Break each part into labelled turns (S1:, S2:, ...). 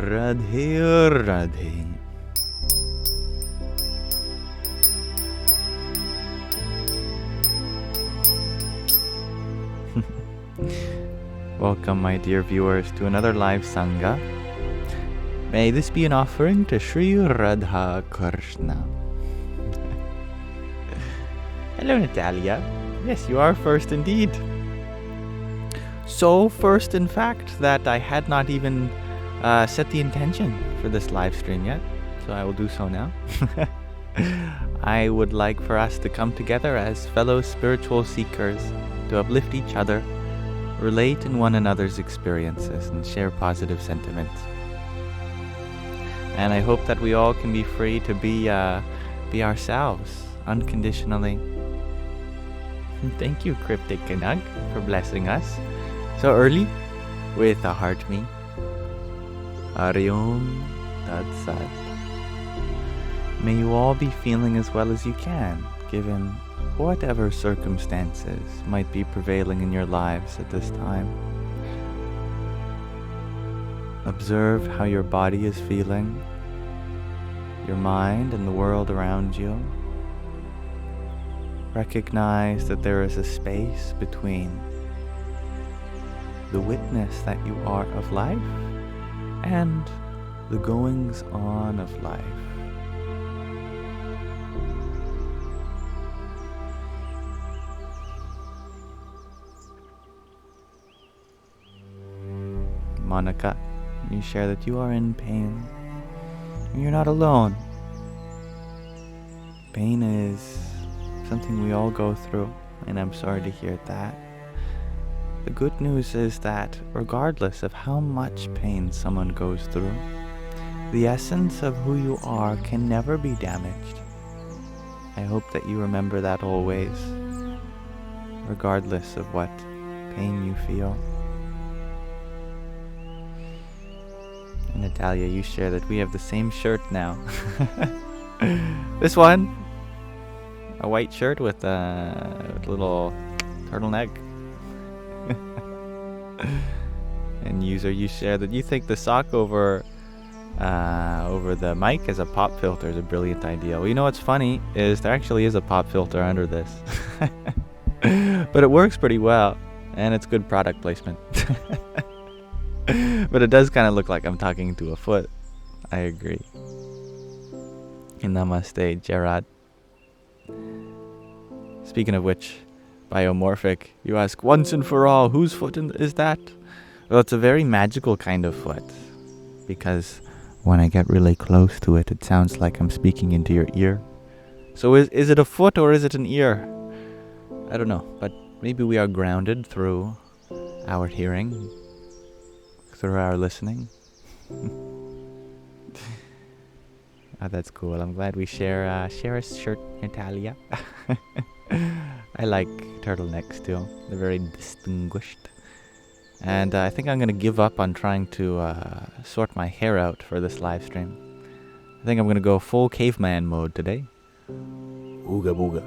S1: Radhe Radhe. Welcome, my dear viewers, to another live Sangha. May this be an offering to Sri Radha Krishna. Hello, Natalia. Yes, you are first indeed. So first, in fact, that I had not even set the intention for this live stream yet. So I will do so now. I would like for us to come together as fellow spiritual seekers to uplift each other, relate in one another's experiences, and share positive sentiments. And I hope that we all can be free to be ourselves unconditionally. Thank you, Cryptic Kanug, for blessing us so early with a heart me. Ariom Tat Sat. May you all be feeling as well as you can, given whatever circumstances might be prevailing in your lives at this time. Observe how your body is feeling, your mind and the world around you. Recognize that there is a space between the witness that you are of life and the goings on of life. Monica, you share that you are in pain. And you're not alone. Pain is something we all go through, and I'm sorry to hear that. The good news is that regardless of how much pain someone goes through, the essence of who you are can never be damaged. I hope that you remember that always, regardless of what pain you feel. And Natalia, you share that we have the same shirt now. This one, a white shirt with a little turtleneck. And user, you share that you think the sock over the mic as a pop filter is a brilliant idea. Well, you know what's funny is there actually is a pop filter under this. But it works pretty well, and it's good product placement. But it does kind of look like I'm talking to a foot. I agree. Namaste, Gerard. Speaking of which, biomorphic, you ask once and for all, whose foot is that? Well, it's a very magical kind of foot, because when I get really close to it, it sounds like I'm speaking into your ear. So is it a foot or is it an ear? I don't know, but maybe we are grounded through our hearing, through our listening. Oh, that's cool. I'm glad we share a shirt, Natalia. I like turtlenecks too. They're very distinguished. And I think I'm going to give up on trying to sort my hair out for this live stream. I think I'm going to go full caveman mode today. Ooga booga.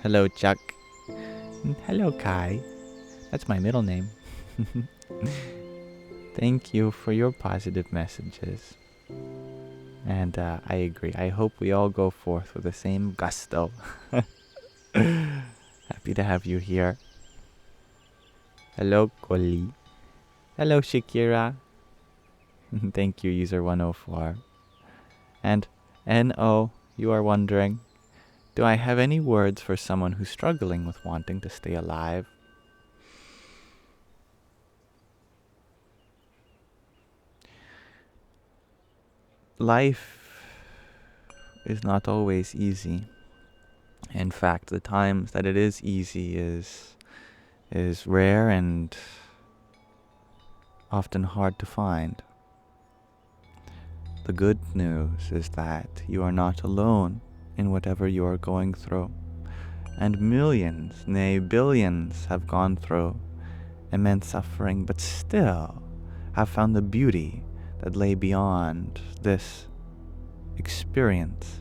S1: Hello, Chuck. Hello, Kai. That's my middle name. Thank you for your positive messages. And I agree. I hope we all go forth with the same gusto. Happy to have you here. Hello, Koli. Hello, Shakira. Thank you, user 104. And NO, you are wondering, do I have any words for someone who's struggling with wanting to stay alive? Life is not always easy. In fact, the times that it is easy is rare and often hard to find. The good news is that you are not alone in whatever you are going through, and millions, nay billions, have gone through immense suffering, but still have found the beauty that lay beyond this experience.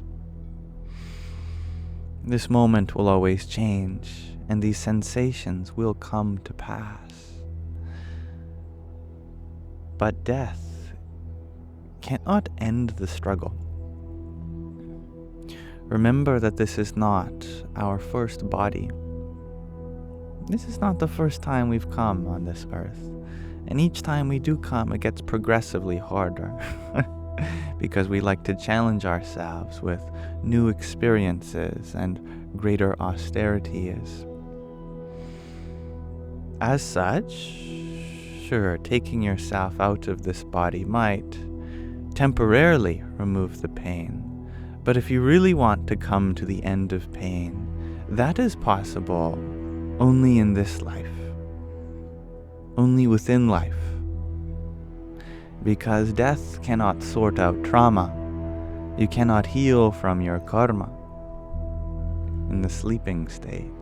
S1: This moment will always change, and these sensations will come to pass. But death cannot end the struggle. Remember that this is not our first body. This is not the first time we've come on this earth. And each time we do come, it gets progressively harder. Because we like to challenge ourselves with new experiences and greater austerities. As such, sure, taking yourself out of this body might temporarily remove the pain. But if you really want to come to the end of pain, that is possible only in this life. Only within life. Because death cannot sort out trauma. You cannot heal from your karma in the sleeping state.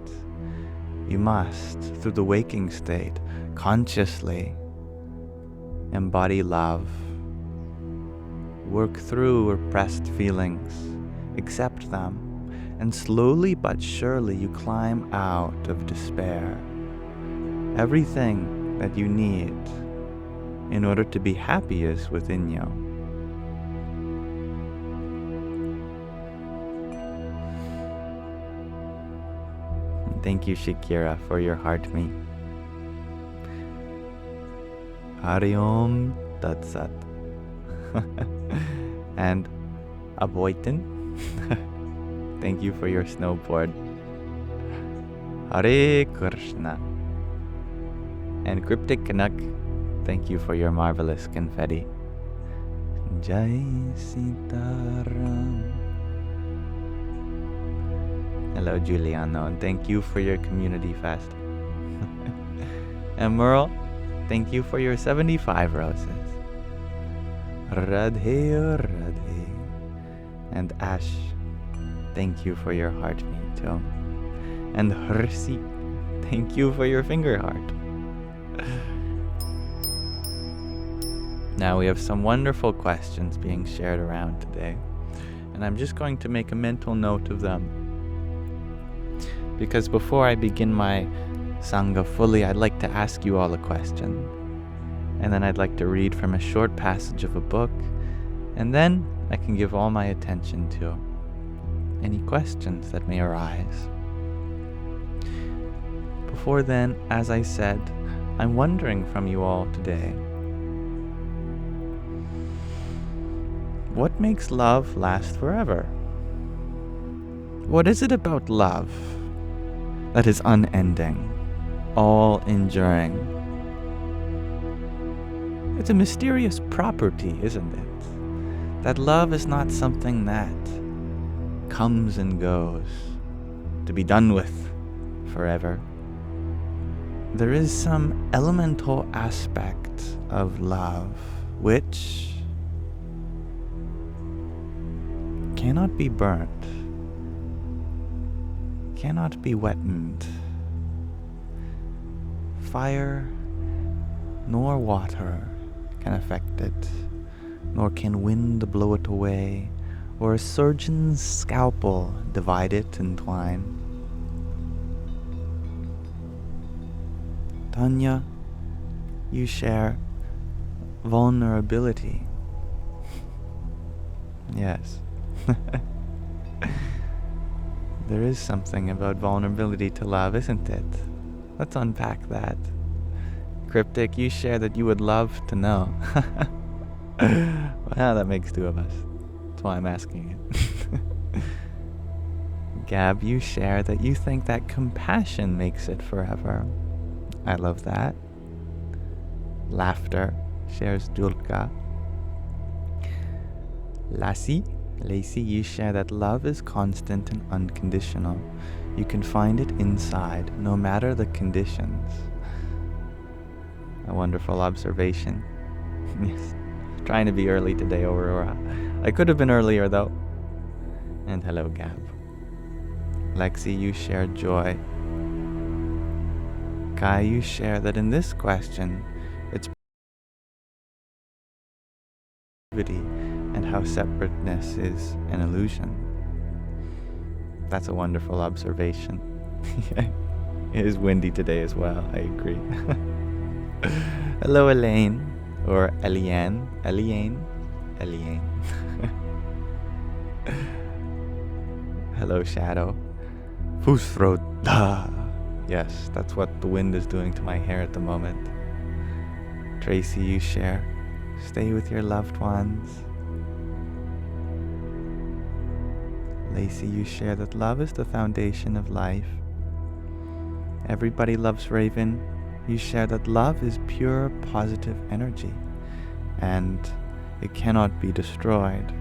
S1: You must, through the waking state, consciously embody love. Work through repressed feelings, accept them, and slowly but surely you climb out of despair. Everything that you need in order to be happy is within you. Thank you, Shakira, for your heart me. Hari Om Tat Sat. And Aboitin, thank you for your snowboard. Hare Krishna. And Cryptic Canuck, thank you for your marvelous confetti. Jai Sitaram. Hello, Giuliano, and thank you for your community fest. And Merle, thank you for your 75 roses. Radhe, Radhe. And Ash, thank you for your heart me too. And Hersi, thank you for your finger heart. Now we have some wonderful questions being shared around today, and I'm just going to make a mental note of them. Because before I begin my Sangha fully, I'd like to ask you all a question. And then I'd like to read from a short passage of a book, and then I can give all my attention to any questions that may arise. Before then, as I said, I'm wondering from you all today, what makes love last forever? What is it about love that is unending, all-enduring? It's a mysterious property, isn't it? That love is not something that comes and goes, to be done with forever. There is some elemental aspect of love which cannot be burnt, cannot be wetted. Fire nor water can affect it, nor can wind blow it away, or a surgeon's scalpel divide it in twine. Tanya, you share vulnerability. Yes. There is something about vulnerability to love, isn't it? Let's unpack that. Cryptic, you share that you would love to know. Well, that makes two of us. That's why I'm asking it. Gab, you share that you think that compassion makes it forever. I love that. Laughter, shares Julka. Lacey, you share that love is constant and unconditional. You can find it inside, no matter the conditions. A wonderful observation. Yes. Trying to be early today, Aurora. I could have been earlier, though. And hello, Gab. Lexi, you share joy. Kai, you share that in this question, it's and how separateness is an illusion. That's a wonderful observation. It is windy today as well, I agree. Hello, Elaine, or Eliane, Eliane. Hello, Shadow. Fusro da. Yes, that's what the wind is doing to my hair at the moment. Tracy, you share. Stay with your loved ones. Lacey, you share that love is the foundation of life. Everybody loves Raven. You share that love is pure positive energy and it cannot be destroyed.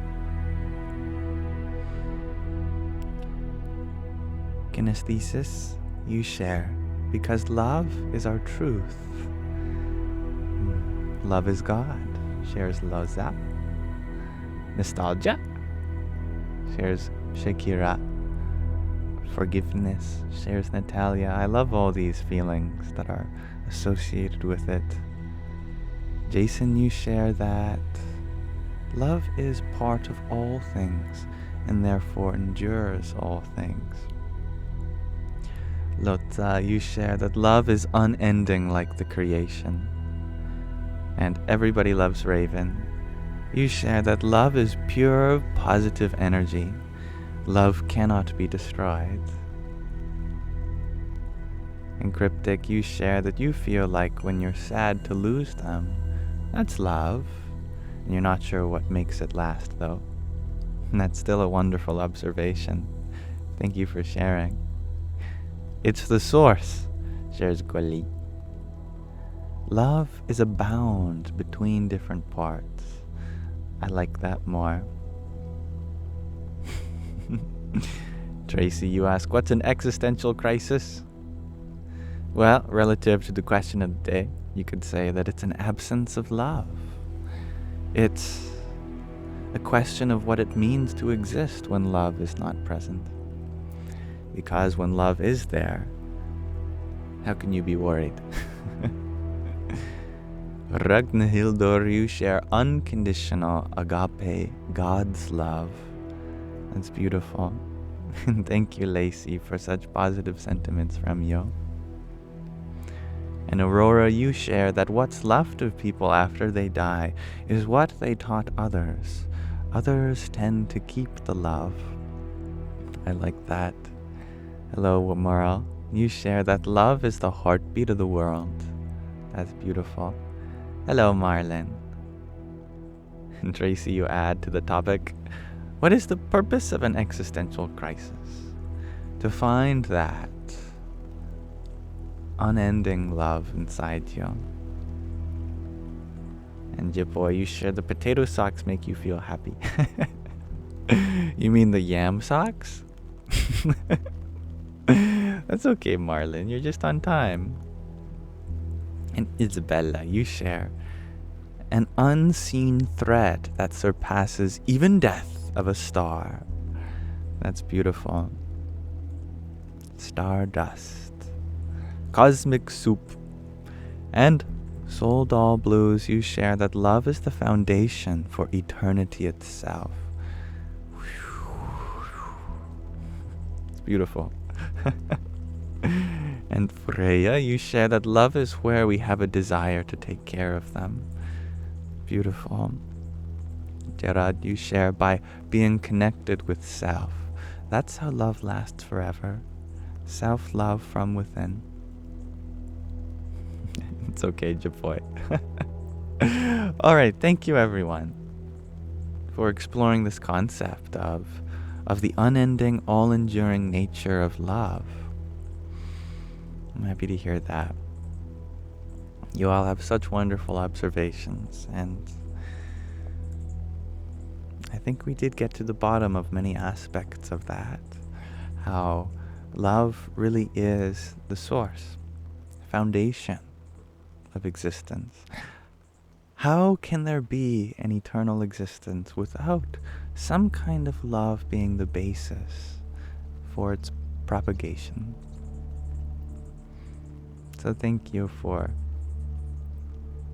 S1: Kinesthesis, you share because love is our truth. Love is God, shares Loza. Nostalgia, shares Shakira. Forgiveness, shares Natalia. I love all these feelings that are associated with it. Jason, you share that love is part of all things and therefore endures all things. Lotza, you share that love is unending like the creation. And everybody loves Raven. You share that love is pure positive energy. Love cannot be destroyed. In Cryptic, you share that you feel like when you're sad to lose them. That's love. And you're not sure what makes it last, though. And that's still a wonderful observation. Thank you for sharing. It's the source, shares Gwali. Love is a bound between different parts. I like that more. Tracy, you ask, what's an existential crisis? Well, relative to the question of the day, you could say that it's an absence of love. It's a question of what it means to exist when love is not present. Because when love is there, how can you be worried? Ragnhildur, you share unconditional agape, God's love. That's beautiful. And thank you, Lacey, for such positive sentiments from you. And Aurora, you share that what's left of people after they die is what they taught others. Others tend to keep the love. I like that. Hello, Wamaral. You share that love is the heartbeat of the world. That's beautiful. Hello, Marlon. And Tracy, you add to the topic, what is the purpose of an existential crisis? To find that unending love inside you. And Jiboy, you share the potato socks make you feel happy. You mean the Yamsox? That's okay, Marlon. You're just on time. And Isabella, you share an unseen thread that surpasses even death of a star. That's beautiful. Stardust. Cosmic soup. And Soul Doll Blues, you share that love is the foundation for eternity itself. It's beautiful. And Freya, you share that love is where we have a desire to take care of them. Beautiful. Gerard, you share by being connected with self. That's how love lasts forever. Self-love from within. It's okay, Japoy. Alright, thank you everyone for exploring this concept of the unending, all-enduring nature of love. I'm happy to hear that. You all have such wonderful observations, and I think we did get to the bottom of many aspects of that. How love really is the source, foundation of existence. How can there be an eternal existence without some kind of love being the basis for its propagation? So thank you for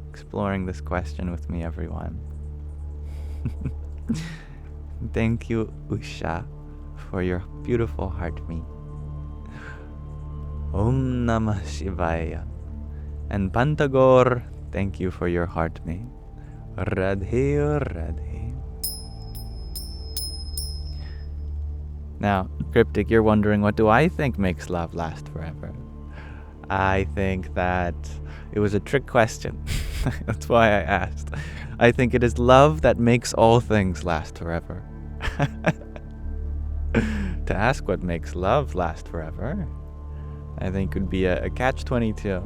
S1: exploring this question with me, everyone. Thank you, Usha, for your beautiful heart me. Om Namah Shivaya. And Pantagor, thank you for your heart me. Radhe Radhe. Now, Cryptic, you're wondering, what do I think makes love last forever? I think that it was a trick question. That's why I asked. I think it is love that makes all things last forever. To ask what makes love last forever, I think would be a catch-22.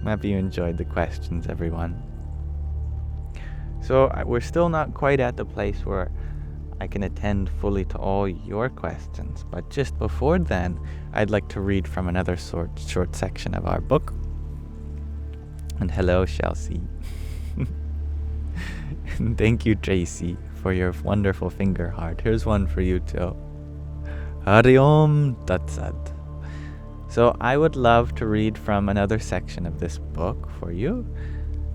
S1: Happy you enjoyed the questions, everyone. So we're still not quite at the place where I can attend fully to all your questions, but just before then, I'd like to read from another short section of our book. And hello, Chelsea. And thank you, Tracy, for your wonderful finger heart. Here's one for you too. Hari Om Tat Sat. So I would love to read from another section of this book for you,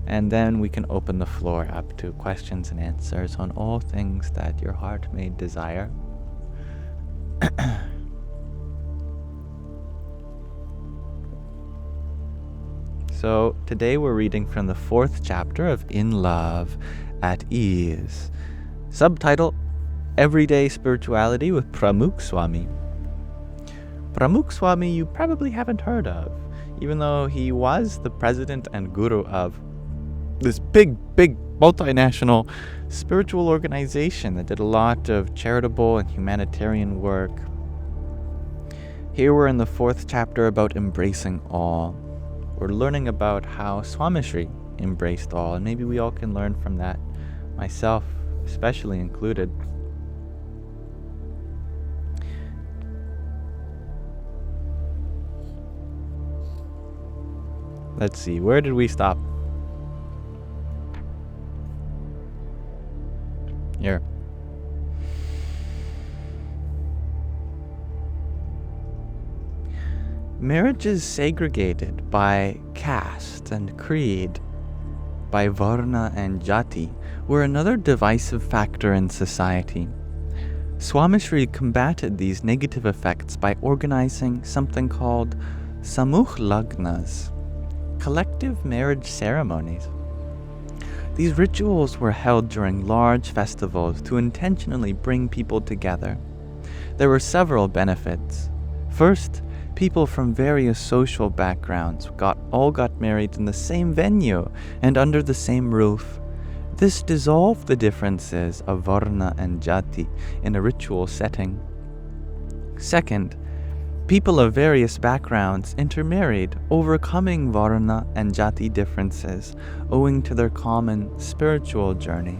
S1: and then we can open the floor up to questions and answers on all things that your heart may desire. So today we're reading from the 4th chapter of In Love at Ease. Subtitle, Everyday Spirituality with Pramukh Swami. Pramukh Swami you probably haven't heard of, even though he was the president and guru of this big multinational spiritual organization that did a lot of charitable and humanitarian work. Here we're in the 4th chapter about embracing all. We're learning about how Swamishri embraced all, and maybe we all can learn from that, myself especially included. Let's see, where did we stop? Here. Marriage is segregated by caste and creed, by varna and jati, were another divisive factor in society. Swamishri combated these negative effects by organizing something called samuh lagnas, collective marriage ceremonies. These rituals were held during large festivals to intentionally bring people together. There were several benefits. First, people from various social backgrounds all got married in the same venue and under the same roof. This dissolved the differences of varna and jati in a ritual setting. Second, people of various backgrounds intermarried, overcoming varna and jati differences owing to their common spiritual journey.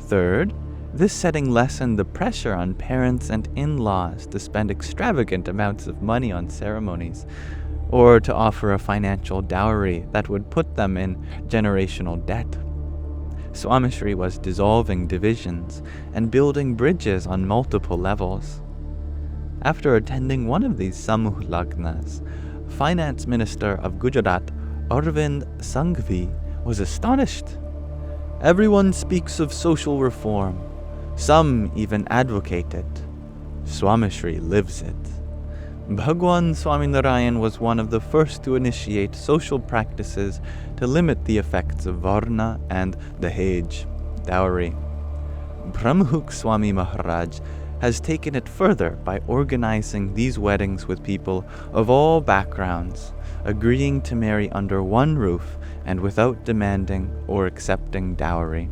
S1: Third, this setting lessened the pressure on parents and in-laws to spend extravagant amounts of money on ceremonies, or to offer a financial dowry that would put them in generational debt. Swamishri was dissolving divisions and building bridges on multiple levels. After attending one of these samuh lagnas, Finance Minister of Gujarat, Arvind Sanghvi, was astonished. Everyone speaks of social reform. Some even advocate it. Swamishri lives it. Bhagwan Swaminarayan was one of the first to initiate social practices to limit the effects of varna and dahej, dowry. Pramukh Swami Maharaj has taken it further by organizing these weddings with people of all backgrounds, agreeing to marry under one roof and without demanding or accepting dowry.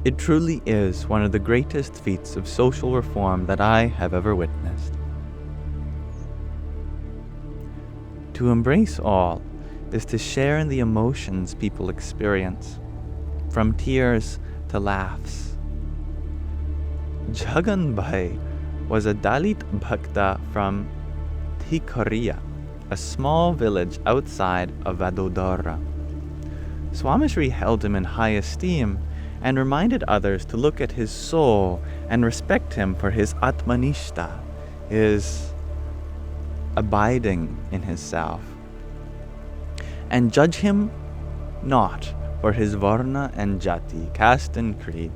S1: It truly is one of the greatest feats of social reform that I have ever witnessed. To embrace all is to share in the emotions people experience, from tears to laughs. Jagan Bhai was a Dalit Bhakta from Thikariya, a small village outside of Vadodara. Swamishri held him in high esteem and reminded others to look at his soul and respect him for his atmanishta, his abiding in his self, and judge him not for his varna and jati, caste and creed.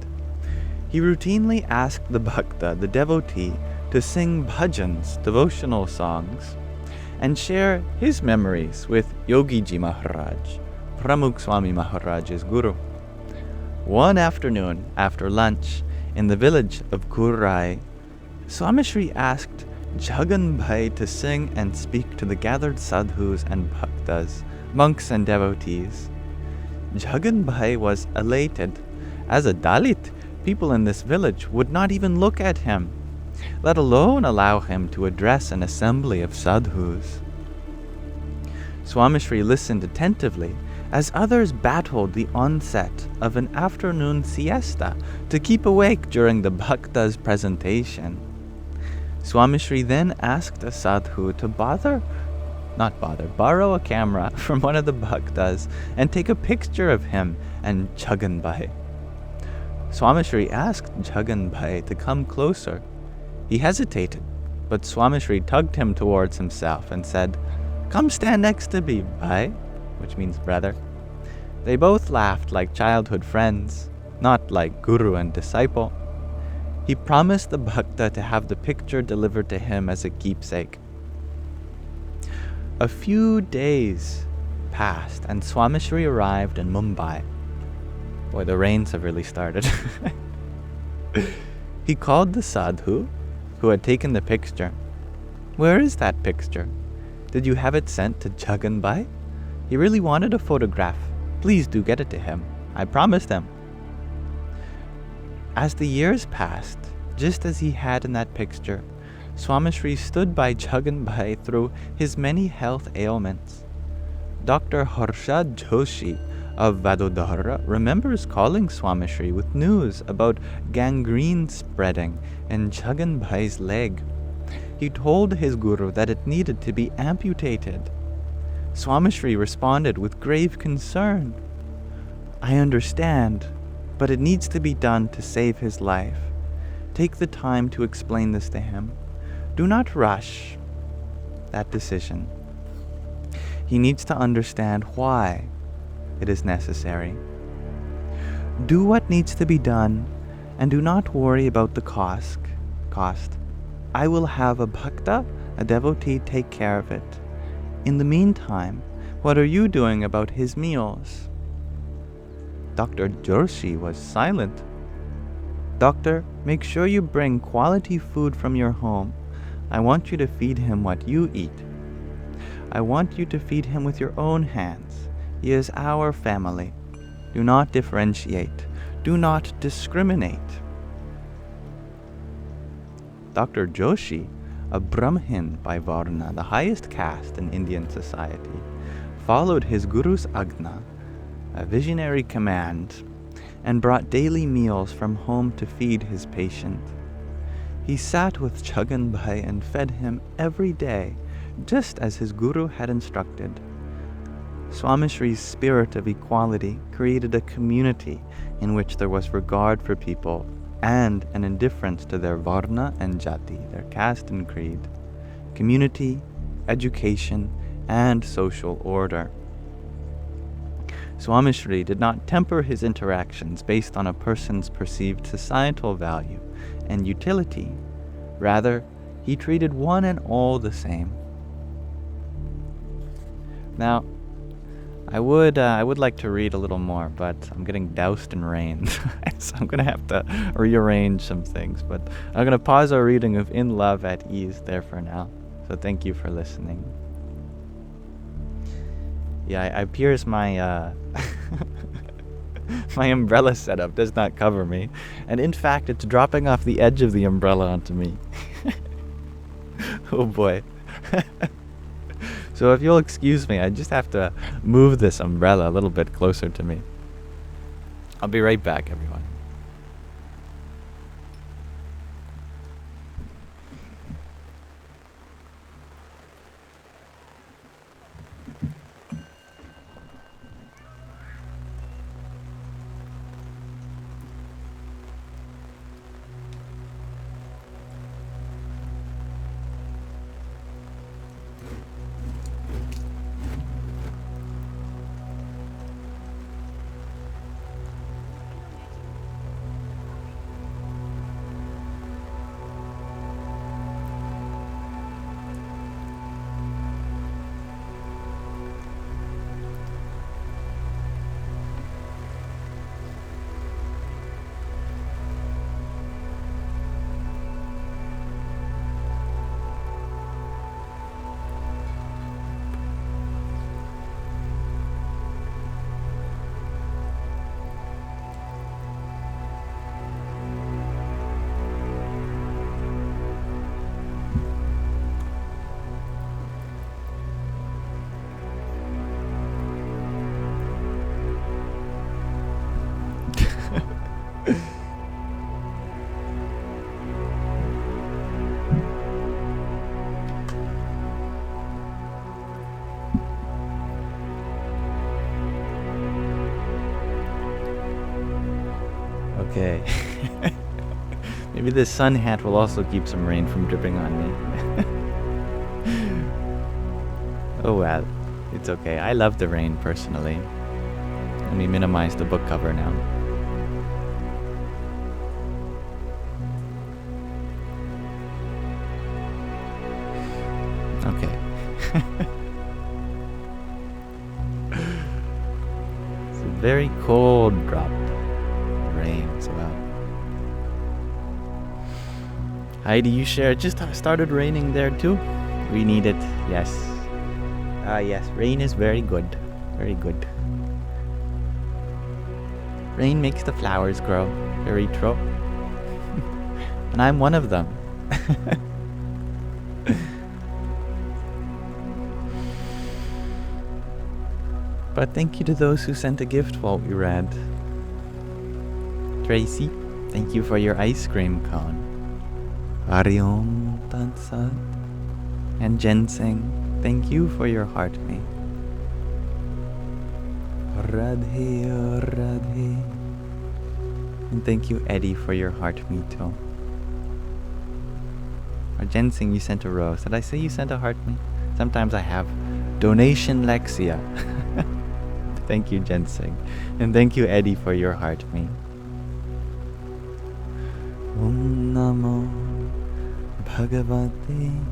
S1: He routinely asked the bhakta, the devotee, to sing bhajans, devotional songs, and share his memories with Yogiji Maharaj, Pramukh Swami Maharaj's guru. One afternoon, after lunch, in the village of Kurai, Swamishri asked Jagan Bhai to sing and speak to the gathered sadhus and bhaktas, monks and devotees. Jagan Bhai was elated. As a Dalit, people in this village would not even look at him, let alone allow him to address an assembly of sadhus. Swamishri listened attentively as others battled the onset of an afternoon siesta to keep awake during the bhakta's presentation. Swamishri then asked a sadhu to borrow a camera from one of the bhaktas and take a picture of him and Jagan Bhai. Swamishri asked Jagan Bhai to come closer. He hesitated, but Swamishri tugged him towards himself and said, "Come stand next to me, Bhai," which means brother. They both laughed like childhood friends, not like guru and disciple. He promised the bhakta to have the picture delivered to him as a keepsake. A few days passed and Swamishri arrived in Mumbai. Boy, the rains have really started. He called the sadhu who had taken the picture. "Where is that picture? Did you have it sent to Jagan Bhai? He really wanted a photograph. Please do get it to him. I promised him." As the years passed, just as he had in that picture, Swamishri stood by Jagan Bhai through his many health ailments. Dr. Harshad Joshi of Vadodara remembers calling Swamishri with news about gangrene spreading in Jagan Bhai's leg. He told his guru that it needed to be amputated. Swamishri responded with grave concern. "I understand, but it needs to be done to save his life. Take the time to explain this to him. Do not rush that decision. He needs to understand why it is necessary. Do what needs to be done and do not worry about the cost. I will have a bhakta, a devotee, take care of it. In the meantime, what are you doing about his meals?" Dr. Joshi was silent. "Doctor, make sure you bring quality food from your home. I want you to feed him what you eat. I want you to feed him with your own hands. He is our family. Do not differentiate. Do not discriminate." Dr. Joshi, a Brahmin by Varna, the highest caste in Indian society, followed his guru's agna, a visionary command, and brought daily meals from home to feed his patient. He sat with Jagan Bhai and fed him every day, just as his guru had instructed. Swamishri's spirit of equality created a community in which there was regard for people and an indifference to their varna and jati, their caste and creed, community, education, and social order. Swamishri did not temper his interactions based on a person's perceived societal value and utility. Rather, he treated one and all the same. Now, I would like to read a little more, but I'm getting doused in rain, so I'm going to have to rearrange some things. But I'm going to pause our reading of In Love at Ease there for now. So thank you for listening. Yeah, I pierced my my umbrella setup does not cover me, and in fact, it's dropping off the edge of the umbrella onto me. Oh boy. So if you'll excuse me, I just have to move this umbrella a little bit closer to me. I'll be right back, everyone. okay. Maybe this sun hat will also keep some rain from dripping on me. Oh well, it's okay. I love the rain personally. Let me minimize the book cover now. Okay. It's a very cold drop of rain as well. Heidi, you share. It just started raining there too. We need it. Yes. Yes. Rain is very good. Very good. Rain makes the flowers grow. Very true. And I'm one of them. But thank you to those who sent a gift while we read. Tracy, thank you for your ice cream cone. Ariom Tansat. And Ginseng, thank you for your heart mate. Radhe, Radhe. And thank you, Eddie, for your heart meet too. Or Ginseng, you sent a rose. Did I say you sent a heart meet? Sometimes I have. Donation Lexia. Thank you, Ginseng. And thank you, Eddie, for your heart meet. Om Namo Bhagavate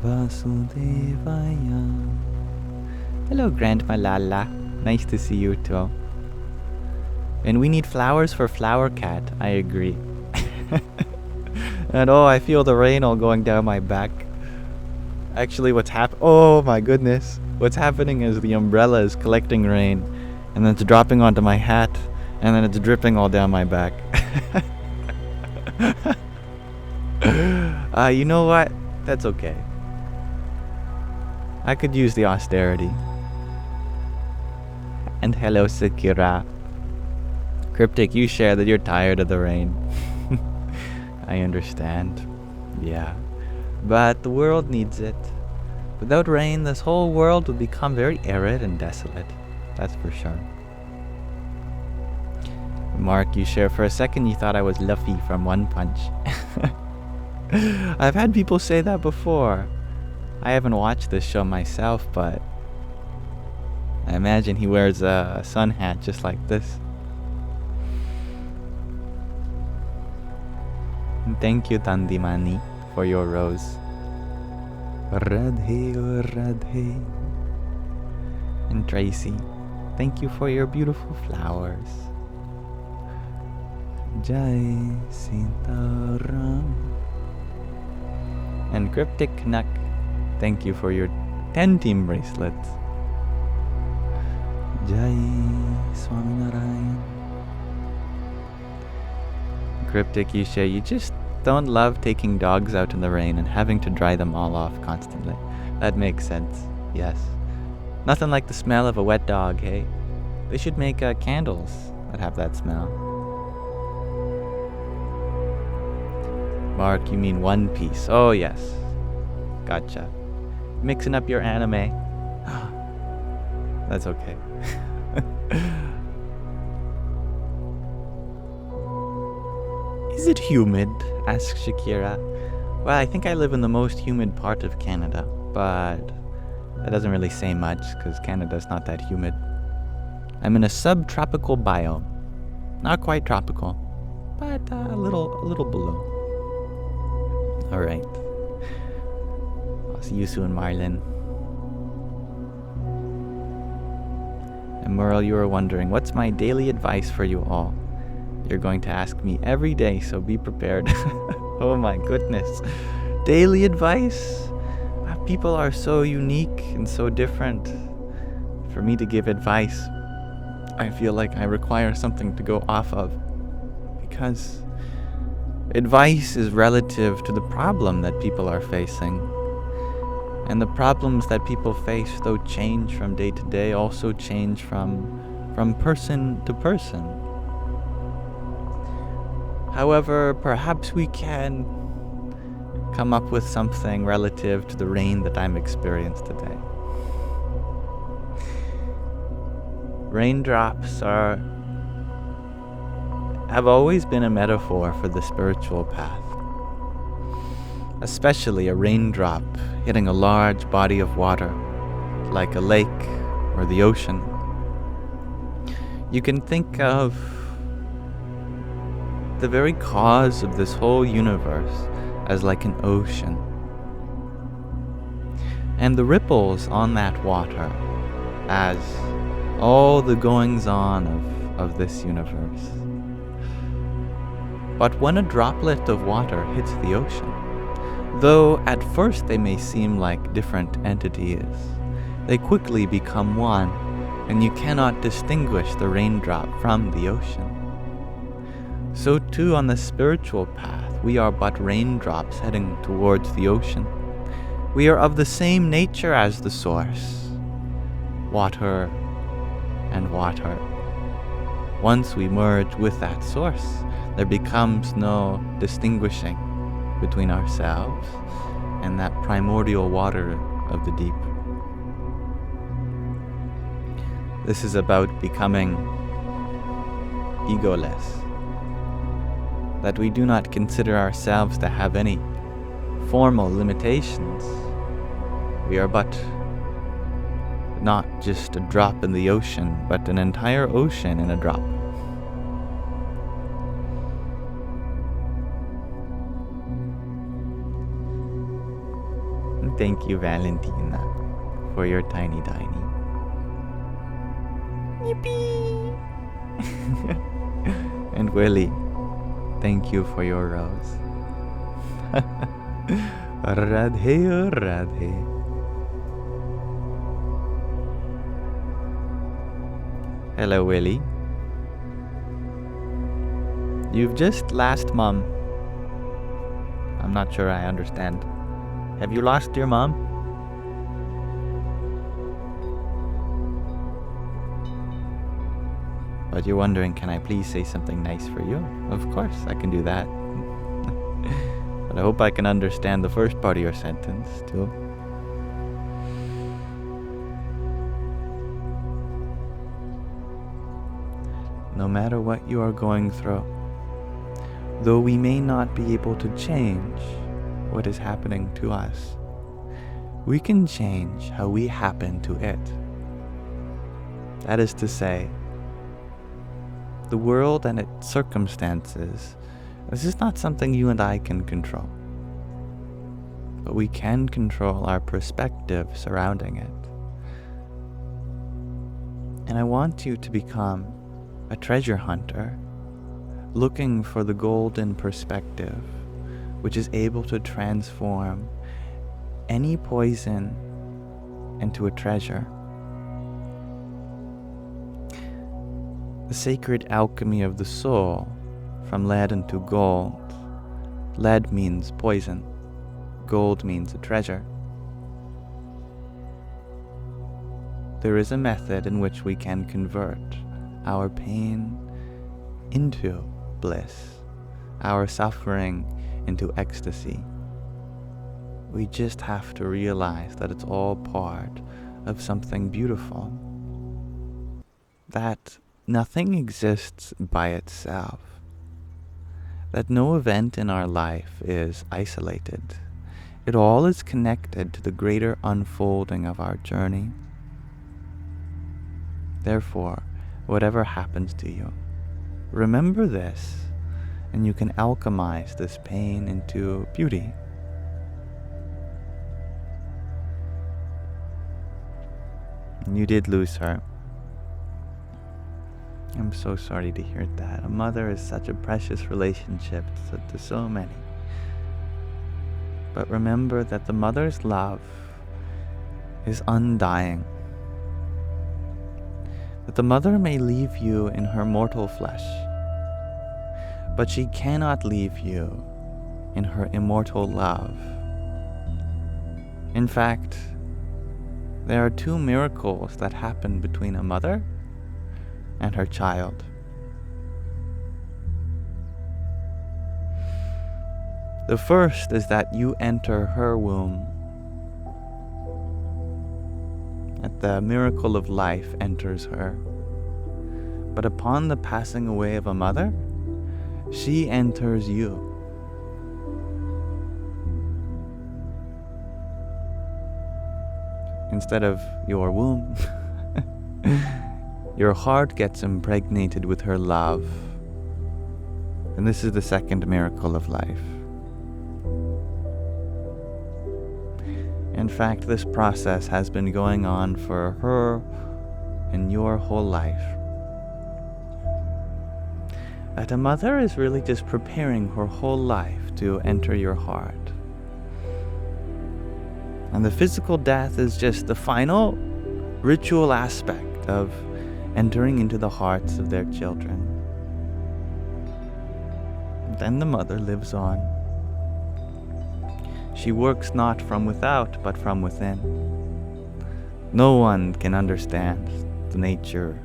S1: Vasudevaya. Hello, Grandma Lala. Nice to see you too. And we need flowers for Flower Cat. I agree. And I feel the rain all going down my back. Actually, oh my goodness. What's happening is the umbrella is collecting rain, and then it's dropping onto my hat, and then it's dripping all down my back. You know what? That's okay. I could use the austerity. And hello, Sakura. Cryptic, you share that you're tired of the rain. I understand. Yeah. But the world needs it. Without rain, this whole world would become very arid and desolate. That's for sure. Mark, you share for a second you thought I was Luffy from One Punch. I've had people say that before. I haven't watched this show myself, but I imagine he wears a sun hat just like this. And thank you, Tandimani, for your rose. Radhe, Radhe. And Tracy, thank you for your beautiful flowers. Jai Sitaram. And Cryptic Knuck, thank you for your 10 team bracelets. Jai Swaminarayan. Cryptic Isha, you just don't love taking dogs out in the rain and having to dry them all off constantly. That makes sense, yes. Nothing like the smell of a wet dog, hey? They should make candles that have that smell. Mark, you mean One Piece. Oh, yes. Gotcha. Mixing up your anime. That's okay. Is it humid? Asks Shakira. Well, I think I live in the most humid part of Canada, but that doesn't really say much because Canada's not that humid. I'm in a subtropical biome. Not quite tropical, but a little below. Alright. I'll see you soon, Marlon. And Merle, you were wondering, what's my daily advice for you all? You're going to ask me every day, so be prepared. Oh my goodness. Daily advice? People are so unique and so different. For me to give advice, I feel like I require something to go off of. Because advice is relative to the problem that people are facing. And the problems that people face, though change from day to day, also change from person to person. However, perhaps we can come up with something relative to the rain that I'm experiencing today. Raindrops are have always been a metaphor for the spiritual path, especially a raindrop hitting a large body of water, like a lake or the ocean. You can think of the very cause of this whole universe as like an ocean, and the ripples on that water as all the goings-on of this universe. But when a droplet of water hits the ocean, though at first they may seem like different entities, they quickly become one, and you cannot distinguish the raindrop from the ocean. So too on the spiritual path, we are but raindrops heading towards the ocean. We are of the same nature as the source, water and water. Once we merge with that source, there becomes no distinguishing between ourselves and that primordial water of the deep. This is about becoming egoless, that we do not consider ourselves to have any formal limitations. We are but not just a drop in the ocean, but an entire ocean in a drop. And thank you, Valentina, for your tiny. Yippee! And Willie, thank you for your rose. Radhe, Radhe. Hello, Willie. You've just lost Mom. I'm not sure I understand. Have you lost your mom? But you're wondering, can I please say something nice for you? Of course, I can do that. But I hope I can understand the first part of your sentence, too. No matter what you are going through, though we may not be able to change what is happening to us, we can change how we happen to it. That is to say, the world and its circumstances, this is not something you and I can control. But we can control our perspective surrounding it. And I want you to become a treasure hunter, looking for the golden perspective, which is able to transform any poison into a treasure. The sacred alchemy of the soul, from lead into gold. Lead means poison, gold means a treasure. There is a method in which we can convert our pain into bliss, our suffering into ecstasy. We just have to realize that it's all part of something beautiful, that nothing exists by itself, that no event in our life is isolated. It all is connected to the greater unfolding of our journey. Therefore, whatever happens to you, remember this, and you can alchemize this pain into beauty. And you did lose her. I'm so sorry to hear that. A mother is such a precious relationship to so many. But remember that the mother's love is undying. That the mother may leave you in her mortal flesh, but she cannot leave you in her immortal love. In fact, there are two miracles that happen between a mother and her child. The first is that you enter her womb, that the miracle of life enters her. But upon the passing away of a mother, she enters you. Instead of your womb, your heart gets impregnated with her love. And this is the second miracle of life. In fact, this process has been going on for her in your whole life. That a mother is really just preparing her whole life to enter your heart. And the physical death is just the final ritual aspect of entering into the hearts of their children. Then the mother lives on. She works not from without, but from within. No one can understand the nature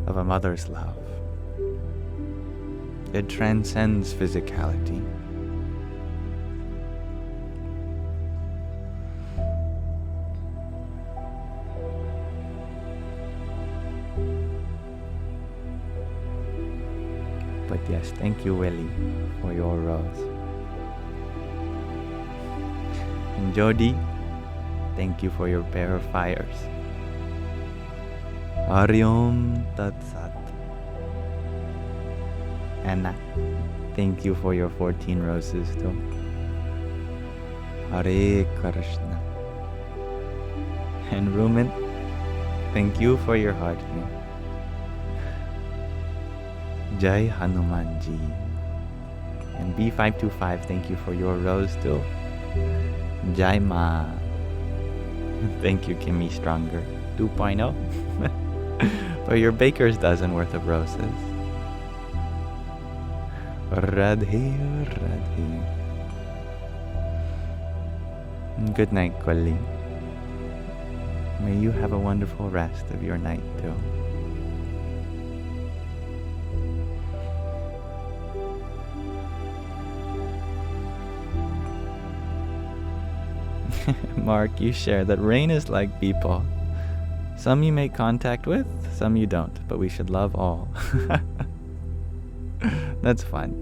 S1: of a mother's love. It transcends physicality. But yes, thank you, Willie, for your rose. And Jody, thank you for your pair of fires. Ariom Tat Sat. Anna, thank you for your 14 roses too. Hare Krishna. And Rumen, thank you for your heart. Jai Hanumanji. And B525, thank you for your rose too. Jai Ma. Thank you, Kimmy Stronger 2.0 for your baker's dozen worth of roses. Radhe Radhe. Good night, Kwali. May you have a wonderful rest of your night too. Mark, you share that rain is like people. Some you make contact with, some you don't, but we should love all. That's fun.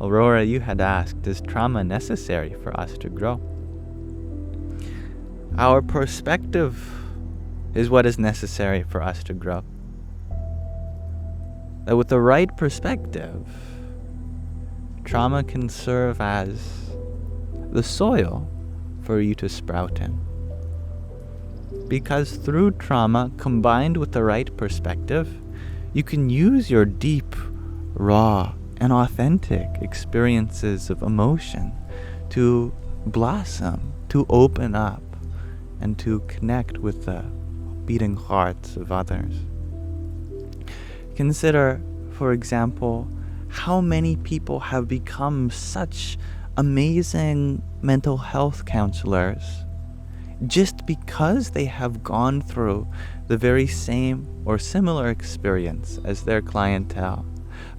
S1: Aurora, you had asked, is trauma necessary for us to grow? Our perspective is what is necessary for us to grow. That with the right perspective, trauma can serve as the soil for you to sprout in. Because through trauma, combined with the right perspective, you can use your deep, raw, and authentic experiences of emotion to blossom, to open up, and to connect with the beating hearts of others. Consider, for example, how many people have become such amazing mental health counselors just because they have gone through the very same or similar experience as their clientele.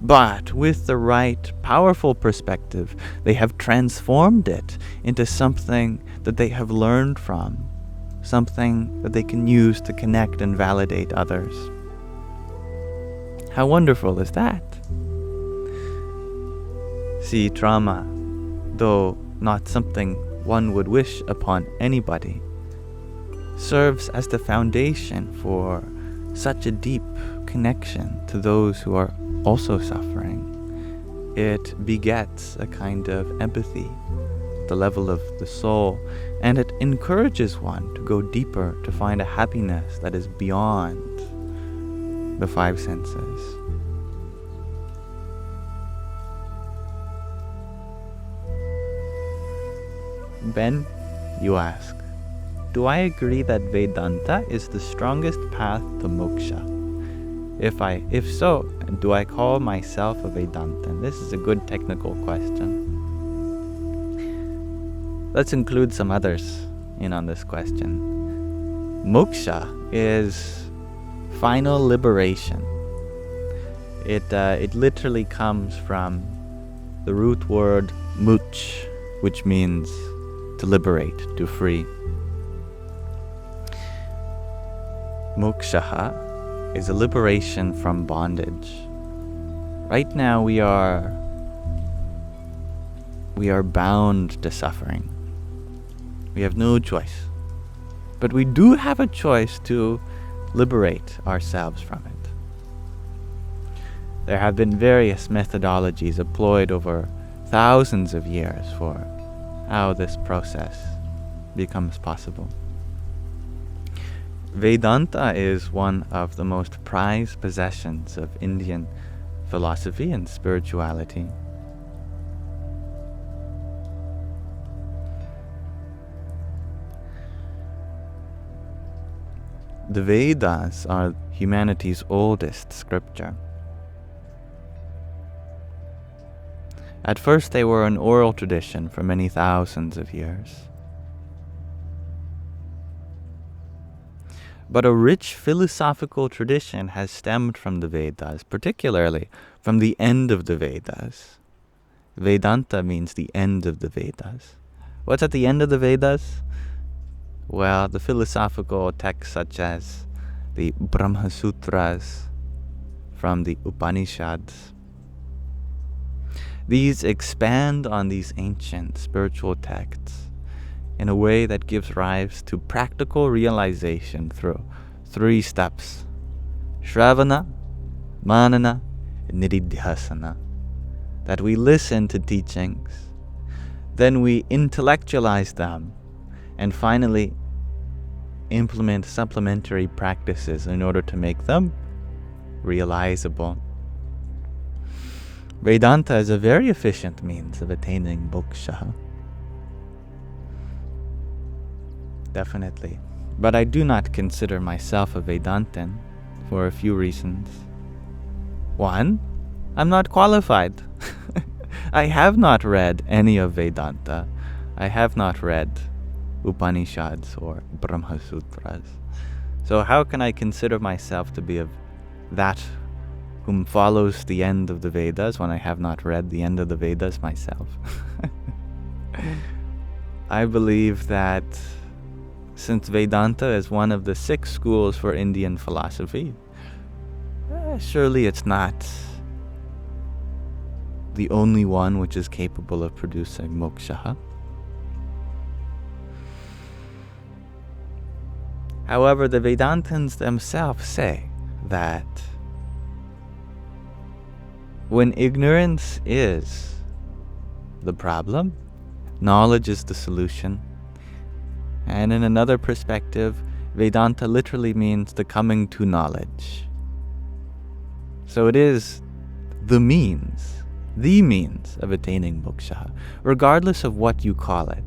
S1: But with the right, powerful perspective, they have transformed it into something that they have learned from, something that they can use to connect and validate others. How wonderful is that? See, trauma, though not something one would wish upon anybody, serves as the foundation for such a deep connection to those who are also suffering. It begets a kind of empathy, the level of the soul, and it encourages one to go deeper, to find a happiness that is beyond the five senses. Ben, you ask, do I agree that Vedanta is the strongest path to moksha? If so, do I call myself a Vedantan? This is a good technical question. Let's include some others in on this question. Moksha is final liberation. It literally comes from the root word much, which means to liberate, to free. Moksha is a liberation from bondage. Right now we are bound to suffering. We have no choice. But we do have a choice to liberate ourselves from it. There have been various methodologies employed over thousands of years for how this process becomes possible. Vedanta is one of the most prized possessions of Indian philosophy and spirituality. The Vedas are humanity's oldest scripture. At first they were an oral tradition for many thousands of years. But a rich philosophical tradition has stemmed from the Vedas, particularly from the end of the Vedas. Vedanta means the end of the Vedas. What's at the end of the Vedas? Well, the philosophical texts such as the Brahma Sutras from the Upanishads. These expand on these ancient spiritual texts in a way that gives rise to practical realization through 3 steps: Shravana, Manana, and Nididhyasana. That we listen to teachings, then we intellectualize them, and finally implement supplementary practices in order to make them realizable. Vedanta is a very efficient means of attaining moksha. Definitely. But I do not consider myself a Vedantin for a few reasons. 1, I'm not qualified. I have not read any of Vedanta. I have not read Upanishads or Brahma Sutras. So how can I consider myself to be of that whom follows the end of the Vedas when I have not read the end of the Vedas myself? I believe that since Vedanta is one of the 6 schools for Indian philosophy, surely it's not the only one which is capable of producing moksha. However, the Vedantins themselves say that when ignorance is the problem, knowledge is the solution. And in another perspective, Vedanta literally means the coming to knowledge. So it is the means of attaining moksha, regardless of what you call it.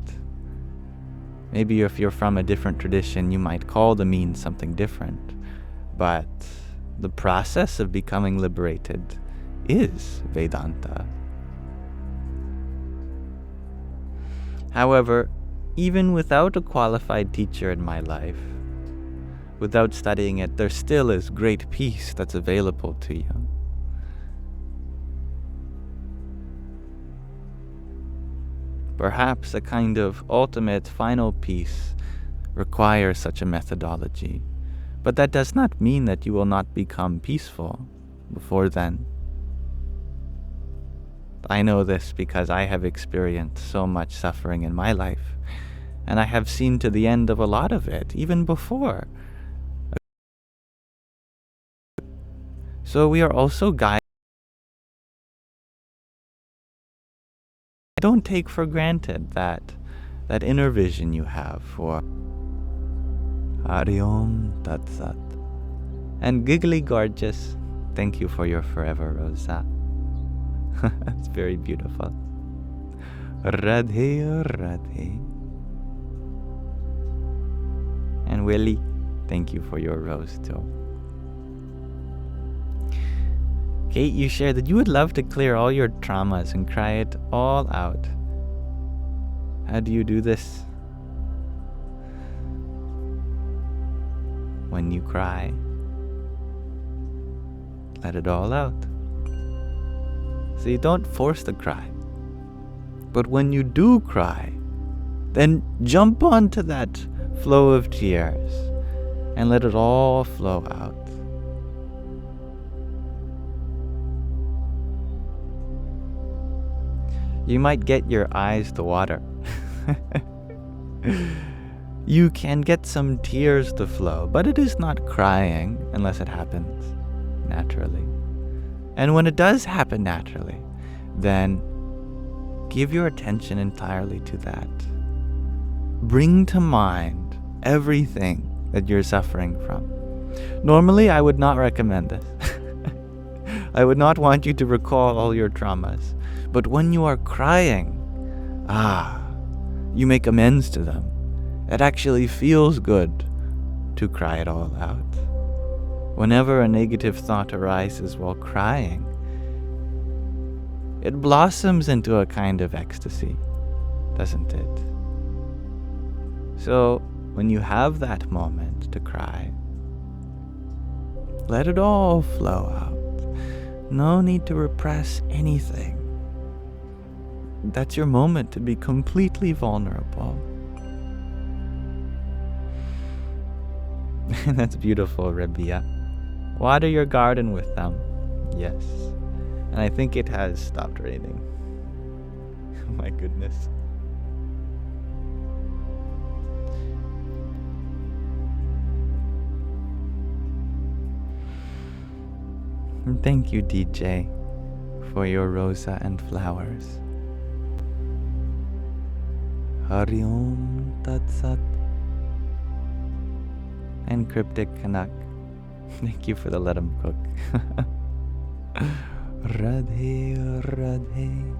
S1: Maybe if you're from a different tradition, you might call the means something different. But the process of becoming liberated is Vedanta. However, even without a qualified teacher in my life, without studying it, there still is great peace that's available to you. Perhaps a kind of ultimate final peace requires such a methodology, but that does not mean that you will not become peaceful before then. I know this because I have experienced so much suffering in my life, and I have seen to the end of a lot of it, even before. So we are also guided. Don't take for granted that inner vision you have for Hari Om Tat Sat. And Giggly Gorgeous, thank you for your forever, Rosa. That's very beautiful. Radhe Radhe. And Willie, thank you for your rose too. Kate, you shared that you would love to clear all your traumas and cry it all out. How do you do this? When you cry, let it all out. So you don't force the cry. But when you do cry, then jump onto that flow of tears and let it all flow out. You might get your eyes to water. You can get some tears to flow, but it is not crying unless it happens naturally. And when it does happen naturally, then give your attention entirely to that. Bring to mind everything that you're suffering from. Normally, I would not recommend this. I would not want you to recall all your traumas. But when you are crying, you make amends to them. It actually feels good to cry it all out. Whenever a negative thought arises while crying, it blossoms into a kind of ecstasy, doesn't it? So, when you have that moment to cry, let it all flow out. No need to repress anything. That's your moment to be completely vulnerable. That's beautiful, Rabia. Water your garden with them. Yes. And I think it has stopped raining. Oh my goodness. And thank you, DJ, for your rosa and flowers. Hari Om Tat Sat. And Cryptic Canuck, thank you for the let 'em cook. Radhe Radhe.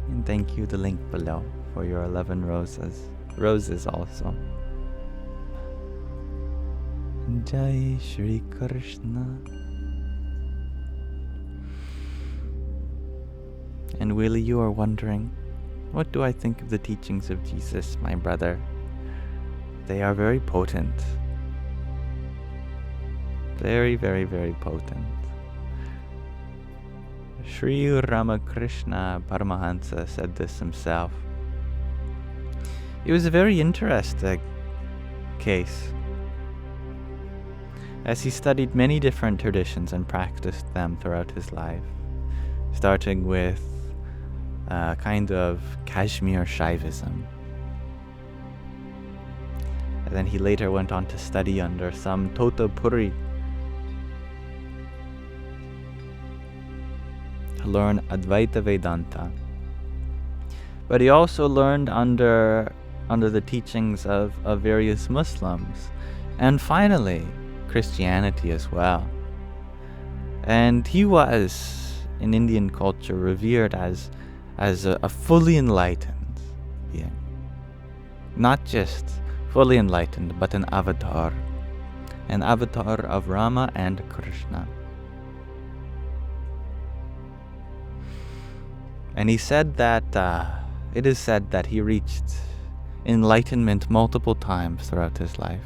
S1: And thank you, the link below, for your 11 roses. Roses also. Jai Shri Krishna. And Willie, you are wondering, what do I think of the teachings of Jesus, my brother? They are very potent. Very, very, very potent. Sri Ramakrishna Paramahansa said this himself. It was a very interesting case, as he studied many different traditions and practiced them throughout his life, starting with kind of Kashmir Shaivism. And then he later went on to study under some Totapuri, to learn Advaita Vedanta. But he also learned under the teachings of various Muslims, and finally Christianity as well. And he was, in Indian culture, revered as a fully enlightened being. Not just fully enlightened, but an avatar of Rama and Krishna. And he said that, it is said that he reached enlightenment multiple times throughout his life.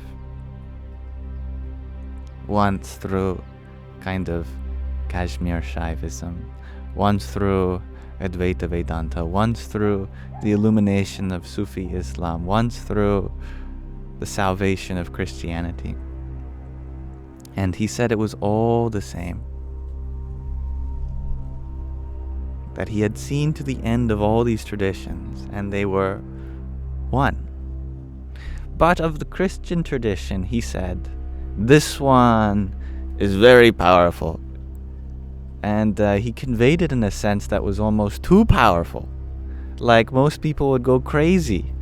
S1: Once through kind of Kashmir Shaivism, once through Advaita Vedanta, once through the illumination of Sufi Islam, once through the salvation of Christianity. And he said it was all the same. That he had seen to the end of all these traditions, and they were one. But of the Christian tradition, he said, this one is very powerful. And he conveyed it in a sense that was almost too powerful. Like most people would go crazy.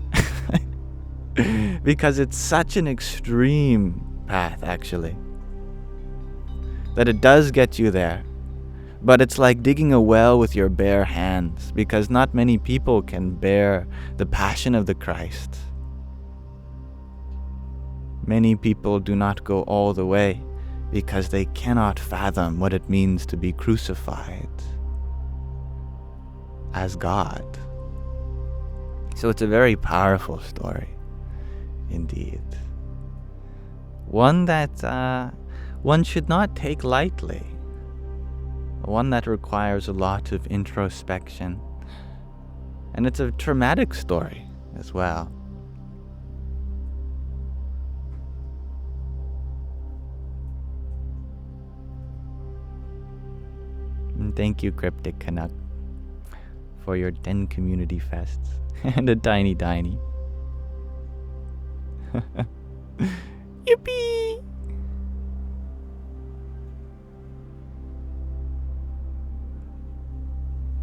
S1: Because it's such an extreme path, actually, that it does get you there. But it's like digging a well with your bare hands, because not many people can bear the passion of the Christ. Many people do not go all the way because they cannot fathom what it means to be crucified as God. So it's a very powerful story, indeed. One that one should not take lightly. One that requires a lot of introspection. And it's a traumatic story as well. And thank you, Cryptic Canuck, for your 10 community fests and a tiny. Yippee!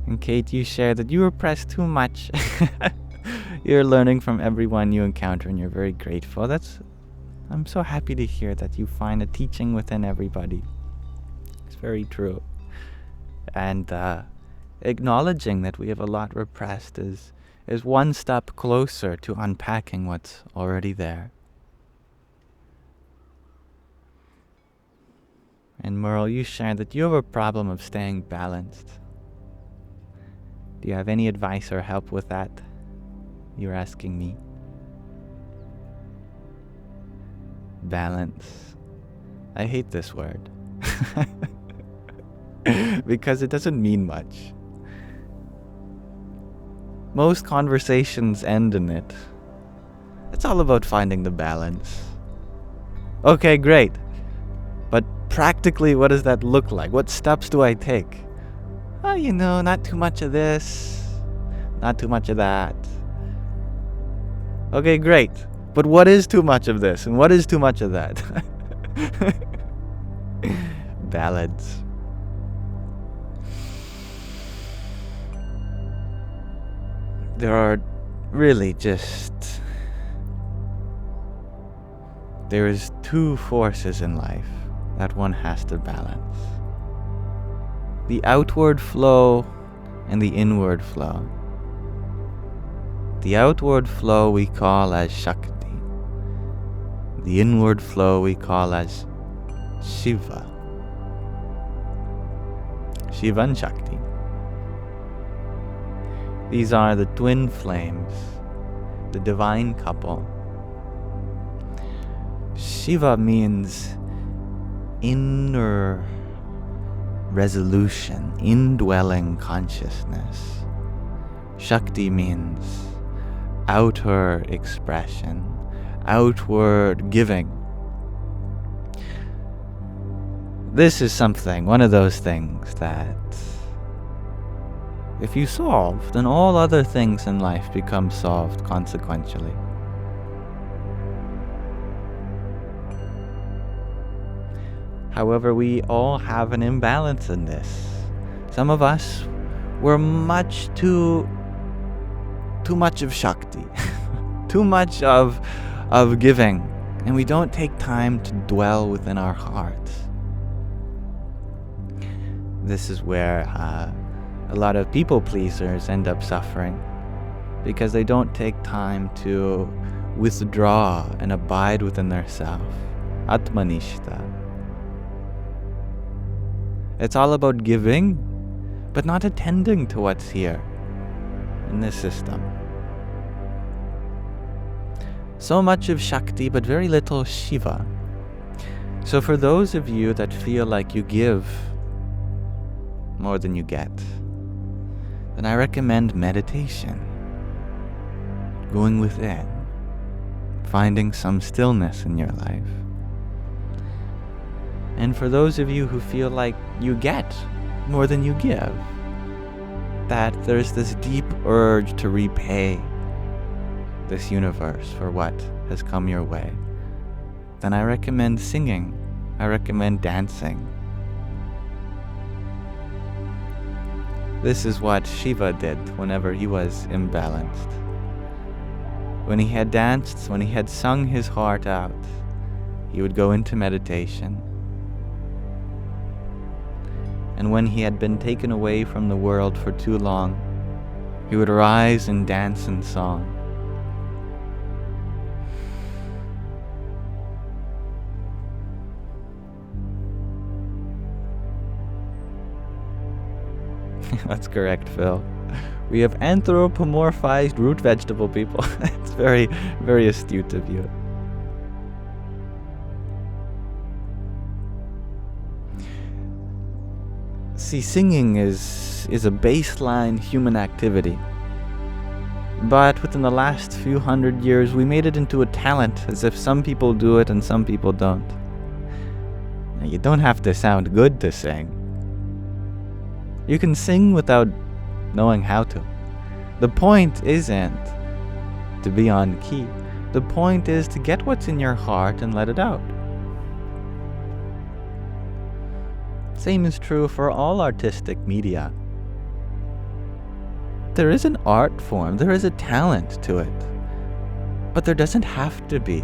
S1: And Kate, you share that you repress too much. You're learning from everyone you encounter and you're very grateful. I'm so happy to hear that you find a teaching within everybody. It's very true. And acknowledging that we have a lot repressed is one step closer to unpacking what's already there. And Merle, you shared that you have a problem of staying balanced. Do you have any advice or help with that? You're asking me. Balance. I hate this word. Because it doesn't mean much. Most conversations end in it. It's all about finding the balance. Okay, great. But practically, what does that look like? What steps do I take? Oh, not too much of this, not too much of that. Okay, great. But what is too much of this and what is too much of that? Balance. There are really there is two forces in life that one has to balance. The outward flow and the inward flow. The outward flow we call as Shakti. The inward flow we call as Shiva. Shiva and Shakti. These are the twin flames, the divine couple. Shiva means inner resolution, indwelling consciousness. Shakti means outer expression, outward giving. This is one of those things that if you solve, then all other things in life become solved consequentially. However, we all have an imbalance in this. Some of us, we're too much of Shakti, too much of giving, and we don't take time to dwell within our hearts. This is where a lot of people pleasers end up suffering, because they don't take time to withdraw and abide within their self. Atmanishta. It's all about giving, but not attending to what's here in this system. So much of Shakti, but very little Shiva. So for those of you that feel like you give more than you get, then I recommend meditation. Going within, finding some stillness in your life. And for those of you who feel like you get more than you give, that there's this deep urge to repay this universe for what has come your way, then I recommend singing. I recommend dancing. This is what Shiva did whenever he was imbalanced. When he had danced, when he had sung his heart out, he would go into meditation. And when he had been taken away from the world for too long, he would rise and dance in song. That's correct, Phil. We have anthropomorphized root vegetable people. It's very, very astute of you. See, singing is a baseline human activity. But within the last few hundred years, we made it into a talent, as if some people do it and some people don't. Now, you don't have to sound good to sing. You can sing without knowing how to. The point isn't to be on key. The point is to get what's in your heart and let it out. Same is true for all artistic media. There is an art form, there is a talent to it. But there doesn't have to be,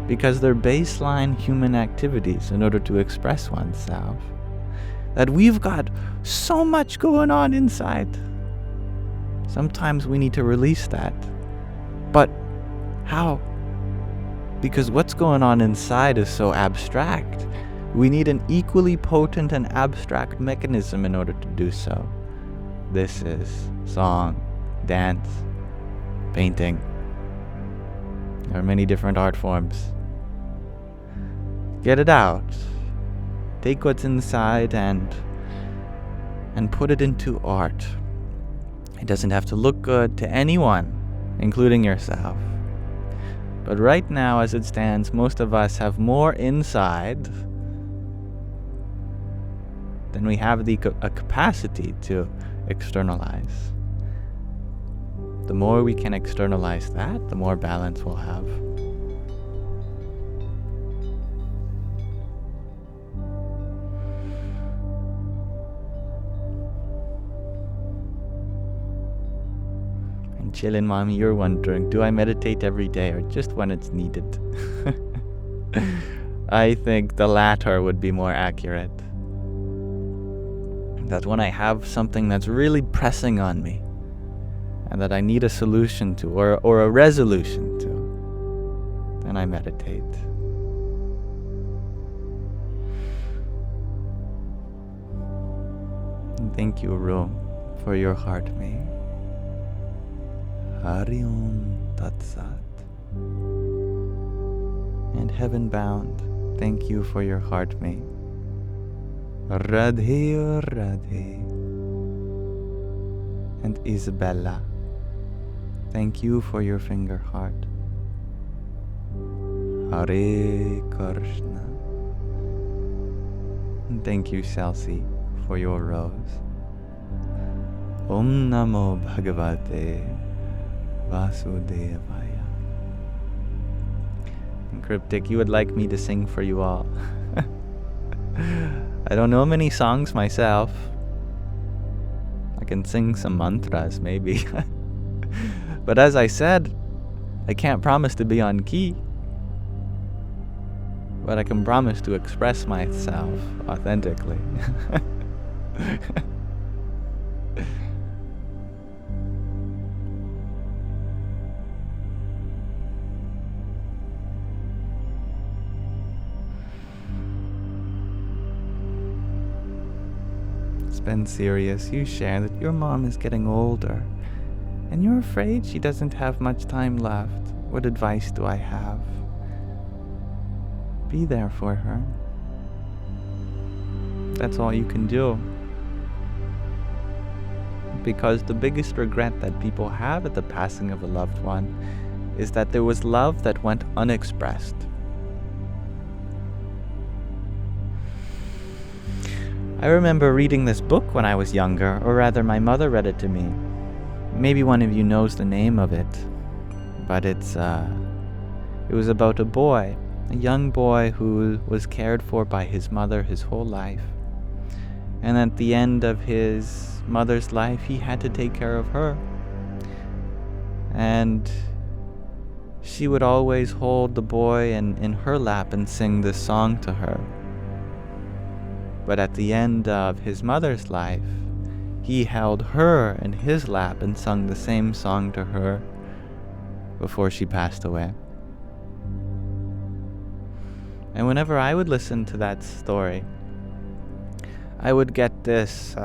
S1: because they're baseline human activities in order to express oneself. That we've got so much going on inside. Sometimes we need to release that. But how? Because what's going on inside is so abstract. We need an equally potent and abstract mechanism in order to do so. This is song, dance, painting. There are many different art forms. Get it out. Take what's inside and put it into art. It doesn't have to look good to anyone, including yourself. But right now, as it stands, most of us have more inside than we have a capacity to externalize. The more we can externalize that, the more balance we'll have. And chillin', mommy, you're wondering, do I meditate every day or just when it's needed? I think the latter would be more accurate. That when I have something that's really pressing on me, and that I need a solution to, or a resolution to, then I meditate. And thank you, Ru, for your heart me. Hari Om Tat Sat. And Heaven Bound, thank you for your heart me. Radhe Radhe. And Isabella, thank you for your finger heart. Hare Krishna. And thank you, Celsi, for your rose. Om Namo Bhagavate Vasudevaya. And Cryptic, you would like me to sing for you all. I don't know many songs myself. I can sing some mantras, maybe. But as I said, I can't promise to be on key. But I can promise to express myself authentically. Ben Serious, you share that your mom is getting older and you're afraid she doesn't have much time left. What advice do I have? Be there for her. That's all you can do. Because the biggest regret that people have at the passing of a loved one is that there was love that went unexpressed. I remember reading this book when I was younger, or rather my mother read it to me. Maybe one of you knows the name of it, but it was about a boy, a young boy who was cared for by his mother his whole life. And at the end of his mother's life, he had to take care of her. And she would always hold the boy in her lap and sing this song to her. But at the end of his mother's life, he held her in his lap and sung the same song to her before she passed away. And whenever I would listen to that story, I would get this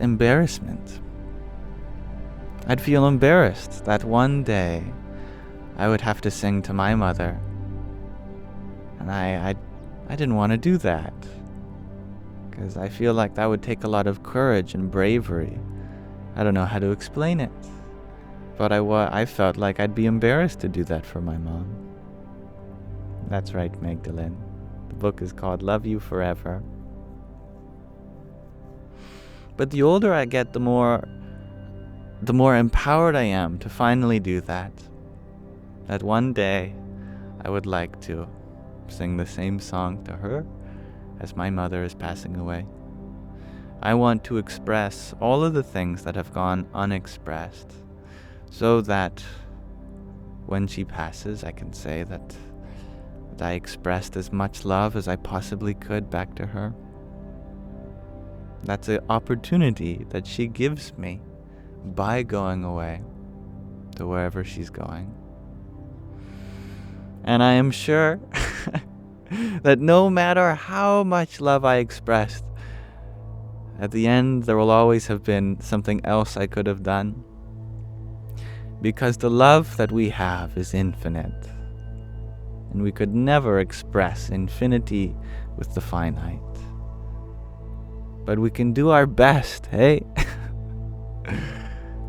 S1: embarrassment. I'd feel embarrassed that one day I would have to sing to my mother. And I didn't want to do that, because I feel like that would take a lot of courage and bravery. I don't know how to explain it, but I felt like I'd be embarrassed to do that for my mom. That's right, Magdalene. The book is called Love You Forever. But the older I get, the more the more empowered I am to finally do that. That one day I would like to sing the same song to her as my mother is passing away. I want to express all of the things that have gone unexpressed, so that when she passes, I can say that I expressed as much love as I possibly could back to her. That's an opportunity that she gives me by going away to wherever she's going. And I am sure that no matter how much love I expressed, at the end there will always have been something else I could have done. Because the love that we have is infinite. And we could never express infinity with the finite. But we can do our best, hey?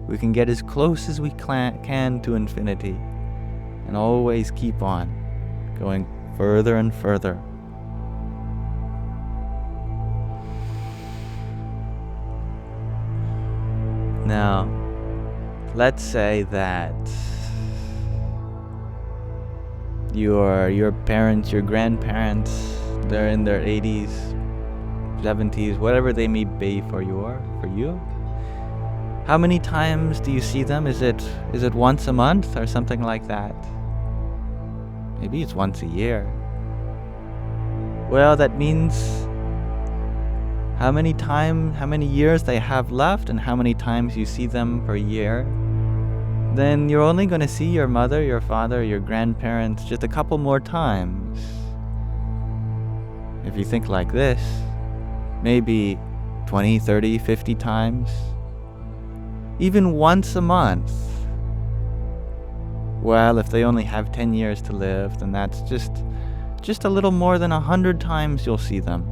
S1: We can get as close as we can to infinity. And always keep on going further and further. Now, let's say that your parents, your grandparents, they're in their 80s, 70s, whatever they may be for you. How many times do you see them? Is it once a month or something like that? Maybe it's once a year. Well, that means how many years they have left and how many times you see them per year. Then you're only going to see your mother, your father, your grandparents just a couple more times. If you think like this, maybe 20, 30, 50 times. Even once a month. Well, if they only have 10 years to live, then that's just a little more than 100 times you'll see them.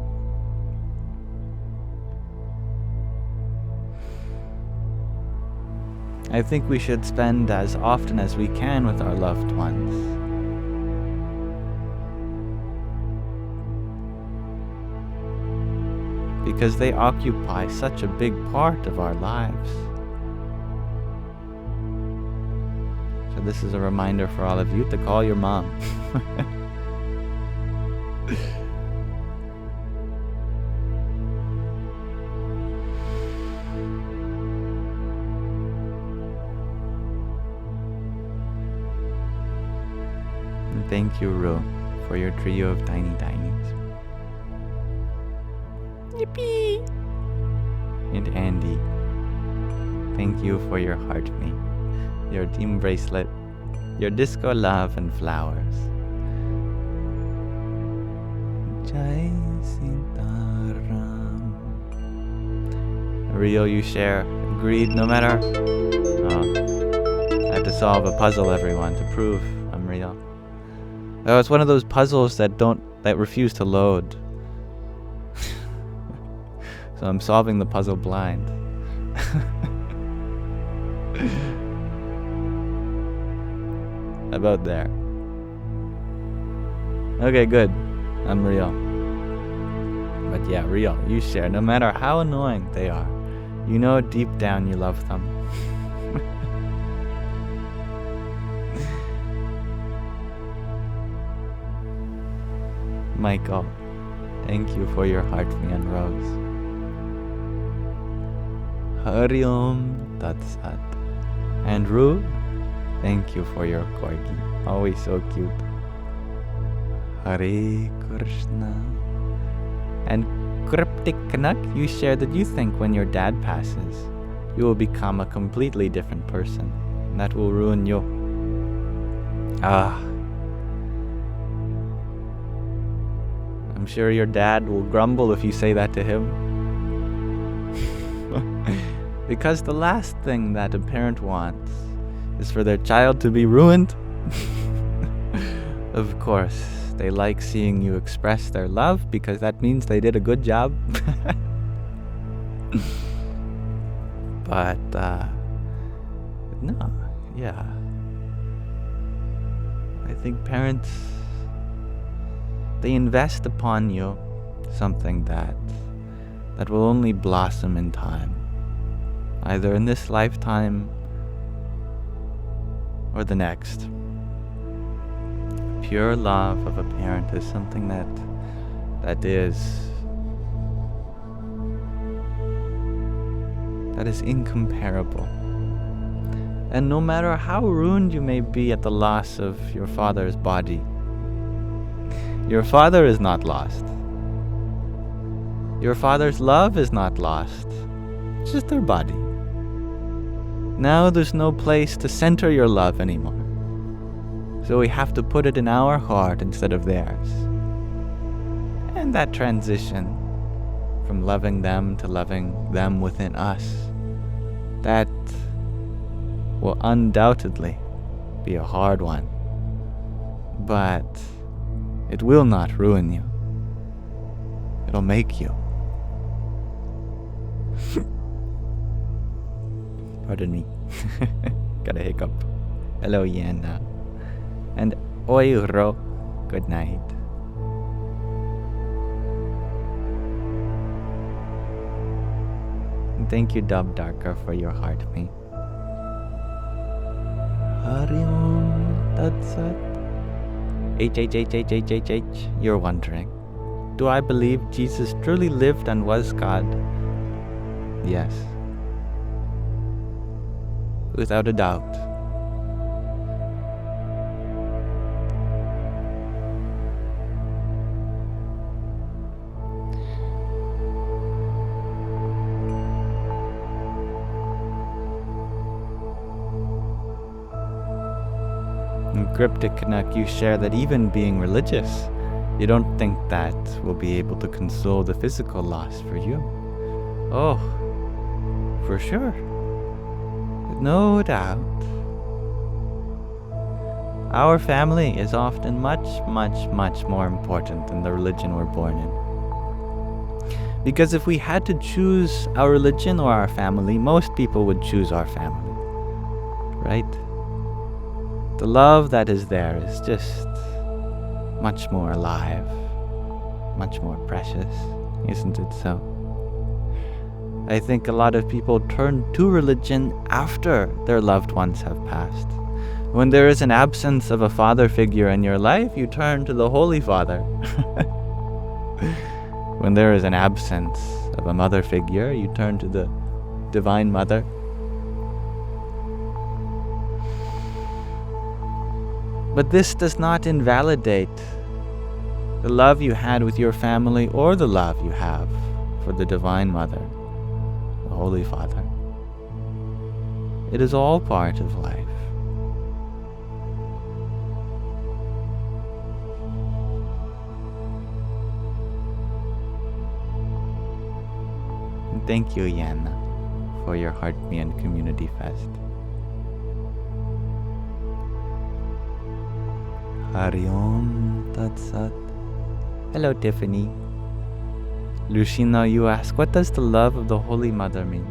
S1: I think we should spend as often as we can with our loved ones. Because they occupy such a big part of our lives. So this is a reminder for all of you to call your mom. And thank you, Ru, for your trio of tiny tinies. Yippee! And Andy, thank you for your heart me, your team bracelet, your disco love and flowers. Jai Sintaram. Rio, you share. Agreed, no matter. I have to solve a puzzle, everyone, to prove I'm real. Oh, it's one of those puzzles that refuse to load. So I'm solving the puzzle blind. About there. Okay, good. I'm real. But yeah, real. You share. No matter how annoying they are, you know deep down you love them. Michael, thank you for your heart me and rose. Hari Om Tat Sat. And Ru, thank you for your corgi. Always so cute. Hare Krishna. And Cryptic Canuck, you share that you think when your dad passes, you will become a completely different person. And that will ruin you. I'm sure your dad will grumble if you say that to him. Because the last thing that a parent wants is for their child to be ruined. Of course, they like seeing you express their love because that means they did a good job. But, no, yeah. I think parents, they invest upon you something that will only blossom in time. either in this lifetime or the next. Pure love of a parent is something that is incomparable. And no matter how ruined you may be at the loss of your father's body, your father is not lost. Your father's love is not lost. It's just their body. Now there's no place to center your love anymore. So we have to put it in our heart instead of theirs. And that transition from loving them to loving them within us, that will undoubtedly be a hard one. But it will not ruin you. It'll make you. Pardon me. Got a hiccup. Hello, Yana. And Oiro, good night. And thank you, Dub Darker, for your heart, mate. Hariom Tatsat. H. You're wondering, do I believe Jesus truly lived and was God? Yes. Without a doubt. In Cryptic Canuck, you share that even being religious, you don't think that will be able to console the physical loss for you. Oh, for sure. No doubt. Our family is often much, much, much more important than the religion we're born in. Because if we had to choose our religion or our family, most people would choose our family. Right? The love that is there is just much more alive, much more precious, isn't it so? I think a lot of people turn to religion after their loved ones have passed. When there is an absence of a father figure in your life, you turn to the Holy Father. When there is an absence of a mother figure, you turn to the Divine Mother. But this does not invalidate the love you had with your family or the love you have for the Divine Mother, the Holy Father. It is all part of life. And thank you, Yana, for your Heart Me and Community Fest. Hariom Tatsat. Hello, Tiffany. Lucina, you ask, what does the love of the Holy Mother mean?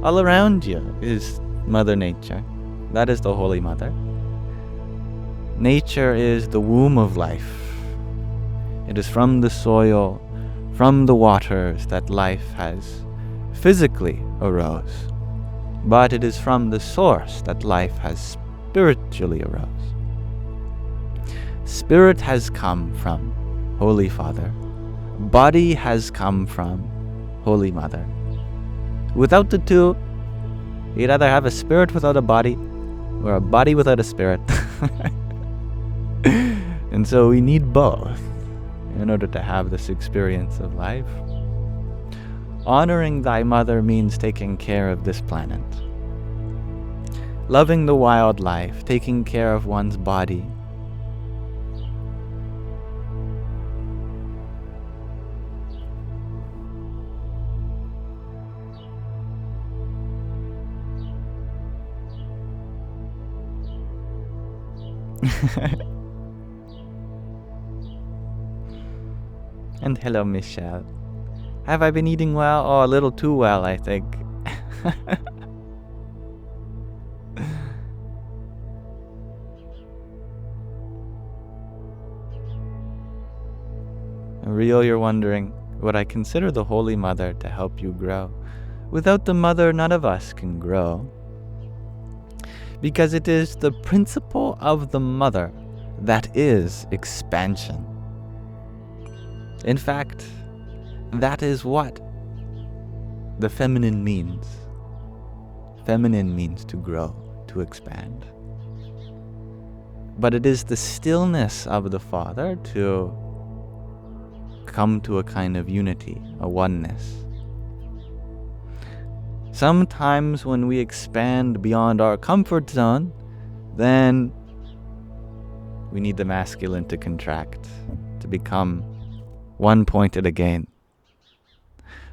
S1: All around you is Mother Nature. That is the Holy Mother. Nature is the womb of life. It is from the soil, from the waters that life has physically arose. But it is from the source that life has spiritually arose. Spirit has come from Holy Father. Body has come from Holy Mother. Without the two, you'd either have a spirit without a body or a body without a spirit. And so we need both in order to have this experience of life. Honoring thy mother means taking care of this planet. Loving the wildlife, taking care of one's body. And hello, Michelle. Have I been eating well? Oh, a little too well, I think. Real, you're wondering, would I consider the Holy Mother to help you grow? Without the mother, none of us can grow. Because it is the principle of the mother that is expansion. In fact, that is what the feminine means. Feminine means to grow, to expand. But it is the stillness of the Father to come to a kind of unity, a oneness. Sometimes when we expand beyond our comfort zone, then we need the masculine to contract, to become one-pointed again.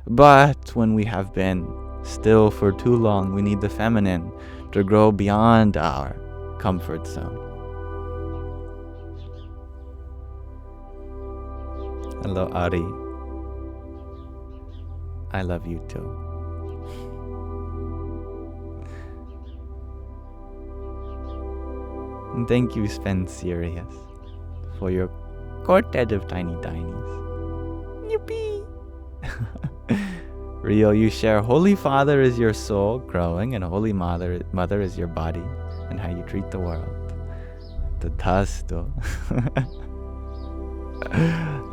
S1: But when we have been still for too long, we need the feminine to grow beyond our comfort zone. Hello, Ari. I love you too. And thank you, Sven Sirius, for your quartet of tiny tinies. Yippee! Rio, you share Holy Father is your soul growing, and Holy Mother is your body, and how you treat the world. The tasto.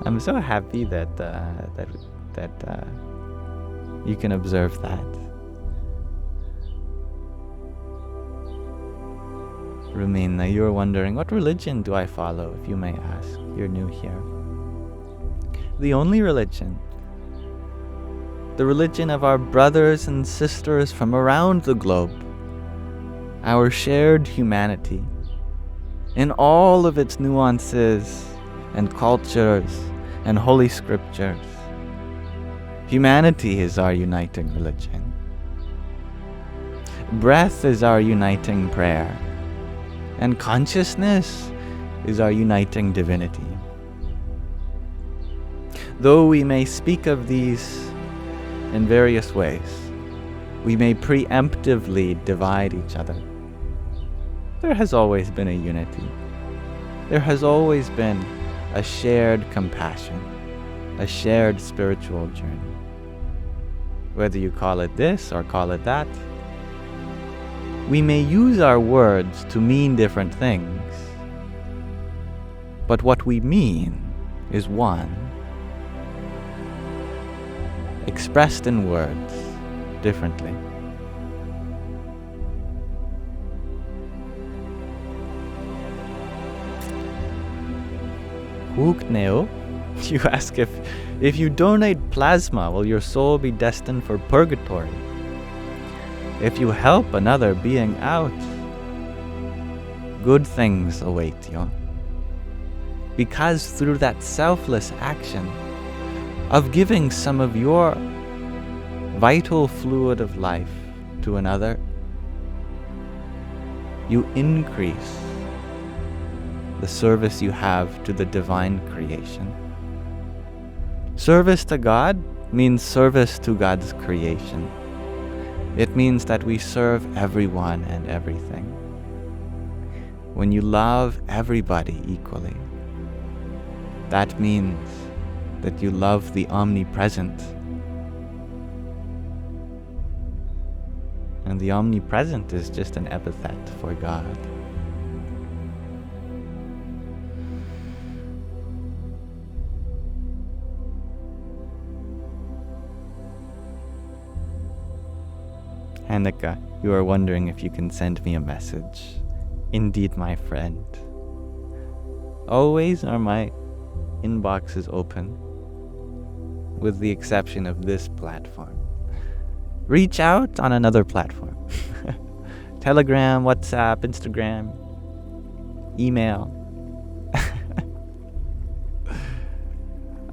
S1: I'm so happy that you can observe that. Rumina, you're wondering, what religion do I follow, if you may ask? You're new here. The only religion. The religion of our brothers and sisters from around the globe. Our shared humanity. In all of its nuances and cultures and holy scriptures. Humanity is our uniting religion. Breath is our uniting prayer. And consciousness is our uniting divinity. Though we may speak of these in various ways, we may preemptively divide each other. There has always been a unity. There has always been a shared compassion, a shared spiritual journey. Whether you call it this or call it that, we may use our words to mean different things, but what we mean is one, expressed in words differently. Hookneo, you ask if you donate plasma, will your soul be destined for purgatory? If you help another being out, good things await you. Because through that selfless action of giving some of your vital fluid of life to another, you increase the service you have to the divine creation. Service to God means service to God's creation. It means that we serve everyone and everything. When you love everybody equally, that means that you love the omnipresent. And the omnipresent is just an epithet for God. Hanukkah, you are wondering if you can send me a message. Indeed, my friend. Always are my inboxes open, with the exception of this platform. Reach out on another platform. Telegram, WhatsApp, Instagram, email.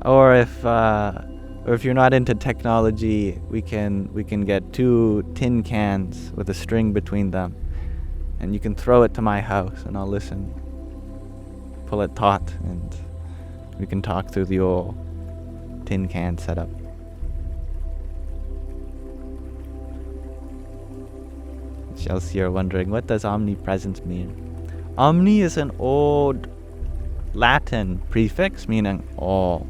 S1: Or if you're not into technology, we can get 2 tin cans with a string between them, and you can throw it to my house and I'll listen. Pull it taut and we can talk through the old tin can setup. Chelsea are wondering, what does omnipresence mean? Omni is an old Latin prefix meaning all.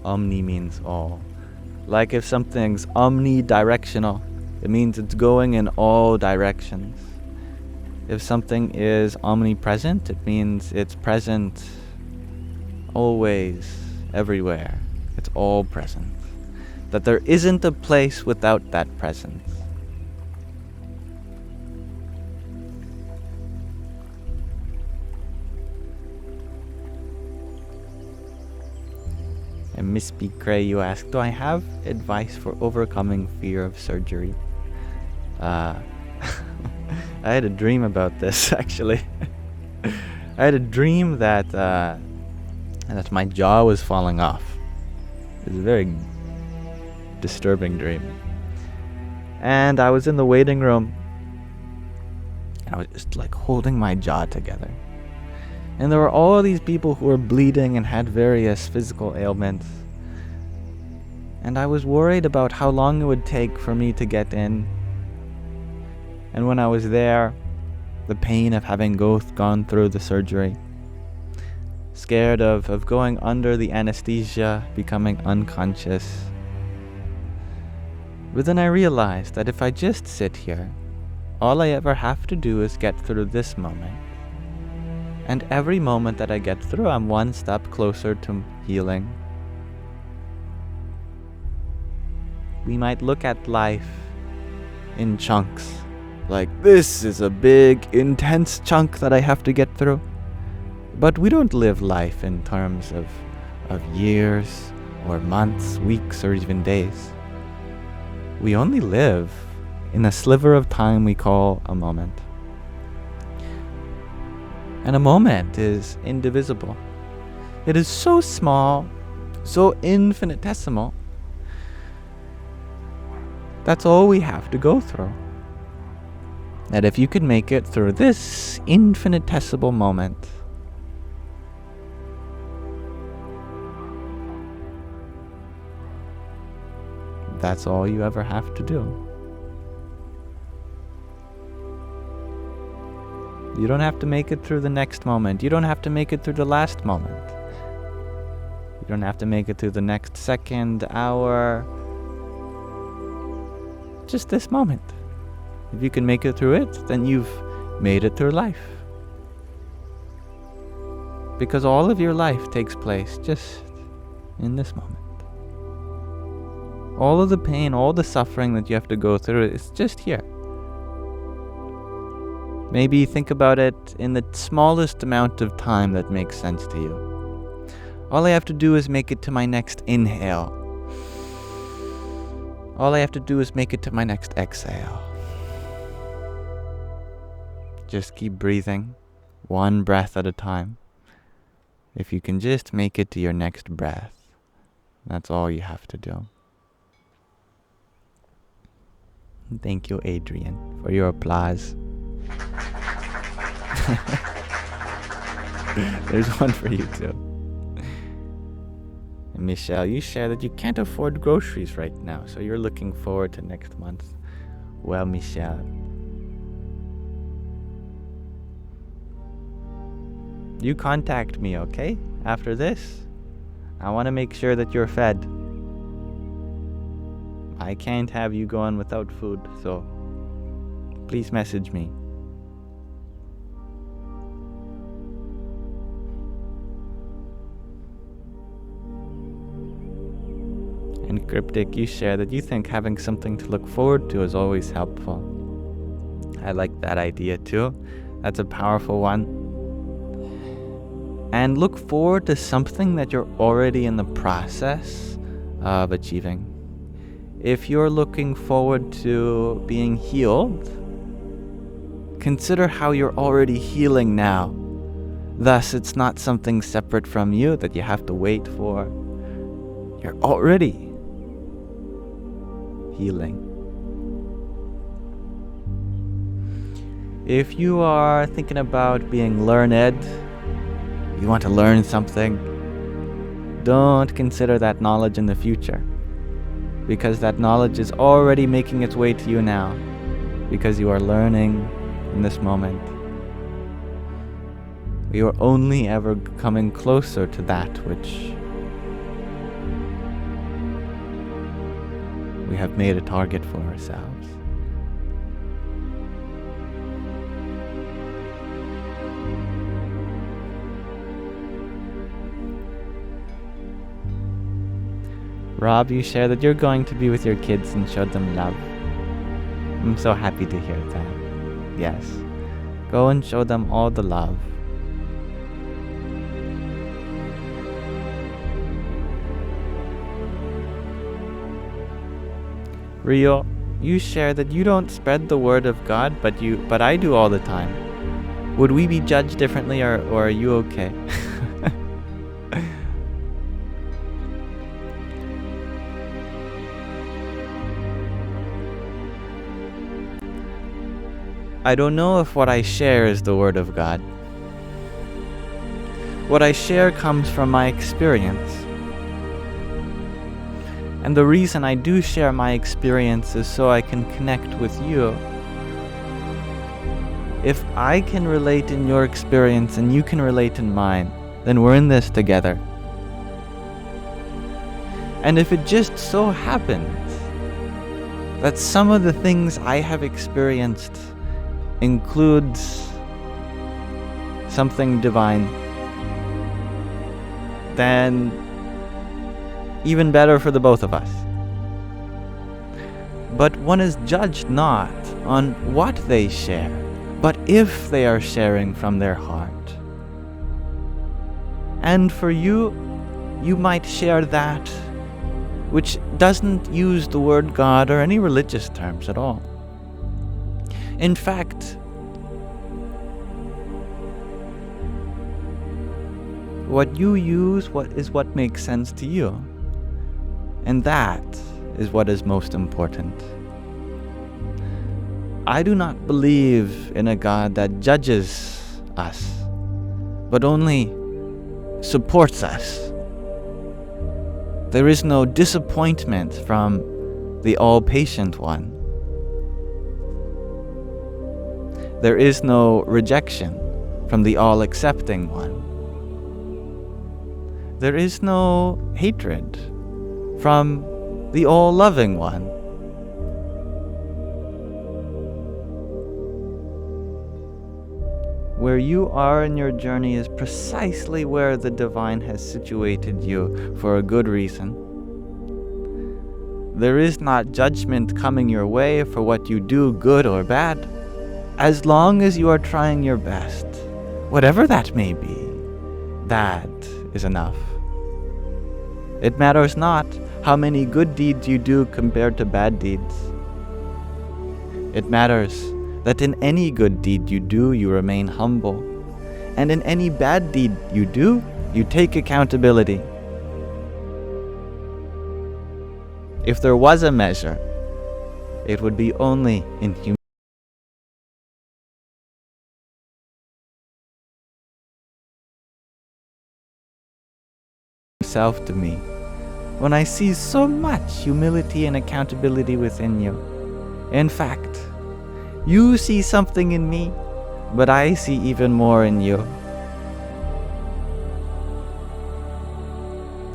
S1: Omni means all. Like if something's omnidirectional, it means it's going in all directions. If something is omnipresent, it means it's present always, everywhere. It's all present. That there isn't a place without that presence. And Miss B. Cray, you ask, do I have advice for overcoming fear of surgery? I had a dream about this, actually. I had a dream that my jaw was falling off. It was a very disturbing dream. And I was in the waiting room. And I was just like holding my jaw together. And there were all these people who were bleeding and had various physical ailments. And I was worried about how long it would take for me to get in. And when I was there, the pain of having gone through the surgery. Scared of going under the anesthesia, becoming unconscious. But then I realized that if I just sit here, all I ever have to do is get through this moment. And every moment that I get through, I'm one step closer to healing. We might look at life in chunks. Like, this is a big, intense chunk that I have to get through. But we don't live life in terms of years, or months, weeks, or even days. We only live in a sliver of time we call a moment. And a moment is indivisible. It is so small, so infinitesimal. That's all we have to go through. That if you could make it through this infinitesimal moment, that's all you ever have to do. You don't have to make it through the next moment. You don't have to make it through the last moment. You don't have to make it through the next second, hour. Just this moment. If you can make it through it, then you've made it through life. Because all of your life takes place just in this moment. All of the pain, all the suffering that you have to go through is just here. Maybe think about it in the smallest amount of time that makes sense to you. All I have to do is make it to my next inhale. All I have to do is make it to my next exhale. Just keep breathing, one breath at a time. If you can just make it to your next breath, that's all you have to do. Thank you, Adrian, for your applause. There's one for you too. And Michelle, you share that you can't afford groceries right now, so you're looking forward to next month. Well, Michelle, you contact me, okay? After this, I want to make sure that you're fed. I can't have you going without food, so please message me. And Cryptic, you share that you think having something to look forward to is always helpful. I like that idea too. That's a powerful one. And look forward to something that you're already in the process of achieving. If you're looking forward to being healed, consider how you're already healing now. Thus, it's not something separate from you that you have to wait for. You're already healing. If you are thinking about being learned, you want to learn something, don't consider that knowledge in the future, because that knowledge is already making its way to you now, because you are learning in this moment. You are only ever coming closer to that which we have made a target for ourselves. Rob, you share that you're going to be with your kids and show them love. I'm so happy to hear that. Yes. Go and show them all the love. Rio, you share that you don't spread the word of God, but I do all the time. Would we be judged differently, or are you okay? I don't know if what I share is the word of God. What I share comes from my experience. And the reason I do share my experience is so I can connect with you. If I can relate in your experience and you can relate in mine, then we're in this together. And if it just so happens that some of the things I have experienced includes something divine, then even better for the both of us. But one is judged not on what they share, but if they are sharing from their heart. And for you, you might share that which doesn't use the word God or any religious terms at all. In fact, what you use is what makes sense to you. And that is what is most important. I do not believe in a God that judges us, but only supports us. There is no disappointment from the all-patient one. There is no rejection from the all-accepting one. There is no hatred from the all-loving one. Where you are in your journey is precisely where the divine has situated you for a good reason. There is not judgment coming your way for what you do, good or bad. As long as you are trying your best, whatever that may be, that is enough. It matters not how many good deeds you do compared to bad deeds. It matters that in any good deed you do, you remain humble. And in any bad deed you do, you take accountability. If there was a measure, it would be only in humility. Self to me when I see so much humility and accountability within you. In fact, you see something in me, but I see even more in you.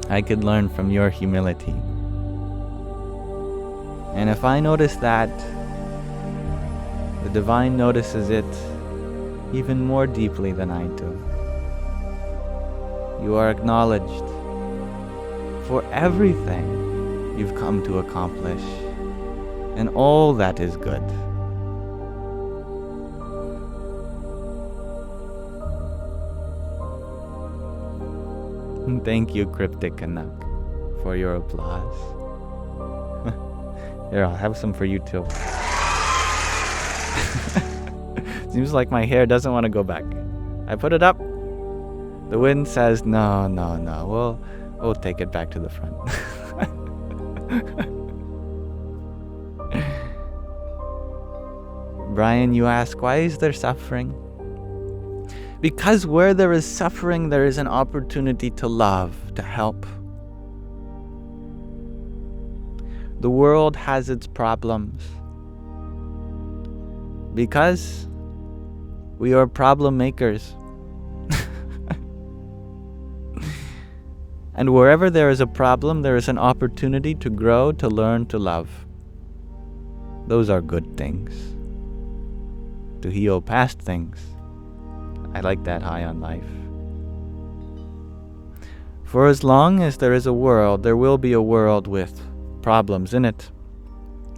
S1: I could learn from your humility. And if I notice that, the divine notices it even more deeply than I do. You are acknowledged for everything you've come to accomplish and all that is good. And thank you, Cryptic Canuck, for your applause. Here, I'll have some for you too. Seems like my hair doesn't want to go back. I put it up. The wind says, no. We'll take it back to the front. Brian, you ask, why is there suffering? Because where there is suffering, there is an opportunity to love, to help. The world has its problems because we are problem makers. And wherever there is a problem, there is an opportunity to grow, to learn, to love. Those are good things. To heal past things. I like that high on life. For as long as there is a world, there will be a world with problems in it.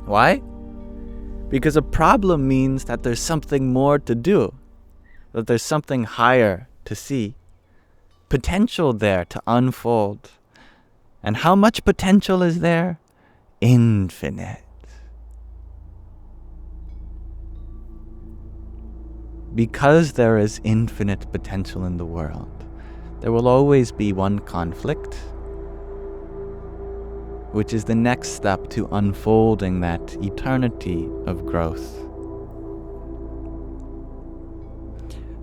S1: Why? Because a problem means that there's something more to do, that there's something higher to see, potential there to unfold. And how much potential is there? Infinite. Because there is infinite potential in the world, there will always be one conflict, which is the next step to unfolding that eternity of growth.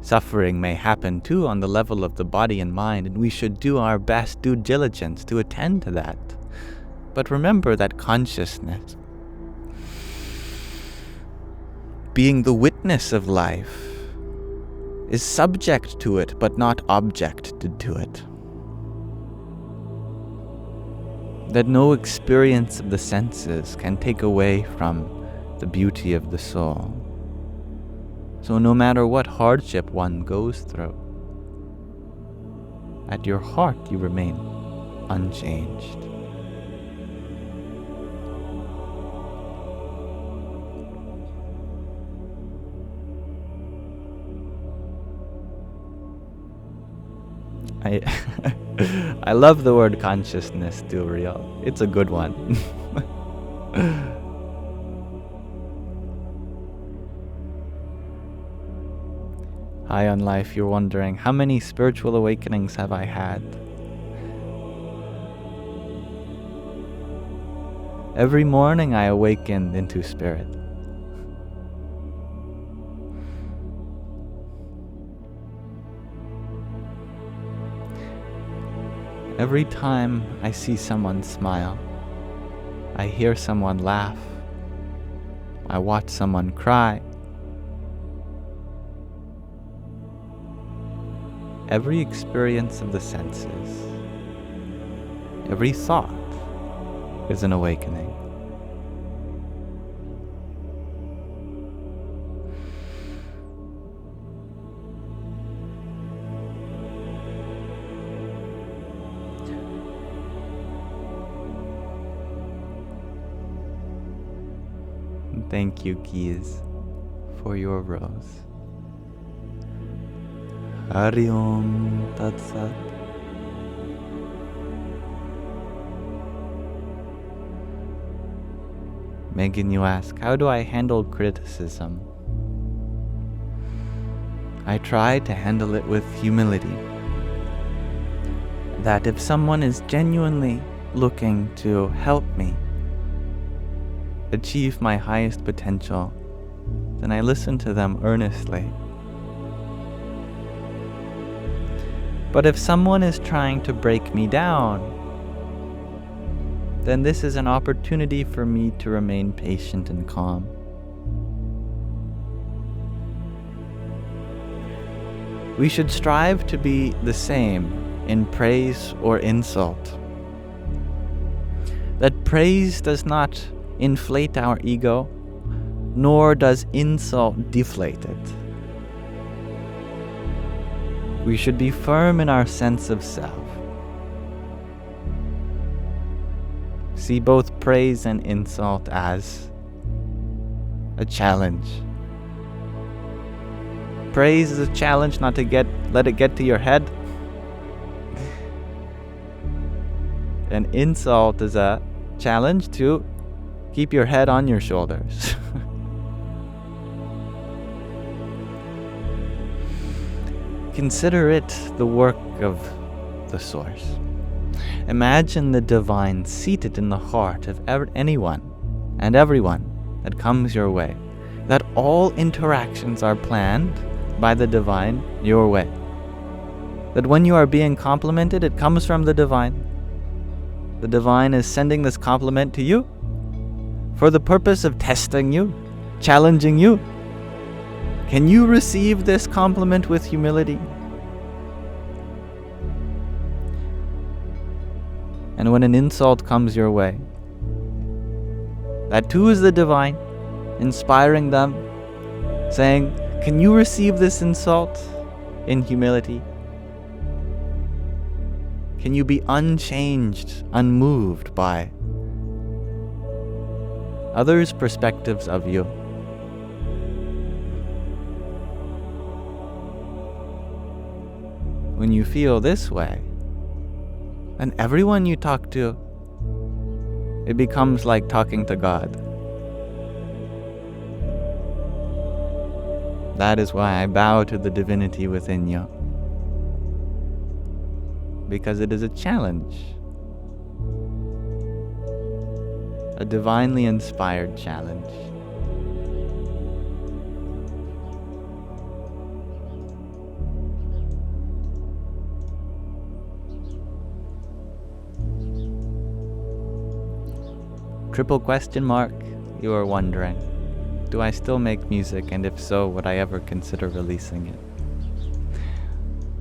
S1: Suffering may happen too on the level of the body and mind, and we should do our best due diligence to attend to that. But remember that consciousness, being the witness of life, is subject to it, but not objected to it. That no experience of the senses can take away from the beauty of the soul. So no matter what hardship one goes through, at your heart you remain unchanged. I love the word consciousness too, real. It's a good one. High on life, you're wondering, how many spiritual awakenings have I had? Every morning I awakened into spirit. Every time I see someone smile, I hear someone laugh, I watch someone cry, every experience of the senses, every thought is an awakening. Thank you, Keys, for your rose. Hari Om Tat Sat. Megan, you ask, how do I handle criticism? I try to handle it with humility. That if someone is genuinely looking to help me achieve my highest potential, then I listen to them earnestly. But if someone is trying to break me down, then this is an opportunity for me to remain patient and calm. We should strive to be the same in praise or insult. That praise does not inflate our ego, nor does insult deflate it. We should be firm in our sense of self. See both praise and insult as a challenge. Praise is a challenge not to let it get to your head. And insult is a challenge to keep your head on your shoulders. Consider it the work of the Source. Imagine the divine seated in the heart of anyone and everyone that comes your way. That all interactions are planned by the divine your way. That when you are being complimented, it comes from the divine. The divine is sending this compliment to you for the purpose of testing you, challenging you. Can you receive this compliment with humility? And when an insult comes your way, that too is the divine, inspiring them, saying, can you receive this insult in humility? Can you be unchanged, unmoved by others' perspectives of you? When you feel this way, then everyone you talk to, it becomes like talking to God. That is why I bow to the divinity within you, because it is a challenge, a divinely inspired challenge. Triple question mark, you are wondering, do I still make music, and if so, would I ever consider releasing it?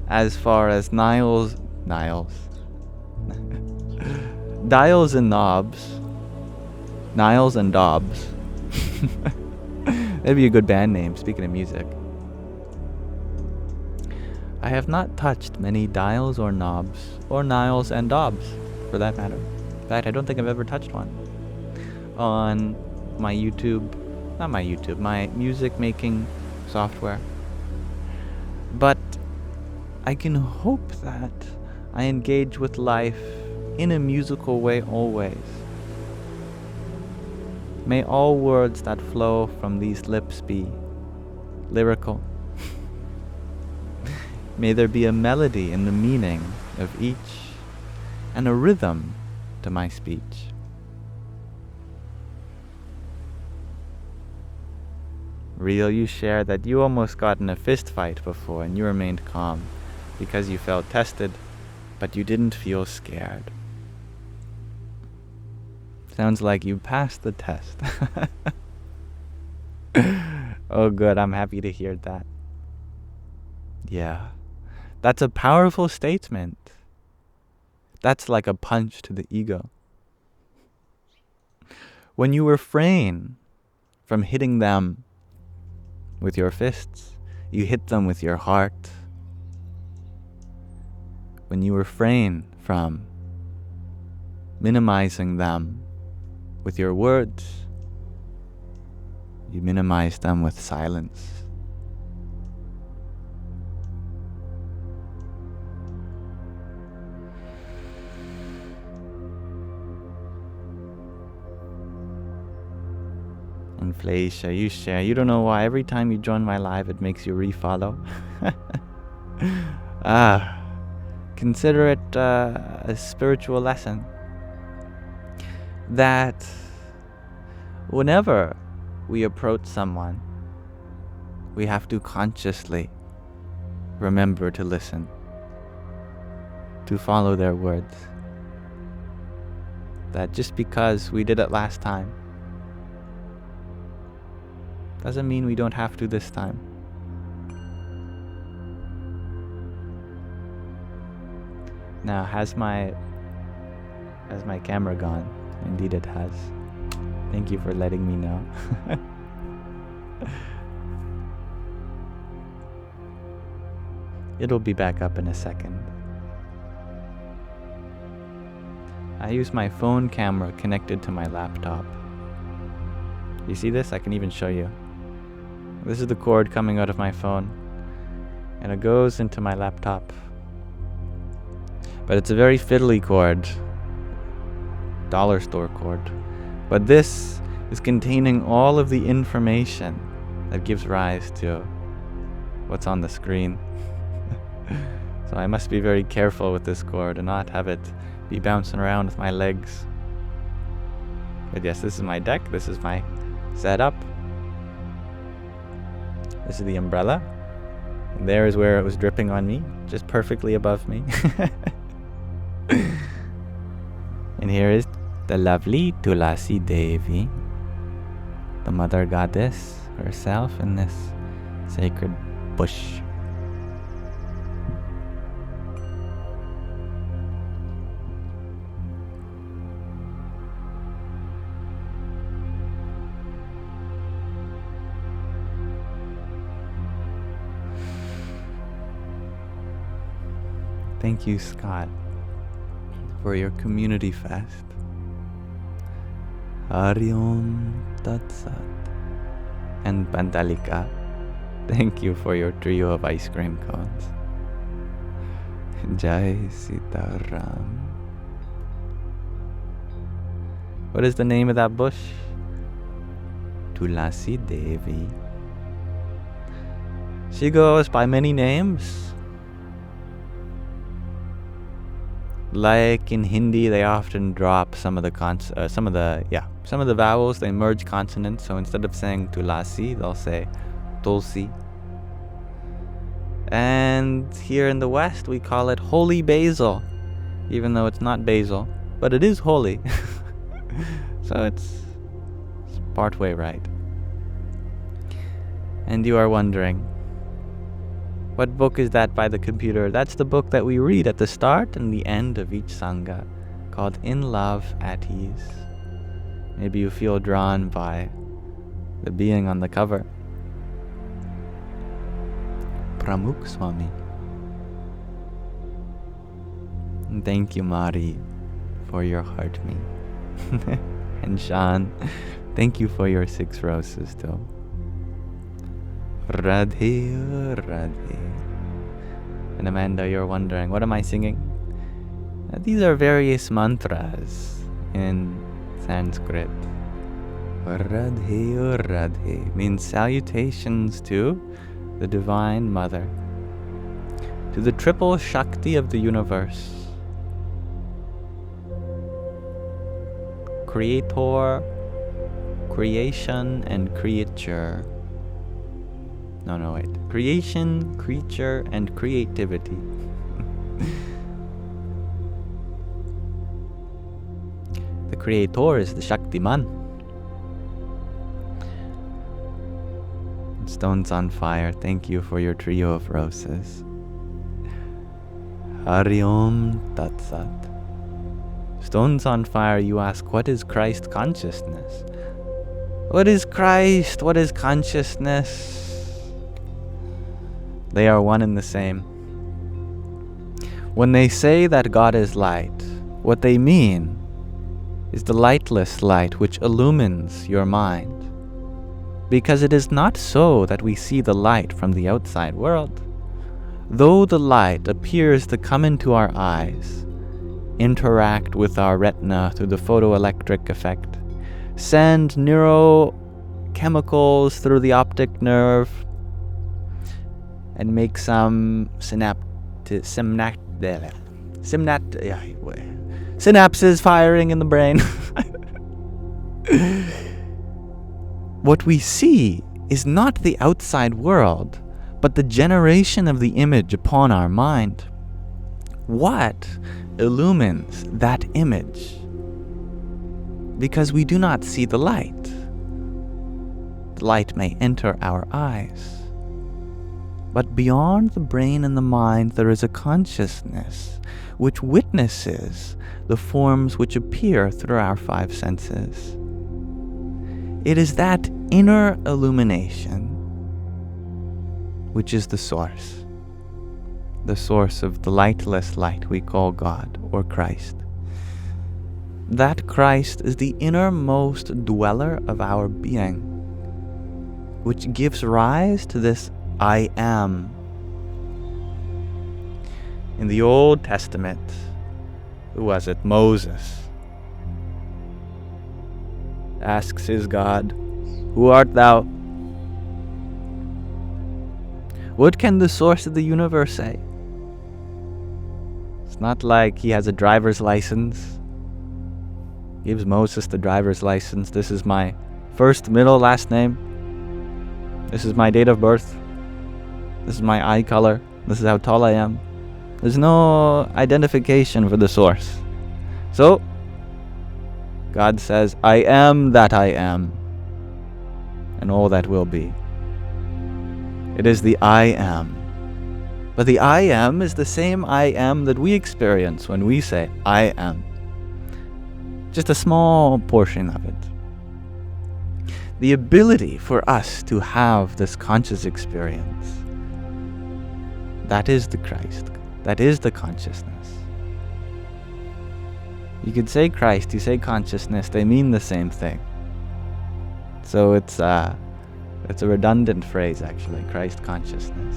S1: As far as dials and knobs, Niles and Dobbs. That'd be a good band name, speaking of music. I have not touched many dials or knobs, or Niles and Dobbs, for that matter. In fact, I don't think I've ever touched one. On my my music making software. But I can hope that I engage with life in a musical way always. May all words that flow from these lips be lyrical. May there be a melody in the meaning of each, and a rhythm to my speech. Real, you share that you almost got in a fist fight before and you remained calm because you felt tested, but you didn't feel scared. Sounds like you passed the test. Oh good, I'm happy to hear that. Yeah, that's a powerful statement. That's like a punch to the ego. When you refrain from hitting them with your fists, you hit them with your heart. When you refrain from minimizing them with your words, you minimize them with silence. And Fleisha, you share, you don't know why every time you join my live it makes you refollow. Consider it a spiritual lesson. That whenever we approach someone, we have to consciously remember to listen, to follow their words. That just because we did it last time doesn't mean we don't have to this time. Now, has my camera gone? Indeed it has. Thank you for letting me know. It'll be back up in a second. I use my phone camera connected to my laptop. You see this? I can even show you. This is the cord coming out of my phone, and it goes into my laptop. But it's a very fiddly cord, dollar store cord. But this is containing all of the information that gives rise to what's on the screen. So I must be very careful with this cord and not have it be bouncing around with my legs. But yes, this is my deck. This is my setup. This is the umbrella. And there is where it was dripping on me, just perfectly above me. And here is the lovely Tulasi Devi, the mother goddess herself in this sacred bush. Thank you, Scott, for your community fest. Hari Om Tat Sat. And Pantalika, thank you for your trio of ice cream cones. Jai Sitaram. What is the name of that bush? Tulasi Devi. She goes by many names. Like in Hindi, they often drop some of the vowels. They merge consonants. So instead of saying Tulasi, they'll say Tulsi. And here in the West, we call it holy basil, even though it's not basil, but it is holy. So it's partway right. And you are wondering, what book is that by the computer? That's the book that we read at the start and the end of each Sangha, called In Love at Ease. Maybe you feel drawn by the being on the cover. Pramukh Swami. And thank you, Mari, for your heart me. And Shan, thank you for your 6 roses too. Radhe, Radhe. And Amanda, you're wondering, what am I singing? These are various mantras in Sanskrit. Radhe, Radhe means salutations to the Divine Mother, to the triple Shakti of the universe. Creator, creation, and creature. No, wait. Creation, creature, and creativity. The creator is the Shaktiman. Stones on Fire, thank you for your trio of roses. Hari Om Tat Sat. Stones on Fire, you ask, what is Christ consciousness? What is Christ? What is consciousness? They are one and the same. When they say that God is light, what they mean is the lightless light which illumines your mind. Because it is not so that we see the light from the outside world. Though the light appears to come into our eyes, interact with our retina through the photoelectric effect, send neurochemicals through the optic nerve, and make some synapses firing in the brain. What we see is not the outside world, but the generation of the image upon our mind. What illumines that image? Because we do not see the light. The light may enter our eyes. But beyond the brain and the mind, there is a consciousness which witnesses the forms which appear through our 5 senses. It is that inner illumination which is the source of the lightless light we call God or Christ. That Christ is the innermost dweller of our being, which gives rise to this I am. In the Old Testament, who was it? Moses asks his God, "Who art thou?" What can the source of the universe say? It's not like he has a driver's license. Gives Moses the driver's license. This is my first, middle, last name. This is my date of birth. This is my eye color. This is how tall I am. There's no identification for the source. So, God says, I am that I am, and all that will be. It is the I am. But the I am is the same I am that we experience when we say, I am. Just a small portion of it. The ability for us to have this conscious experience, that is the Christ. that is the consciousness. You could say Christ, you say consciousness, they mean the same thing. So it's a redundant phrase, actually, Christ consciousness.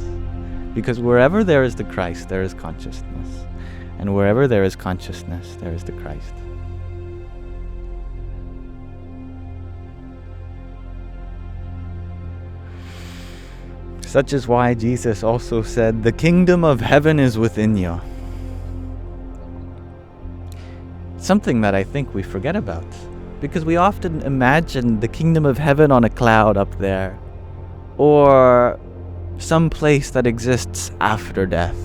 S1: Because wherever there is the Christ, there is consciousness. And wherever there is consciousness, there is the Christ. Such is why Jesus also said, "The kingdom of heaven is within you." Something that I think we forget about, because we often imagine the kingdom of heaven on a cloud up there, or some place that exists after death.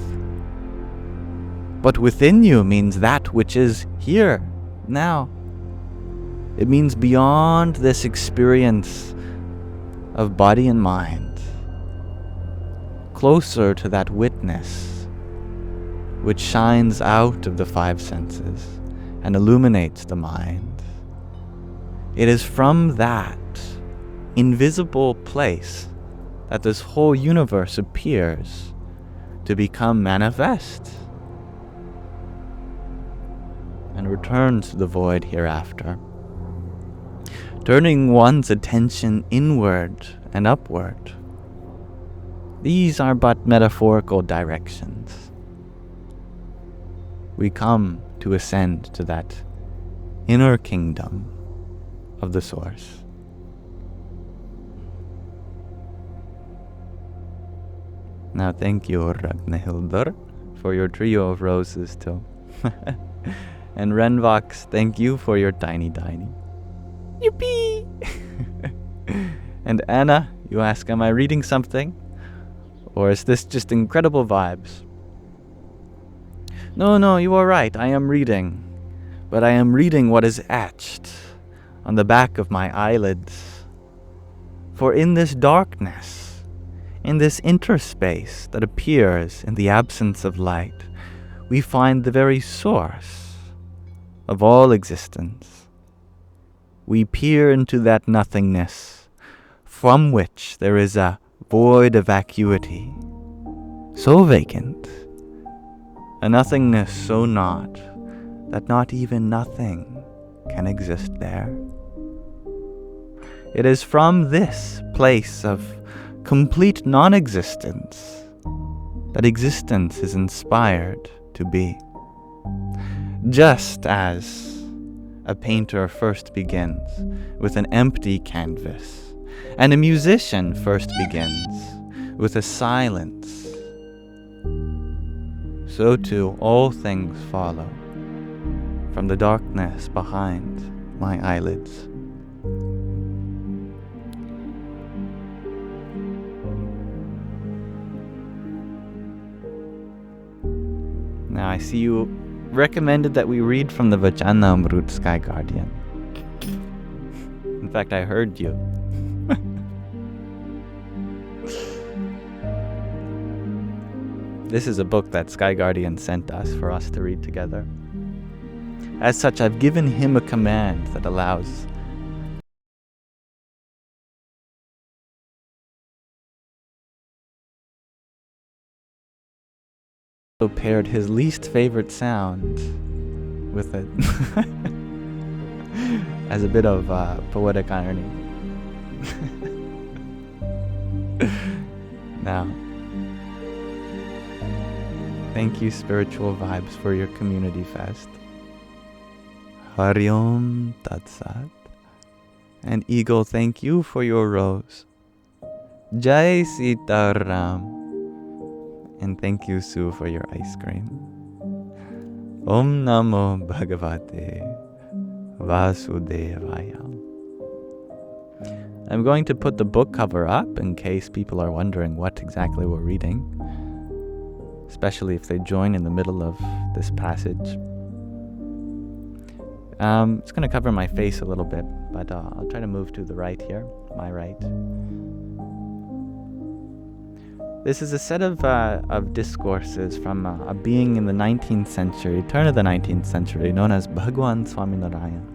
S1: But within you means that which is here, now. It means beyond this experience of body and mind, closer to that witness which shines out of the five senses and illuminates the mind. It is from that invisible place that this whole universe appears to become manifest and returns to the void hereafter, turning one's attention inward and upward. These are but metaphorical directions. We come to ascend to that inner kingdom of the Source. Now thank you, Ragnhildur, for your trio of roses too. And Renvox, thank you for your tiny. Yippee! And Anna, you ask, am I reading something? Or is this just incredible vibes? No, you are right, I am reading. But I am reading what is etched on the back of my eyelids. For in this darkness, in this interspace that appears in the absence of light, we find the very source of all existence. We peer into that nothingness, from which there is a void of vacuity, so vacant, a nothingness so not, that not even nothing can exist there. It is from this place of complete non-existence that existence is inspired to be. Just as a painter first begins with an empty canvas, and a musician first begins with a silence, so too all things follow from the darkness behind my eyelids. Now I see you recommended that we read from the Vachanamrut Sky Guardian. In fact, I heard you. This is a book that Sky Guardian sent us for us to read together. As such, I've given him a command that allows paired his least favorite sound with it as a bit of poetic irony. Now, thank you, Spiritual Vibes, for your community fest. Hari Om Tat Sat. And Eagle, thank you for your rose. Jai Sita Ram. And thank you, Sue, for your ice cream. Om Namo Bhagavate Vasudevaya. I'm going to put the book cover up in case people are wondering what exactly we're reading, especially if they join in the middle of this passage. It's going to cover my face a little bit, but I'll try to move to the right here, my right. This is a set of discourses from a being in the 19th century, turn of the 19th century, known as Bhagwan Swaminarayan.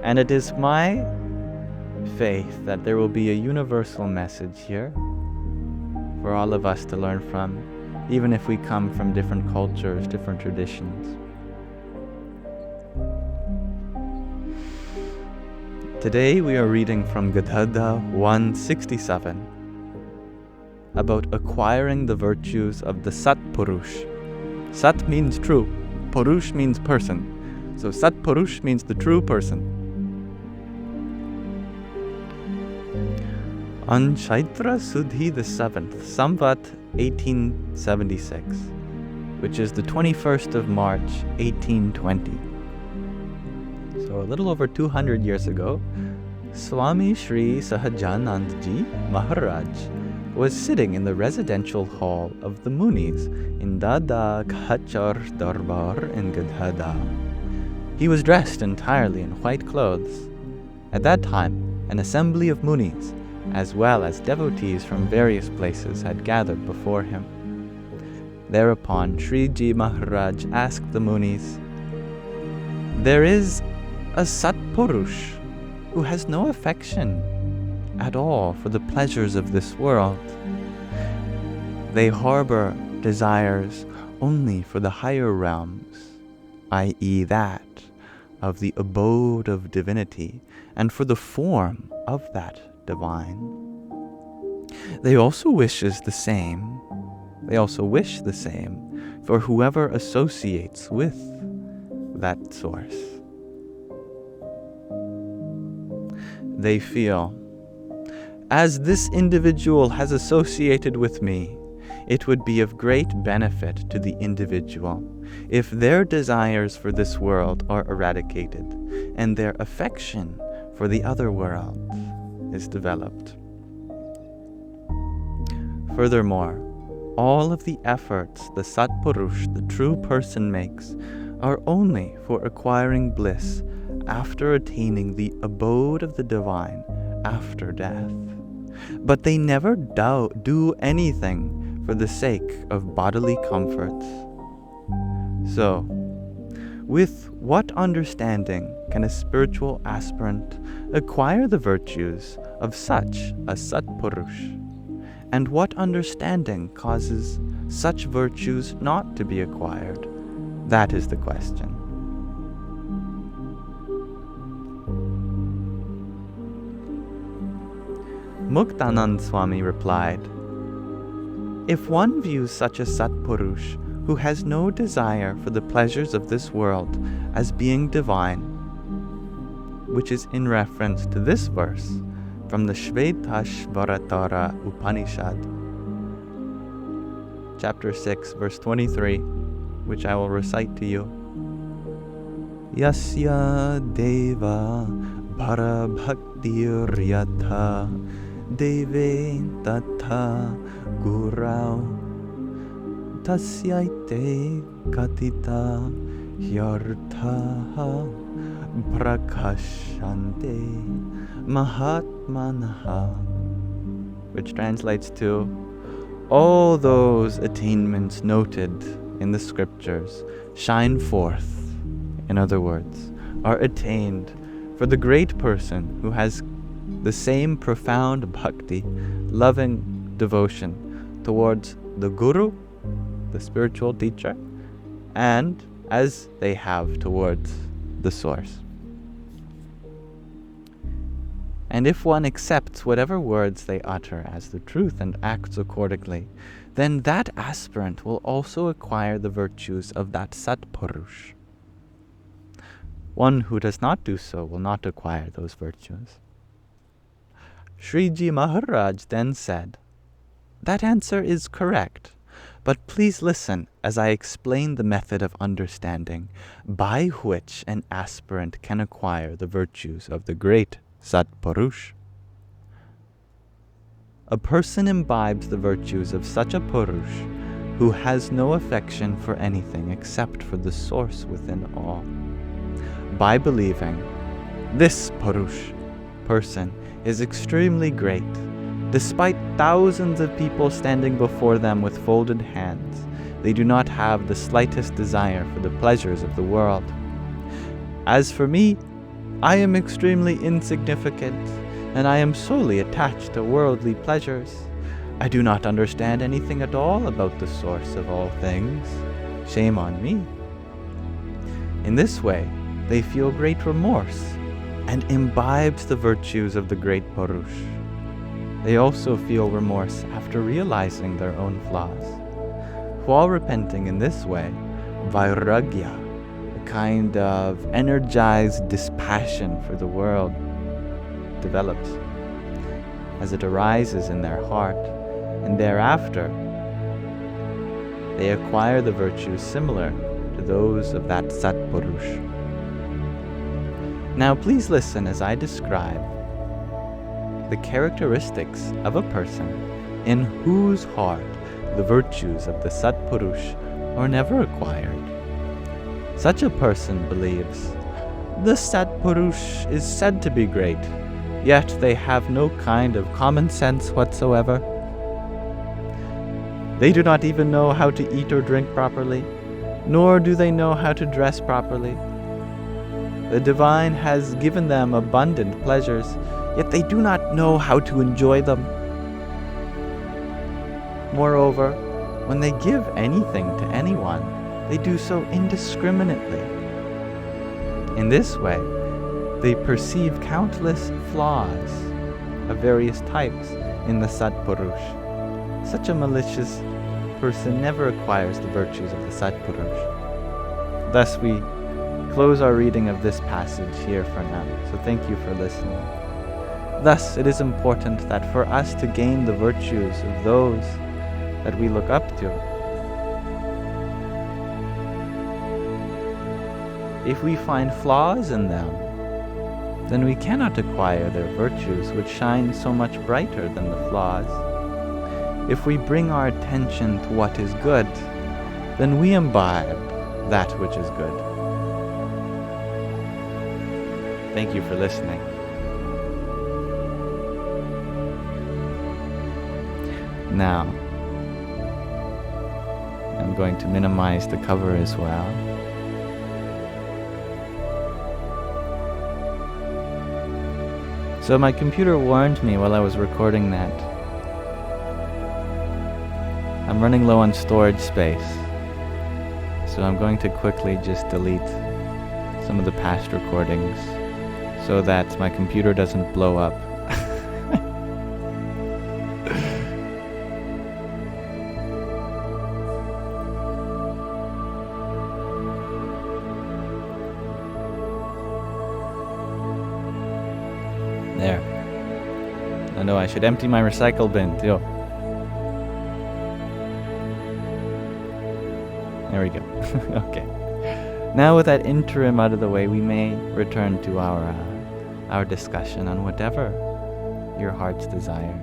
S1: And it is my faith that there will be a universal message here for all of us to learn from, even if we come from different cultures, different traditions. Today we are reading from Gadhada 167 about acquiring the virtues of the Sat Purush. Sat means true, Purush means person. So Sat Purush means the true person. On Chaitra Sudhi the 7th, Samvat 1876, which is the 21st of March 1820. So a little over 200 years ago, Swamishri Sahajanandji Maharaj was sitting in the residential hall of the Munis in Dada Khachar Darbar in Gadhada. He was dressed entirely in white clothes. At that time, an assembly of Munis, as well as devotees from various places, had gathered before him. Thereupon, Sriji Maharaj asked the Munis, "There is a Sat Purush who has no affection at all for the pleasures of this world. They harbor desires only for the higher realms, i.e. that of the abode of divinity, and for the form of that divine. They also wish the same for whoever associates with that source. They feel, as this individual has associated with me, it would be of great benefit to the individual if their desires for this world are eradicated and their affection for the other world is developed. Furthermore, all of the efforts the Sat Purush, the true person, makes are only for acquiring bliss after attaining the abode of the divine after death. But they never do anything for the sake of bodily comforts. So, with what understanding can a spiritual aspirant acquire the virtues of such a Sat Purush? And what understanding causes such virtues not to be acquired? That is the question. Muktanand Swami replied, "If one views such a Sat Purush who has no desire for the pleasures of this world as being divine," which is in reference to this verse from the Shvetashvaratara Upanishad, chapter 6, verse 23, which I will recite to you. Yasya deva bhara bhaktir yatha deve tatha gurau tasyaite katita yartha prakashante mahatmanaha, which translates to, all those attainments noted in the scriptures shine forth, in other words, are attained for the great person who has the same profound bhakti, loving devotion towards the Guru, the spiritual teacher, and as they have towards the source. And if one accepts whatever words they utter as the truth and acts accordingly, then that aspirant will also acquire the virtues of that Sat Purush. One who does not do so will not acquire those virtues. Sriji Maharaj then said, "That answer is correct, but please listen as I explain the method of understanding by which an aspirant can acquire the virtues of the great Sat Purush. A person imbibes the virtues of such a Purush who has no affection for anything except for the source within all. By believing, this Purush, person, is extremely great, despite thousands of people standing before them with folded hands, they do not have the slightest desire for the pleasures of the world. As for me, I am extremely insignificant, and I am solely attached to worldly pleasures. I do not understand anything at all about the source of all things. Shame on me. In this way, they feel great remorse and imbibes the virtues of the great Purush. They also feel remorse after realizing their own flaws. While repenting in this way, vairagya, a kind of energized dispassion for the world, develops as it arises in their heart, and thereafter they acquire the virtues similar to those of that Satpurush. Now please listen as I describe the characteristics of a person in whose heart the virtues of the Satpurush are never acquired. Such a person believes, the Satpurush is said to be great, yet they have no kind of common sense whatsoever. They do not even know how to eat or drink properly, nor do they know how to dress properly. The divine has given them abundant pleasures, yet they do not know how to enjoy them. Moreover, when they give anything to anyone, they do so indiscriminately. In this way, they perceive countless flaws of various types in the Satpurush. Such a malicious person never acquires the virtues of the Satpurush. Thus we close our reading of this passage here for now, so thank you for listening. Thus, it is important that for us to gain the virtues of those that we look up to, if we find flaws in them, then we cannot acquire their virtues, which shine so much brighter than the flaws. If we bring our attention to what is good, then we imbibe that which is good. Thank you for listening. Now, I'm going to minimize the cover as well. So my computer warned me while I was recording that I'm running low on storage space. So I'm going to quickly just delete some of the past recordings so that my computer doesn't blow up. There. I know I should empty my recycle bin too. There we go. Okay. Now with that interim out of the way, we may return to our discussion on whatever your heart's desire.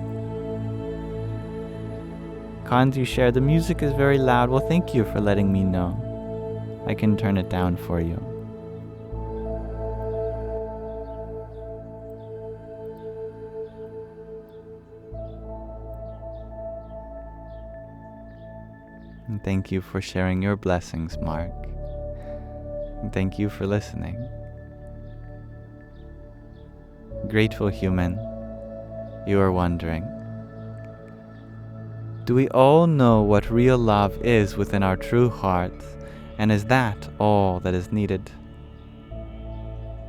S1: Cons, you share the music is very loud. Well, thank you for letting me know. I can turn it down for you. And thank you for sharing your blessings, Mark. And thank you for listening. Grateful human, you are wondering, do we all know what real love is within our true hearts, and is that all that is needed?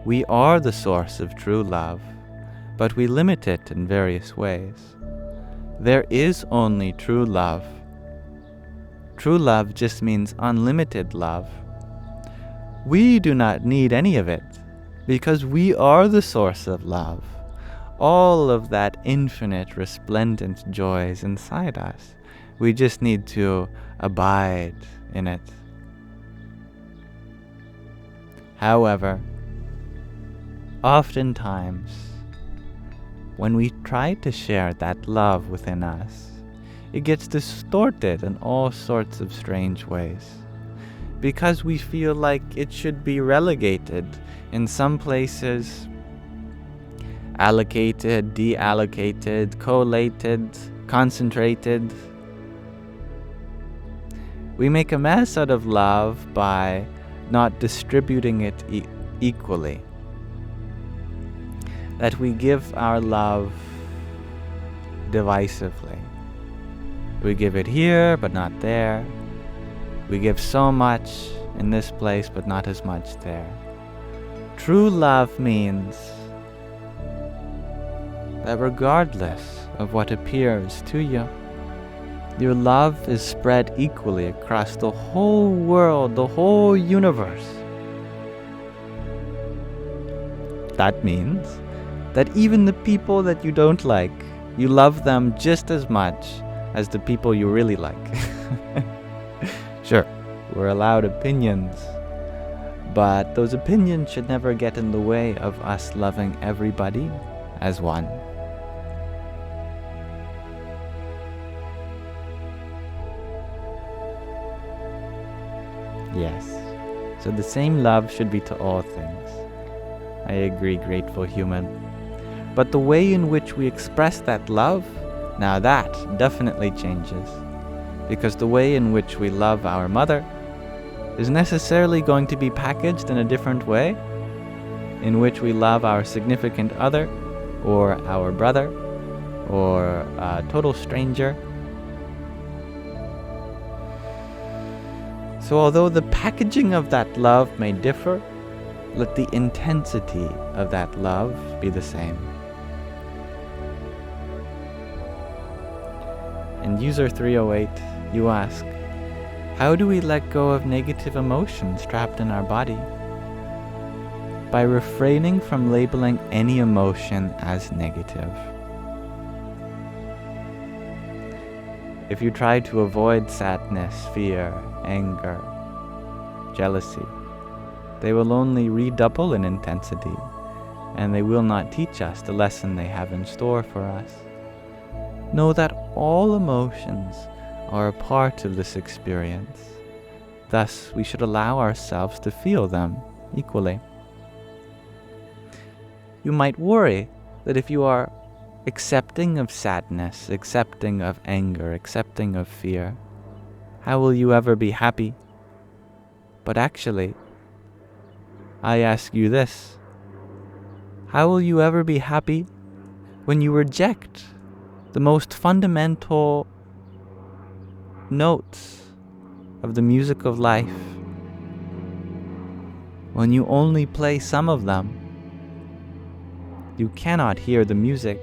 S1: We are the source of true love, but we limit it in various ways. There is only true love. True love just means unlimited love. We do not need any of it, because we are the source of love. All of that infinite, resplendent joy is inside us. We just need to abide in it. However, oftentimes, when we try to share that love within us, it gets distorted in all sorts of strange ways, because we feel like it should be relegated in some places, allocated, deallocated, collated, concentrated. We make a mess out of love by not distributing it equally. That we give our love divisively. We give it here, but not there. We give so much in this place, but not as much there. True love means that regardless of what appears to you, your love is spread equally across the whole world, the whole universe. That means that even the people that you don't like, you love them just as much as the people you really like. Sure, we're allowed opinions, but those opinions should never get in the way of us loving everybody as one. Yes, so the same love should be to all things. I agree, grateful human. But the way in which we express that love, now that definitely changes. Because the way in which we love our mother is necessarily going to be packaged in a different way, in which we love our significant other, or our brother, or a total stranger. So although the packaging of that love may differ, let the intensity of that love be the same. In user 308, you ask, how do we let go of negative emotions trapped in our body? By refraining from labeling any emotion as negative. If you try to avoid sadness, fear, anger, jealousy, they will only redouble in intensity, and they will not teach us the lesson they have in store for us. Know that all emotions are a part of this experience. Thus, we should allow ourselves to feel them equally. You might worry that if you are accepting of sadness, accepting of anger, accepting of fear, how will you ever be happy? But actually, I ask you this: how will you ever be happy when you reject the most fundamental notes of the music of life? When you only play some of them, you cannot hear the music.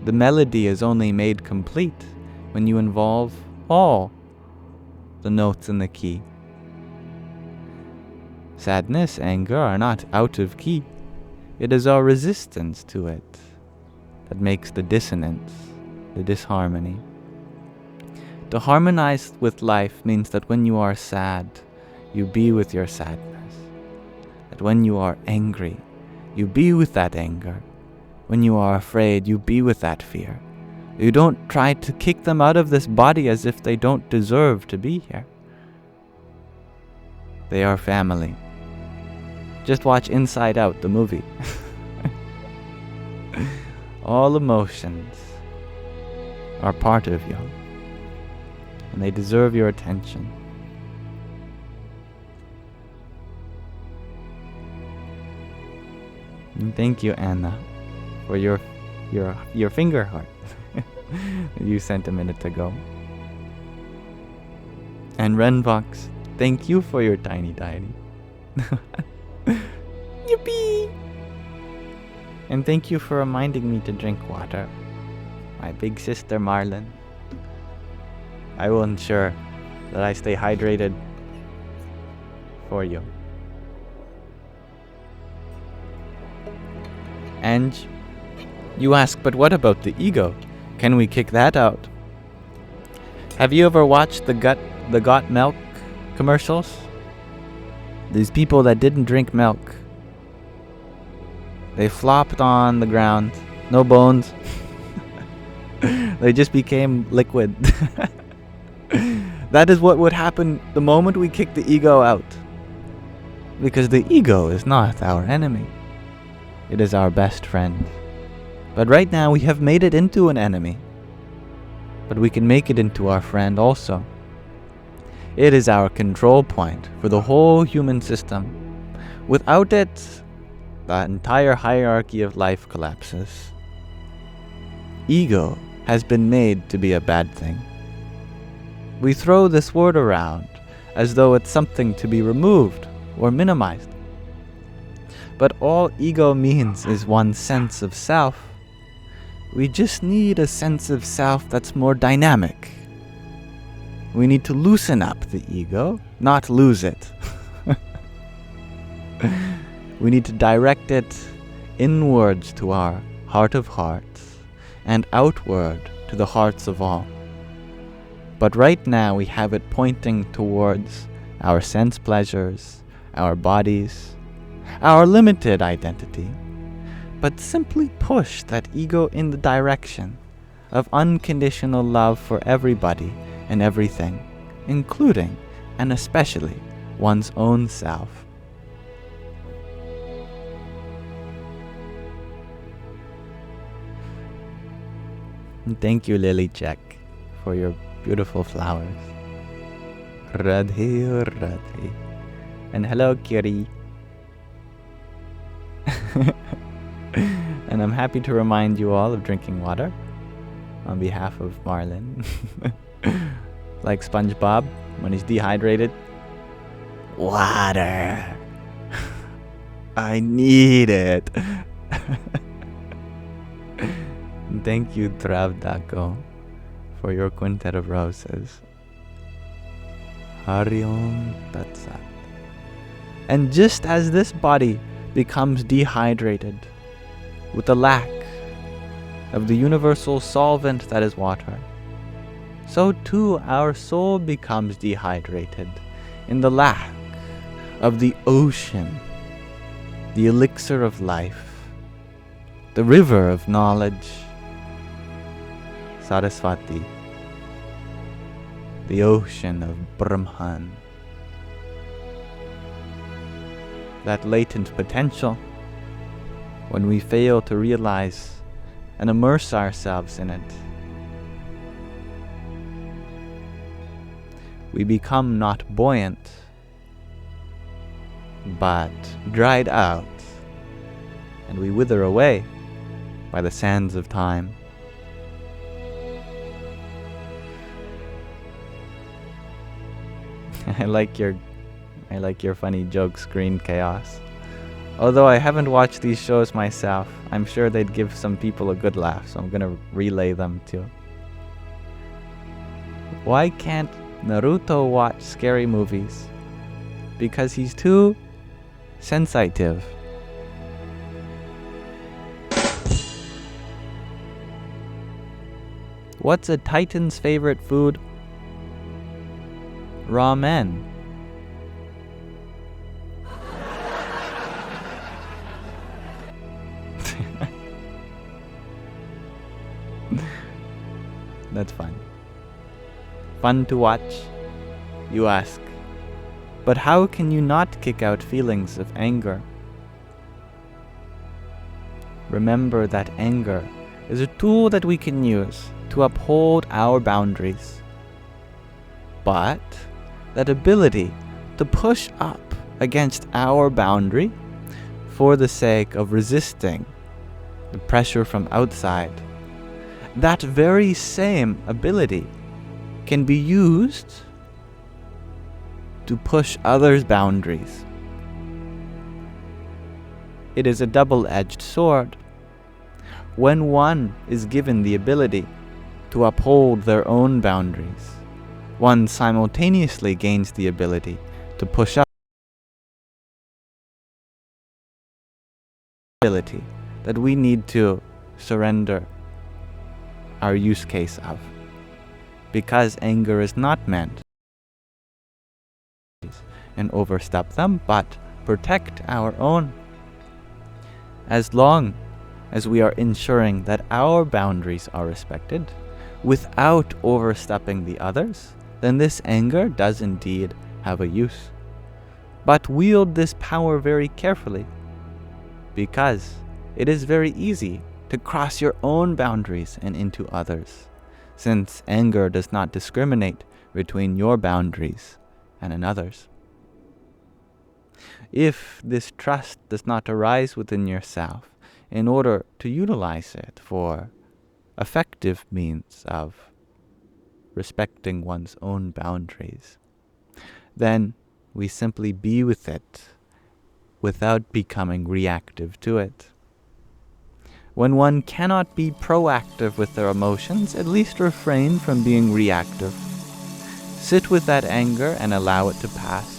S1: The melody is only made complete when you involve all the notes in the key. Sadness, anger are not out of key. It is our resistance to it that makes the dissonance, the disharmony. To harmonize with life means that when you are sad, you be with your sadness. That when you are angry, you be with that anger. When you are afraid, you be with that fear. You don't try to kick them out of this body as if they don't deserve to be here. They are family. Just watch Inside Out, the movie. All emotions are part of you, and they deserve your attention. And thank you, Anna, for your finger heart you sent a minute ago. And Renvox, thank you for your tiny diary. Yippee! And thank you for reminding me to drink water. My big sister Marlon. I will ensure that I stay hydrated for you. And you ask, but what about the ego? Can we kick that out? Have you ever watched the Got Milk commercials? These people that didn't drink milk, they flopped on the ground, no bones. They just became liquid. That is what would happen the moment we kick the ego out. Because the ego is not our enemy. It is our best friend. But right now we have made it into an enemy. But we can make it into our friend also. It is our control point for the whole human system. Without it, the entire hierarchy of life collapses. Ego has been made to be a bad thing. We throw this word around as though it's something to be removed or minimized. But all ego means is one sense of self. We just need a sense of self that's more dynamic. We need to loosen up the ego, not lose it. We need to direct it inwards to our heart of hearts and outward to the hearts of all. But right now we have it pointing towards our sense pleasures, our bodies, our limited identity. But simply push that ego in the direction of unconditional love for everybody and everything, including and especially one's own self. And thank you, Lily Check, for your beautiful flowers. Radhe Radhe. And hello, Kiri. And I'm happy to remind you all of drinking water on behalf of Marlin. Like SpongeBob when he's dehydrated. Water. I need it. Thank you, Travdako, for your quintet of roses. Hari Om Tat Sat. And just as this body becomes dehydrated with the lack of the universal solvent that is water, so too our soul becomes dehydrated in the lack of the ocean, the elixir of life, the river of knowledge, Saraswati, the ocean of Brahman. That latent potential, when we fail to realize and immerse ourselves in it, we become not buoyant, but dried out, and we wither away by the sands of time. I like your funny joke screen chaos. Although I haven't watched these shows myself, I'm sure they'd give some people a good laugh, so I'm gonna relay them too. Why can't Naruto watch scary movies? Because he's too sensitive. What's a Titan's favorite food? Ramen. That's fun. Fun to watch, you ask. But how can you not kick out feelings of anger? Remember that anger is a tool that we can use to uphold our boundaries. But that ability to push up against our boundary for the sake of resisting the pressure from outside, that very same ability can be used to push others' boundaries. It is a double-edged sword. When one is given the ability to uphold their own boundaries, one simultaneously gains the ability to push up the ability that we need to surrender our use case of. Because anger is not meant and overstep them, but protect our own. As long as we are ensuring that our boundaries are respected without overstepping the others, then this anger does indeed have a use. But wield this power very carefully, because it is very easy to cross your own boundaries and into others, since anger does not discriminate between your boundaries and another's. If this trust does not arise within yourself in order to utilize it for effective means of respecting one's own boundaries, then we simply be with it without becoming reactive to it. When one cannot be proactive with their emotions, at least refrain from being reactive. Sit with that anger and allow it to pass.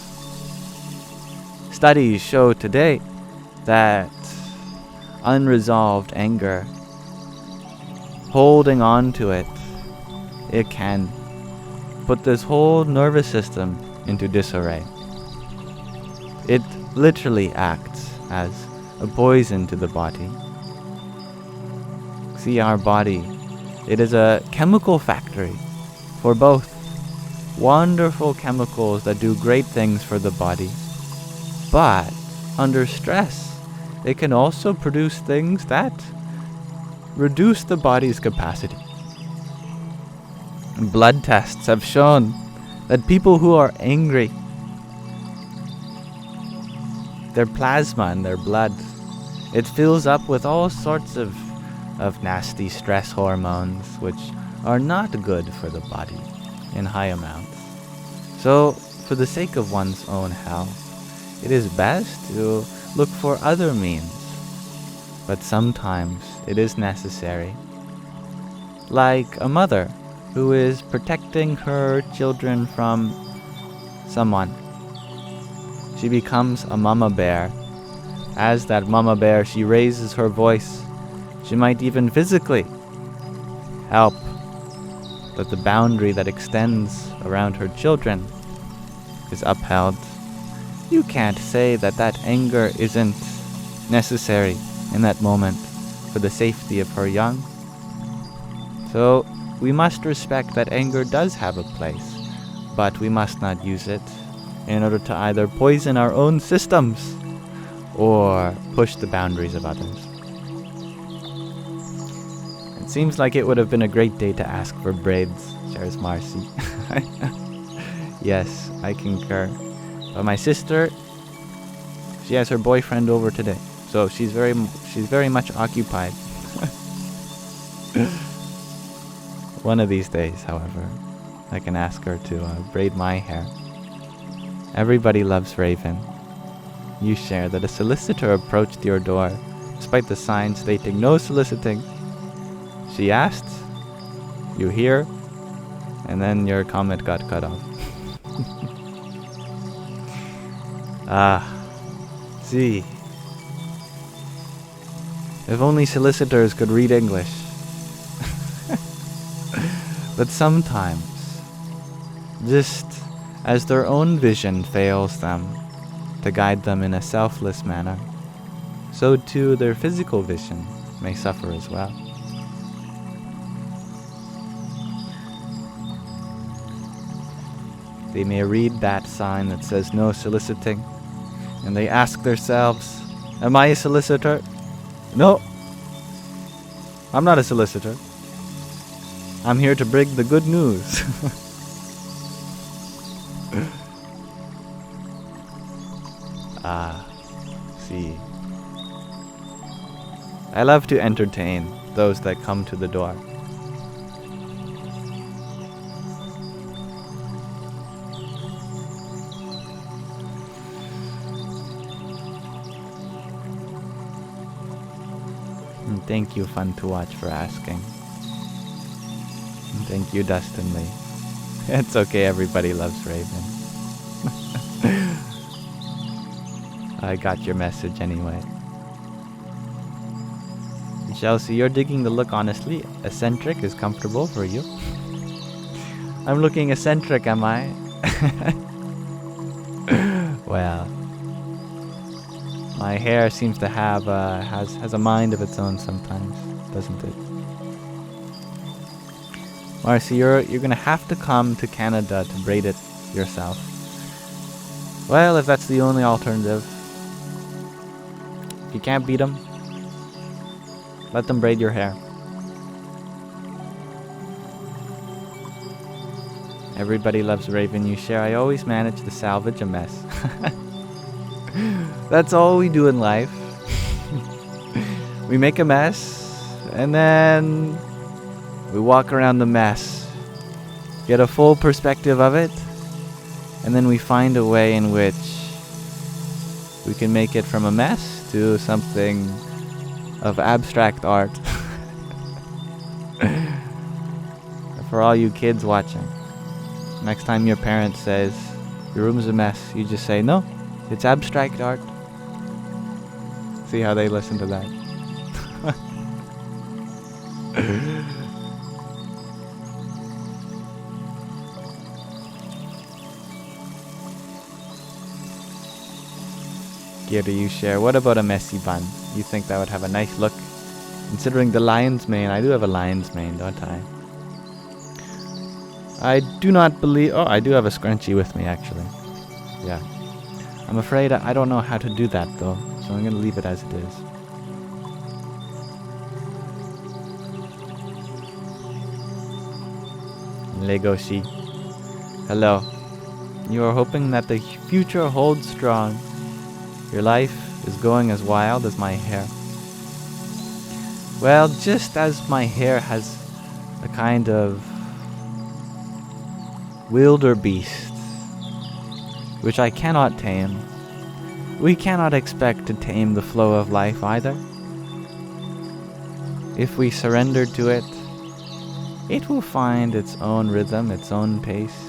S1: Studies show today that unresolved anger, holding on to it, it can put this whole nervous system into disarray. It literally acts as a poison to the body. See, our body, it is a chemical factory for both wonderful chemicals that do great things for the body, but under stress, it can also produce things that reduce the body's capacity. Blood tests have shown that people who are angry, their plasma and their blood, it fills up with all sorts of nasty stress hormones, which are not good for the body in high amounts. So, for the sake of one's own health, it is best to look for other means. But sometimes it is necessary. Like a mother who is protecting her children from someone. She becomes a mama bear. As that mama bear, she raises her voice. She might even physically help that the boundary that extends around her children is upheld. You can't say that that anger isn't necessary in that moment for the safety of her young. So we must respect that anger does have a place, but we must not use it in order to either poison our own systems or push the boundaries of others. It seems like it would have been a great day to ask for braids, shares Marcy. Yes, I concur. But my sister, she has her boyfriend over today, so she's very much occupied. One of these days, however, I can ask her to braid my hair. Everybody loves Raven. You share that a solicitor approached your door, despite the sign stating no soliciting. She asked, you hear, and then your comment got cut off. See. If only solicitors could read English. But sometimes, just as their own vision fails them to guide them in a selfless manner, so too their physical vision may suffer as well. They may read that sign that says no soliciting, and they ask themselves, am I a solicitor? No, I'm not a solicitor. I'm here to bring the good news. See. I love to entertain those that come to the door. And thank you, Fun to Watch, for asking. And thank you, Dustin Lee. It's okay, everybody loves Raven. I got your message anyway. Chelsea, you're digging the look honestly. Eccentric is comfortable for you. I'm looking eccentric, am I? Well, my hair seems to have has a mind of its own sometimes, doesn't it? Marcy, you're gonna have to come to Canada to braid it yourself. Well, if that's the only alternative. If you can't beat them, let them braid your hair. Everybody loves Raven, you share. I always manage to salvage a mess. That's all we do in life. We make a mess, and then We walk around the mess, get a full perspective of it, and then we find a way in which we can make it from a mess to something of abstract art. For all you kids watching, next time your parent says, your room's a mess, you just say, no, it's abstract art. See how they listen to that. Gary, you share, what about a messy bun? You think that would have a nice look? Considering the lion's mane, I do have a lion's mane, don't I? I do not believe... Oh, I do have a scrunchie with me, actually. Yeah. I'm afraid I don't know how to do that, though. So I'm going to leave it as it is. Legoshi. Hello. You are hoping that the future holds strong. Your life is going as wild as my hair. Well, just as my hair has a kind of wildebeest, which I cannot tame, we cannot expect to tame the flow of life either. If we surrender to it, it will find its own rhythm, its own pace.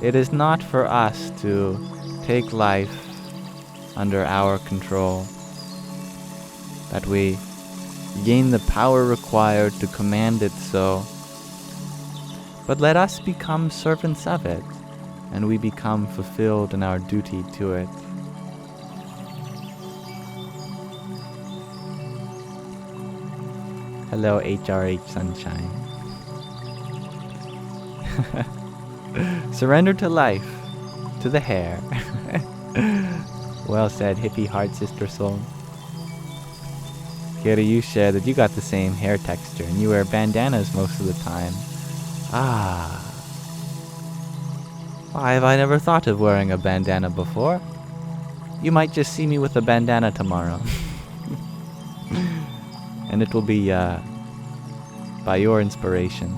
S1: It is not for us to take life under our control, that we gain the power required to command it so. But let us become servants of it, and we become fulfilled in our duty to it. Hello, HRH Sunshine. Surrender to life, to the hair. Well said, hippie heart sister soul. Kira, you share that you got the same hair texture and you wear bandanas most of the time. Ah. Why have I never thought of wearing a bandana before? You might just see me with a bandana tomorrow. And it will be by your inspiration.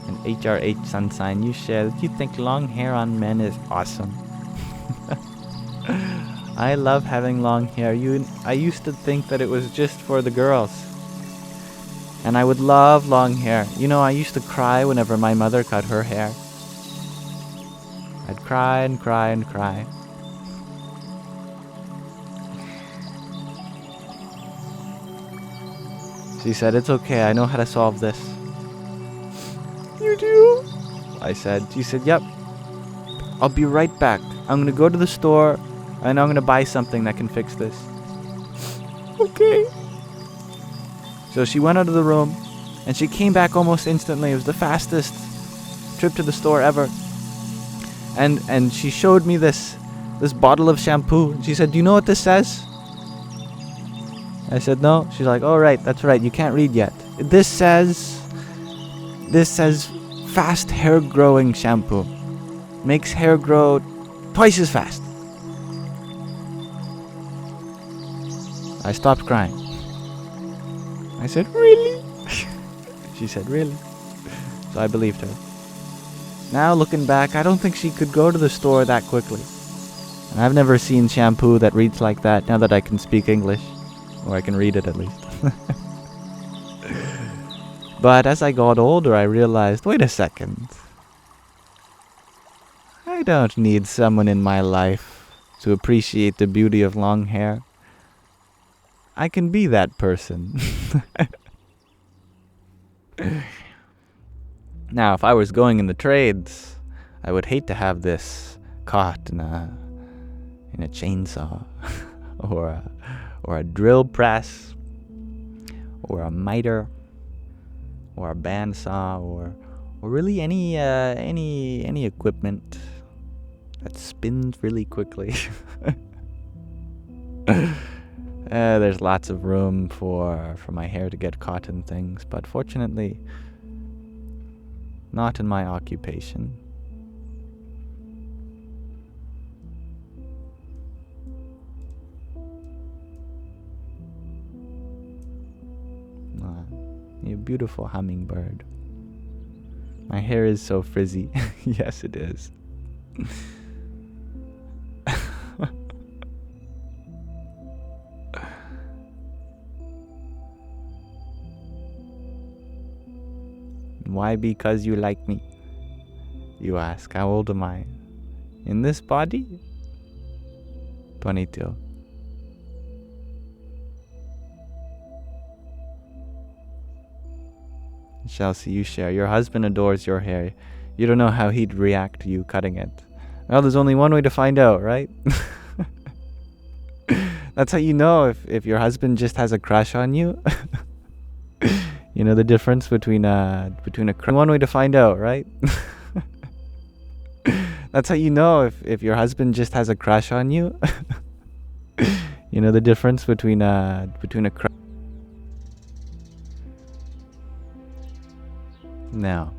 S1: And HRH Sunshine, you share that you think long hair on men is awesome. I love having long hair. I used to think that it was just for the girls. And I would love long hair. You know, I used to cry whenever my mother cut her hair. I'd cry and cry and cry. She said, it's okay, I know how to solve this. You do? I said. She said, yep. I'll be right back. I'm going to go to the store and I'm going to buy something that can fix this. Okay. So she went out of the room and she came back almost instantly. It was the fastest trip to the store ever. And she showed me this bottle of shampoo. She said, do you know what this says? I said, no. She's like, oh, right, that's right. You can't read yet. This says fast hair growing shampoo. Makes hair grow twice as fast. I stopped crying. I said, really? She said, really? So I believed her. Now looking back, I don't think she could go to the store that quickly. And I've never seen shampoo that reads like that now that I can speak English. Or I can read it at least. But as I got older, I realized, wait a second. I don't need someone in my life to appreciate the beauty of long hair. I can be that person. Now, if I was going in the trades, I would hate to have this caught in a chainsaw or a drill press or a miter or a bandsaw or really any equipment that spins really quickly. There's lots of room for my hair to get caught in things, but fortunately, not in my occupation. You beautiful hummingbird. My hair is so frizzy. Yes, it is. Why? Because you like me? You ask, how old am I? In this body? 22. Chelsea, you share. Your husband adores your hair. You don't know how he'd react to you cutting it. Well, there's only one way to find out, right? That's how you know if your husband just has a crush on you. You know the difference between a crush. One way to find out, right? That's how you know if your husband just has a crush on you. You know the difference between a crush. Now,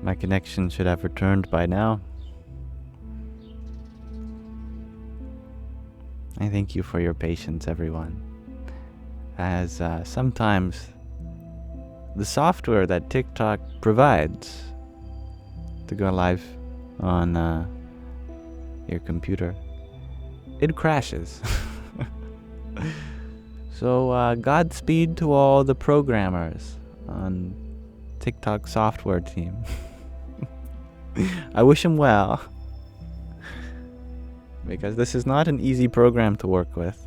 S1: my connection should have returned by now. I thank you for your patience, everyone. As sometimes the software that TikTok provides to go live on your computer, it crashes. So Godspeed to all the programmers on TikTok software team. I wish them well, because this is not an easy program to work with.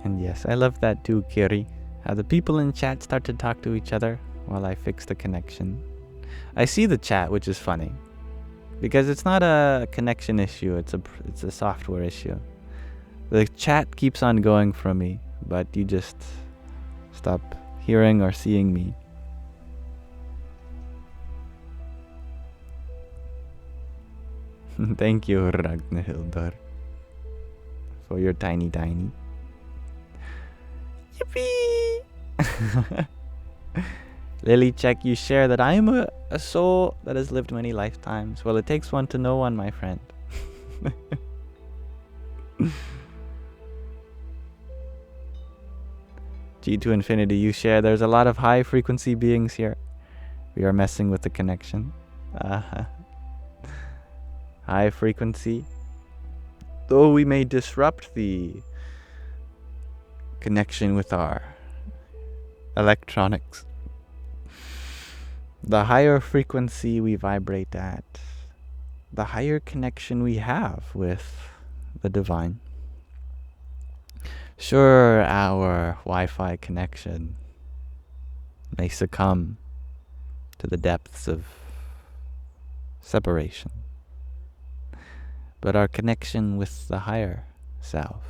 S1: And yes, I love that too, Kiri. How the people in chat start to talk to each other while I fix the connection. I see the chat, which is funny, because it's not a connection issue, it's a software issue. The chat keeps on going from me, but you just stop hearing or seeing me. Thank you, Ragnhildur, for your tiny. Yippee! Lily, check, you share that I am a soul that has lived many lifetimes. Well, it takes one to know one, my friend. G to infinity, you share. There's a lot of high frequency beings here. We are messing with the connection. High frequency. Though we may disrupt the connection with our electronics, the higher frequency we vibrate at, the higher connection we have with the divine. Sure, our Wi-Fi connection may succumb to the depths of separation, but our connection with the higher self,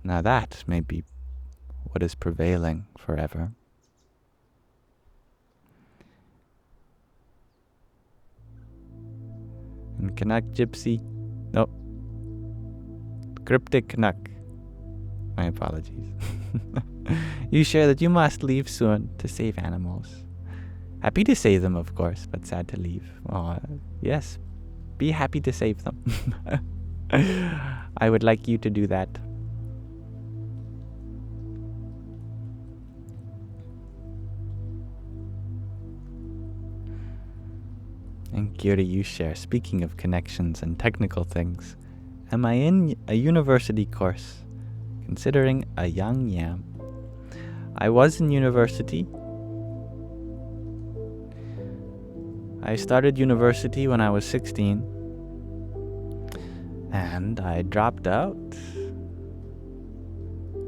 S1: now that may be what is prevailing forever. And Canuck Gypsy, no, Cryptic Canuck, my apologies. You share that you must leave soon to save animals. Happy to save them, of course, but sad to leave. Oh, yes, be happy to save them. I would like you to do that. And Kiri, you share, speaking of connections and technical things, am I in a university course? Considering a young yam. I was in university. I started university when I was 16. And I dropped out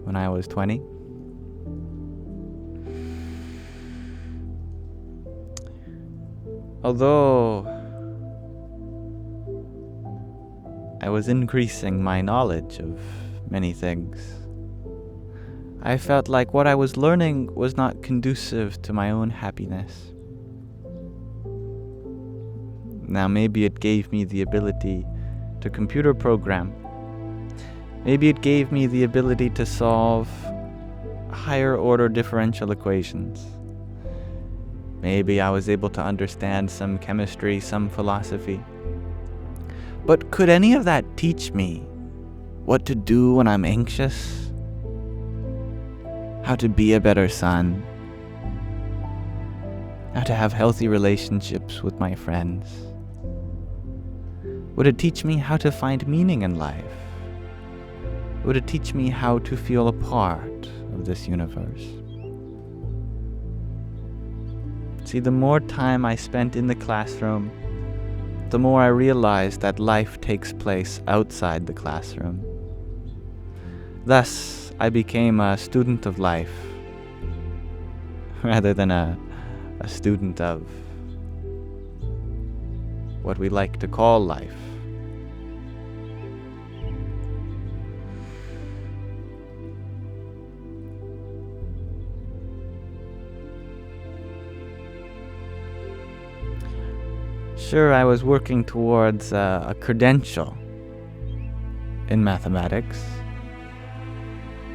S1: when I was 20. Although I was increasing my knowledge of many things, I felt like what I was learning was not conducive to my own happiness. Now maybe it gave me the ability to computer program. Maybe it gave me the ability to solve higher order differential equations. Maybe I was able to understand some chemistry, some philosophy. But could any of that teach me what to do when I'm anxious? How to be a better son? How to have healthy relationships with my friends? Would it teach me how to find meaning in life? Would it teach me how to feel a part of this universe? See, the more time I spent in the classroom, the more I realized that life takes place outside the classroom. Thus, I became a student of life, rather than a student of what we like to call life. Sure, I was working towards a credential in mathematics,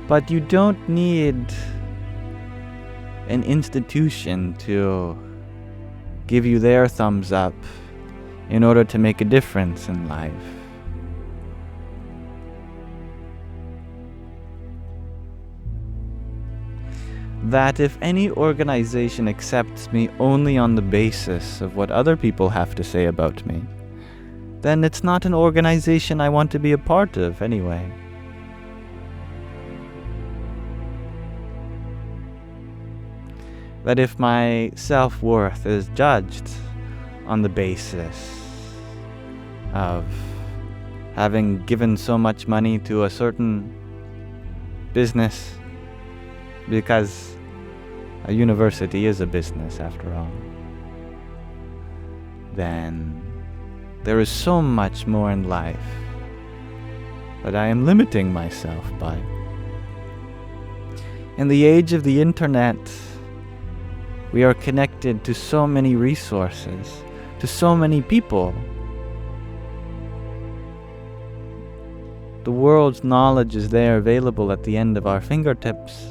S1: but you don't need an institution to give you their thumbs up in order to make a difference in life. That if any organization accepts me only on the basis of what other people have to say about me, then it's not an organization I want to be a part of anyway. That if my self-worth is judged on the basis of having given so much money to a certain business, because a university is a business after all, then there is so much more in life that I am limiting myself by. In the age of the internet, we are connected to so many resources, to so many people. The world's knowledge is there, available at the end of our fingertips.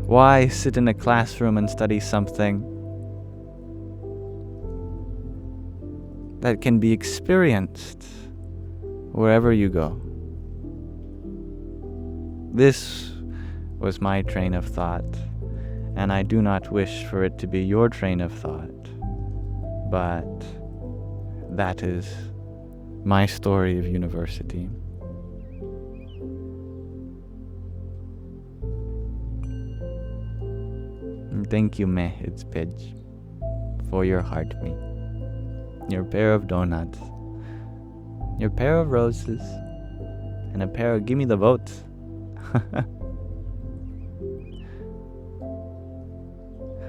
S1: Why sit in a classroom and study something that can be experienced wherever you go? This was my train of thought, and I do not wish for it to be your train of thought, but that is my story of university. And thank you, Mehid's Pidge, for your heart me, your pair of donuts, your pair of roses, and a pair of gimme the votes.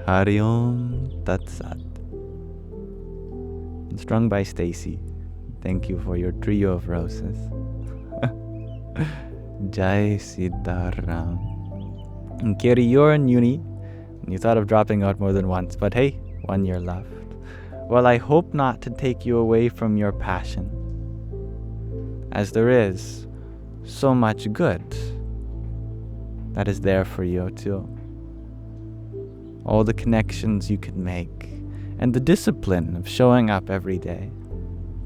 S1: Hari Om Tat Sat. Strung by Stacy. Thank you for your trio of roses. Jai Sitaram. And Kiri, you're in uni. You thought of dropping out more than once, but hey, 1 year left. Well, I hope not to take you away from your passion, as there is so much good that is there for you too. All the connections you can make, and the discipline of showing up every day.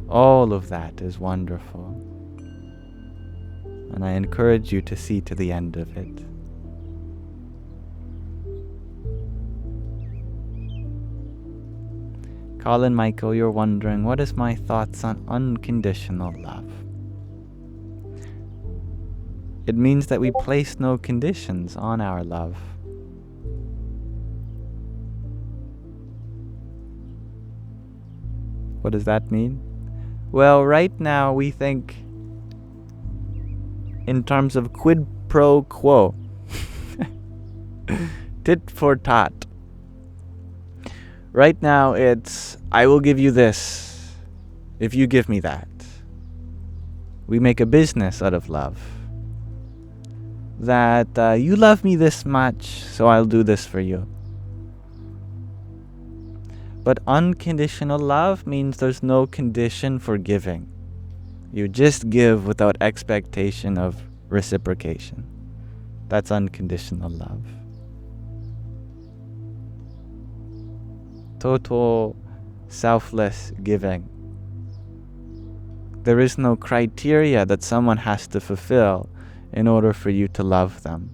S1: All of that is wonderful. And I encourage you to see to the end of it. Colin Michael, you're wondering, what is my thoughts on unconditional love? It means that we place no conditions on our love. What does that mean? Well, right now we think in terms of quid pro quo. Tit for tat. Right now it's, I will give you this if you give me that. We make a business out of love. That you love me this much, so I'll do this for you. But unconditional love means there's no condition for giving. You just give without expectation of reciprocation. That's unconditional love. total selfless giving. There is no criteria that someone has to fulfill in order for you to love them.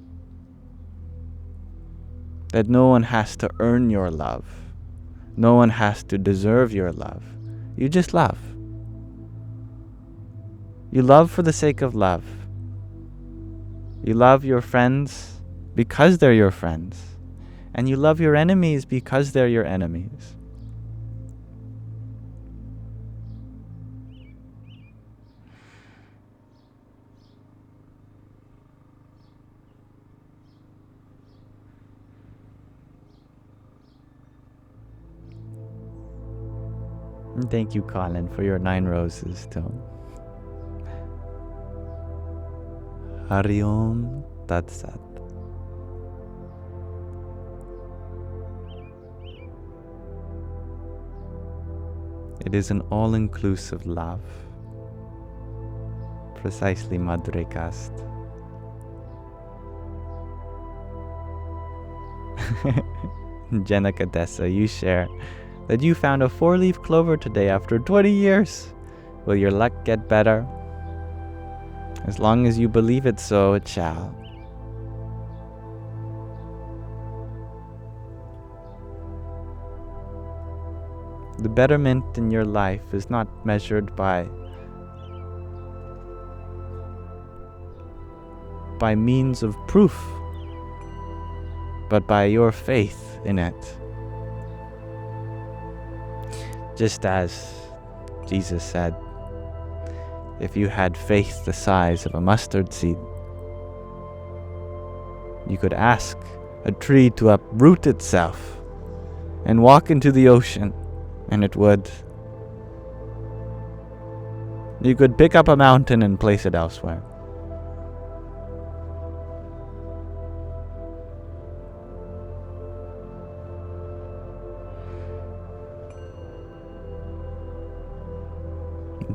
S1: That no one has to earn your love. No one has to deserve your love. You just love. You love for the sake of love. You love your friends because they're your friends. And you love your enemies because they're your enemies. And thank you, Colin, for your 9 roses too. Hari Om Tat Sat. It is an all-inclusive love. Precisely, Madhurikast. Jenna Cadessa, you share that you found a 4-leaf clover today after 20 years. Will your luck get better? As long as you believe it so, it shall. The betterment in your life is not measured by means of proof, but by your faith in it. Just as Jesus said, if you had faith the size of a mustard seed, you could ask a tree to uproot itself and walk into the ocean, and it would. You could pick up a mountain and place it elsewhere.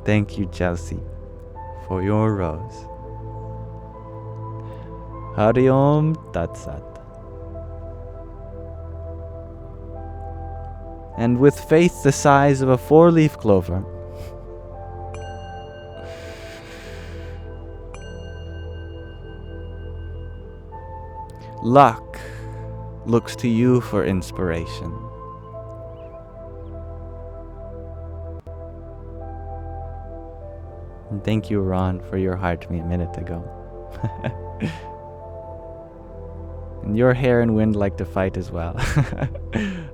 S1: Thank you, Chelsea, for your rose. Hari Om Tat Sat. And with faith the size of a 4-leaf clover, luck looks to you for inspiration. And thank you, Ron, for your heart to me a minute ago. And your hair and wind like to fight as well.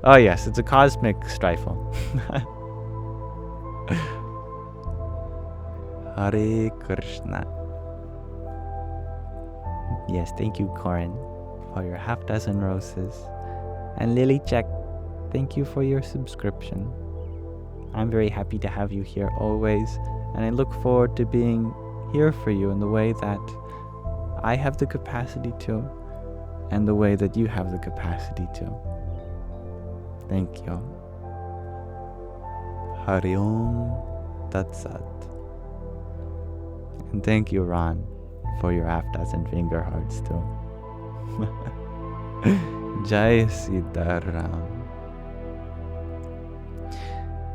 S1: Oh yes, it's a cosmic strifle. Hare Krishna. Yes, thank you, Corin, for your 6 roses. And Lily Check, thank you for your subscription. I'm very happy to have you here always, and I look forward to being here for you in the way that I have the capacity to, and the way that you have the capacity to. Thank you. Hari Om Tat Sat. And thank you, Ron, for your 6 finger hearts too. Jai Siddharam.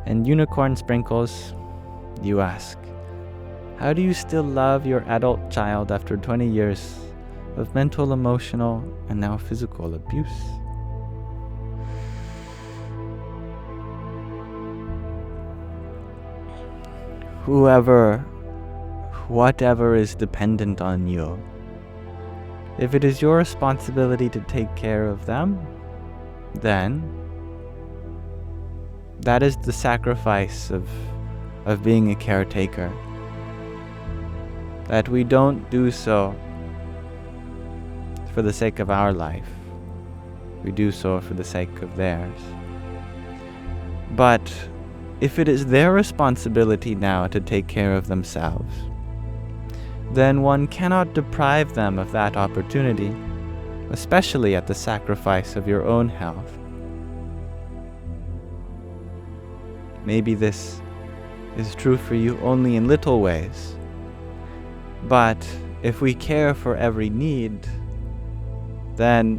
S1: And Unicorn Sprinkles, you ask, how do you still love your adult child after 20 years of mental, emotional, and now physical abuse? Whatever is dependent on you, if it is your responsibility to take care of them, then that is the sacrifice of being a caretaker. That we don't do so for the sake of our life. We do so for the sake of theirs. But if it is their responsibility now to take care of themselves, then one cannot deprive them of that opportunity, especially at the sacrifice of your own health. Maybe this is true for you only in little ways, but if we care for every need, then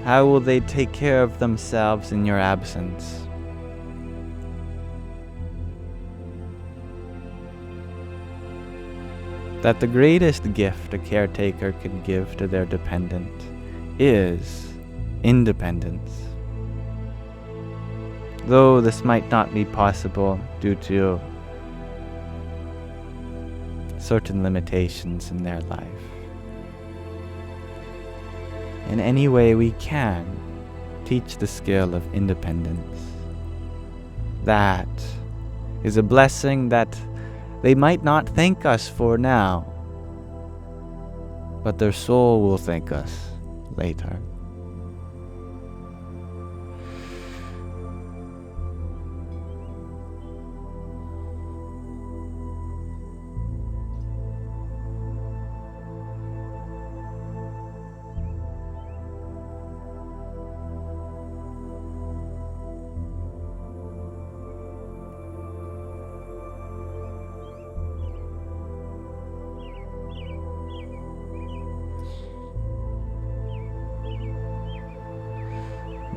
S1: How will they take care of themselves in your absence? That the greatest gift a caretaker can give to their dependent is independence. Though this might not be possible due to certain limitations in their life. In any way we can, teach the skill of independence. That is a blessing that they might not thank us for now, but their soul will thank us later.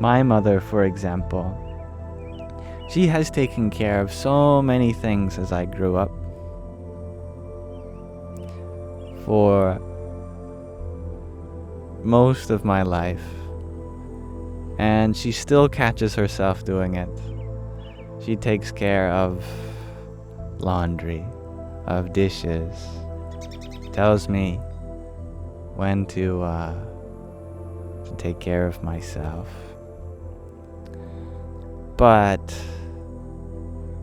S1: My mother, for example, she has taken care of so many things as I grew up. For most of my life. And she still catches herself doing it. She takes care of laundry, of dishes, tells me when to take care of myself. But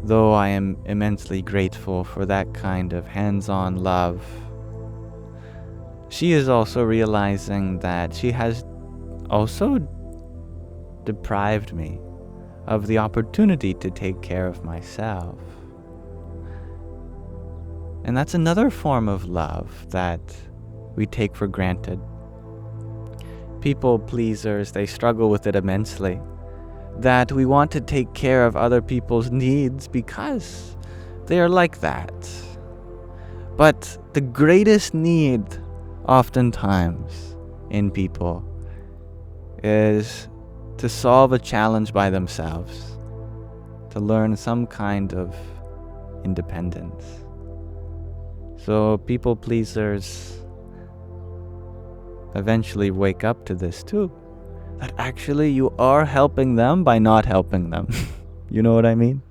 S1: though I am immensely grateful for that kind of hands-on love, she is also realizing that she has also deprived me of the opportunity to take care of myself. And that's another form of love that we take for granted. People pleasers, they struggle with it immensely. That we want to take care of other people's needs because they are like that. But the greatest need oftentimes in people is to solve a challenge by themselves, to learn some kind of independence. So people pleasers eventually wake up to this too. That actually you are helping them by not helping them. You know what I mean?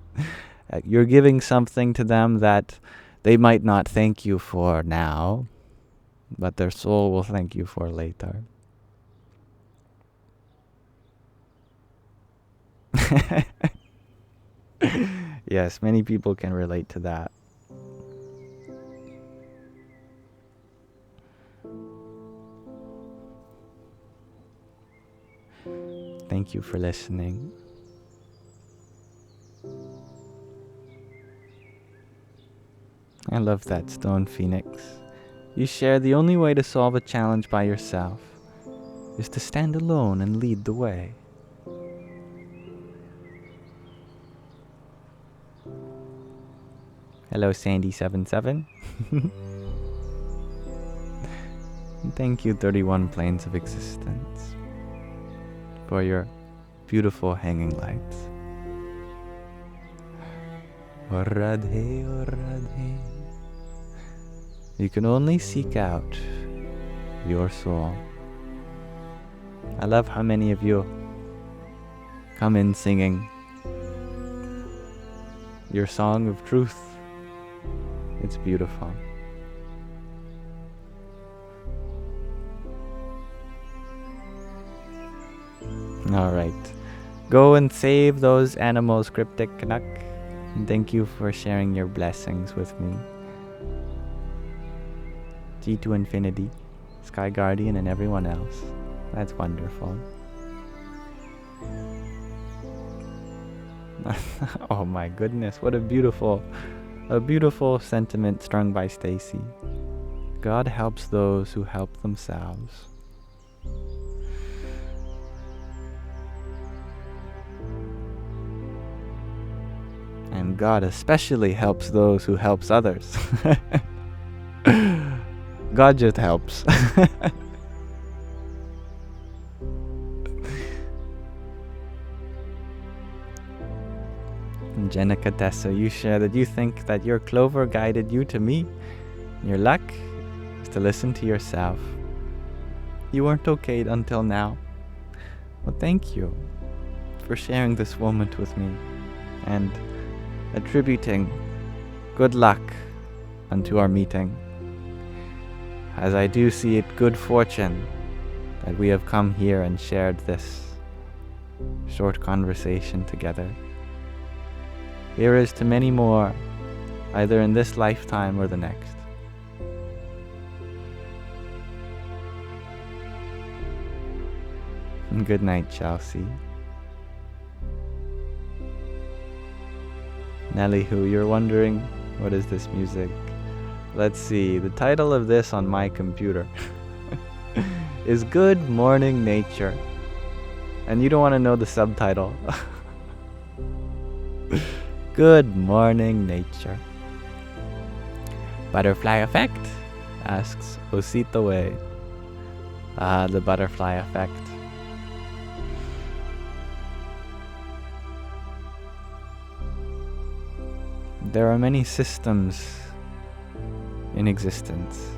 S1: You're giving something to them that they might not thank you for now, but their soul will thank you for later. Yes, many people can relate to that. Thank you for listening. I love that, Stone Phoenix. You share the only way to solve a challenge by yourself is to stand alone and lead the way. Hello, Sandy77. Thank you, 31 Planes of Existence, for your beautiful hanging lights. Oh Radhe, oh Radhe. You can only seek out your soul. I love how many of you come in singing your song of truth. It's beautiful. Alright. Go and save those animals, Cryptic Canuck. And thank you for sharing your blessings with me. G to Infinity, Sky Guardian, and everyone else. That's wonderful. Oh my goodness, what a beautiful sentiment strung by Stacy. God helps those who help themselves. And God especially helps those who helps others. God just helps. Jenica Tessa, you share that you think that your clover guided you to me. Your luck is to listen to yourself. You weren't okay until now. Well, thank you for sharing this moment with me and attributing good luck unto our meeting, as I do see it good fortune that we have come here and shared this short conversation together. Here is to many more, either in this lifetime or the next. Good night, Chelsea. Nelly, who you're wondering, what is this music? Let's see, the title of this on my computer is Good Morning Nature. And you don't want to know the subtitle. Good Morning Nature. Butterfly effect? Asks Osito Way. The butterfly effect. There are many systems in existence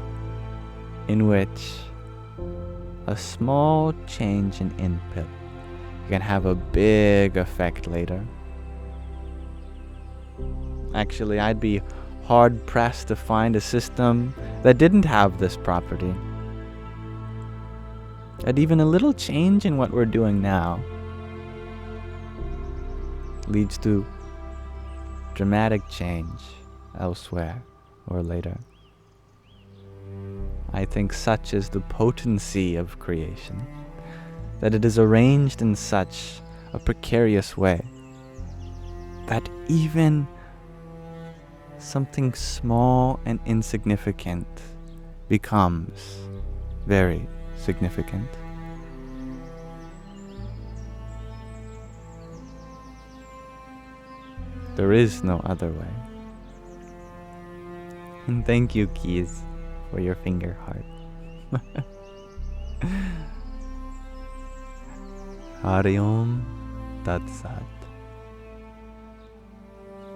S1: in which a small change in input can have a big effect later. Actually, I'd be hard-pressed to find a system that didn't have this property. That even a little change in what we're doing now leads to dramatic change elsewhere or later. I think such is the potency of creation, that it is arranged in such a precarious way that even something small and insignificant becomes very significant. There is no other way. And thank you, Keys, for your finger heart. Hari Om Tat Sat.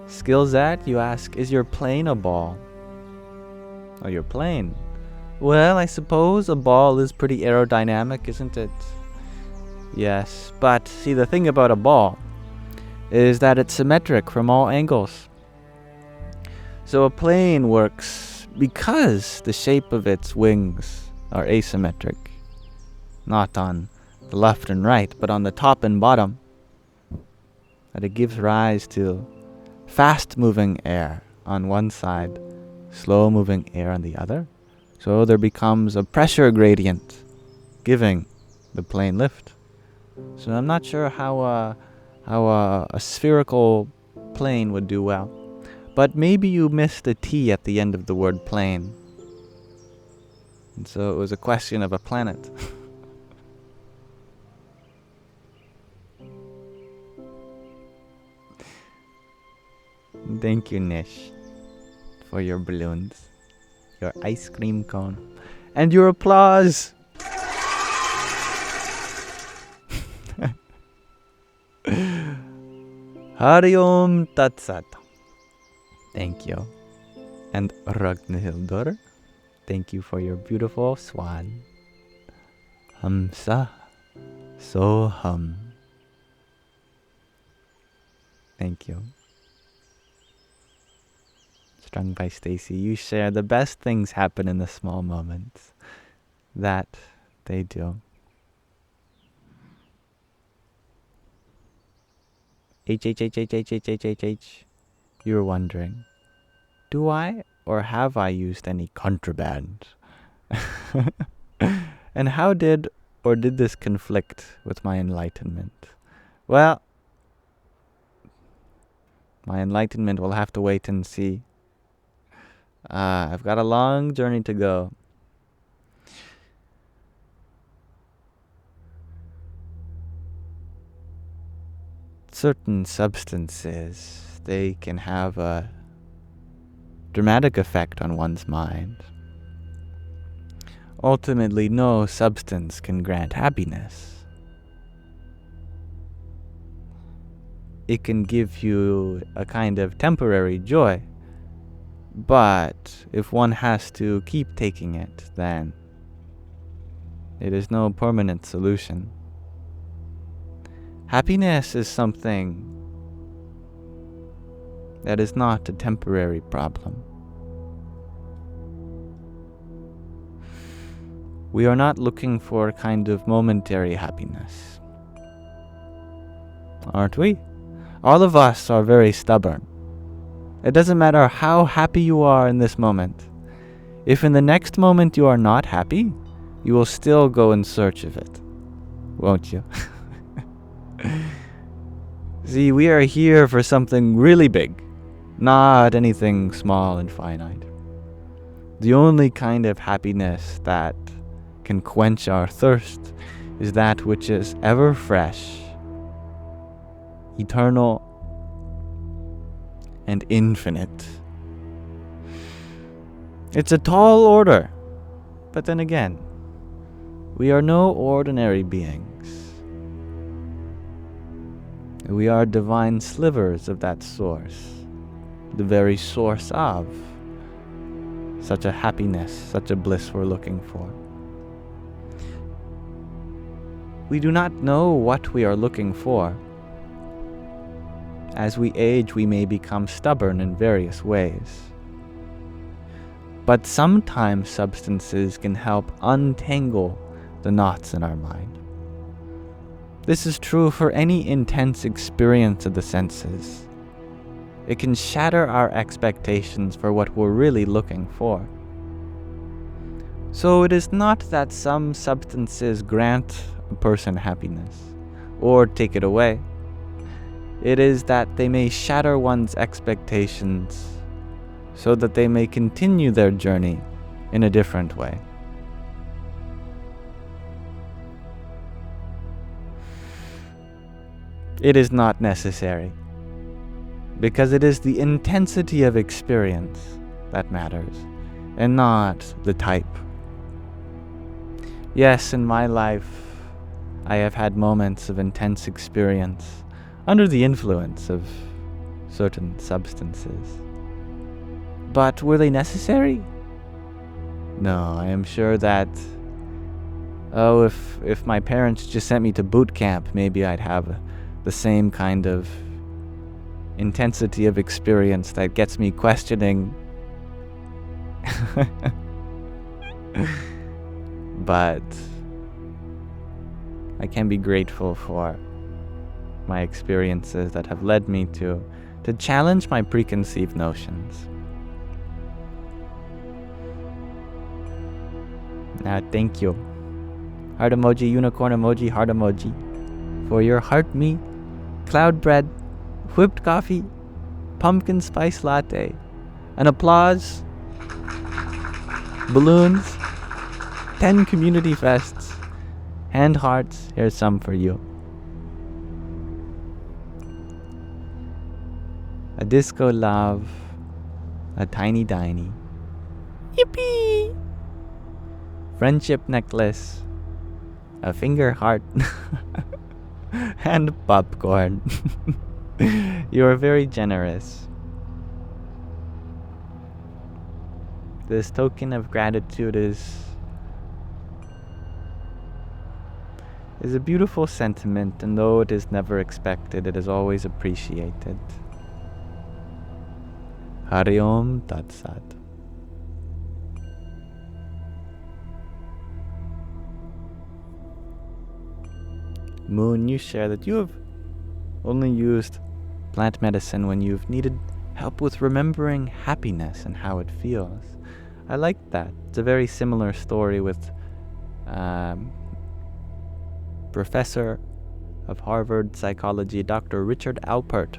S1: Skillzat, you ask, is your plane a ball? Oh, your plane? Well, I suppose a ball is pretty aerodynamic, isn't it? Yes, but see, the thing about a ball is that it's symmetric from all angles. So a plane works because the shape of its wings are asymmetric. Not on the left and right, but on the top and bottom. That it gives rise to fast-moving air on one side, slow-moving air on the other. So there becomes a pressure gradient, giving the plane lift. So I'm not sure how a spherical plane would do well. But maybe you missed a T at the end of the word plane. And so it was a question of a planet. Thank you, Nish, for your balloons, your ice cream cone, and your applause. Hari Om Tat Sat. Thank you. And Ragnhildur, thank you for your beautiful swan. Hamsa Soham. Thank you. Strung by Stacy, you share the best things happen in the small moments. That they do. H. You're wondering, do I or have I used any contraband? And how did or did this conflict with my enlightenment? Well, my enlightenment will have to wait and see. I've got a long journey to go. Certain substances, they can have a dramatic effect on one's mind. Ultimately, no substance can grant happiness. it can give you a kind of temporary joy. But if one has to keep taking it, then it is no permanent solution. Happiness is something that is not a temporary problem. We are not looking for a kind of momentary happiness, aren't we? All of us are very stubborn. It doesn't matter how happy you are in this moment. If in the next moment you are not happy, you will still go in search of it, won't you? See, we are here for something really big, not anything small and finite. The only kind of happiness that can quench our thirst is that which is ever fresh, eternal, and infinite. It's a tall order, but then again, we are no ordinary beings. We are divine slivers of that source, the very source of such a happiness, such a bliss we're looking for. We do not know what we are looking for. As we age, we may become stubborn in various ways. But sometimes substances can help untangle the knots in our mind. This is true for any intense experience of the senses. It can shatter our expectations for what we're really looking for. So it is not that some substances grant a person happiness or take it away. It is that they may shatter one's expectations so that they may continue their journey in a different way. It is not necessary, because it is the intensity of experience that matters, and not the type. Yes, in my life, I have had moments of intense experience under the influence of certain substances. But were they necessary? No, I am sure that, if my parents just sent me to boot camp, maybe I'd have the same kind of intensity of experience that gets me questioning. But I can be grateful for my experiences that have led me to challenge my preconceived notions. Now, thank you. Heart emoji, unicorn emoji, heart emoji, for your heart me, cloud bread, whipped coffee, pumpkin spice latte, and applause, balloons, 10 community fests, hand hearts. Here's some for you. A disco love, a tiny diny, yippee, friendship necklace, a finger heart, and popcorn. You are very generous. This token of gratitude is a beautiful sentiment, and though it is never expected, it is always appreciated. Hari Om Tat Sat. Moon, you share that you have only used plant medicine when you've needed help with remembering happiness and how it feels. I like that. It's a very similar story with Professor of Harvard Psychology, Dr. Richard Alpert,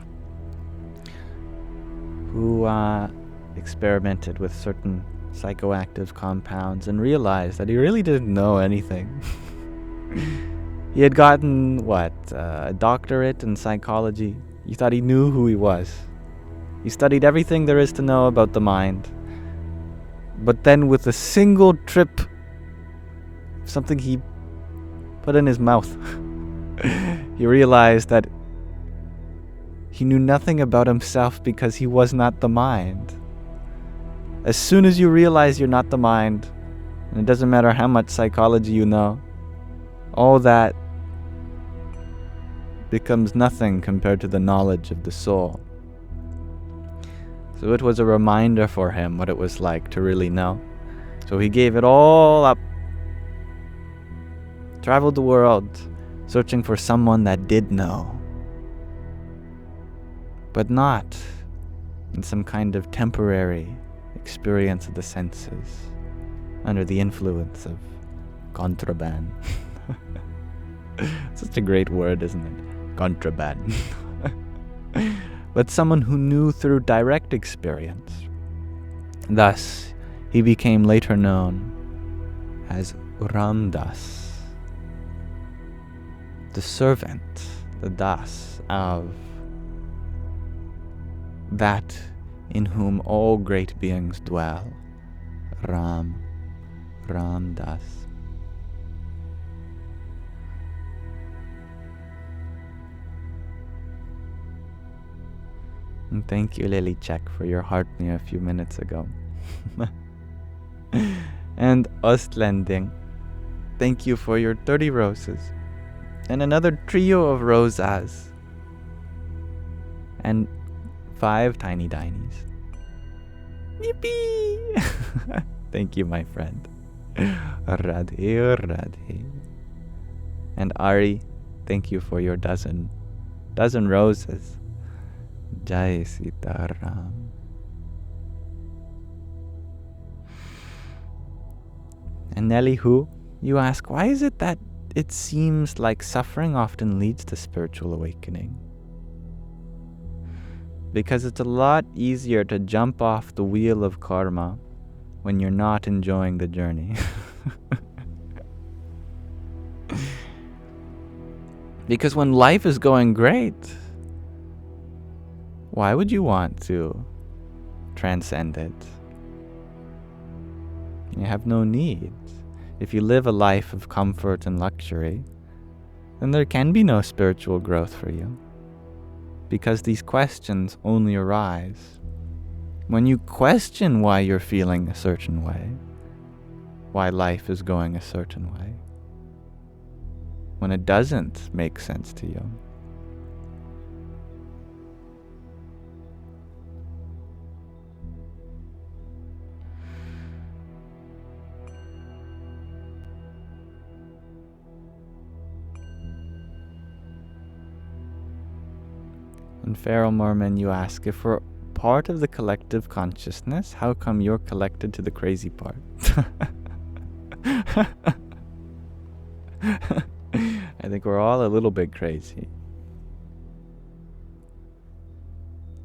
S1: who experimented with certain psychoactive compounds and realized that he really didn't know anything. He had gotten, a doctorate in psychology. He thought he knew who he was. He studied everything there is to know about the mind. But then with a single trip, something he put in his mouth, he realized that He knew nothing about himself because he was not the mind. As soon as you realize you're not the mind, and it doesn't matter how much psychology you know, all that becomes nothing compared to the knowledge of the soul. So it was a reminder for him what it was like to really know. So he gave it all up, traveled the world, searching for someone that did know, but not in some kind of temporary experience of the senses, under the influence of contraband. Such a great word, isn't it? Contraband. But someone who knew through direct experience. Thus, he became later known as Ramdas, the servant, the das of that in whom all great beings dwell. Ramdas. And thank you, Lily Check, for your heart me a few minutes ago. And Ostlending, thank you for your 30 roses. And another trio of rosas. And 5 tiny dinies. Yippee! Thank you, my friend. Radhe, Radhe. And Ari, thank you for your dozen roses. Jai Sitaram. And Nelly Hu, you ask, why is it that it seems like suffering often leads to spiritual awakening? Because it's a lot easier to jump off the wheel of karma when you're not enjoying the journey. Because when life is going great, why would you want to transcend it? You have no need. If you live a life of comfort and luxury, then there can be no spiritual growth for you. Because these questions only arise when you question why you're feeling a certain way, why life is going a certain way, when it doesn't make sense to you. And Feral Mormon, you ask, if we're part of the collective consciousness, how come you're collected to the crazy part? I think we're all a little bit crazy.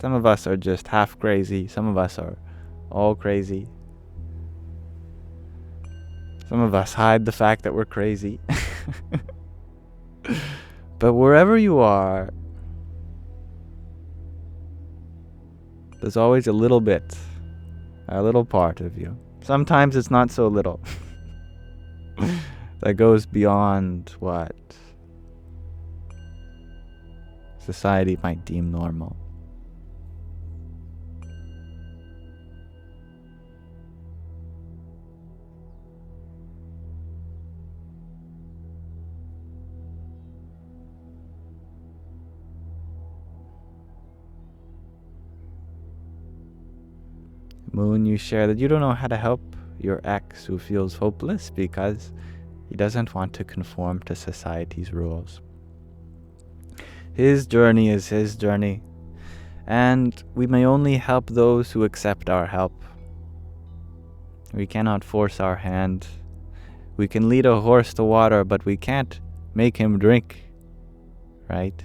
S1: Some of us are just half crazy. Some of us are all crazy. Some of us hide the fact that we're crazy. But wherever you are, there's always a little bit, a little part of you. Sometimes it's not so little. That goes beyond what society might deem normal. Moon, you share that you don't know how to help your ex who feels hopeless because he doesn't want to conform to society's rules. His journey is his journey, and we may only help those who accept our help. We cannot force our hand. We can lead a horse to water, but we can't make him drink, right?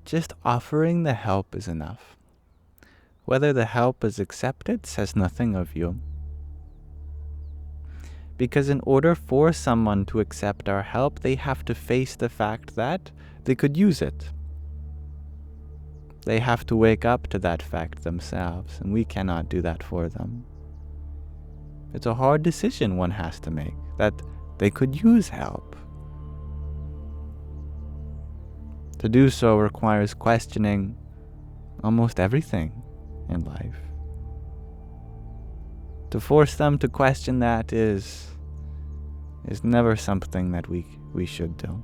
S1: Just offering the help is enough. Whether the help is accepted says nothing of you. Because in order for someone to accept our help, they have to face the fact that they could use it. They have to wake up to that fact themselves, and we cannot do that for them. It's a hard decision one has to make, that they could use help. To do so requires questioning almost everything in life. To force them to question that is never something that we should do.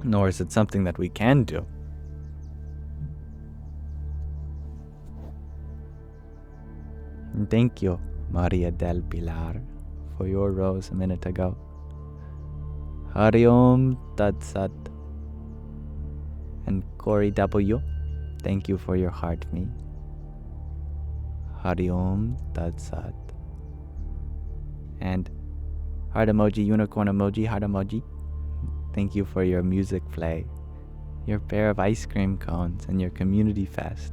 S1: Nor is it something that we can do. And thank you, Maria del Pilar, for your rose a minute ago. Hari Om Tat Sat. And Corey W, thank you for your heart me. Hari Om Tat Sat. And heart emoji, unicorn emoji, heart emoji. Thank you for your music play, your pair of ice cream cones, and your community fest.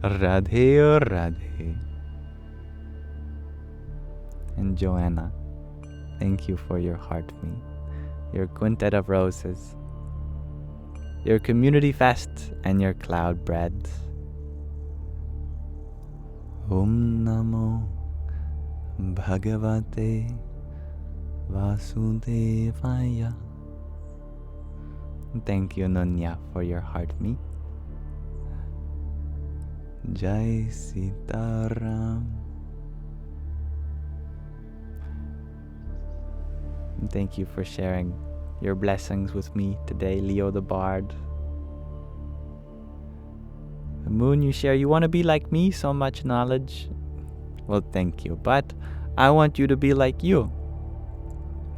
S1: Radhe or Radhe. And Joanna, thank you for your heart me, your quintet of roses, your community fest, and your cloud breads. Om Namo Bhagavate Vasudevaya. Thank you, Nunya, for your heart me. Jai Sitaram. Thank you for sharing your blessings with me today, Leo the Bard. The moon, you share, you want to be like me, so much knowledge. Well, thank you, but I want you to be like you.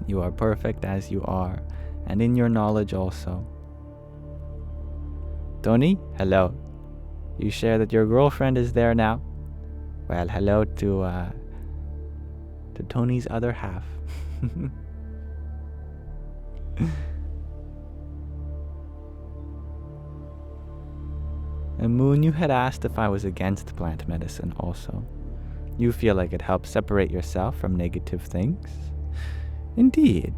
S1: You are perfect as you are, and in your knowledge also. Tony, hello. You share that your girlfriend is there now. Well, hello to Tony's other half. And Moon, you had asked if I was against plant medicine also. You feel like it helps separate yourself from negative things? Indeed,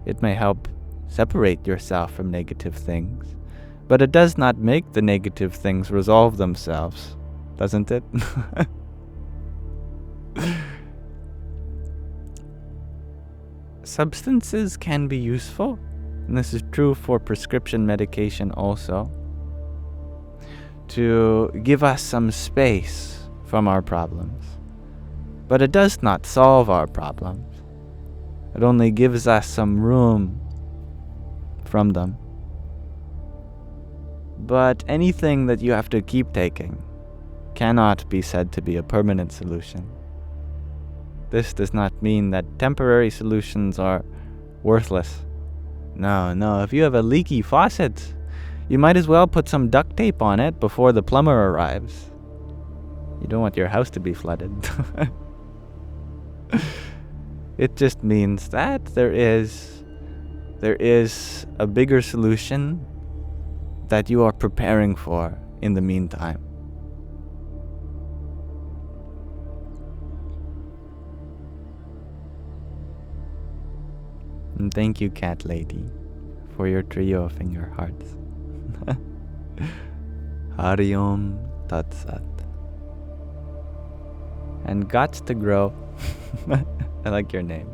S1: it may help separate yourself from negative things, but it does not make the negative things resolve themselves, doesn't it? Substances can be useful, and this is true for prescription medication also, to give us some space from our problems. But it does not solve our problems. It only gives us some room from them. But anything that you have to keep taking cannot be said to be a permanent solution. This does not mean that temporary solutions are worthless. No, if you have a leaky faucet, you might as well put some duct tape on it before the plumber arrives. You don't want your house to be flooded. It just means that there is a bigger solution that you are preparing for in the meantime. And thank you, Cat Lady, for your trio of finger hearts. Hari Om Tat Sat. And Gots to Grow. I like your name.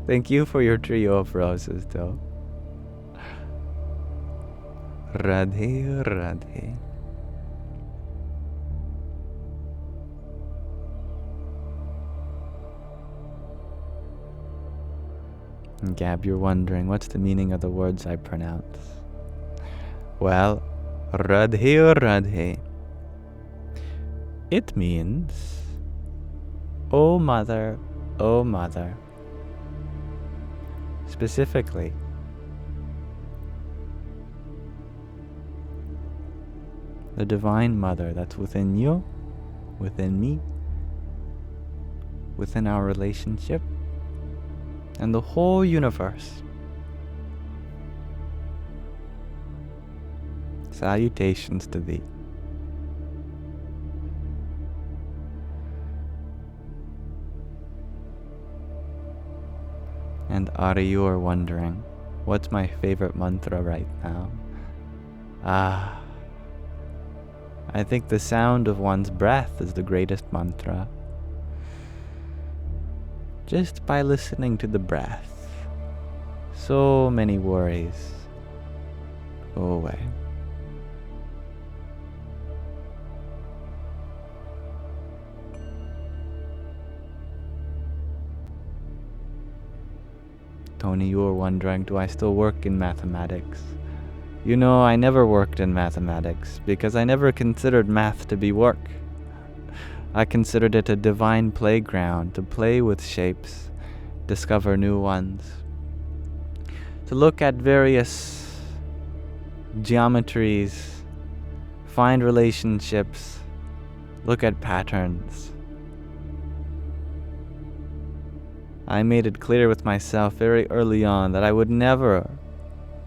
S1: Thank you for your trio of roses, though. Radhe Radhe. And Gab, you're wondering, what's the meaning of the words I pronounce? Well, Radhe Radhe. It means, oh mother, oh mother. Specifically, the Divine Mother that's within you, within me, within our relationship, and the whole universe. Salutations to thee. And Ari, you are wondering, what's my favorite mantra right now? I think the sound of one's breath is the greatest mantra. Just by listening to the breath, so many worries go away. Tony, you were wondering, do I still work in mathematics? You know, I never worked in mathematics because I never considered math to be work. I considered it a divine playground to play with shapes, discover new ones, to look at various geometries, find relationships, look at patterns. I made it clear with myself very early on that I would never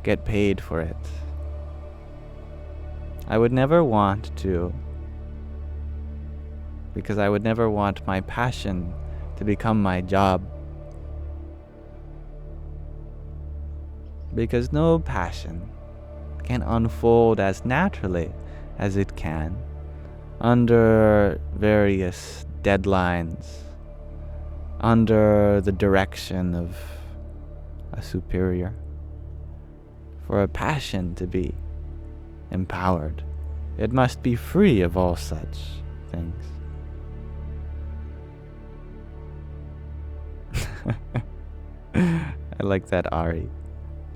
S1: get paid for it. I would never want to, because I would never want my passion to become my job. Because no passion can unfold as naturally as it can under various deadlines, under the direction of a superior. For a passion to be empowered, it must be free of all such things. I like that, Ari.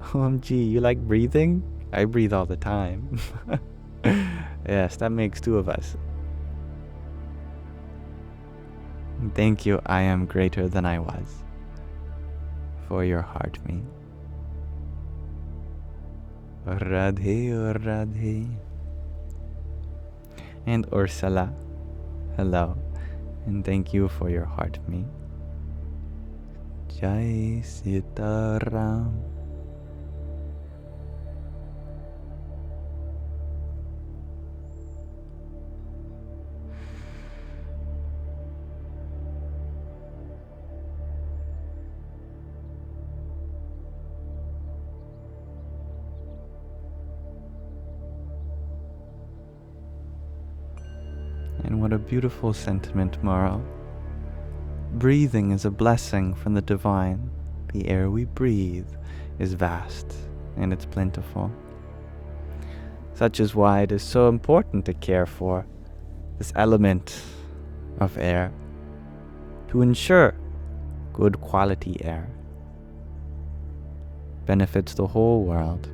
S1: OMG, you like breathing? I breathe all the time. Yes, that makes two of us. Thank you, I am greater than I was, for your heart me. Radhe, Radhe. And Ursula, hello, and thank you for your heart me. Jai Sitaram. And what a beautiful sentiment, Mara. Breathing is a blessing from the divine. The air we breathe is vast and it's plentiful. Such is why it is so important to care for this element of air, to ensure good quality air benefits the whole world.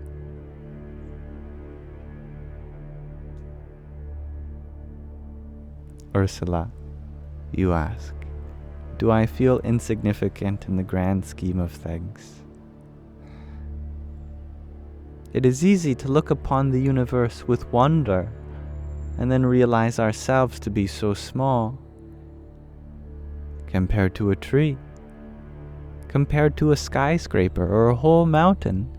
S1: Ursula, you ask, do I feel insignificant in the grand scheme of things? It is easy to look upon the universe with wonder and then realize ourselves to be so small compared to a tree, compared to a skyscraper or a whole mountain,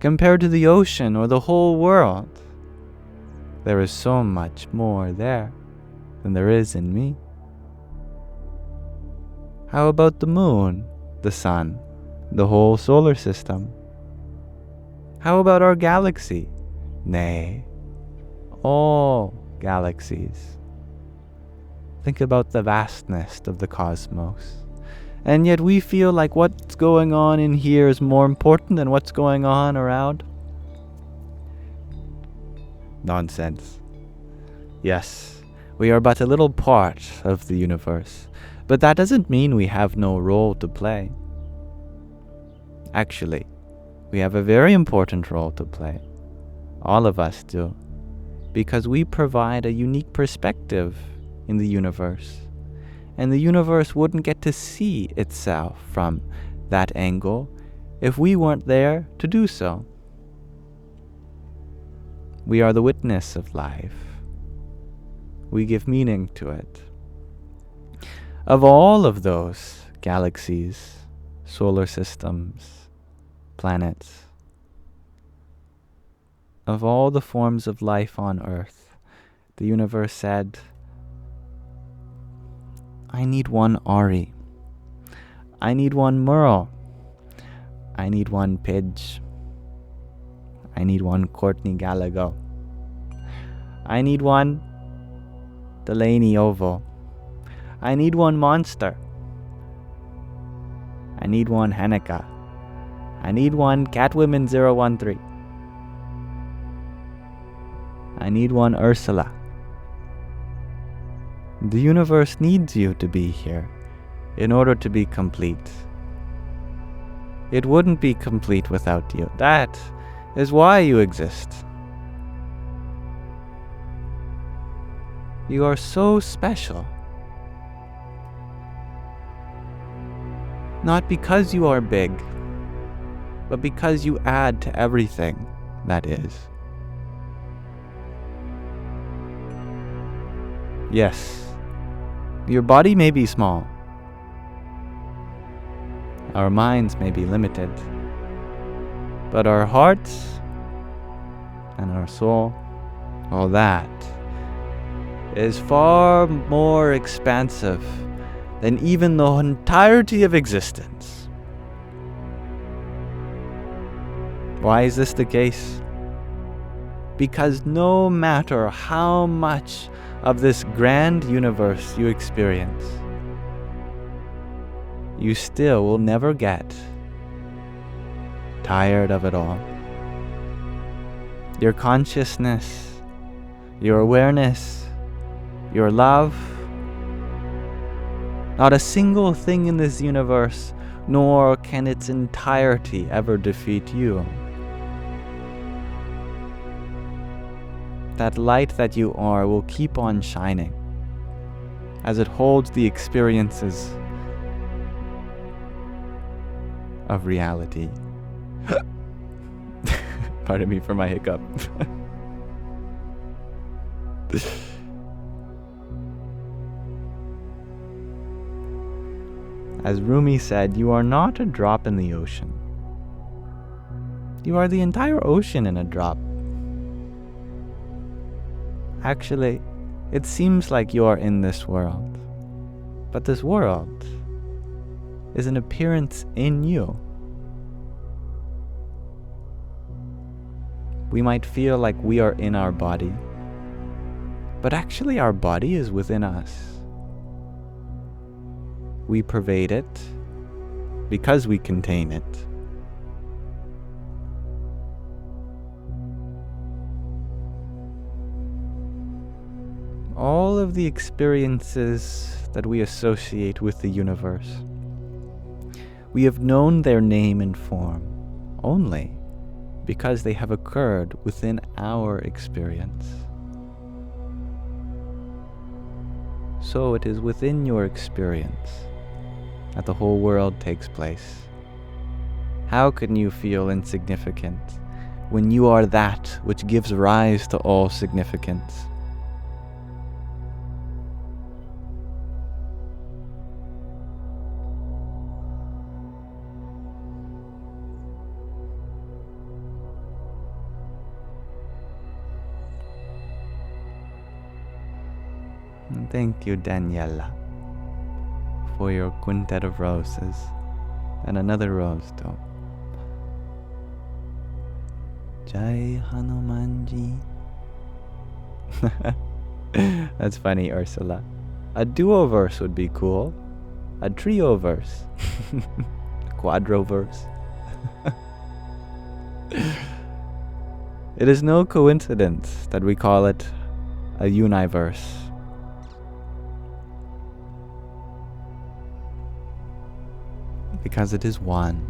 S1: compared to the ocean or the whole world. There is so much more there than there is in me. How about the moon, the sun, the whole solar system? How about our galaxy? Nay, all galaxies. Think about the vastness of the cosmos. And yet we feel like what's going on in here is more important than what's going on around. Nonsense. Yes, we are but a little part of the universe, but that doesn't mean we have no role to play. Actually, we have a very important role to play. All of us do, because we provide a unique perspective in the universe, and the universe wouldn't get to see itself from that angle if we weren't there to do so. We are the witness of life. We give meaning to it. Of all of those galaxies, solar systems, planets, of all the forms of life on Earth, the universe said, I need one Ari. I need one Merle. I need one Pidge. I need one Courtney Gallagher. I need one Delaney Oval. I need one Monster. I need one Hanukkah. I need one Catwoman 013. I need one Ursula. The universe needs you to be here in order to be complete. It wouldn't be complete without you. That is why you exist. You are so special. Not because you are big, but because you add to everything that is. Yes, your body may be small. Our minds may be limited. But our hearts and our soul, all that, is far more expansive than even the entirety of existence. Why is this the case? Because no matter how much of this grand universe you experience, you still will never get tired of it all. Your consciousness, your awareness, your love, not a single thing in this universe, nor can its entirety ever defeat you. That light that you are will keep on shining as it holds the experiences of reality. Pardon me for my hiccup. As Rumi said, you are not a drop in the ocean. You are the entire ocean in a drop. Actually, it seems like you are in this world, but this world is an appearance in you. We might feel like we are in our body, but actually our body is within us. We pervade it because we contain it. All of the experiences that we associate with the universe, we have known their name and form only because they have occurred within our experience. So it is within your experience that the whole world takes place. How can you feel insignificant when you are that which gives rise to all significance? Thank you, Daniela, for your quintet of roses and another rose too. Jai Hanumanji. That's funny, Ursula. A duo-verse would be cool. A trio-verse. Quadro-verse. It is no coincidence that we call it a universe. Because it is one.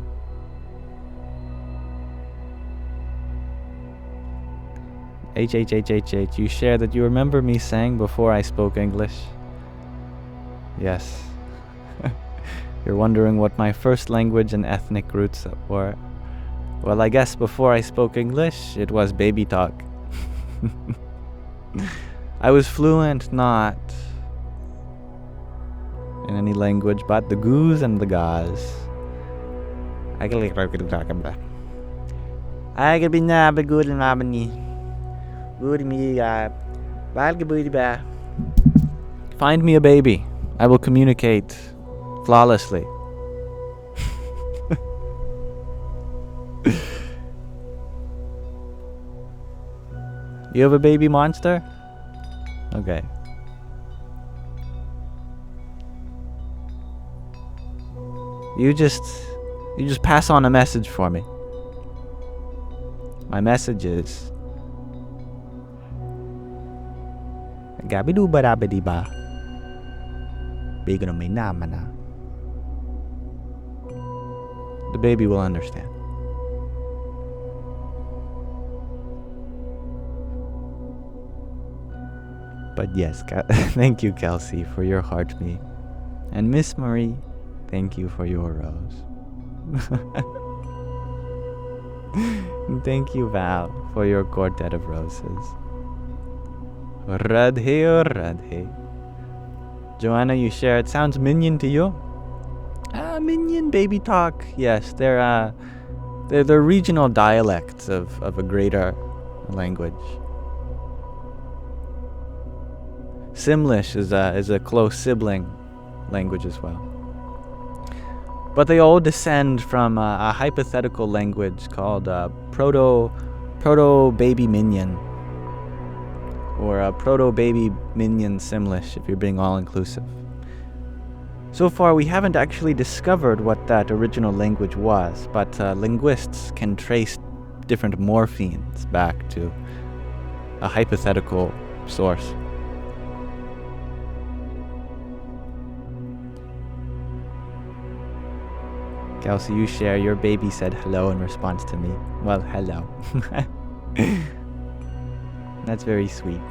S1: H, you share that you remember me saying before I spoke English? Yes. You're wondering what my first language and ethnic roots were. Well, I guess before I spoke English, it was baby talk. I was fluent not in any language but the goos and the gaz. I can be not good in Mamani. Find me a baby. I will communicate flawlessly. You have a baby monster? Okay. You just pass on a message for me. My message is Gabidu Barabadiba Bigano Minamana. The baby will understand. But yes, thank you, Kelsey, for your heart me. And Miss Marie, thank you for your rose. And thank you, Val, for your quartet of roses. Radhe or Radhe. Joanna, you share, it sounds minion to you? Minion baby talk. Yes, they're regional dialects of a greater language. Simlish is a close sibling language as well. But they all descend from a hypothetical language called Proto-Baby Minion. Or a Proto-Baby Minion Simlish, if you're being all-inclusive. So far, we haven't actually discovered what that original language was, but linguists can trace different morphemes back to a hypothetical source. Kelsey, you share, your baby said hello in response to me. Well, hello. That's very sweet.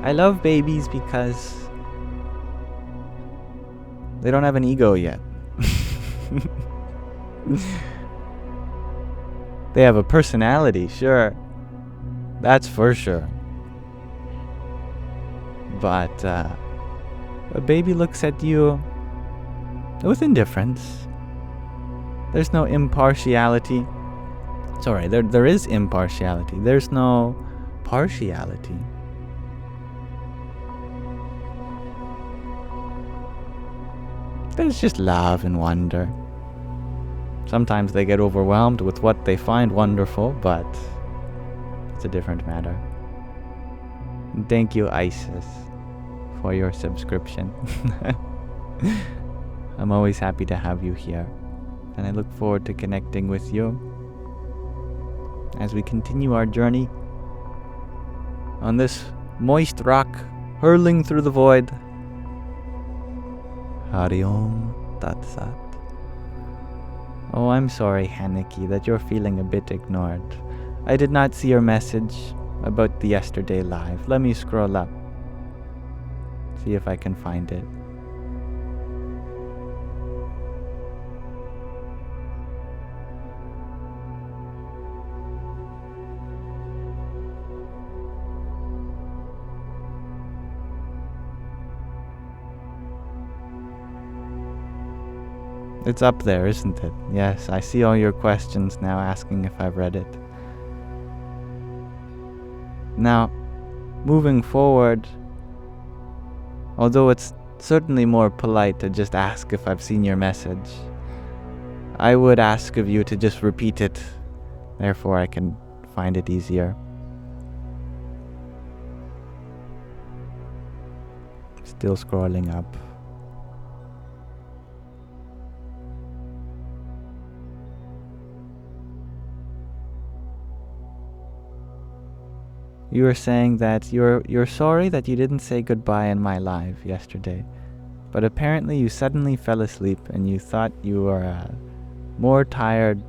S1: I love babies because they don't have an ego yet. They have a personality, sure. That's for sure. But a baby looks at you with indifference. There's no impartiality. Sorry, there is impartiality. There's no partiality. There's just love and wonder. Sometimes they get overwhelmed with what they find wonderful, but it's a different matter. And thank you, Isis, for your subscription. I'm always happy to have you here, and I look forward to connecting with you as we continue our journey on this moist rock hurling through the void. Hari Om Tat Sat. Oh, I'm sorry, Haniki, that you're feeling a bit ignored. I did not see your message about the yesterday live. Let me scroll up. See if I can find it. It's up there, isn't it? Yes, I see all your questions now asking if I've read it. Now, moving forward, although it's certainly more polite to just ask if I've seen your message, I would ask of you to just repeat it, therefore I can find it easier. Still scrolling up. You were saying that you're sorry that you didn't say goodbye in my live yesterday, but apparently you suddenly fell asleep and you thought you were more tired.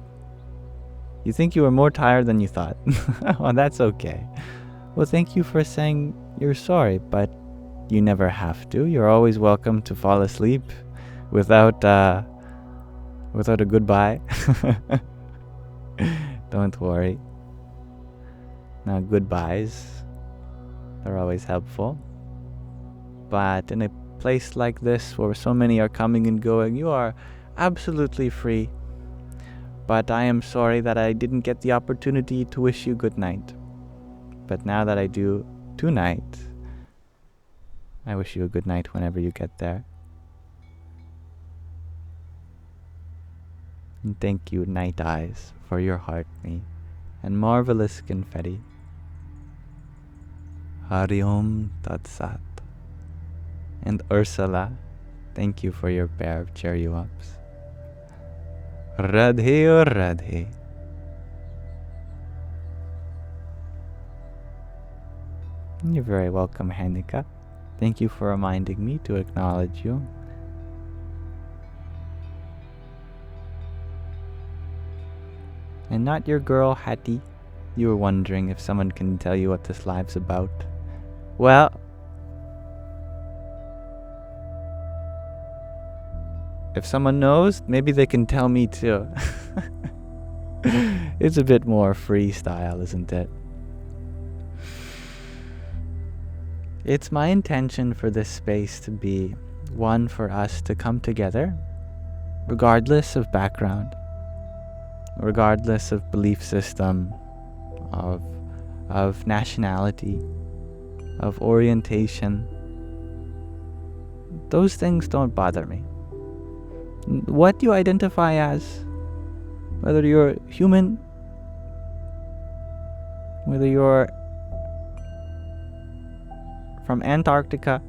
S1: You think you were more tired than you thought. Well, that's okay. Well, thank you for saying you're sorry, but you never have to. You're always welcome to fall asleep without a goodbye. Don't worry. Now, goodbyes, they're always helpful. But in a place like this where so many are coming and going, you are absolutely free. But I am sorry that I didn't get the opportunity to wish you good night. But now that I do tonight, I wish you a good night whenever you get there. And thank you, Night Eyes, for your heart me, and marvelous confetti. Hari Om Tat Sat. And Ursula, thank you for your pair of cherry ups. Radhe or Radhe. You're very welcome, Hanika. Thank you for reminding me to acknowledge you. And not your girl, Hattie. You were wondering if someone can tell you what this live's about. Well, if someone knows, maybe they can tell me too. It's a bit more freestyle, isn't it? It's my intention for this space to be one for us to come together, regardless of background, regardless of belief system, of nationality, of orientation. Those things don't bother me. What you identify as, whether you're human, whether you're from Antarctica,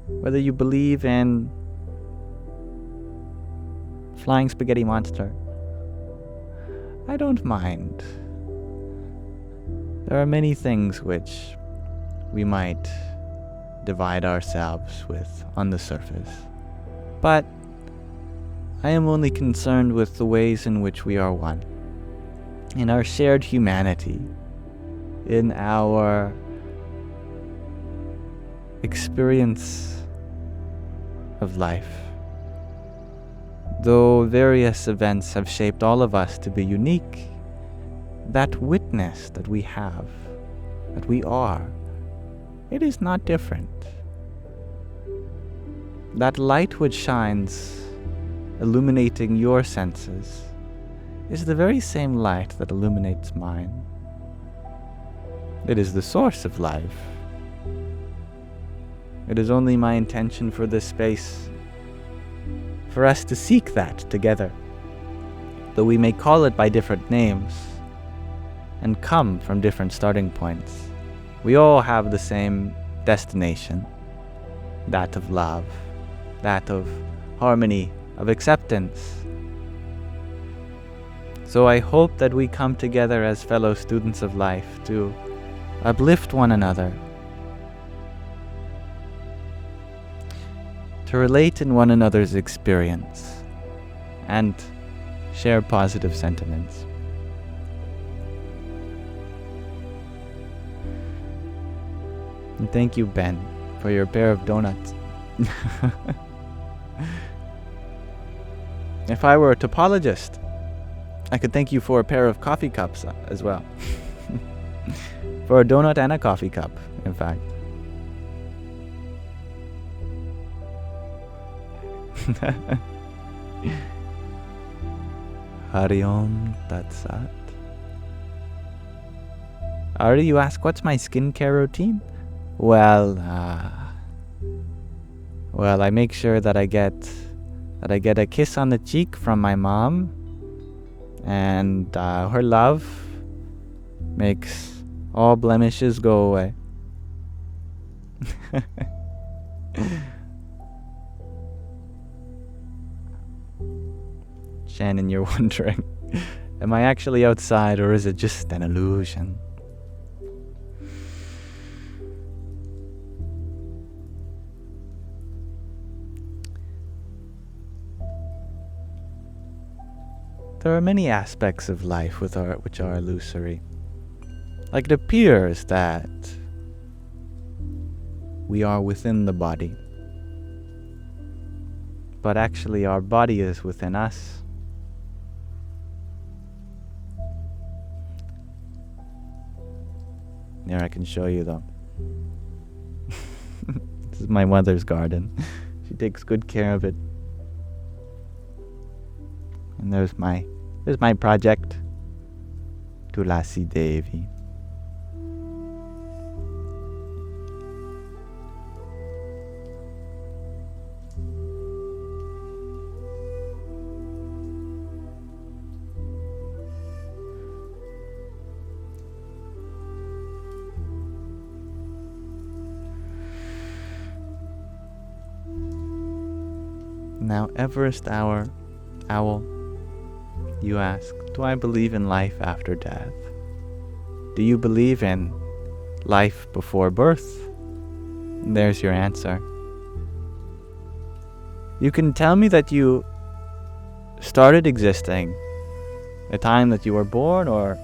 S1: whether you believe in flying spaghetti monster, I don't mind. There are many things which we might divide ourselves with on the surface, but I am only concerned with the ways in which we are one, in our shared humanity, in our experience of life. Though various events have shaped all of us to be unique, that witness that we have, that we are, it is not different. That light which shines, illuminating your senses, is the very same light that illuminates mine. It is the source of life. It is only my intention for this space, for us to seek that together, though we may call it by different names and come from different starting points. We all have the same destination, that of love, that of harmony, of acceptance. So I hope that we come together as fellow students of life to uplift one another, to relate in one another's experience, and share positive sentiments. And thank you, Ben, for your pair of donuts. If I were a topologist, I could thank you for a pair of coffee cups as well. For a donut and a coffee cup, in fact. Hari Om Tat Sat. Ari, you ask, what's my skincare routine? Well, I make sure that I get a kiss on the cheek from my mom, and her love makes all blemishes go away. Shannon, you're wondering, am I actually outside or is it just an illusion? There are many aspects of life which are illusory. Like it appears that we are within the body, but actually our body is within us. Here, I can show you though. This is my mother's garden. She takes good care of it. And there's my project, Tulasi Devi. Now Everest Owl You ask, do I believe in life after death? Do you believe in life before birth? And there's your answer. You can tell me that you started existing the time that you were born, or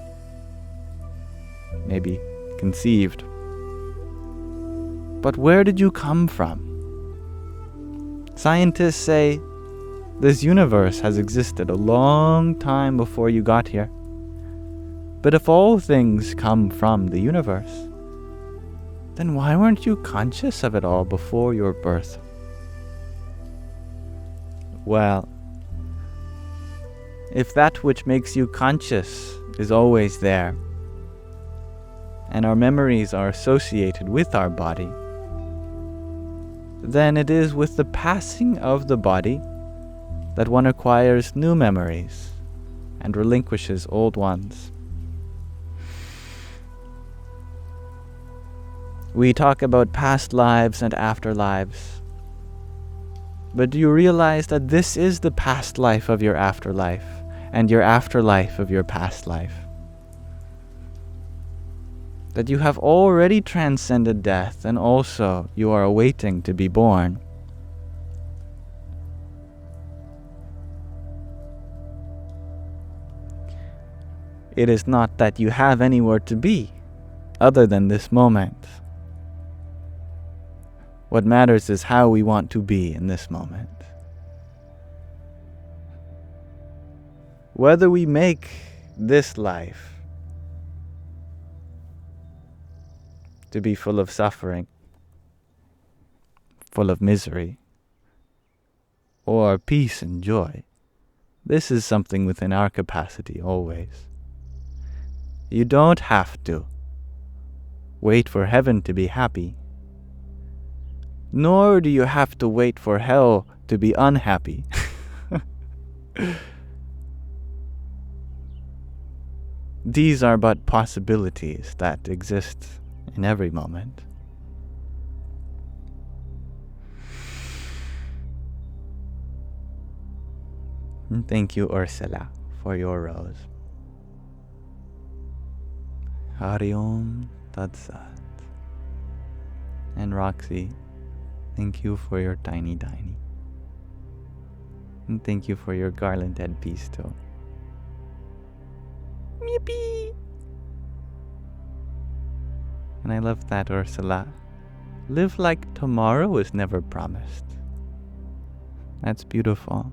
S1: maybe conceived. But where did you come from? Scientists say this universe has existed a long time before you got here. But if all things come from the universe, then why weren't you conscious of it all before your birth? Well, if that which makes you conscious is always there, and our memories are associated with our body, then it is with the passing of the body that one acquires new memories and relinquishes old ones. We talk about past lives and afterlives, but do you realize that this is the past life of your afterlife and your afterlife of your past life? That you have already transcended death, and also you are awaiting to be born. It is not that you have anywhere to be other than this moment. What matters is how we want to be in this moment. Whether we make this life to be full of suffering, full of misery, or peace and joy, this is something within our capacity always. You don't have to wait for heaven to be happy, nor do you have to wait for hell to be unhappy. These are but possibilities that exist in every moment. And thank you, Ursula, for your rose. Hari Om Tat Sat. And Roxy, thank you for your tiny. And thank you for your garland headpiece too. Yippee! And I love that, Ursula. Live like tomorrow is never promised. That's beautiful.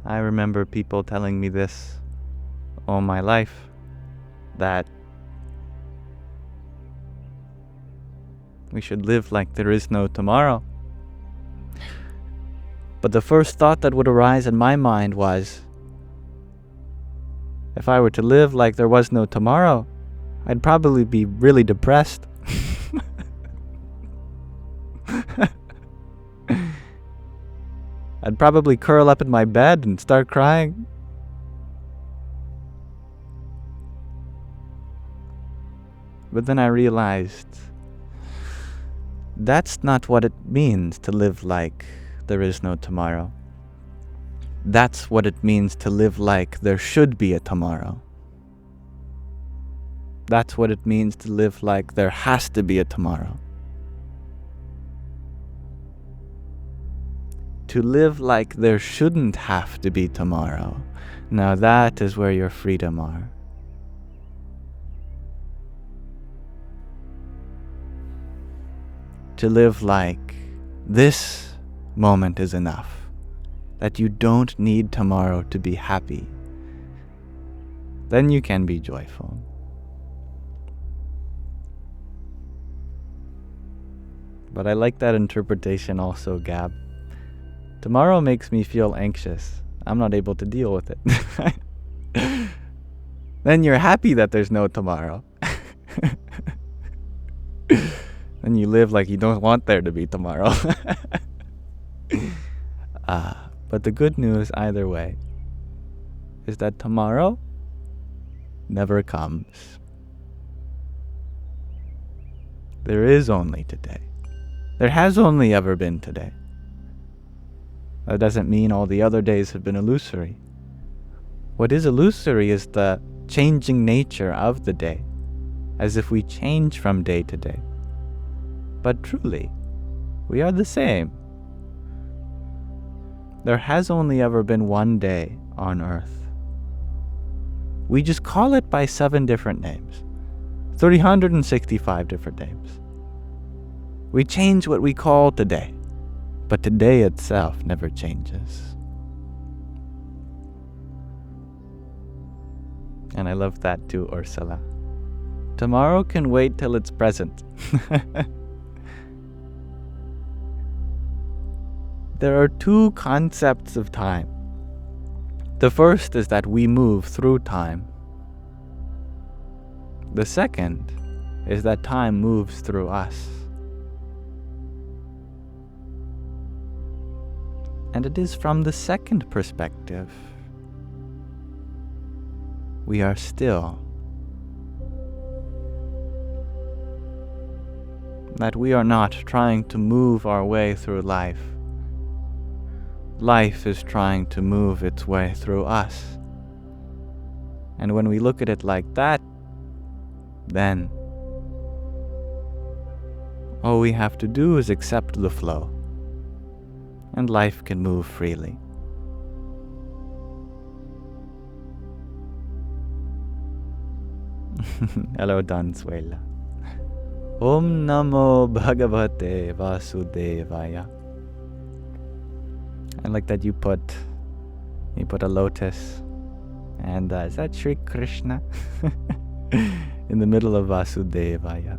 S1: I remember people telling me this all my life, that we should live like there is no tomorrow. But the first thought that would arise in my mind was, if I were to live like there was no tomorrow, I'd probably be really depressed. I'd probably curl up in my bed and start crying. But then I realized that's not what it means to live like there is no tomorrow. That's what it means to live like there should be a tomorrow. That's what it means to live like there has to be a tomorrow. To live like there shouldn't have to be tomorrow. Now that is where your freedom are. To live like this moment is enough. That you don't need tomorrow to be happy. Then you can be joyful. But I like that interpretation also, Gab. Tomorrow makes me feel anxious. I'm not able to deal with it. Then you're happy that there's no tomorrow. Then you live like you don't want there to be tomorrow. But the good news either way is that tomorrow never comes. There is only today. There has only ever been today. That doesn't mean all the other days have been illusory. What is illusory is the changing nature of the day, as if we change from day to day. But truly, we are the same. There has only ever been one day on earth. We just call it by 7 different names, 365 different names. We change what we call today, but today itself never changes. And I love that too, Ursula. Tomorrow can wait till it's present. There are 2 concepts of time. The first is that we move through time. The second is that time moves through us. And it is from the second perspective we are still. That we are not trying to move our way through life. Life is trying to move its way through us. And when we look at it like that, then all we have to do is accept the flow, and life can move freely. Hello, Dansuela. Om Namo Bhagavate Vasudevaya. I like that you put a lotus, and is that Sri Krishna in the middle of Vasudevaya?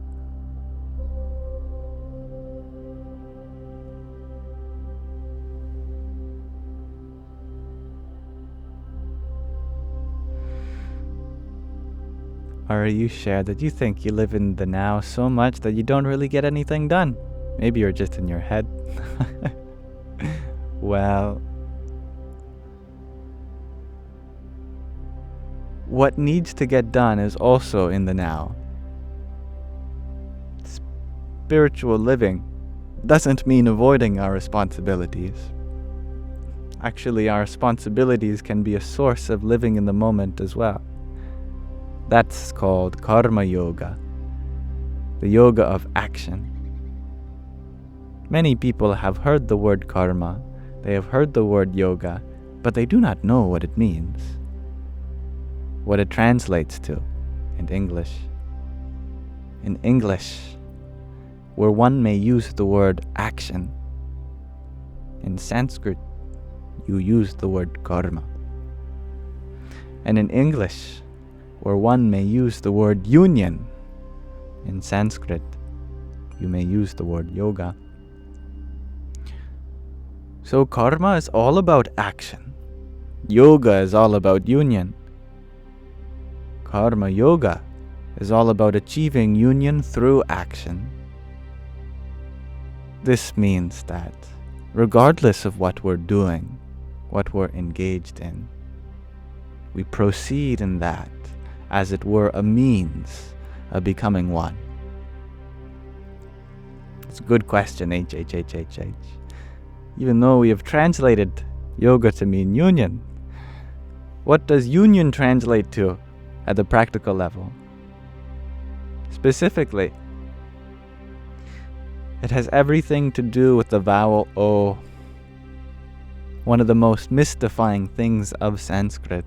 S1: Or you share that you think you live in the now so much that you don't really get anything done. Maybe you're just in your head. Well, what needs to get done is also in the now. Spiritual living doesn't mean avoiding our responsibilities. Actually, our responsibilities can be a source of living in the moment as well. That's called Karma Yoga, the yoga of action. Many people have heard the word karma, they have heard the word yoga, but they do not know what it means, what it translates to in English. In English, where one may use the word action, in Sanskrit, you use the word karma. And in English, where one may use the word union, in Sanskrit, you may use the word yoga. So karma is all about action. Yoga is all about union. Karma yoga is all about achieving union through action. This means that regardless of what we're doing, what we're engaged in, we proceed in that as it were a means of becoming one. It's a good question, H. Even though we have translated yoga to mean union, what does union translate to at the practical level? Specifically, it has everything to do with the vowel O. One of the most mystifying things of Sanskrit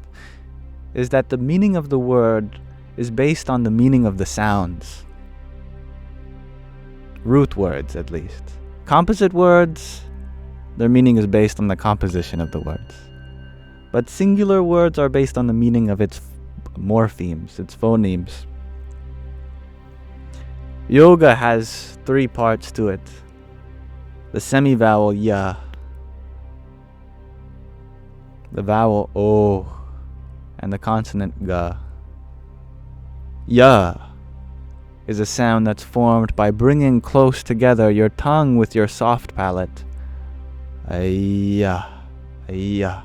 S1: is that the meaning of the word is based on the meaning of the sounds. Root words, at least. Composite words, their meaning is based on the composition of the words. But singular words are based on the meaning of its morphemes, its phonemes. Yoga has 3 parts to it. The semi-vowel ya, the vowel o, and the consonant ga. Ya is a sound that's formed by bringing close together your tongue with your soft palate. Ayya, ayya.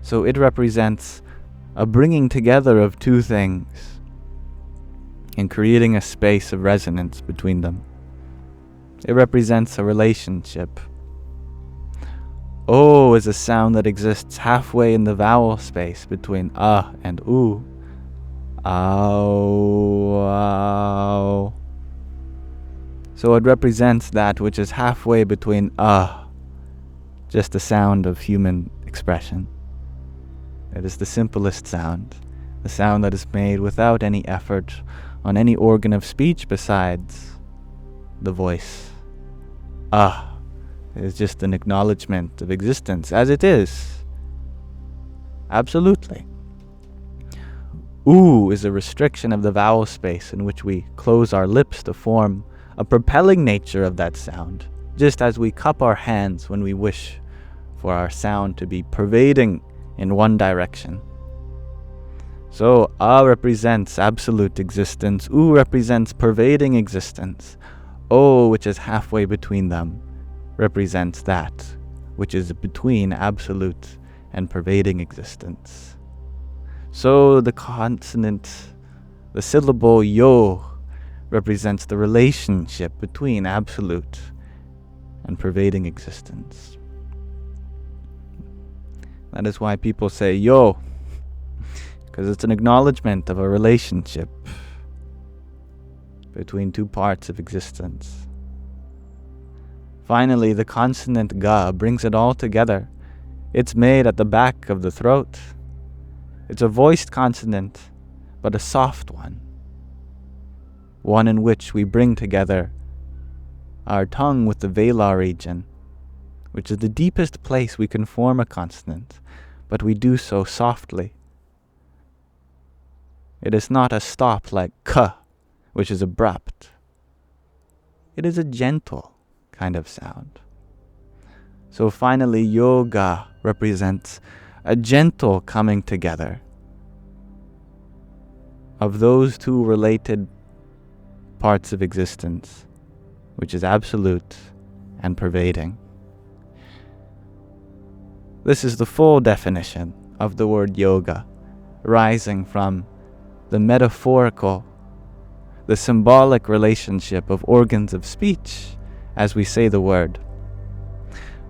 S1: So it represents a bringing together of 2 things and creating a space of resonance between them. It represents a relationship. O is a sound that exists halfway in the vowel space between and oo. Ow, ow. So it represents that which is halfway between just the sound of human expression. It is the simplest sound, the sound that is made without any effort on any organ of speech besides the voice. It is just an acknowledgement of existence as it is. Absolutely. Oo is a restriction of the vowel space in which we close our lips to form a propelling nature of that sound, just as we cup our hands when we wish for our sound to be pervading in one direction. So, represents absolute existence, oo represents pervading existence, O, which is halfway between them, represents that which is between absolute and pervading existence. So the consonant, the syllable yo, represents the relationship between absolute and pervading existence. That is why people say yo, because it's an acknowledgement of a relationship between two parts of existence. Finally, the consonant ga brings it all together. It's made at the back of the throat. It's a voiced consonant, but a soft one. One in which we bring together our tongue with the velar region, which is the deepest place we can form a consonant, but we do so softly. It is not a stop like k, which is abrupt. It is a gentle kind of sound. So finally, yoga represents a gentle coming together of those two related parts of existence, which is absolute and pervading. This is the full definition of the word yoga, rising from the metaphorical, the symbolic relationship of organs of speech as we say the word.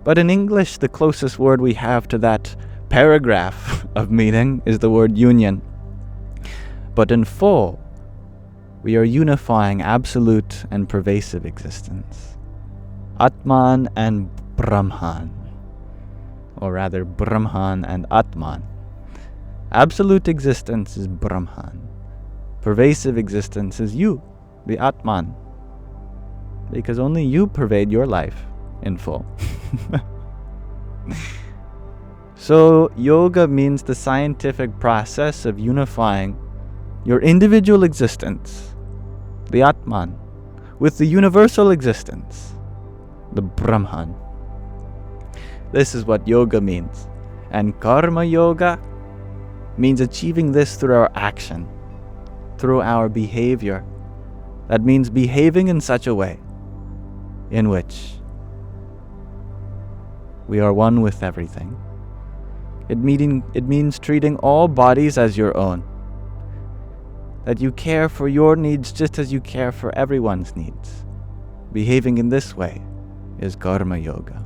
S1: But in English, the closest word we have to that paragraph of meaning is the word union. But in full, we are unifying absolute and pervasive existence. Atman and Brahman, or rather Brahman and Atman. Absolute existence is Brahman. Pervasive existence is you, the Atman. Because only you pervade your life in full. So, yoga means the scientific process of unifying your individual existence, the Atman, with the universal existence, the Brahman. This is what yoga means. And karma yoga means achieving this through our action, through our behavior. That means behaving in such a way in which we are one with everything. It means treating all bodies as your own. That you care for your needs just as you care for everyone's needs. Behaving in this way is karma yoga.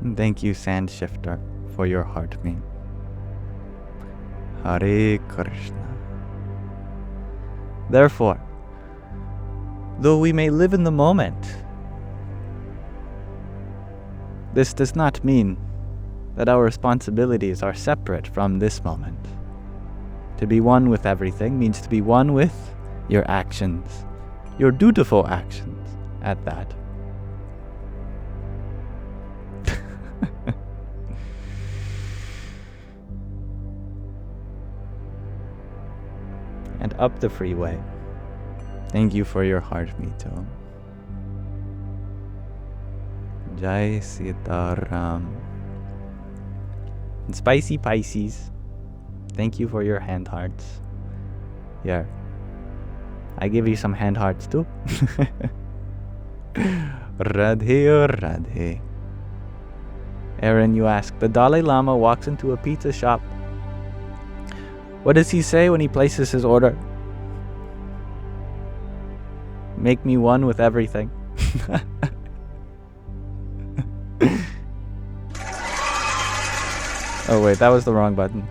S1: And thank you, Sand Shifter, for your heart meme. Hare Krishna. Therefore, though we may live in the moment, this does not mean that our responsibilities are separate from this moment. To be one with everything means to be one with your actions, your dutiful actions at that. And up the freeway. Thank you for your heart, Mito. Jai Sitaram. And Spicy Pisces, thank you for your hand hearts. Here, I give you some hand hearts too. Radhe or Radhe. Aaron, you ask, the Dalai Lama walks into a pizza shop What does he say when he places his order? Make me one with everything. Oh wait, that was the wrong button.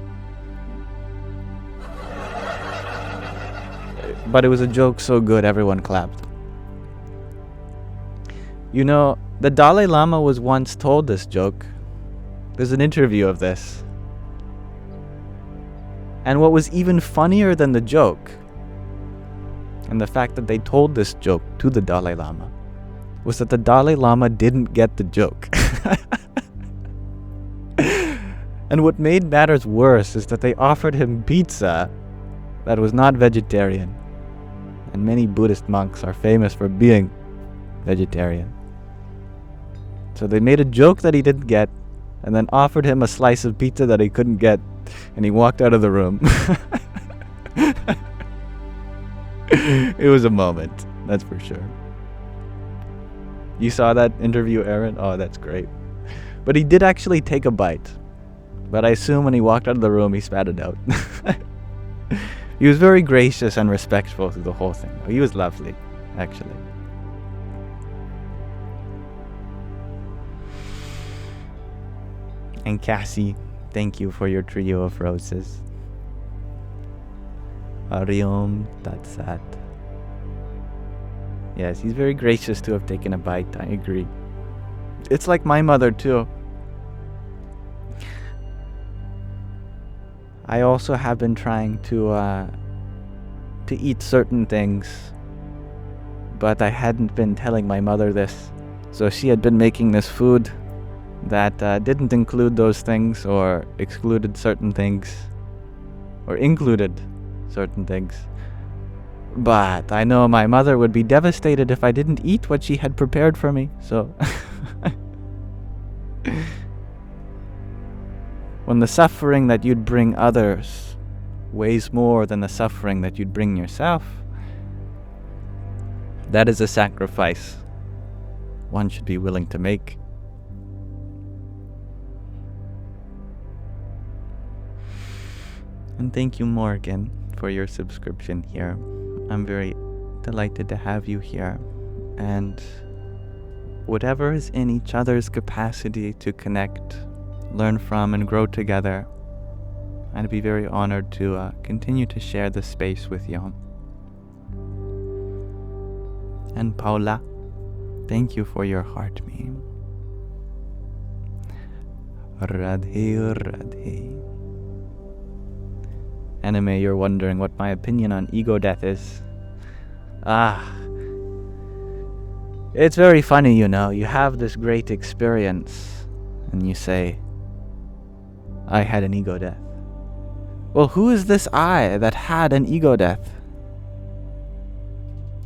S1: But it was a joke so good everyone clapped. You know, the Dalai Lama was once told this joke. There's an interview of this. And what was even funnier than the joke, and the fact that they told this joke to the Dalai Lama, was that the Dalai Lama didn't get the joke. And what made matters worse is that they offered him pizza that was not vegetarian. And many Buddhist monks are famous for being vegetarian. So they made a joke that he didn't get, and then offered him a slice of pizza that he couldn't get, and he walked out of the room. It was a moment, that's for sure. You saw that interview, Aaron? Oh, that's great. But he did actually take a bite. But I assume when he walked out of the room, he spat it out. He was very gracious and respectful through the whole thing. He was lovely, actually. And Cassie, thank you for your trio of roses. Ariom Tatsat. Yes, he's very gracious to have taken a bite, I agree. It's like my mother too. I also have been trying to eat certain things, but I hadn't been telling my mother this. So she had been making this food that didn't include those things, or excluded certain things, or included certain things. But I know my mother would be devastated if I didn't eat what she had prepared for me, so... When the suffering that you'd bring others weighs more than the suffering that you'd bring yourself, that is a sacrifice one should be willing to make. And thank you, Morgan, for your subscription here. I'm very delighted to have you here. And whatever is in each other's capacity to connect, learn from, and grow together, I'd be very honored to continue to share this space with you. And Paula, thank you for your heart meme. Radhe Radhe. Anime, you're wondering what my opinion on ego death is. It's very funny, you know. You have this great experience, and you say, I had an ego death. Well, who is this I that had an ego death?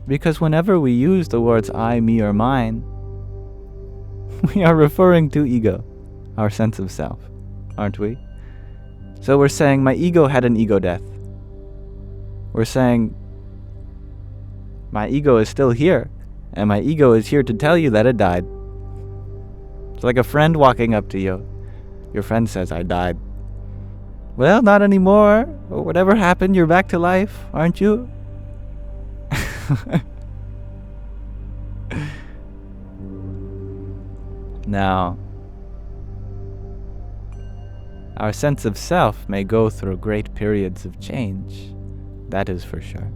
S1: Because whenever we use the words I, me, or mine, we are referring to ego, our sense of self, aren't we? So we're saying my ego had an ego death. We're saying my ego is still here, and my ego is here to tell you that it died. It's like a friend walking up to you. Your friend says, I died. Well, not anymore. Or whatever happened, you're back to life, aren't you? Now, our sense of self may go through great periods of change. That is for sure.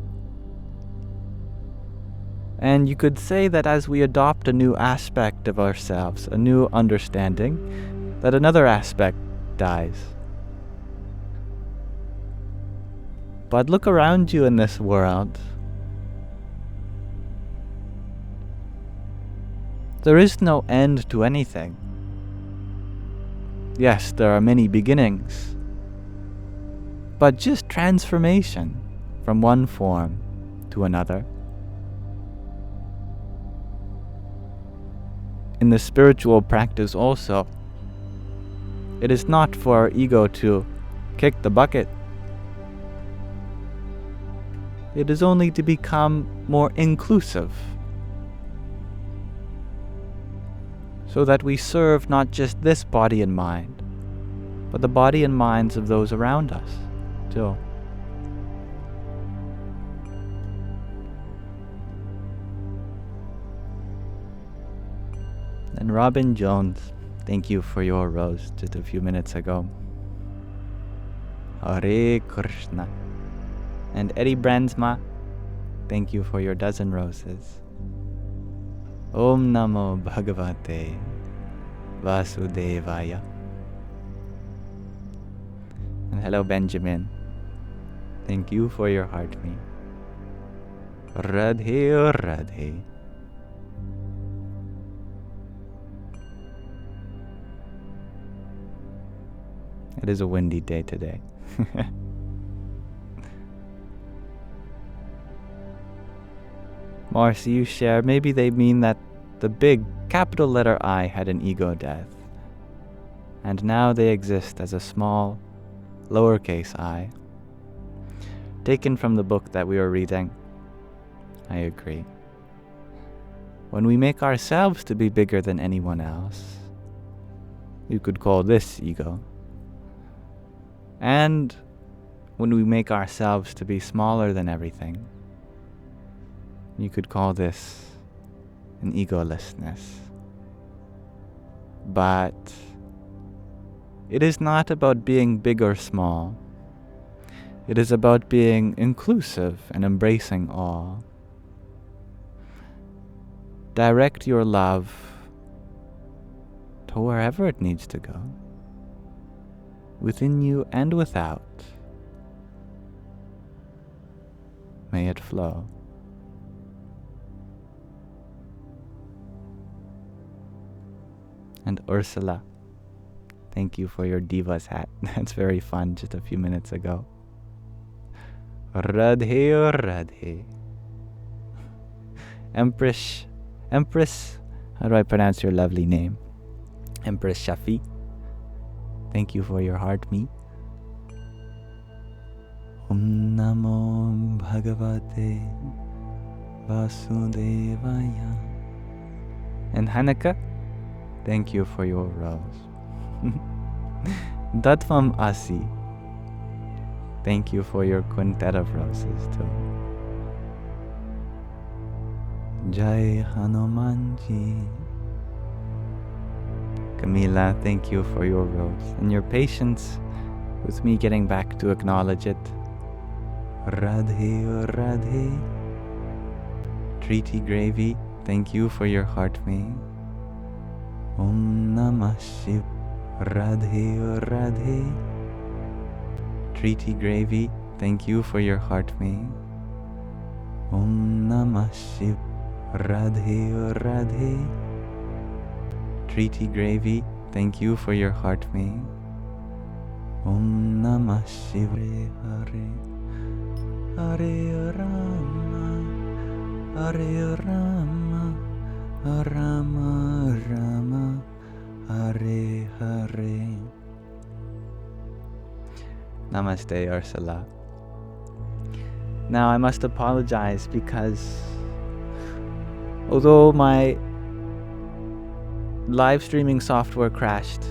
S1: And you could say that as we adopt a new aspect of ourselves, a new understanding, that another aspect dies. But look around you in this world. There is no end to anything. Yes, there are many beginnings, but just transformation from one form to another. In the spiritual practice also, it is not for our ego to kick the bucket. It is only to become more inclusive, so that we serve not just this body and mind, but the body and minds of those around us, too. And Robin Jones, thank you for your rose just a few minutes ago. Hare Krishna. And Eddie Brandsma, thank you for your dozen roses. Om Namo Bhagavate Vasudevaya. And hello Benjamin, thank you for your heart me. Radhe Radhe. It is a windy day today. Marcy, you share, maybe they mean that the big capital letter I had an ego death, and now they exist as a small, lowercase I. Taken from the book that we were reading. I agree. When we make ourselves to be bigger than anyone else, you could call this ego. And when we make ourselves to be smaller than everything, you could call this an egolessness. But it is not about being big or small. It is about being inclusive and embracing all. Direct your love to wherever it needs to go, within you and without. May it flow. And Ursula, thank you for your Divas hat. That's very fun, just a few minutes ago. Radhe Radhe. Empress, how do I pronounce your lovely name? Empress Shafi, thank you for your heart me. Om Namo Bhagavate Vasudevaya. And Hanukkah, thank you for your rose. Datvam Asi, thank you for your quintet of roses too. Jai Hanumanji. Camila, thank you for your rose and your patience with me getting back to acknowledge it. Radhe Radhe. Treaty Gravy, thank you for your heart me. Om Namah Shiv. Radhe Radhe. Treaty Gravy, thank you for your heart me. Om Namah Shiv. Radhe Radhe. Treaty Gravy, thank you for your heart me. Om Namah Shivaya. Hare Hare Rama, Hare Rama, Rama Rama, Hare Hare. Namaste, Ursula. Now I must apologize because although my live streaming software crashed,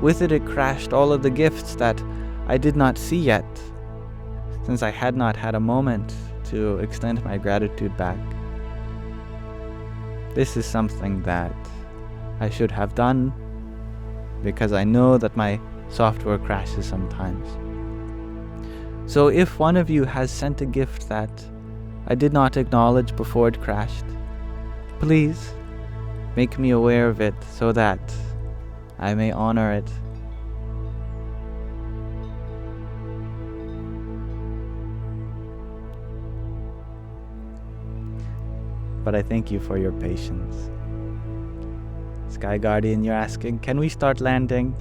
S1: with it crashed all of the gifts that I did not see yet, since I had not had a moment to extend my gratitude back. This is something that I should have done, because I know that my software crashes sometimes. So if one of you has sent a gift that I did not acknowledge before it crashed, please make me aware of it so that I may honor it. But I thank you for your patience. Sky Guardian, you're asking, can we start landing?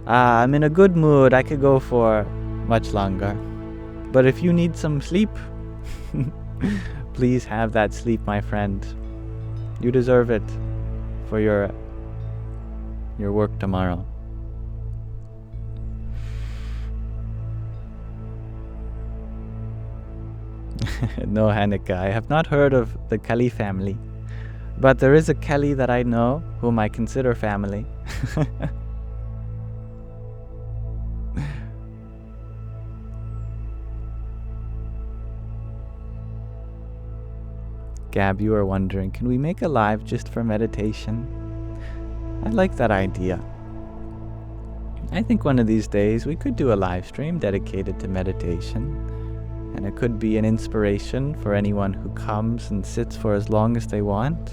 S1: I'm in a good mood. I could go for much longer. But if you need some sleep, please have that sleep, my friend. You deserve it for your work tomorrow. No, Hanukkah, I have not heard of the Kelly family, but there is a Kelly that I know whom I consider family. Gab, you are wondering, can we make a live just for meditation? I like that idea. I think one of these days we could do a live stream dedicated to meditation, and it could be an inspiration for anyone who comes and sits for as long as they want.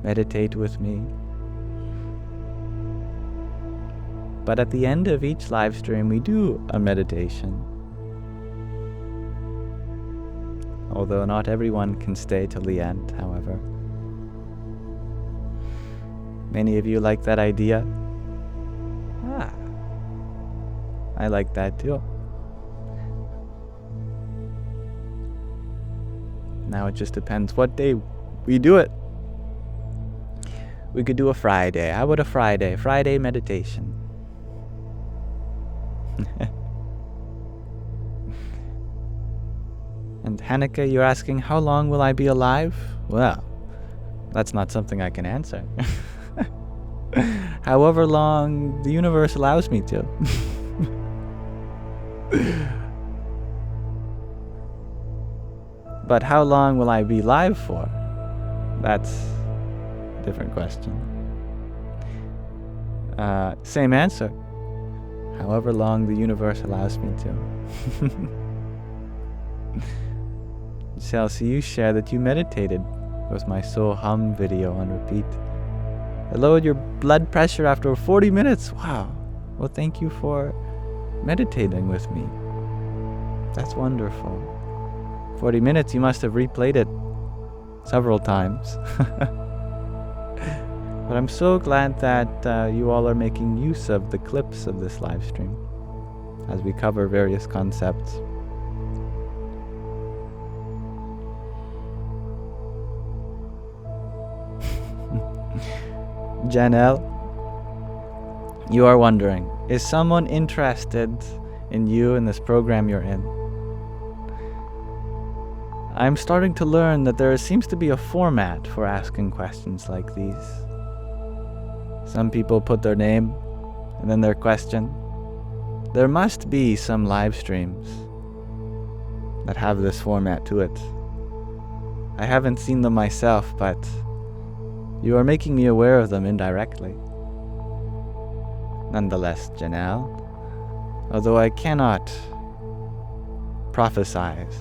S1: Meditate with me. But at the end of each live stream, we do a meditation. Although not everyone can stay till the end, however. Many of you like that idea? I like that too. Now it just depends what day we do it. We could do a Friday. How about a Friday? Friday meditation. And Hanukkah, you're asking, how long will I be alive? Well, that's not something I can answer. However long the universe allows me to. But how long will I be live for? That's a different question. Same answer. However long the universe allows me to. Chelsea, you share that you meditated with my Soul Hum video on repeat. It lowered your blood pressure after 40 minutes. Wow. Well, thank you for meditating with me. That's wonderful. 40 minutes, you must have replayed it several times. But I'm so glad that you all are making use of the clips of this live stream as we cover various concepts. Janelle, you are wondering, is someone interested in you in this program you're in? I'm starting to learn that there seems to be a format for asking questions like these. Some people put their name and then their question. There must be some live streams that have this format to it. I haven't seen them myself, but you are making me aware of them indirectly. Nonetheless, Janelle, although I cannot prophesize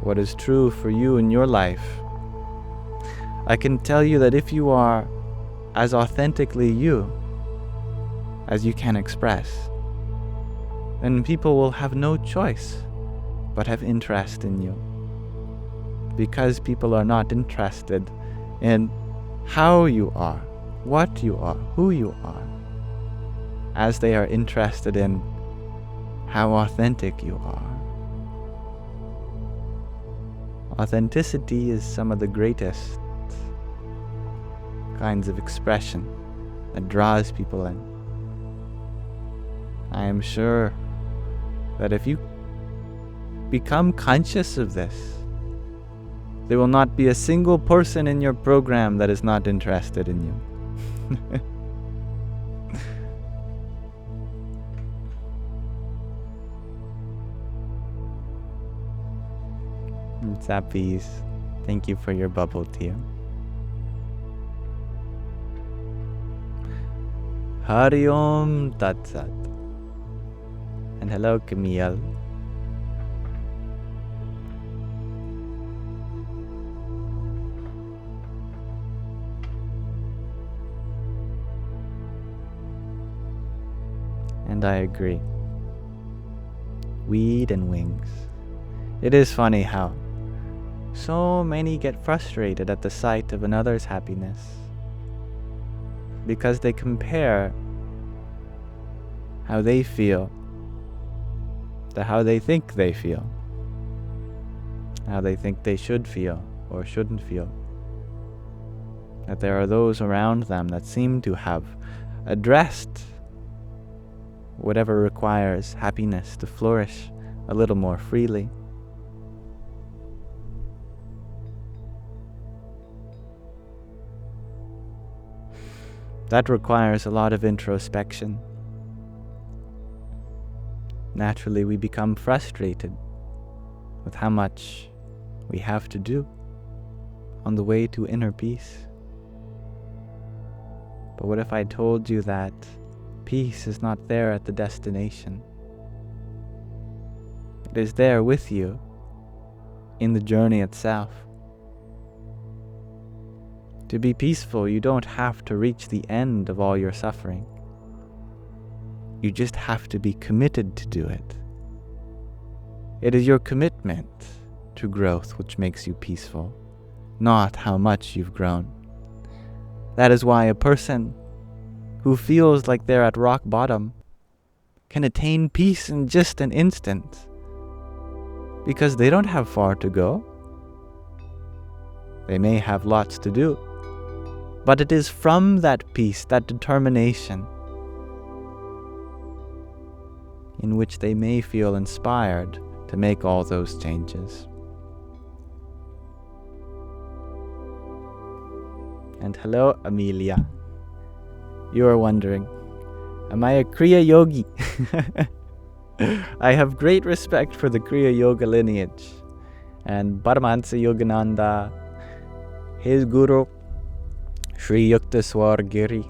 S1: what is true for you in your life, I can tell you that if you are as authentically you as you can express, then people will have no choice but have interest in you. Because people are not interested in how you are, what you are, who you are, as they are interested in how authentic you are. Authenticity is some of the greatest kinds of expression that draws people in. I am sure that if you become conscious of this, there will not be a single person in your program that is not interested in you. Zappies, thank you for your bubble tea. Hari Om Tat Sat. And hello, Camille. And I agree. Weed and wings. It is funny how so many get frustrated at the sight of another's happiness because they compare how they feel to how they think they feel, how they think they should feel or shouldn't feel. That there are those around them that seem to have addressed whatever requires happiness to flourish a little more freely. That requires a lot of introspection. Naturally, we become frustrated with how much we have to do on the way to inner peace. But what if I told you that peace is not there at the destination? It is there with you in the journey itself. To be peaceful, you don't have to reach the end of all your suffering. You just have to be committed to do it. It is your commitment to growth which makes you peaceful, not how much you've grown. That is why a person who feels like they're at rock bottom can attain peace in just an instant, because they don't have far to go. They may have lots to do, but it is from that peace, that determination, in which they may feel inspired to make all those changes. And hello, Amelia. You are wondering, am I a Kriya Yogi? I have great respect for the Kriya Yoga lineage. And Paramahansa Yogananda, his guru, Sri Yukteswar Giri,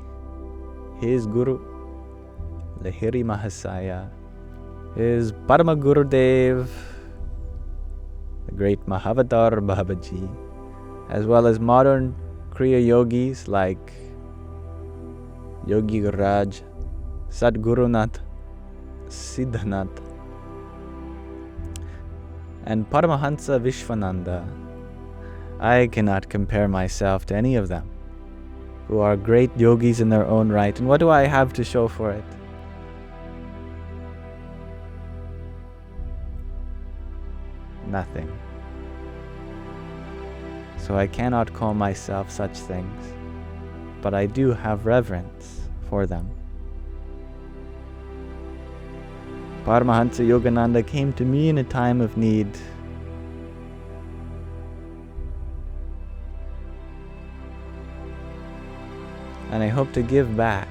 S1: his guru, Lahiri Mahasaya, his Parama Gurudev, the great Mahavatar Babaji, as well as modern Kriya Yogis like Yogi Raj, Sadgurunath, Siddhanath, and Paramahansa Vishwananda. I cannot compare myself to any of them, who are great yogis in their own right. And what do I have to show for it? Nothing. So I cannot call myself such things, but I do have reverence for them. Paramahansa Yogananda came to me in a time of need. And I hope to give back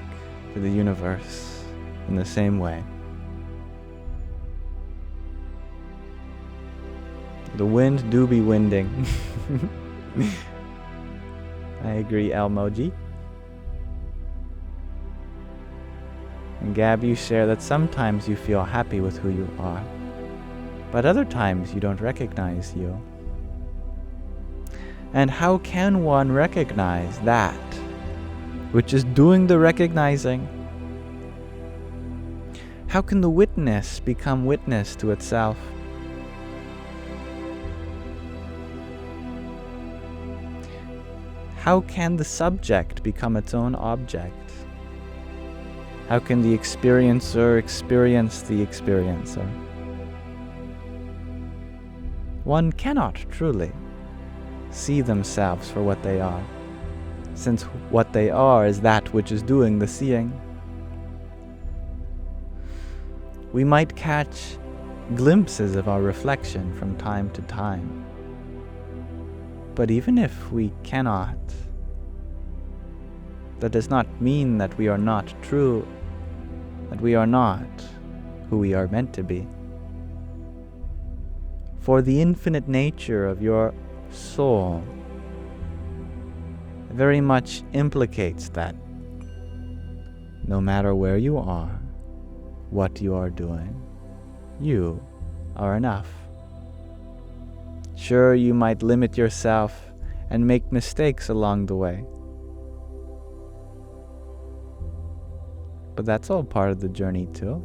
S1: to the universe in the same way. The wind do be winding. I agree, Elmoji. And Gab, you share that sometimes you feel happy with who you are, but other times you don't recognize you. And how can one recognize that which is doing the recognizing? How can the witness become witness to itself? How can the subject become its own object? How can the experiencer experience the experiencer? One cannot truly see themselves for what they are, since what they are is that which is doing the seeing. We might catch glimpses of our reflection from time to time, but even if we cannot, that does not mean that we are not true, that we are not who we are meant to be. For the infinite nature of your soul very much implicates that no matter where you are, what you are doing, you are enough. Sure, you might limit yourself and make mistakes along the way, but that's all part of the journey too.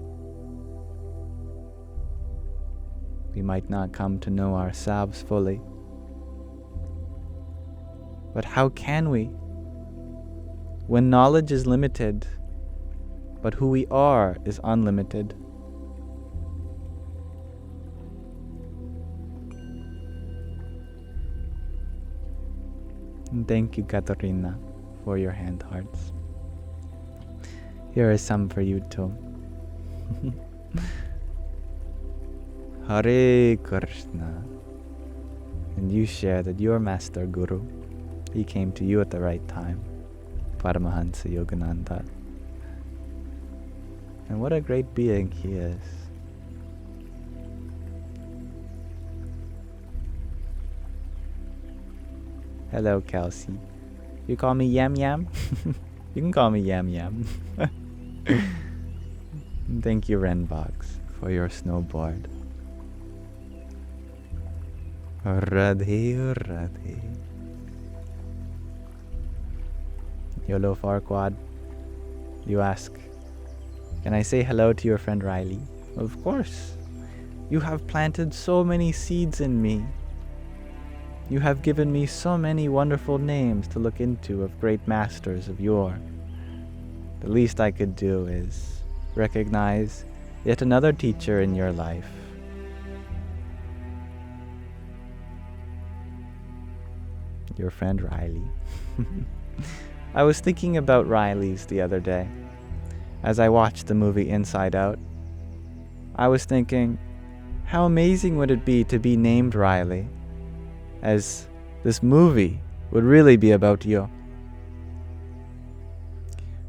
S1: We might not come to know ourselves fully, but how can we, when knowledge is limited, but who we are is unlimited? And thank you, Katarina, for your hand hearts. Here is some for you too. Hare Krishna. And you share that your master guru, he came to you at the right time, Paramahansa Yogananda. And what a great being he is. Hello, Kelsey. You call me Yam Yam? You can call me Yam Yam. Thank you, Renbox, for your snowboard. Radhe, Radhe. YOLO Farquad, you ask, can I say hello to your friend Riley? Of course. You have planted so many seeds in me. You have given me so many wonderful names to look into of great masters of yore. The least I could do is recognize yet another teacher in your life. Your friend Riley. I was thinking about Riley's the other day. As I watched the movie Inside Out, I was thinking, how amazing would it be to be named Riley, as this movie would really be about you.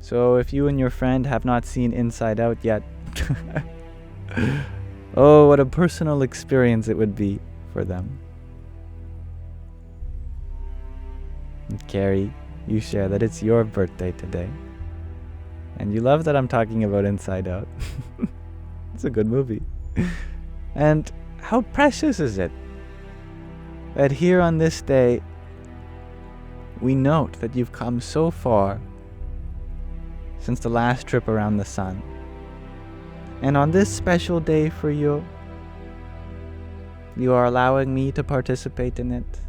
S1: So if you and your friend have not seen Inside Out yet, oh, what a personal experience it would be for them. And Carrie, you share that it's your birthday today. And you love that I'm talking about Inside Out. It's a good movie. And how precious is it that here on this day, we note that you've come so far since the last trip around the sun. And on this special day for you, you are allowing me to participate in it,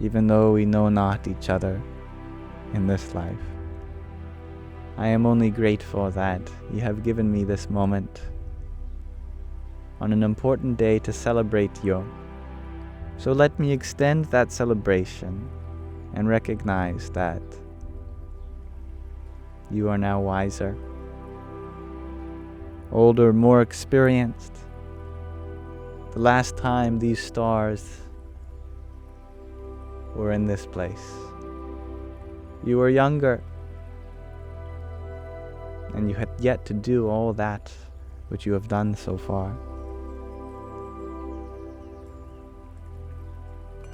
S1: even though we know not each other in this life. I am only grateful that you have given me this moment on an important day to celebrate you. So let me extend that celebration and recognize that you are now wiser, older, more experienced. The last time these stars were in this place, you were younger, and you had yet to do all that which you have done so far.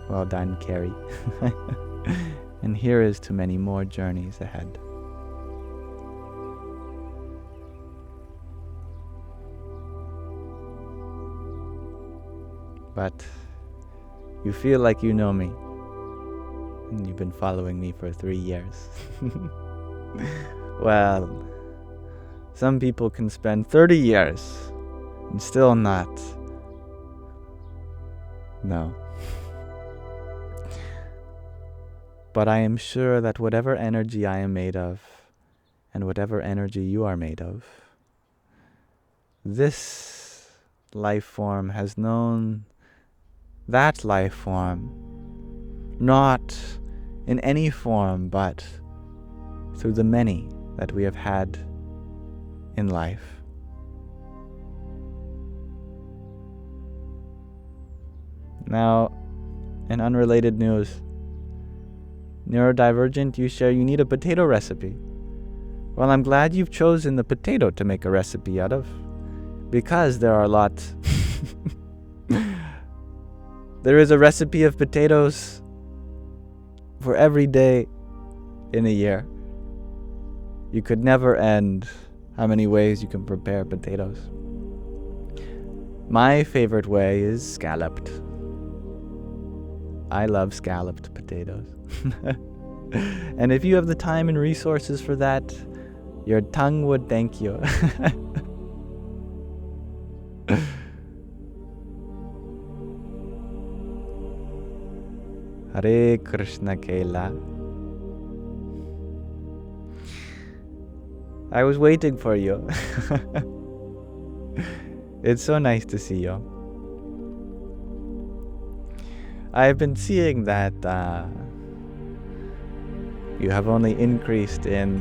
S1: Well done, Carrie. And here is to many more journeys ahead. But you feel like you know me, and you've been following me for 3 years. Well, some people can spend 30 years and still not know. But I am sure that whatever energy I am made of, and whatever energy you are made of, this life form has known that life form, not in any form, but through the many that we have had in life. Now, in unrelated news, Neurodivergent, you share you need a potato recipe. Well, I'm glad you've chosen the potato to make a recipe out of, because there are a lot. There is a recipe of potatoes for every day in a year. You could never end how many ways you can prepare potatoes. My favorite way is scalloped. I love scalloped potatoes. And if you have the time and resources for that, your tongue would thank you. Hare Krishna, Kayla. I was waiting for you. It's so nice to see you. I've been seeing that you have only increased in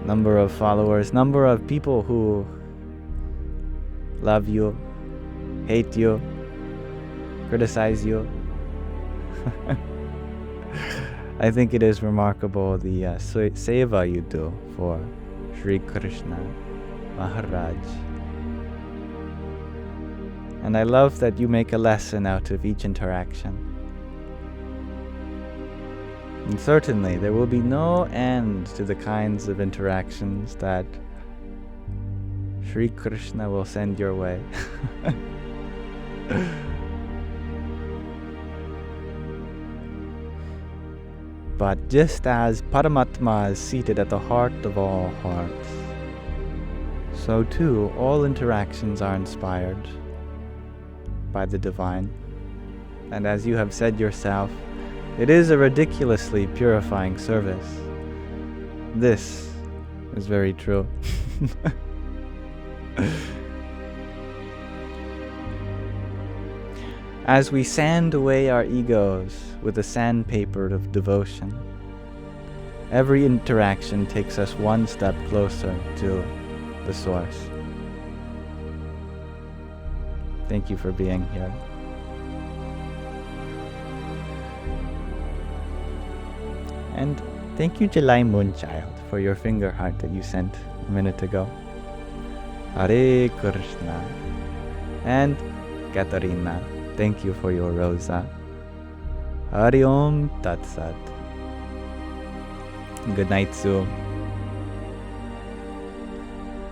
S1: number of followers, number of people who love you, hate you, criticize you. I think it is remarkable the seva you do for Sri Krishna Maharaj. And I love that you make a lesson out of each interaction. And certainly there will be no end to the kinds of interactions that Sri Krishna will send your way. But just as Paramatma is seated at the heart of all hearts, so too all interactions are inspired by the divine. And as you have said yourself, it is a ridiculously purifying service. This is very true. As we sand away our egos with the sandpaper of devotion, every interaction takes us one step closer to the source. Thank you for being here. And thank you, July Moonchild, for your finger heart that you sent a minute ago. Hare Krishna. And Katarina, thank you for your rosa. Hari Om Tat Sat. Good night, Sue.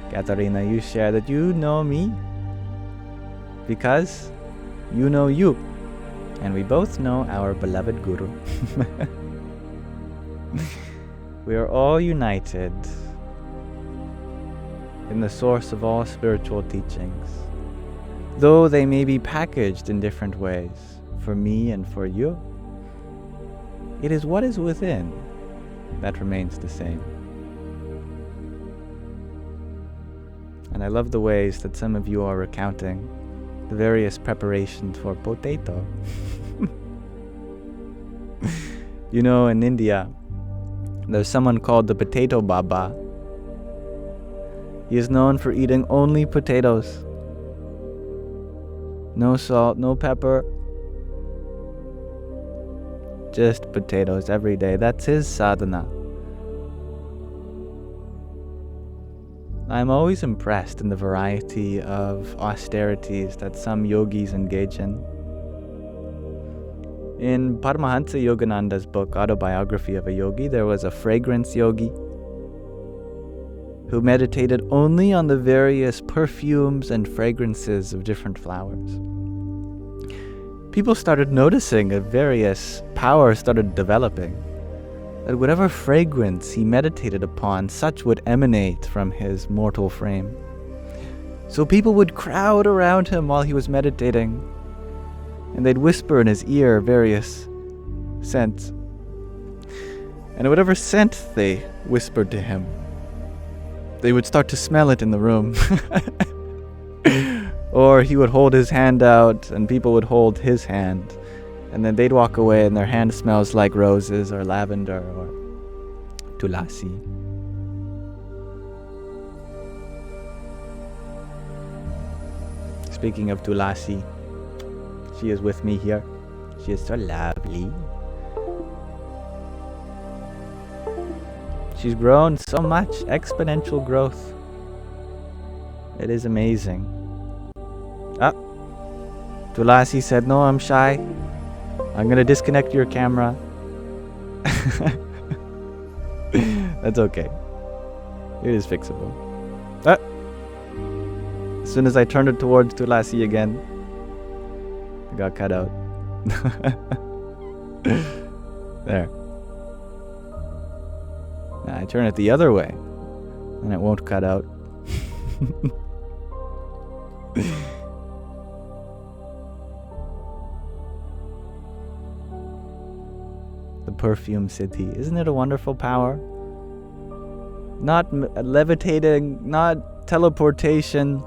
S1: Katarina, you share that you know me because you know you. And we both know our beloved Guru. We are all united in the source of all spiritual teachings, though they may be packaged in different ways for me and for you. It is what is within that remains the same. And I love the ways that some of you are recounting the various preparations for potato. You know, in India, there's someone called the Potato Baba. He is known for eating only potatoes. No salt, no pepper. Just potatoes every day. That's his sadhana. I'm always impressed in the variety of austerities that some yogis engage in. In Paramahansa Yogananda's book, Autobiography of a Yogi, there was a fragrance yogi who meditated only on the various perfumes and fragrances of different flowers. People started noticing a various power started developing, that whatever fragrance he meditated upon, such would emanate from his mortal frame. So people would crowd around him while he was meditating, and they'd whisper in his ear various scents. And whatever scent they whispered to him, they would start to smell it in the room. Or he would hold his hand out, and people would hold his hand, and then they'd walk away, and their hand smells like roses or lavender or tulasi. Speaking of tulasi, she is with me here. She is so lovely. She's grown so much, exponential growth. It is amazing. Tulasi said, no, I'm shy. I'm gonna disconnect your camera. That's okay. It is fixable. As soon as I turned it towards Tulasi again, it got cut out. There. Now I turn it the other way, and it won't cut out. The perfume city. Isn't it a wonderful power? Not levitating, not teleportation,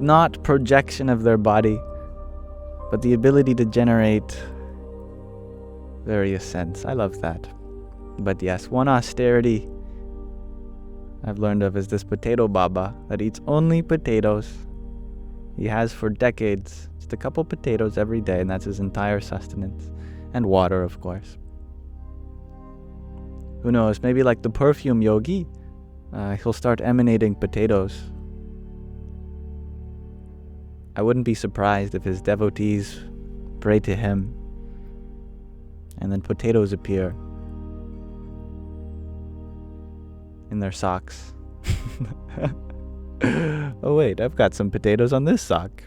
S1: not projection of their body, but the ability to generate various scents. I love that. But yes, one austerity I've learned of is this potato baba that eats only potatoes. He has for decades, just a couple potatoes every day, and that's his entire sustenance. And water, of course. Who knows, maybe like the perfume yogi, he'll start emanating potatoes. I wouldn't be surprised if his devotees pray to him and then potatoes appear in their socks. Oh wait, I've got some potatoes on this sock.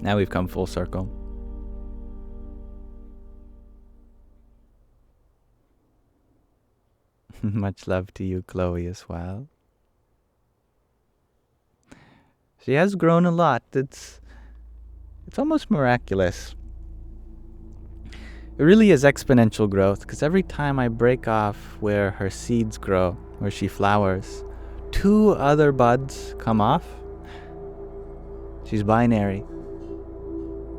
S1: Now we've come full circle. Much love to you, Chloe, as well. She has grown a lot. It's almost miraculous. It really is exponential growth, because every time I break off where her seeds grow, where she flowers, 2 other buds come off. She's binary.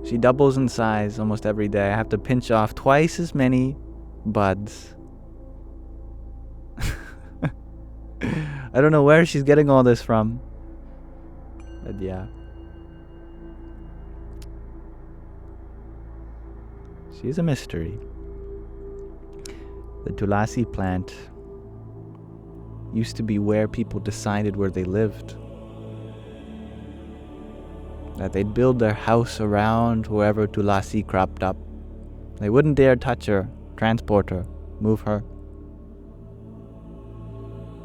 S1: She doubles in size almost every day. I have to pinch off twice as many buds. I don't know where she's getting all this from. But yeah. She's a mystery. The Tulasi plant used to be where people decided where they lived. That they'd build their house around wherever Tulasi cropped up. They wouldn't dare touch her, transport her, move her.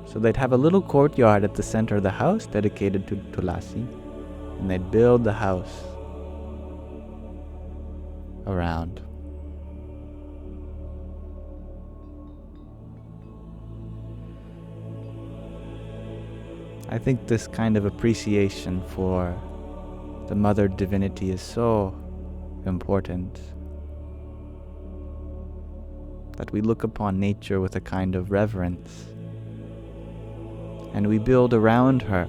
S1: So they'd have a little courtyard at the center of the house dedicated to Tulasi, and they'd build the house around. I think this kind of appreciation for the mother divinity is so important, that we look upon nature with a kind of reverence, and we build around her.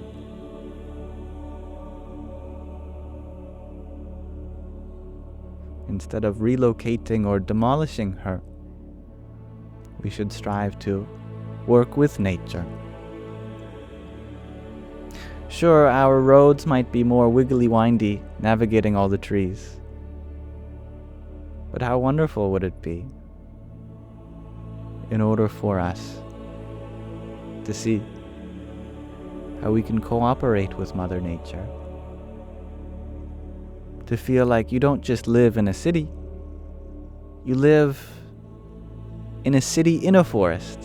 S1: Instead of relocating or demolishing her, we should strive to work with nature. Sure, our roads might be more wiggly-windy, navigating all the trees. But how wonderful would it be, in order for us to see how we can cooperate with Mother Nature, to feel like you don't just live in a city, you live in a city in a forest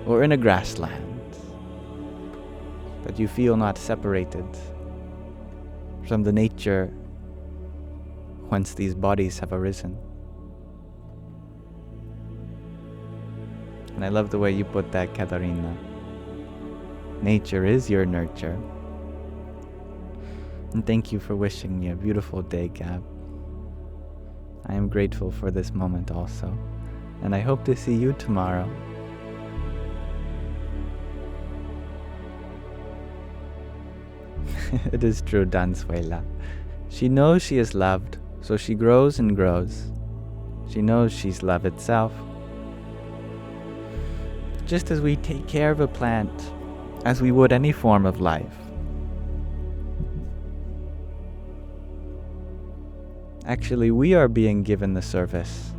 S1: or in a grassland, that you feel not separated from the nature whence these bodies have arisen. And I love the way you put that, Katarina. Nature is your nurture. And thank you for wishing me a beautiful day, Gab. I am grateful for this moment also, and I hope to see you tomorrow. It is true, Dansuela. She knows she is loved, so she grows and grows. She knows she's love itself. Just as we take care of a plant, as we would any form of life. Actually, we are being given the service.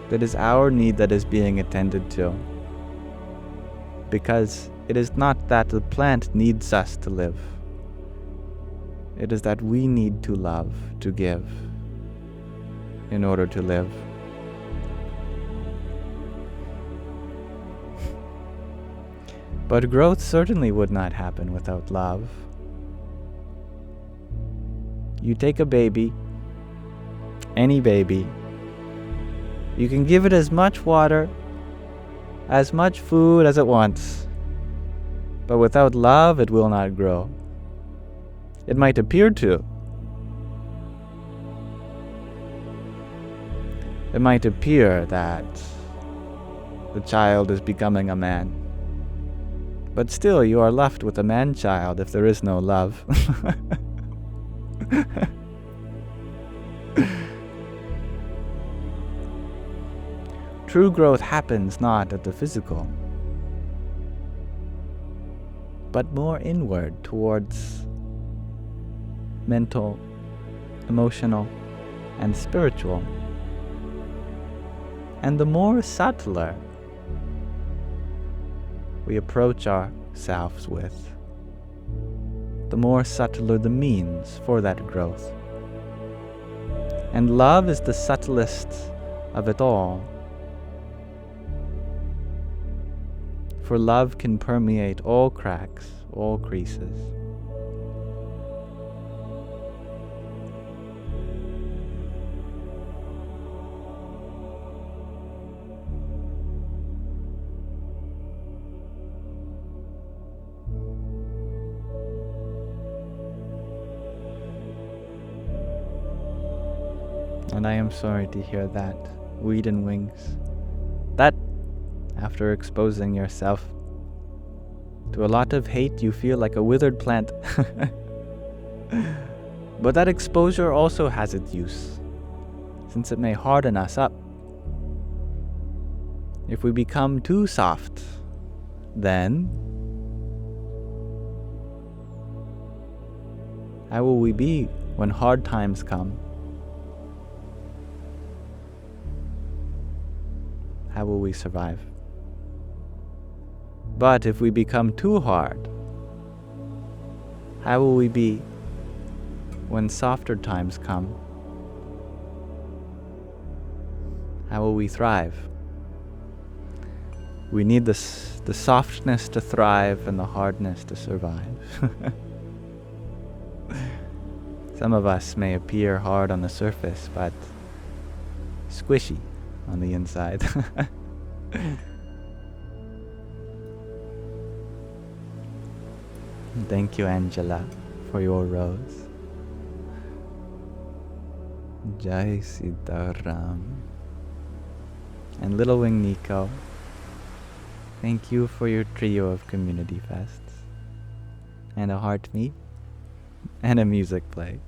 S1: That is our need that is being attended to. Because it is not that the plant needs us to live. It is that we need to love, to give, in order to live. But growth certainly would not happen without love. You take a baby, any baby, you can give it as much water, as much food as it wants. But without love, it will not grow. It might appear to. It might appear that the child is becoming a man. But still, you are left with a man-child if there is no love. True growth happens not at the physical, but more inward towards mental, emotional, and spiritual. And the more subtler we approach ourselves with, the more subtler the means for that growth. And love is the subtlest of it all. For love can permeate all cracks, all creases. And I am sorry to hear that, Weed and Wings. That, after exposing yourself to a lot of hate, you feel like a withered plant. But that exposure also has its use, since it may harden us up. If we become too soft, then how will we be when hard times come? How will we survive? But if we become too hard, how will we be when softer times come? How will we thrive? We need the softness to thrive and the hardness to survive. Some of us may appear hard on the surface, but squishy on the inside. Thank you, Angela, for your rose. Jai Sitaram. And Little Wing Nico, thank you for your trio of community fests. And a heart meet. And a music play.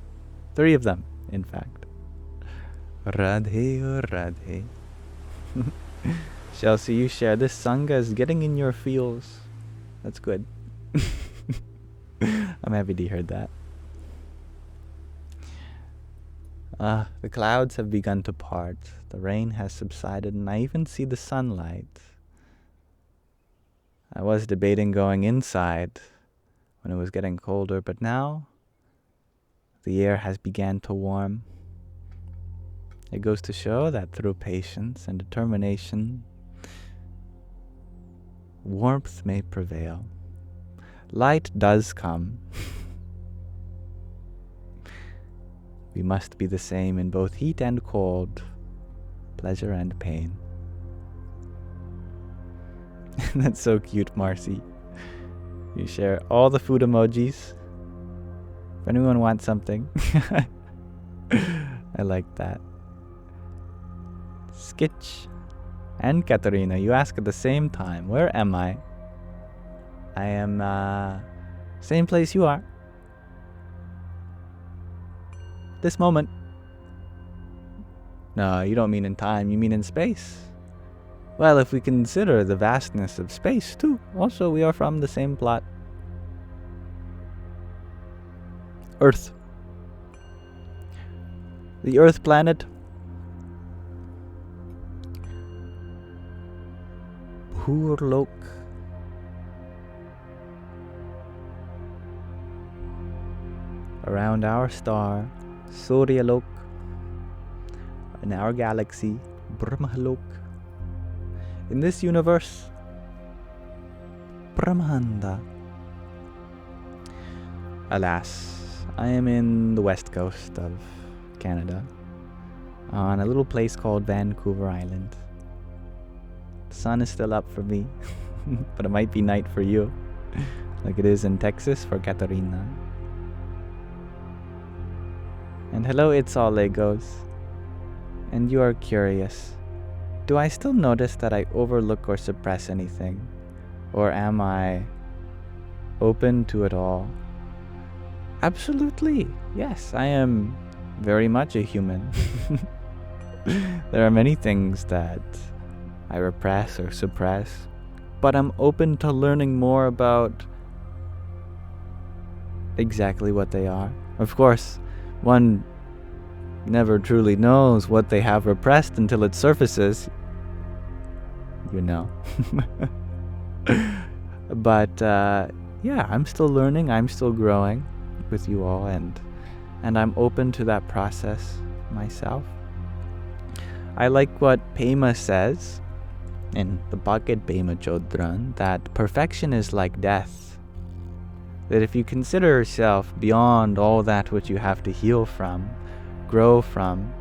S1: 3 of them, in fact. Radhe or Radhe. Chelsea, you share this Sangha is getting in your feels. That's good. I'm happy to hear that. The clouds have begun to part. The rain has subsided, and I even see the sunlight. I was debating going inside when it was getting colder, but now the air has begun to warm. It goes to show that through patience and determination, warmth may prevail. Light does come. We must be the same in both heat and cold, pleasure and pain. That's so cute, Marcy. You share all the food emojis. If anyone wants something. I like that. Skitch and Katarina, you ask at the same time, where am I? I am, same place you are. This moment. No, you don't mean in time, you mean in space. Well, if we consider the vastness of space, too. Also, we are from the same plot. Earth. The Earth planet. Purlok. Around our star, Suryalok. In our galaxy, Brahmalok. In this universe, Brahmanda. Alas, I am in the west coast of Canada, on a little place called Vancouver Island. The sun is still up for me, but it might be night for you, like it is in Texas for Katarina. And hello, it's all Legos. And you are curious. Do I still notice that I overlook or suppress anything? Or am I open to it all? Absolutely. Yes, I am very much a human. There are many things that I repress or suppress, but I'm open to learning more about exactly what they are. Of course, one never truly knows what they have repressed until it surfaces. You know. But yeah, I'm still learning, I'm still growing with you all, and I'm open to that process. myself. I like what Pema says in the Bhagavad Pema Chodran, that perfection is like death. That if you consider yourself beyond all that which you have to heal from, grow from,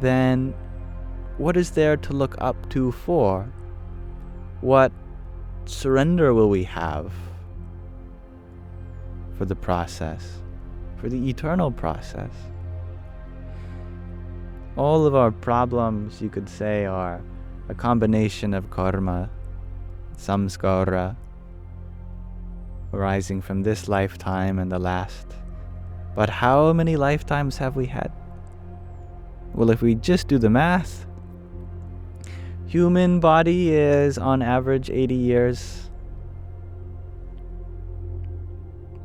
S1: then what is there to look up to for? What surrender will we have for the process, for the eternal process? All of our problems, you could say, are a combination of karma, samskara, arising from this lifetime and the last. But how many lifetimes have we had? Well, if we just do the math, human body is on average 80 years,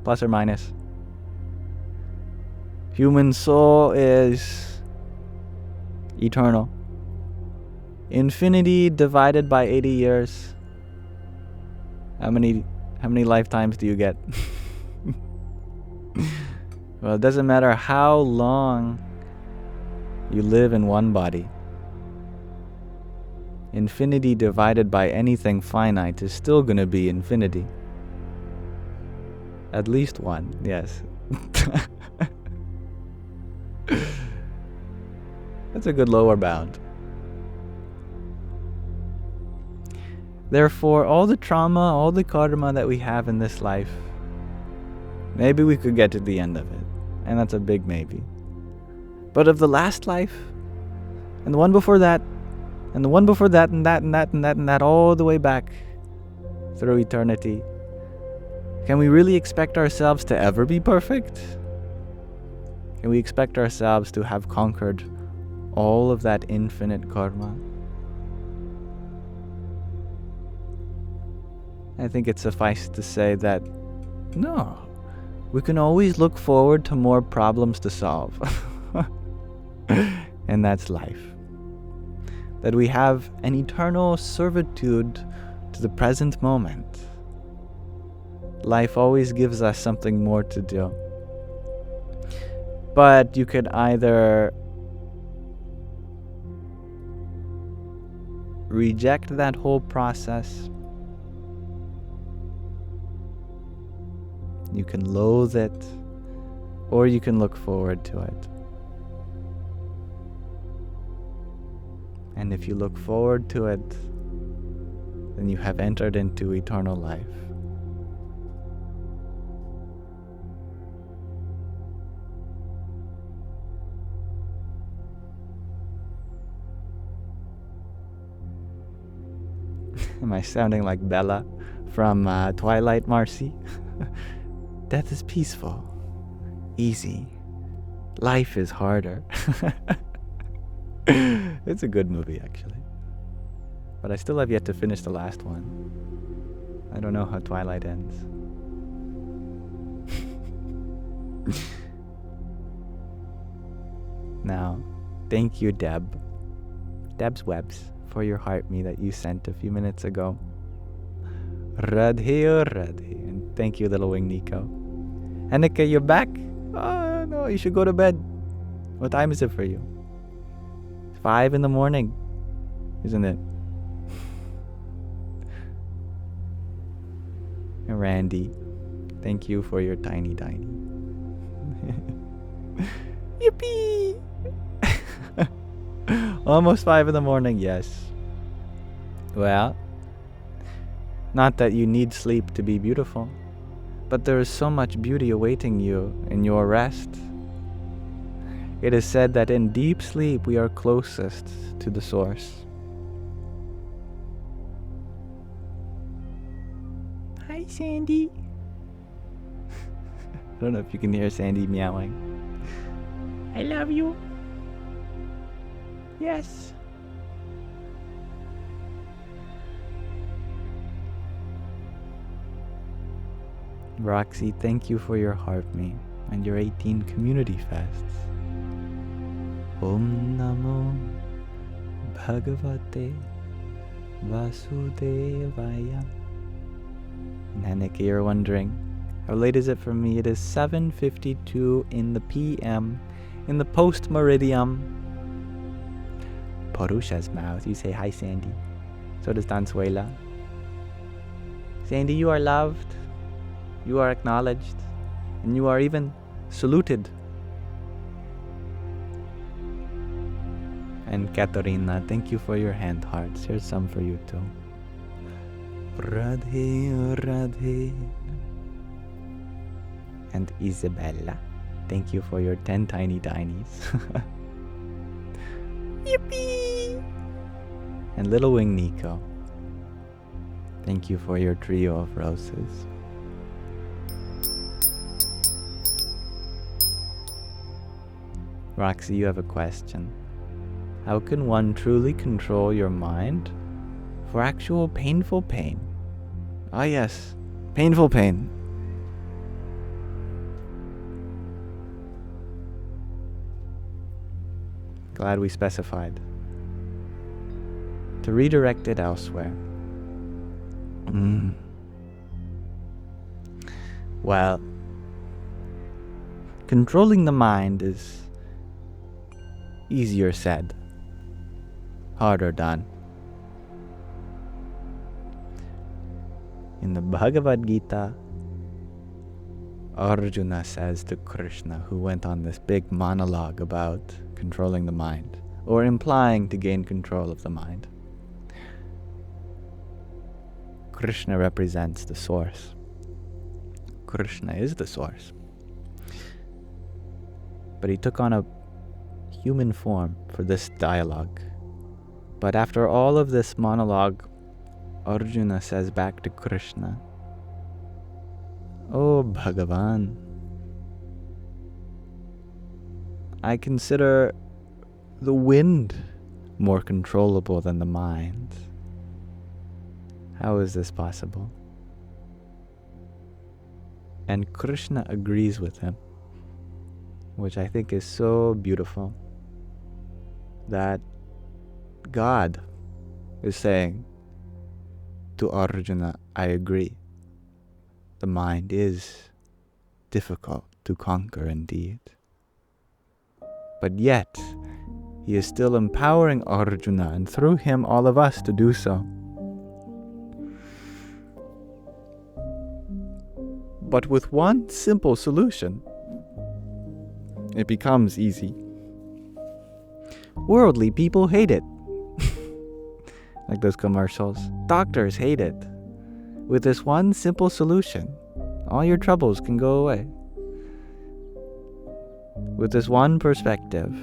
S1: plus or minus. Human soul is eternal. Infinity divided by 80 years. How many lifetimes do you get? Well, it doesn't matter how long you live in one body. Infinity divided by anything finite is still going to be infinity. At least one, yes. That's a good lower bound. Therefore, all the trauma, all the karma that we have in this life, maybe we could get to the end of it. And that's a big maybe. But of the last life, and the one before that, and the one before that, and that, and that, and that, and that, all the way back through eternity, can we really expect ourselves to ever be perfect? Can we expect ourselves to have conquered all of that infinite karma? I think it suffices to say that no, we can always look forward to more problems to solve. And that's life. That we have an eternal servitude to the present moment. Life always gives us something more to do. But you could either reject that whole process, you can loathe it, or you can look forward to it. And if you look forward to it, then you have entered into eternal life. Am I sounding like Bella from Twilight, Marcy? Death is peaceful, easy. Life is harder. It's a good movie, actually. But I still have yet to finish the last one. I don't know how Twilight ends. Now, thank you, Deb's Webs, for your heart me that you sent a few minutes ago. Radhe, Radhe. And thank you, little wing Nico. Annika, you're back? Oh, no, you should go to bed. What time is it for you? 5 a.m, isn't it? And Randy, thank you for your tiny. Yippee! Almost 5 a.m, yes. Well, not that you need sleep to be beautiful, but there is so much beauty awaiting you in your rest. It is said that in deep sleep we are closest to the source. Hi, Sandy. I don't know if you can hear Sandy meowing. I love you. Yes. Roxy, thank you for your heart me and your 18 community fasts. Om Namo Bhagavate Vasudevaya. And Hanika, you're wondering, how late is it for me? It is 7:52 in the PM in the post-meridium. Purusha's mouth. You say hi, Sandy. So does Dansuela. Sandy, you are loved, you are acknowledged, and you are even saluted. And Katarina, thank you for your hand hearts. Here's some for you too. Radhe, Radhe. And Isabella, thank you for your 10 tiny tinies. Yippee! And Little Wing Nico, thank you for your trio of roses. Roxy, you have a question. How can one truly control your mind for actual painful pain? Ah yes, painful pain. Glad we specified. To redirect it elsewhere. Well, controlling the mind is easier said, harder done. In the Bhagavad Gita, Arjuna says to Krishna, who went on this big monologue about controlling the mind, or implying to gain control of the mind. Krishna represents the source. Krishna is the source. But he took on a human form for this dialogue. But after all of this monologue, Arjuna says back to Krishna, "Oh Bhagavan, I consider the wind more controllable than the mind. How is this possible?" And Krishna agrees with him, which I think is so beautiful, that God is saying to Arjuna, I agree. The mind is difficult to conquer indeed. But yet, he is still empowering Arjuna, and through him all of us, to do so. But with one simple solution, it becomes easy. Worldly people hate it. Like those commercials. Doctors hate it. With this one simple solution, all your troubles can go away. With this one perspective,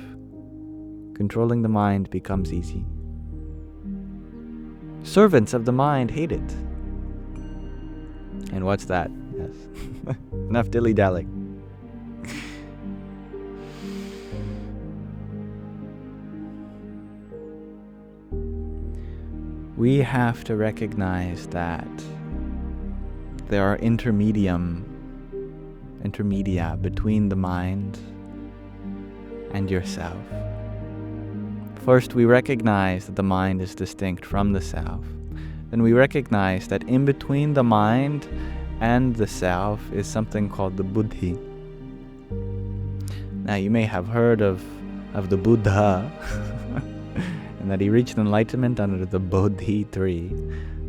S1: controlling the mind becomes easy. Servants of the mind hate it. And what's that? Yes. Enough dilly-dallying. We have to recognize that there are intermedia between the mind and yourself. First, we recognize that the mind is distinct from the self. Then we recognize that in between the mind and the self is something called the Buddhi. Now, you may have heard of the Buddha, and that he reached enlightenment under the Bodhi tree.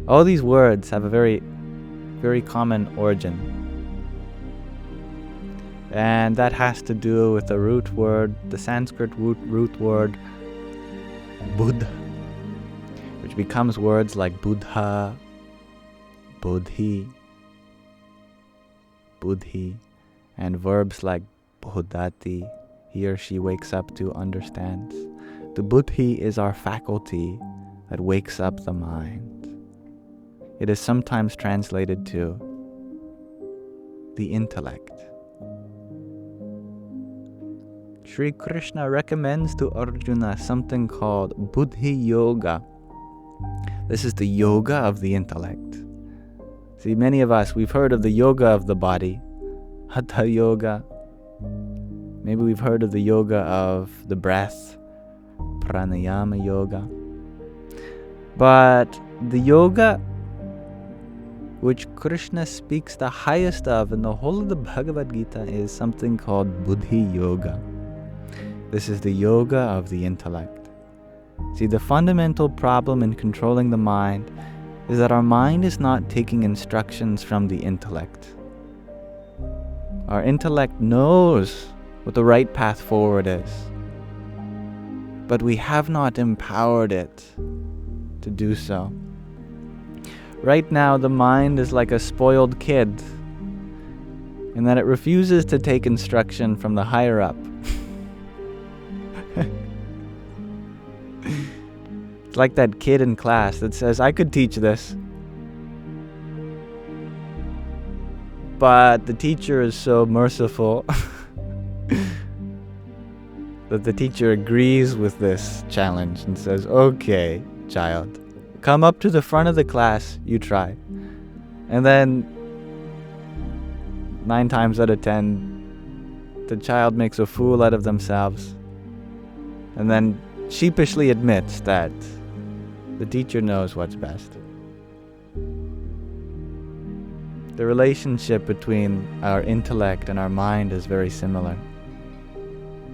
S1: All these words have a very, very common origin. And that has to do with the root word, the Sanskrit root word, Buddha, which becomes words like Buddha, Bodhi, Buddhi, and verbs like Bodhati, he or she wakes up to, understands. The Buddhi is our faculty that wakes up the mind. It is sometimes translated to the intellect. Sri Krishna recommends to Arjuna something called Buddhi-Yoga. This is the yoga of the intellect. See, many of us, we've heard of the yoga of the body, Hatha Yoga. Maybe we've heard of the yoga of the breath, Pranayama Yoga. But the yoga which Krishna speaks the highest of in the whole of the Bhagavad Gita is something called Buddhi-Yoga. This is the yoga of the intellect. See, the fundamental problem in controlling the mind is that our mind is not taking instructions from the intellect. Our intellect knows what the right path forward is, but we have not empowered it to do so. Right now, the mind is like a spoiled kid in that it refuses to take instruction from the higher up. It's like that kid in class that says, I could teach this. But the teacher is so merciful that the teacher agrees with this challenge and says, okay, child, come up to the front of the class, you try. And then 9 times out of 10, the child makes a fool out of themselves and then sheepishly admits that the teacher knows what's best. The relationship between our intellect and our mind is very similar.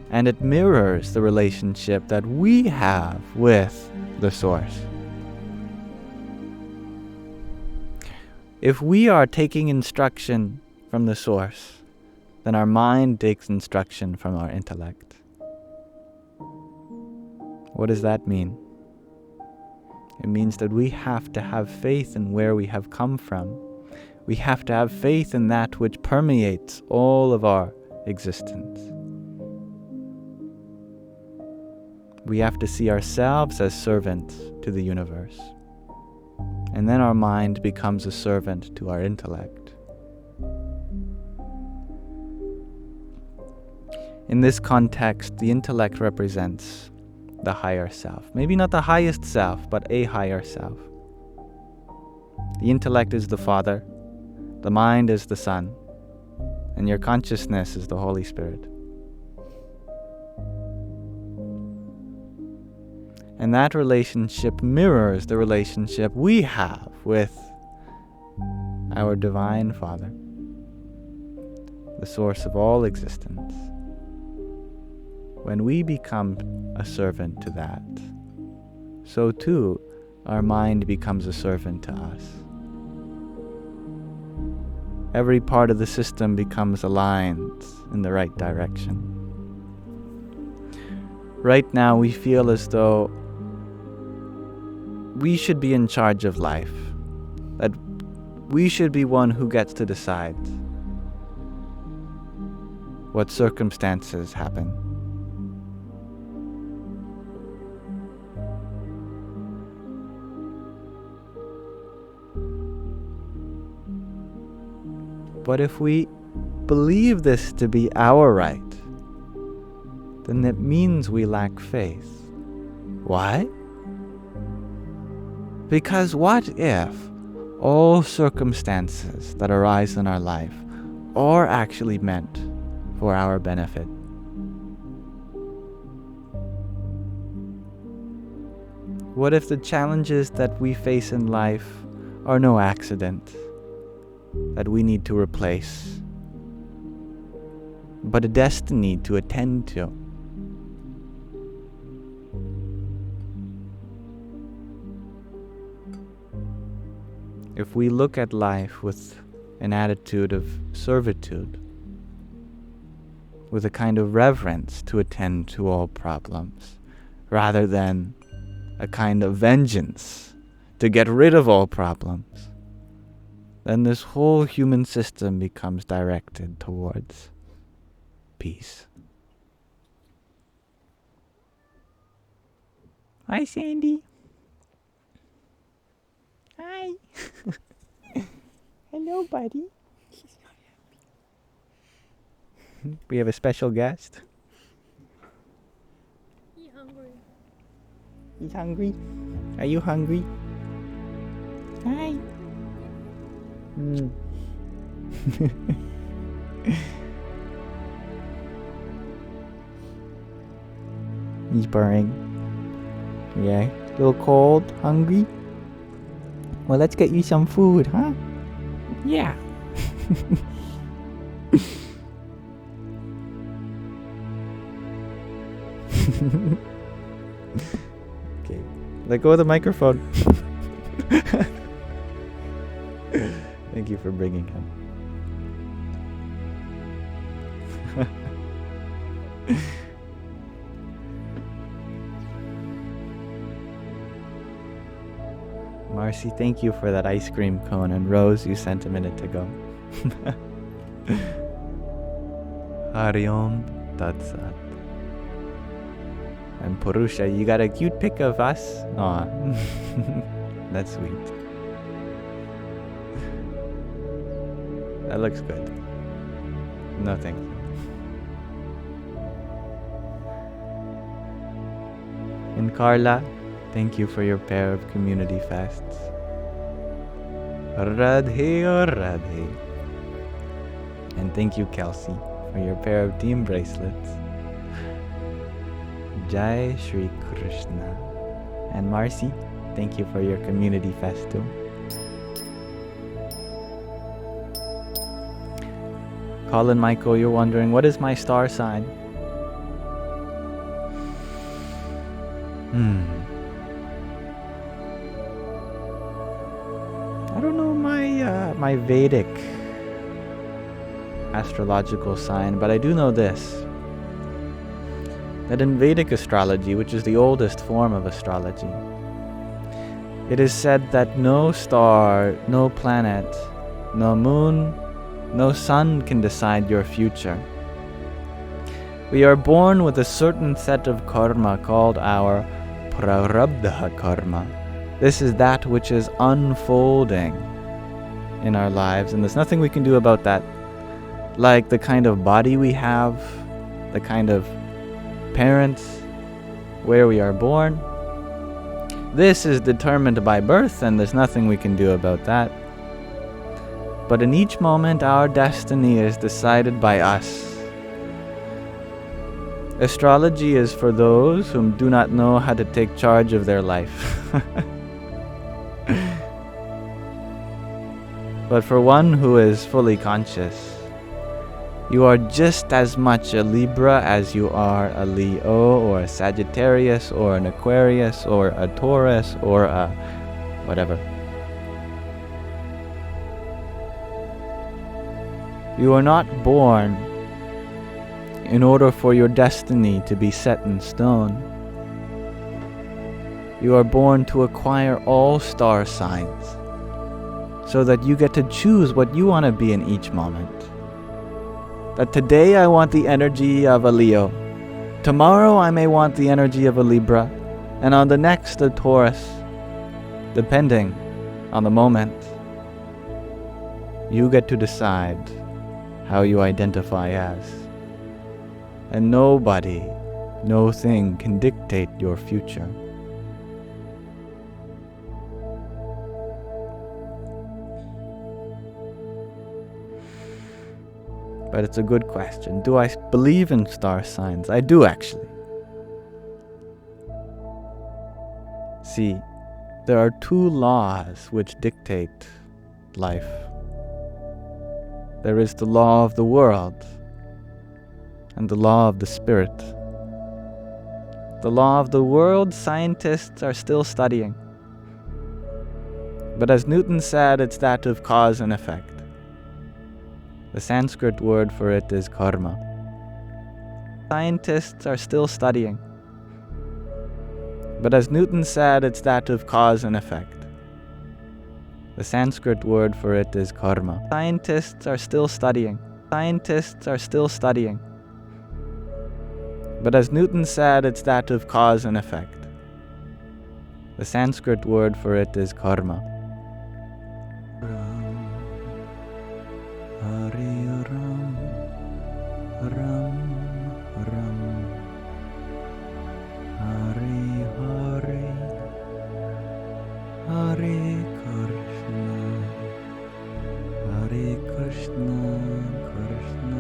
S1: And it mirrors the relationship that we have with the Source. If we are taking instruction from the Source, then our mind takes instruction from our intellect. What does that mean? It means that we have to have faith in where we have come from. We have to have faith in that which permeates all of our existence. We have to see ourselves as servants to the universe. And then our mind becomes a servant to our intellect. In this context, the intellect represents the higher self. Maybe not the highest self, but a higher self. The intellect is the Father, the mind is the Son, and your consciousness is the Holy Spirit. And that relationship mirrors the relationship we have with our Divine Father, the source of all existence. When we become a servant to that, so too our mind becomes a servant to us. Every part of the system becomes aligned in the right direction. Right now we feel as though we should be in charge of life, that we should be one who gets to decide what circumstances happen. But if we believe this to be our right, then it means we lack faith. Why? Because what if all circumstances that arise in our life are actually meant for our benefit? What if the challenges that we face in life are no accident that we need to replace, but a destiny to attend to? If we look at life with an attitude of servitude, with a kind of reverence to attend to all problems, rather than a kind of vengeance to get rid of all problems, then this whole human system becomes directed towards peace. Hi, Sandy. Hi. Hello, buddy. She's not happy. We have a special guest.
S2: He's hungry.
S1: He's hungry? Are you hungry? Hi. He's purring. Yeah, a little cold, hungry? Well, let's get you some food, huh? Yeah. Okay, let go of the microphone. Thank you for bringing him. Marcy, thank you for that ice cream cone, and Rose, you sent a minute ago. Hari Om Tat Sat. And Purusha, you got a cute pic of us? Aw, that's sweet. That looks good. No thank you. And Carla, thank you for your pair of community fasts. Radhe or Radhe. And thank you, Kelsey, for your pair of team bracelets. Jai Shri Krishna. And Marcy, thank you for your community fast too. Colin Michael, you're wondering, what is my star sign? I don't know my Vedic astrological sign, but I do know this, that in Vedic astrology, which is the oldest form of astrology, it is said that no star, no planet, no moon, no sun can decide your future. We are born with a certain set of karma called our prarabdha karma. This is that which is unfolding in our lives, and there's nothing we can do about that. Like the kind of body we have, the kind of parents, where we are born. This is determined by birth, and there's nothing we can do about that. But in each moment, our destiny is decided by us. Astrology is for those who do not know how to take charge of their life. But for one who is fully conscious, you are just as much a Libra as you are a Leo or a Sagittarius or an Aquarius or a Taurus or a whatever. You are not born in order for your destiny to be set in stone. You are born to acquire all star signs, so that you get to choose what you want to be in each moment. That today I want the energy of a Leo, tomorrow I may want the energy of a Libra, and on the next a Taurus, depending on the moment. You get to decide how you identify as. And nobody, no thing can dictate your future. But it's a good question. Do I believe in star signs? I do, actually. See, there are two laws which dictate life. There is the law of the world and the law of the spirit. The law of the world, scientists are still studying. But as Newton said, it's that of cause and effect. The Sanskrit word for it is karma. Scientists are still studying. But as Newton said, it's that of cause and effect. The Sanskrit word for it is karma. Scientists are still studying. Scientists are still studying. But as Newton said, it's that of cause and effect. The Sanskrit word for it is karma. Hare Ram, Ram, Ram, Hare Hare, Hare Krishna, Hare Krishna, Krishna,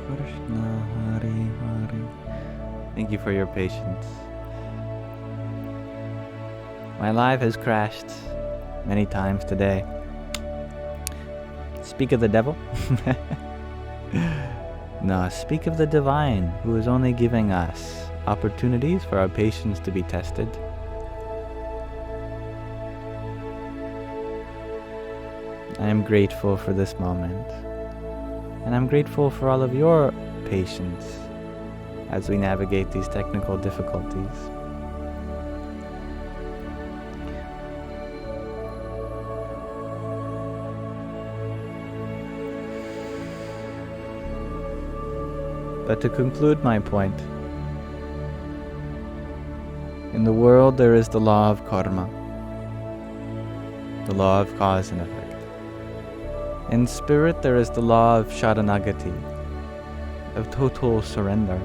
S1: Krishna, Hare Hare. Thank you for your patience. My live has crashed many times today. Speak of the devil? No, speak of the divine, who is only giving us opportunities for our patience to be tested. I am grateful for this moment, and I'm grateful for all of your patience as we navigate these technical difficulties. But to conclude my point, in the world there is the law of karma, the law of cause and effect. In spirit there is the law of sharanagati, of total surrender.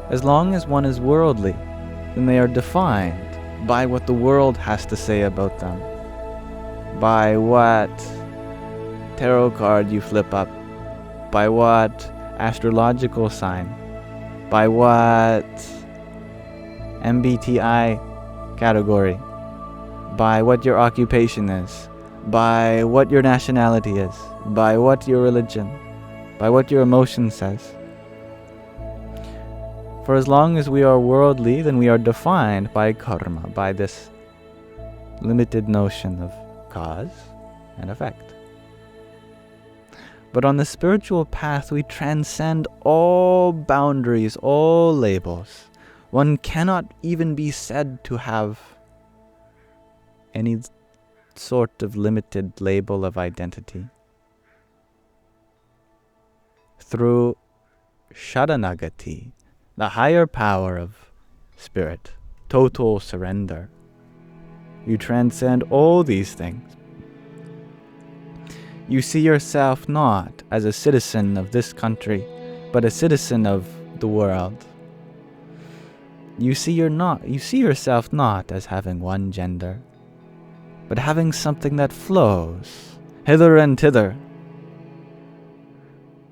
S1: As long as one is worldly, then they are defined by what the world has to say about them, by what tarot card you flip up, by what astrological sign, by what MBTI category, by what your occupation is, by what your nationality is, by what your religion, by what your emotion says. For as long as we are worldly, then we are defined by karma, by this limited notion of cause and effect. But on the spiritual path, we transcend all boundaries, all labels. One cannot even be said to have any sort of limited label of identity. Through sharanagati, the higher power of spirit, total surrender, you transcend all these things. You see yourself not as a citizen of this country, but a citizen of the world. You see yourself not as having one gender, but having something that flows hither and thither.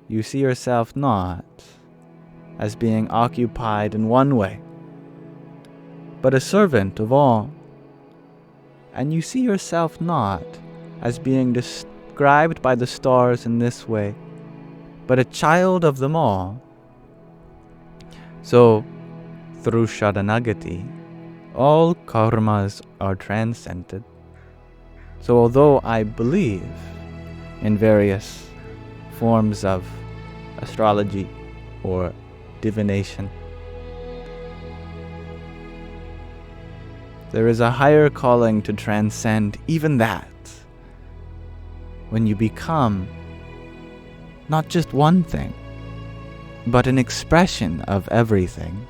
S1: You see yourself not as being occupied in one way, but a servant of all. And you see yourself not as being described by the stars in this way, but a child of them all. So, through sharanagati, all karmas are transcended. So although I believe in various forms of astrology or divination, there is a higher calling to transcend even that, when you become not just one thing, but an expression of everything.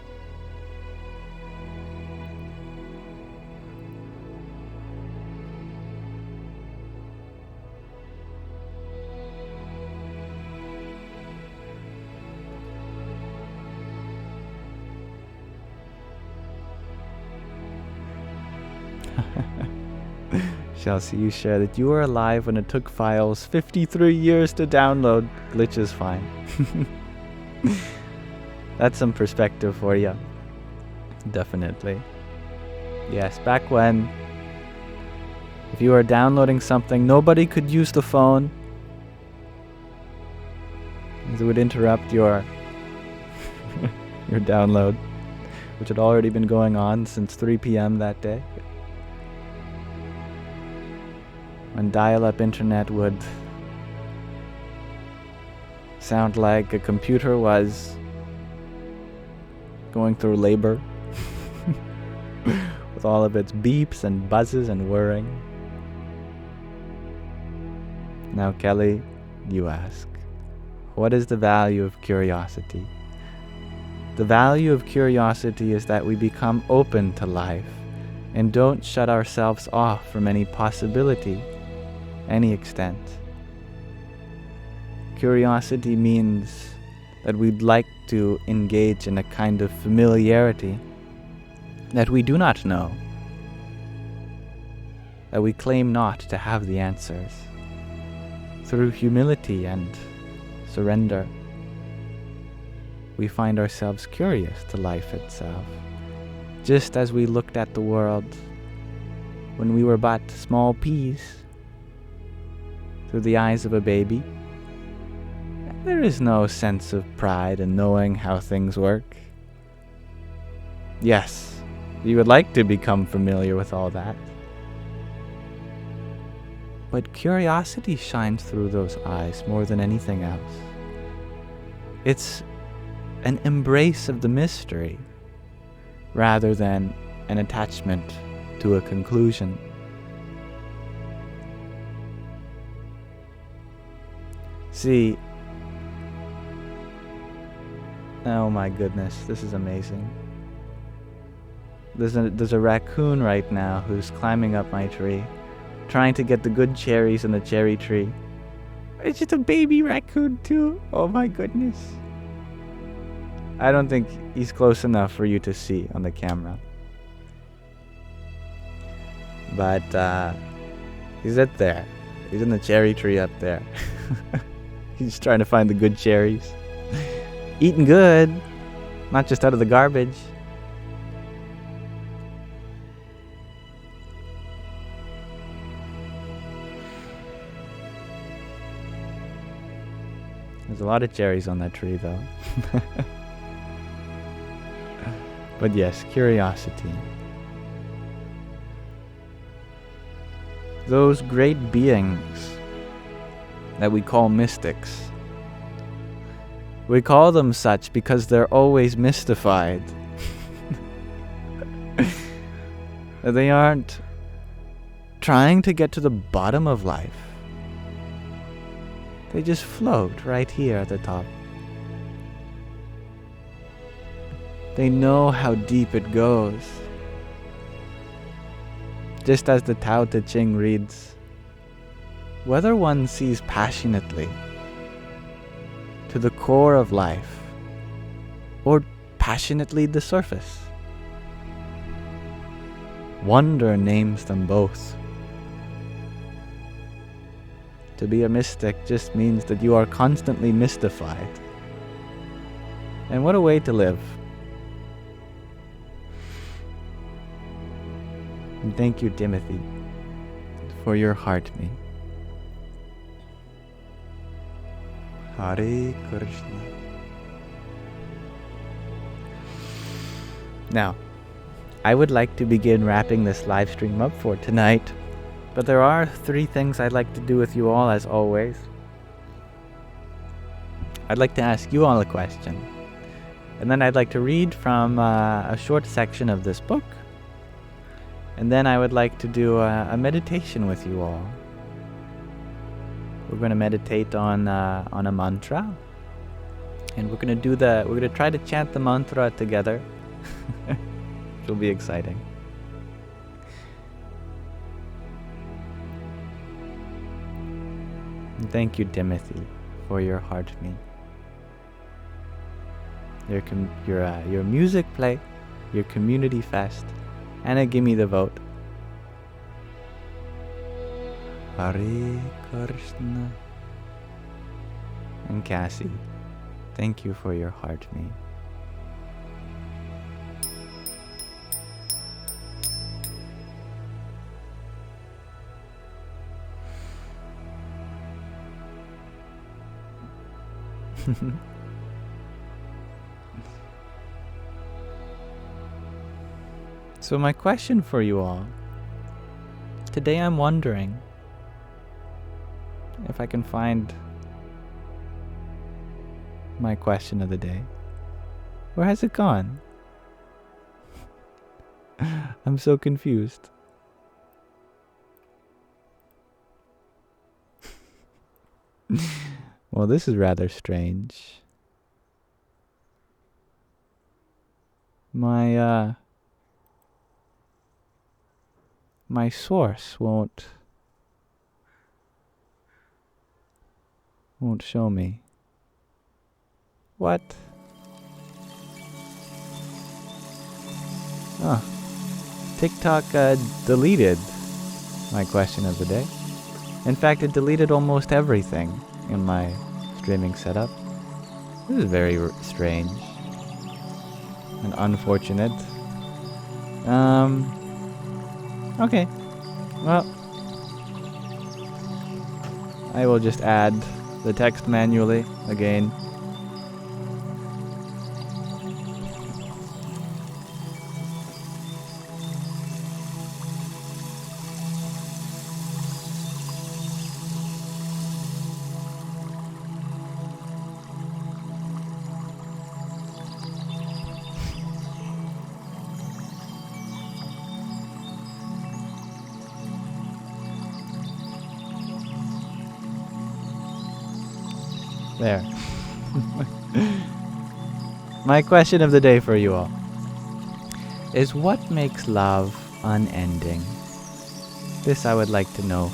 S1: Chelsea, you share that you were alive when it took files 53 years to download. Glitch is fine. That's some perspective for you. Definitely. Yes, back when, if you were downloading something, nobody could use the phone, as it would interrupt your your download, which had already been going on since 3 p.m. that day. When dial-up internet would sound like a computer was going through labor with all of its beeps and buzzes and whirring. Now, Kelly, you ask, what is the value of curiosity? The value of curiosity is that we become open to life and don't shut ourselves off from any possibility, any extent. Curiosity means that we'd like to engage in a kind of familiarity that we do not know, that we claim not to have the answers. Through humility and surrender, we find ourselves curious to life itself, just as we looked at the world when we were but small peas through the eyes of a baby. There is no sense of pride in knowing how things work. Yes, you would like to become familiar with all that. But curiosity shines through those eyes more than anything else. It's an embrace of the mystery rather than an attachment to a conclusion. See, oh my goodness, this is amazing. There's a raccoon right now who's climbing up my tree, trying to get the good cherries in the cherry tree. It's just a baby raccoon too. Oh my goodness. I don't think he's close enough for you to see on the camera. But he's up there. He's in the cherry tree up there. He's trying to find the good cherries. Eating good, not just out of the garbage. There's a lot of cherries on that tree though. But yes, curiosity. Those great beings that we call mystics. We call them such because they're always mystified. They aren't trying to get to the bottom of life. They just float right here at the top. They know how deep it goes. Just as the Tao Te Ching reads, whether one sees passionately to the core of life or passionately the surface, wonder names them both. To be a mystic just means that you are constantly mystified. And what a way to live. And thank you, Timothy, for your heart me. Hare Krishna. Now, I would like to begin wrapping this live stream up for tonight, but there are 3 things I'd like to do with you all as always. I'd like to ask you all a question, and then I'd like to read from a short section of this book, and then I would like to do a meditation with you all. We're going to meditate on a mantra, and we're going to try to chant the mantra together. It'll be exciting. And thank you, Timothy, for your heart me. Your music play, your community fest, and a gimme the vote. Hare Krishna. And Cassie, thank you for your heart me. So my question for you all, today I'm wondering if I can find my question of the day. Where has it gone? I'm so confused. Well, this is rather strange. My source won't show me. What? Oh, TikTok deleted my question of the day. In fact, it deleted almost everything in my streaming setup. This is very strange and unfortunate. Okay. Well, I will just add the text manually again. There. My question of the day for you all is, what makes love unending? This I would like to know.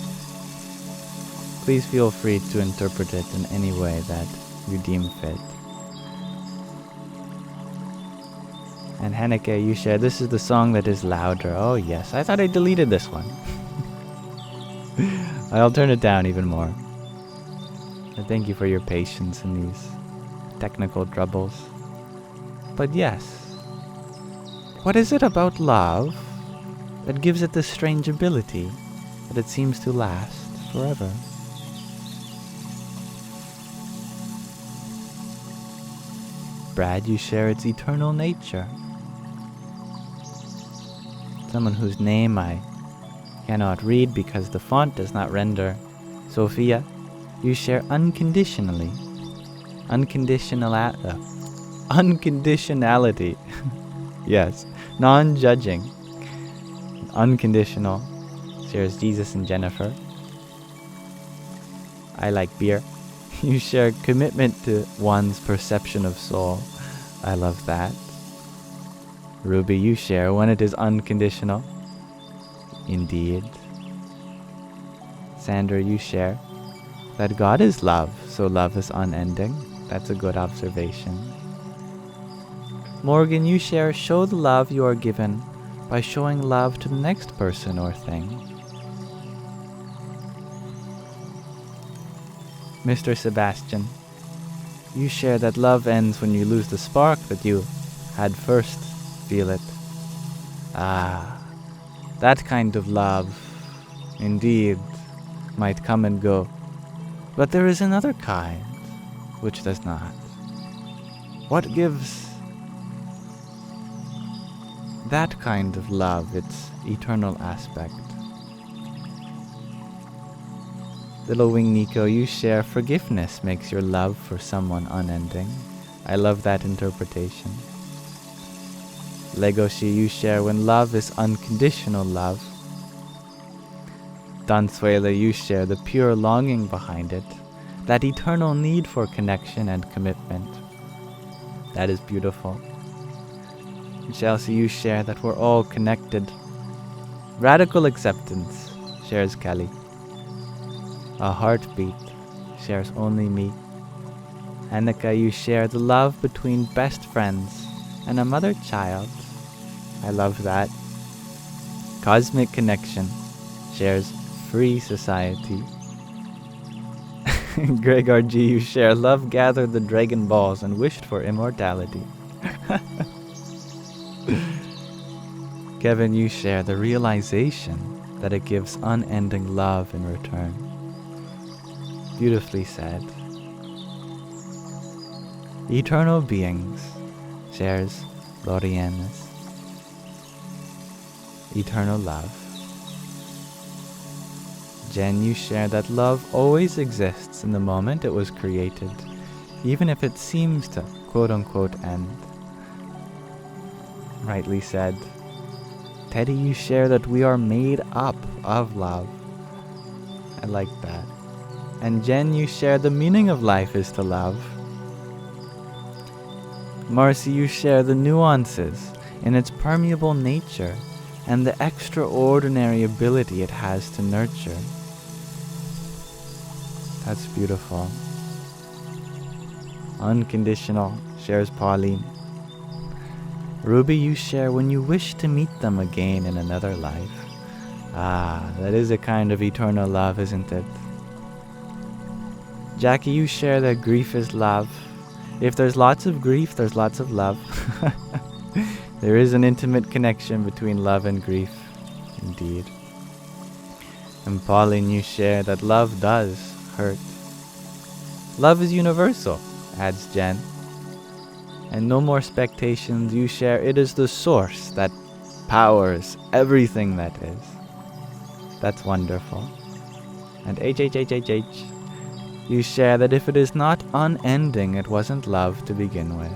S1: Please feel free to interpret it in any way that you deem fit. And Hanneke, you share, this is the song that is louder. Oh yes, I thought I deleted this one. I'll turn it down even more. And thank you for your patience in these technical troubles. But yes, what is it about love that gives it this strange ability that it seems to last forever? Brad, you share its eternal nature. Someone whose name I cannot read because the font does not render. Sophia, you share unconditionally. Unconditionality. Yes, non-judging. Unconditional. Shares Jesus and Jennifer. I like beer. You share commitment to one's perception of soul. I love that. Ruby, you share when it is unconditional. Indeed. Sandra, you share that God is love, so love is unending. That's a good observation. Morgan, you share, show the love you are given by showing love to the next person or thing. Mr. Sebastian, you share that love ends when you lose the spark that you had first. Feel it. Ah, that kind of love, indeed, might come and go. But there is another kind, which does not. What gives that kind of love its eternal aspect? Little Wing Nico, you share forgiveness makes your love for someone unending. I love that interpretation. Legoshi, you share when love is unconditional love. Dansuela, you share the pure longing behind it, that eternal need for connection and commitment. That is beautiful. Chelsea, you share that we're all connected. Radical acceptance, shares Kelly. A heartbeat, shares only me. Annika, you share the love between best friends and a mother-child. I love that. Cosmic connection, shares free society. Gregor G, you share love gathered the Dragon Balls and wished for immortality. Kevin, you share the realization that it gives unending love in return. Beautifully said. Eternal beings, shares Lorianis. Eternal love. Jen, you share that love always exists in the moment it was created, even if it seems to quote-unquote end. Rightly said. Teddy, you share that we are made up of love. I like that. And Jen, you share the meaning of life is to love. Marcy, you share the nuances in its permeable nature and the extraordinary ability it has to nurture. That's beautiful. Unconditional, shares Pauline. Ruby, you share when you wish to meet them again in another life. Ah, that is a kind of eternal love, isn't it? Jackie, you share that grief is love. If there's lots of grief, there's lots of love. There is an intimate connection between love and grief, indeed. And Pauline, you share that love does hurt. Love is universal, adds Jen. And no more expectations, you share it is the source that powers everything that is. That's wonderful. And HHHHH, you share that if it is not unending, it wasn't love to begin with.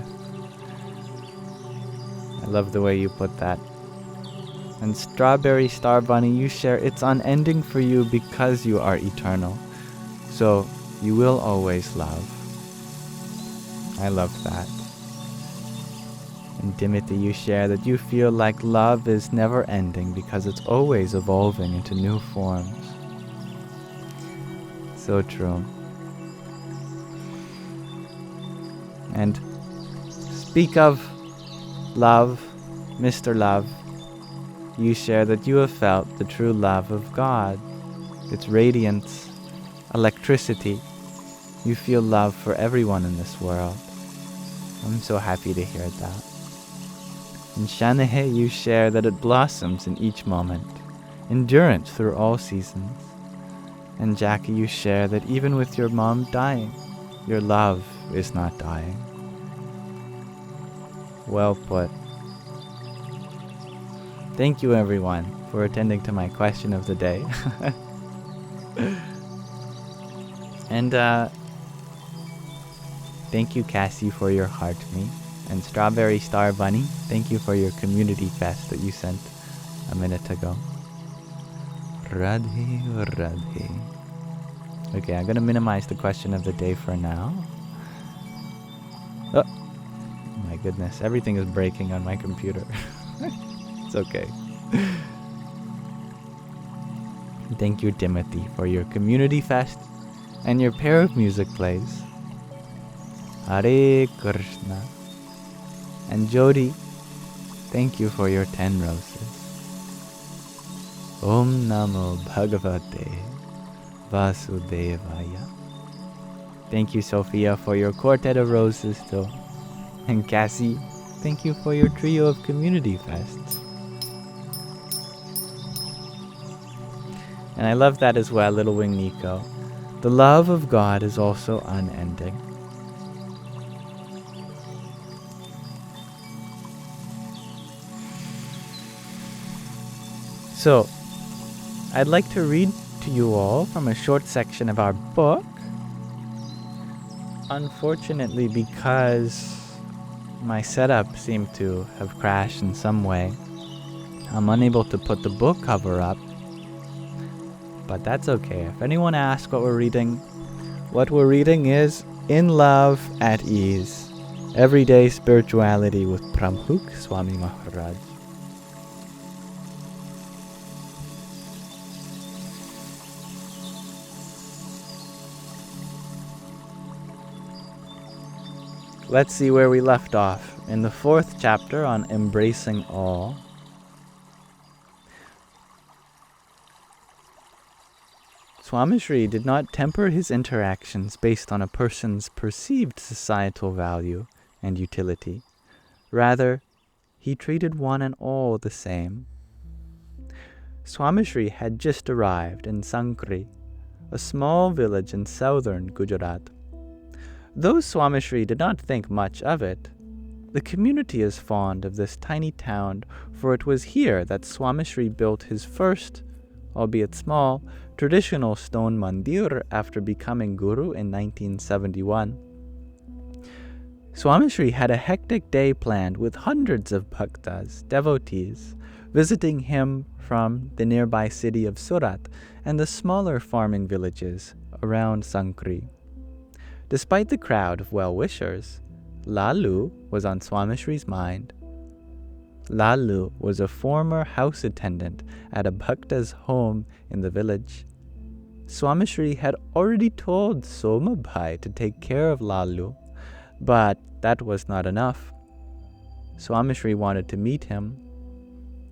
S1: I love the way you put that. And Strawberry Star Bunny, you share it's unending for you because you are eternal. So you will always love. I love that. And Timothy, you share that you feel like love is never ending because it's always evolving into new forms. So true. And speak of love, Mr. Love, you share that you have felt the true love of God, its radiance, electricity. You feel love for everyone in this world. I'm so happy to hear that. In Shanahe, you share that it blossoms in each moment, endurance through all seasons. And Jackie, you share that even with your mom dying, your love is not dying. Well put. Thank you, everyone, for attending to my question of the day. And thank you, Cassie, for your heart me. And Strawberry Star Bunny, thank you for your community fest that you sent a minute ago. Radhe, Radhe. Okay, I'm gonna minimize the question of the day for now. Oh, my goodness, everything is breaking on my computer. It's okay. Thank you, Timothy, for your community fest and your pair of music plays. Hare Krishna. And Jody, thank you for your 10 roses. Om Namo Bhagavate Vasudevaya. Thank you, Sophia, for your quartet of roses too. And Cassie, thank you for your trio of community fests. And I love that as well, Little Wing Nico. The love of God is also unending. So, I'd like to read to you all from a short section of our book. Unfortunately, because my setup seemed to have crashed in some way, I'm unable to put the book cover up. But that's okay. If anyone asks what we're reading is In Love at Ease, Everyday Spirituality with Pramukh Swami Maharaj. Let's see where we left off in the 4th chapter on Embracing All. Swamishri did not temper his interactions based on a person's perceived societal value and utility. Rather, he treated one and all the same. Swamishri had just arrived in Sankri, a small village in southern Gujarat. Though Swamishri did not think much of it, the community is fond of this tiny town, for it was here that Swamishri built his first, albeit small, traditional stone mandir after becoming guru in 1971. Swamishri had a hectic day planned with hundreds of bhaktas, devotees, visiting him from the nearby city of Surat and the smaller farming villages around Sankri. Despite the crowd of well-wishers, Lalu was on Swamishri's mind. Lalu was a former house attendant at a bhakta's home in the village. Swamishri had already told Somabhai to take care of Lalu, but that was not enough. Swamishri wanted to meet him.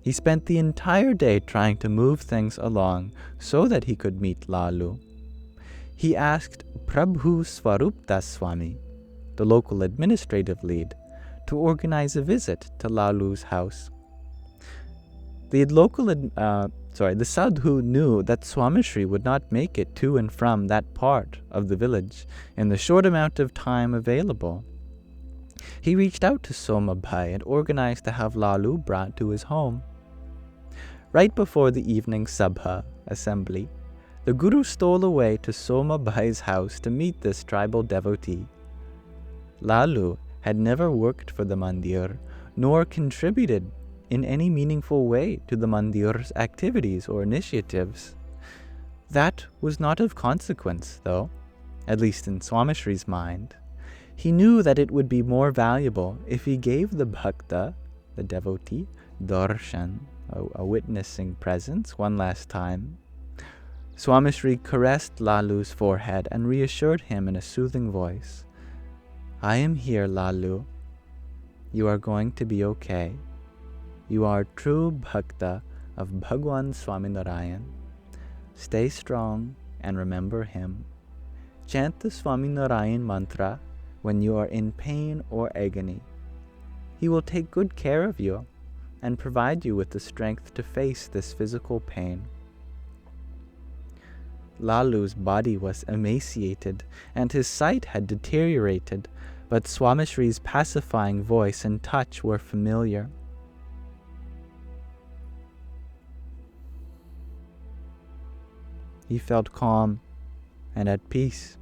S1: He spent the entire day trying to move things along so that he could meet Lalu. He asked Prabhu Swarupdas Swami, the local administrative lead, to organize a visit to Lalu's house. The sadhu knew that Swamishri would not make it to and from that part of the village in the short amount of time available. He reached out to Somabhai and organized to have Lalu brought to his home. Right before the evening sabha assembly, the Guru stole away to Somabhai's house to meet this tribal devotee. Lalu had never worked for the mandir, nor contributed in any meaningful way to the mandir's activities or initiatives. That was not of consequence, though, at least in Swamishri's mind. He knew that it would be more valuable if he gave the bhakta, the devotee, darshan, a witnessing presence, one last time. Swamishri caressed Lalu's forehead and reassured him in a soothing voice. I am here, Lalu. You are going to be okay. You are true bhakta of Bhagwan Swaminarayan. Stay strong and remember him. Chant the Swaminarayan mantra when you are in pain or agony. He will take good care of you and provide you with the strength to face this physical pain. Lalu's body was emaciated and his sight had deteriorated, but Swamishri's pacifying voice and touch were familiar. He felt calm and at peace.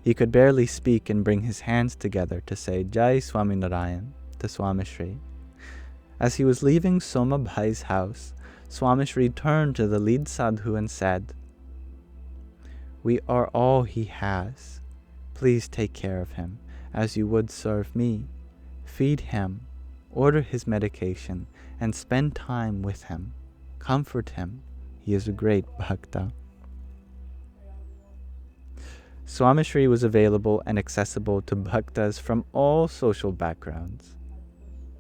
S1: He could barely speak and bring his hands together to say Jai Swaminarayan to Swamishri. As he was leaving Somabhai's house, Swamishri turned to the lead sadhu and said, We are all he has. Please take care of him as you would serve me. Feed him, order his medication, and spend time with him. Comfort him. He is a great bhakta. Swamishri was available and accessible to bhaktas from all social backgrounds.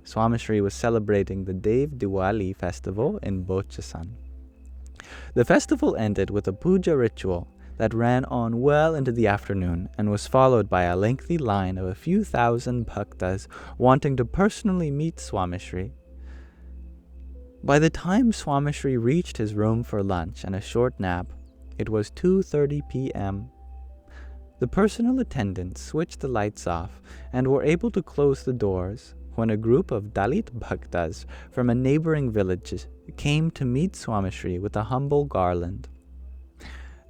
S1: Swamishri was celebrating the Dev Diwali festival in Bochasan. The festival ended with a puja ritual that ran on well into the afternoon and was followed by a lengthy line of a few thousand bhaktas wanting to personally meet Swamishri. By the time Swamishri reached his room for lunch and a short nap, it was 2:30 p.m. The personal attendants switched the lights off and were able to close the doors when a group of Dalit bhaktas from a neighboring village came to meet Swamishri with a humble garland.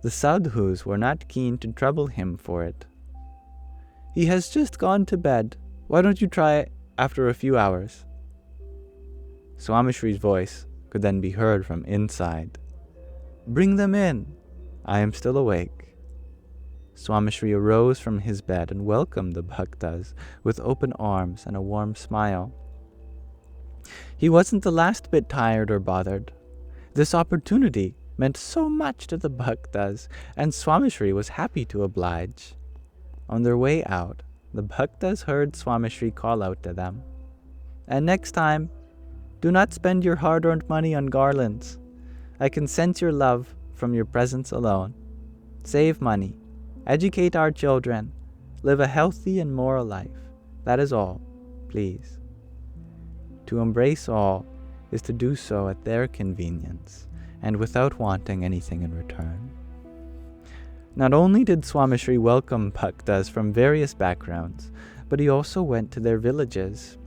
S1: The sadhus were not keen to trouble him for it. He has just gone to bed. Why don't you try it after a few hours? Swamishri's voice could then be heard from inside. Bring them in. I am still awake. Swamishri arose from his bed and welcomed the bhaktas with open arms and a warm smile. He wasn't the last bit tired or bothered. This opportunity meant so much to the bhaktas, and Swamishri was happy to oblige. On their way out, the bhaktas heard Swamishri call out to them, And next time, do not spend your hard-earned money on garlands. I can sense your love from your presence alone. Save money. Educate our children. Live a healthy and moral life. That is all, please. To embrace all is to do so at their convenience and without wanting anything in return. Not only did Swamishri welcome bhaktas from various backgrounds, but he also went to their villages.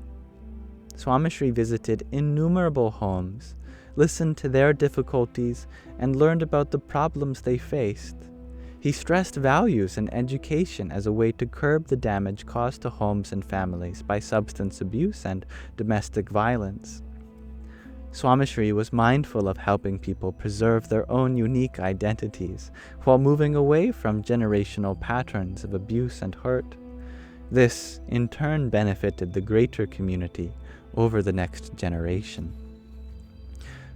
S1: Swamishri visited innumerable homes, listened to their difficulties, and learned about the problems they faced. He stressed values and education as a way to curb the damage caused to homes and families by substance abuse and domestic violence. Swamishri was mindful of helping people preserve their own unique identities while moving away from generational patterns of abuse and hurt. This, in turn, benefited the greater community over the next generation.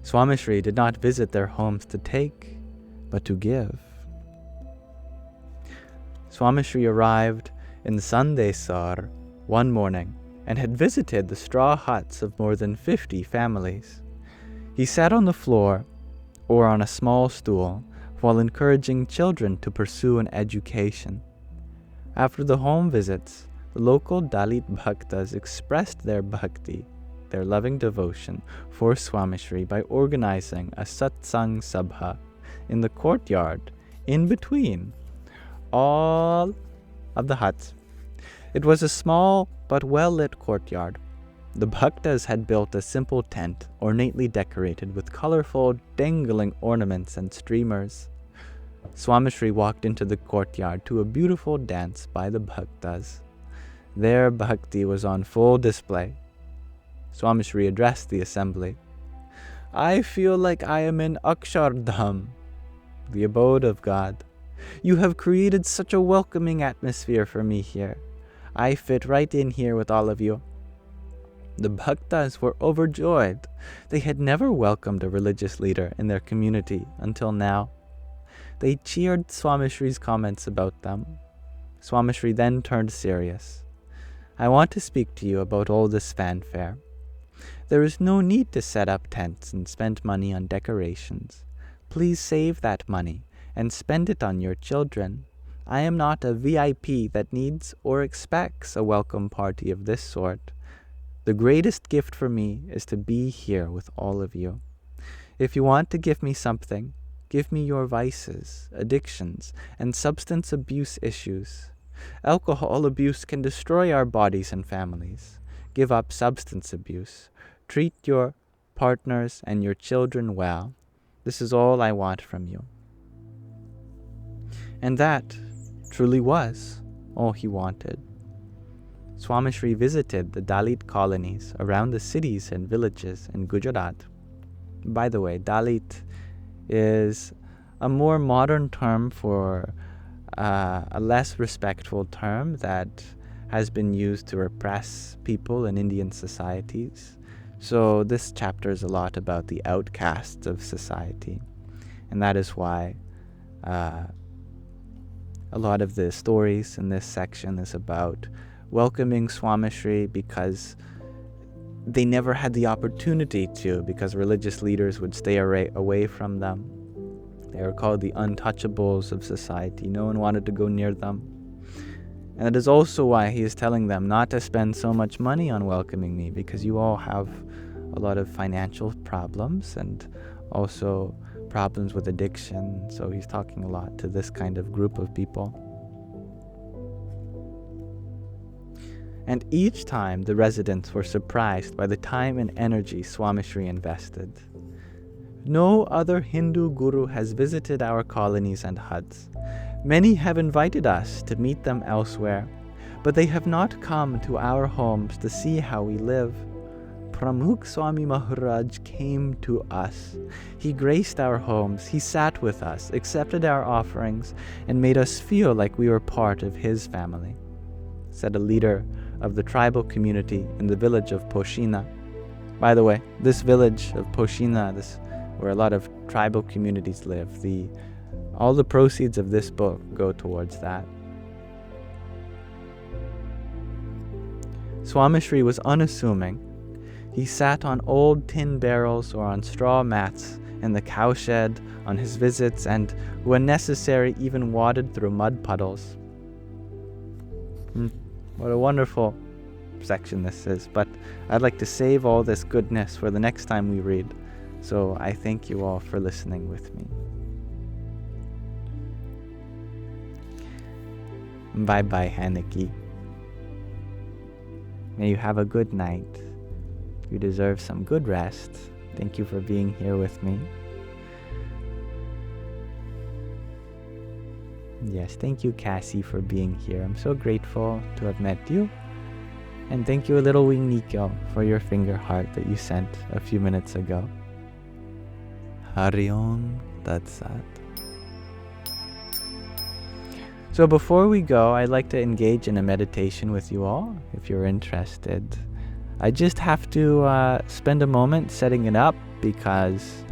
S1: Swamishri did not visit their homes to take, but to give. Swamishri arrived in Sandesar one morning and had visited the straw huts of more than 50 families. He sat on the floor or on a small stool while encouraging children to pursue an education. After the home visits, the local Dalit bhaktas expressed their bhakti, their loving devotion, for Swamishri by organizing a satsang sabha in the courtyard in between all of the huts. It was a small but well-lit courtyard. The bhaktas had built a simple tent, ornately decorated with colorful, dangling ornaments and streamers. Swamishri walked into the courtyard to a beautiful dance by the bhaktas. Their bhakti was on full display. Swamishri addressed the assembly. I feel like I am in Akshardham, the abode of God. You have created such a welcoming atmosphere for me here. I fit right in here with all of you." The bhaktas were overjoyed. They had never welcomed a religious leader in their community until now. They cheered Swamishri's comments about them. Swamishri then turned serious. "I want to speak to you about all this fanfare. There is no need to set up tents and spend money on decorations. Please save that money and spend it on your children. I am not a VIP that needs or expects a welcome party of this sort. The greatest gift for me is to be here with all of you. If you want to give me something, give me your vices, addictions, and substance abuse issues. Alcohol abuse can destroy our bodies and families. Give up substance abuse. Treat your partners and your children well. This is all I want from you." And that truly was all he wanted. Swamishri visited the Dalit colonies around the cities and villages in Gujarat. By the way, Dalit is a more modern term for a less respectful term that has been used to repress people in Indian societies. So this chapter is a lot about the outcasts of society. And that is why a lot of the stories in this section is about welcoming Swamishri because they never had the opportunity to, because religious leaders would stay away from them. They were called the untouchables of society. No one wanted to go near them. And that is also why he is telling them not to spend so much money on welcoming me, because you all have a lot of financial problems and also problems with addiction. So he's talking a lot to this kind of group of people. And each time the residents were surprised by the time and energy Swamishri invested. No other Hindu guru has visited our colonies and huts. Many have invited us to meet them elsewhere, but they have not come to our homes to see how we live. Pramukh Swami Maharaj came to us. He graced our homes, he sat with us, accepted our offerings, and made us feel like we were part of his family," said a leader of the tribal community in the village of Poshina. By the way, this village of Poshina, where a lot of tribal communities live, all the proceeds of this book go towards that. Swamishri was unassuming. He sat on old tin barrels or on straw mats in the cowshed on his visits, and when necessary even waded through mud puddles. What a wonderful section this is, but I'd like to save all this goodness for the next time we read. So I thank you all for listening with me. Bye-bye, Hanaki. May you have a good night. You deserve some good rest. Thank you for being here with me. Yes, thank you, Cassie, for being here. I'm so grateful to have met you. And thank you, little wing Nikyo, for your finger heart that you sent a few minutes ago. Hari Om Tat Sat. So before we go, I'd like to engage in a meditation with you all, if you're interested. I just have to spend a moment setting it up because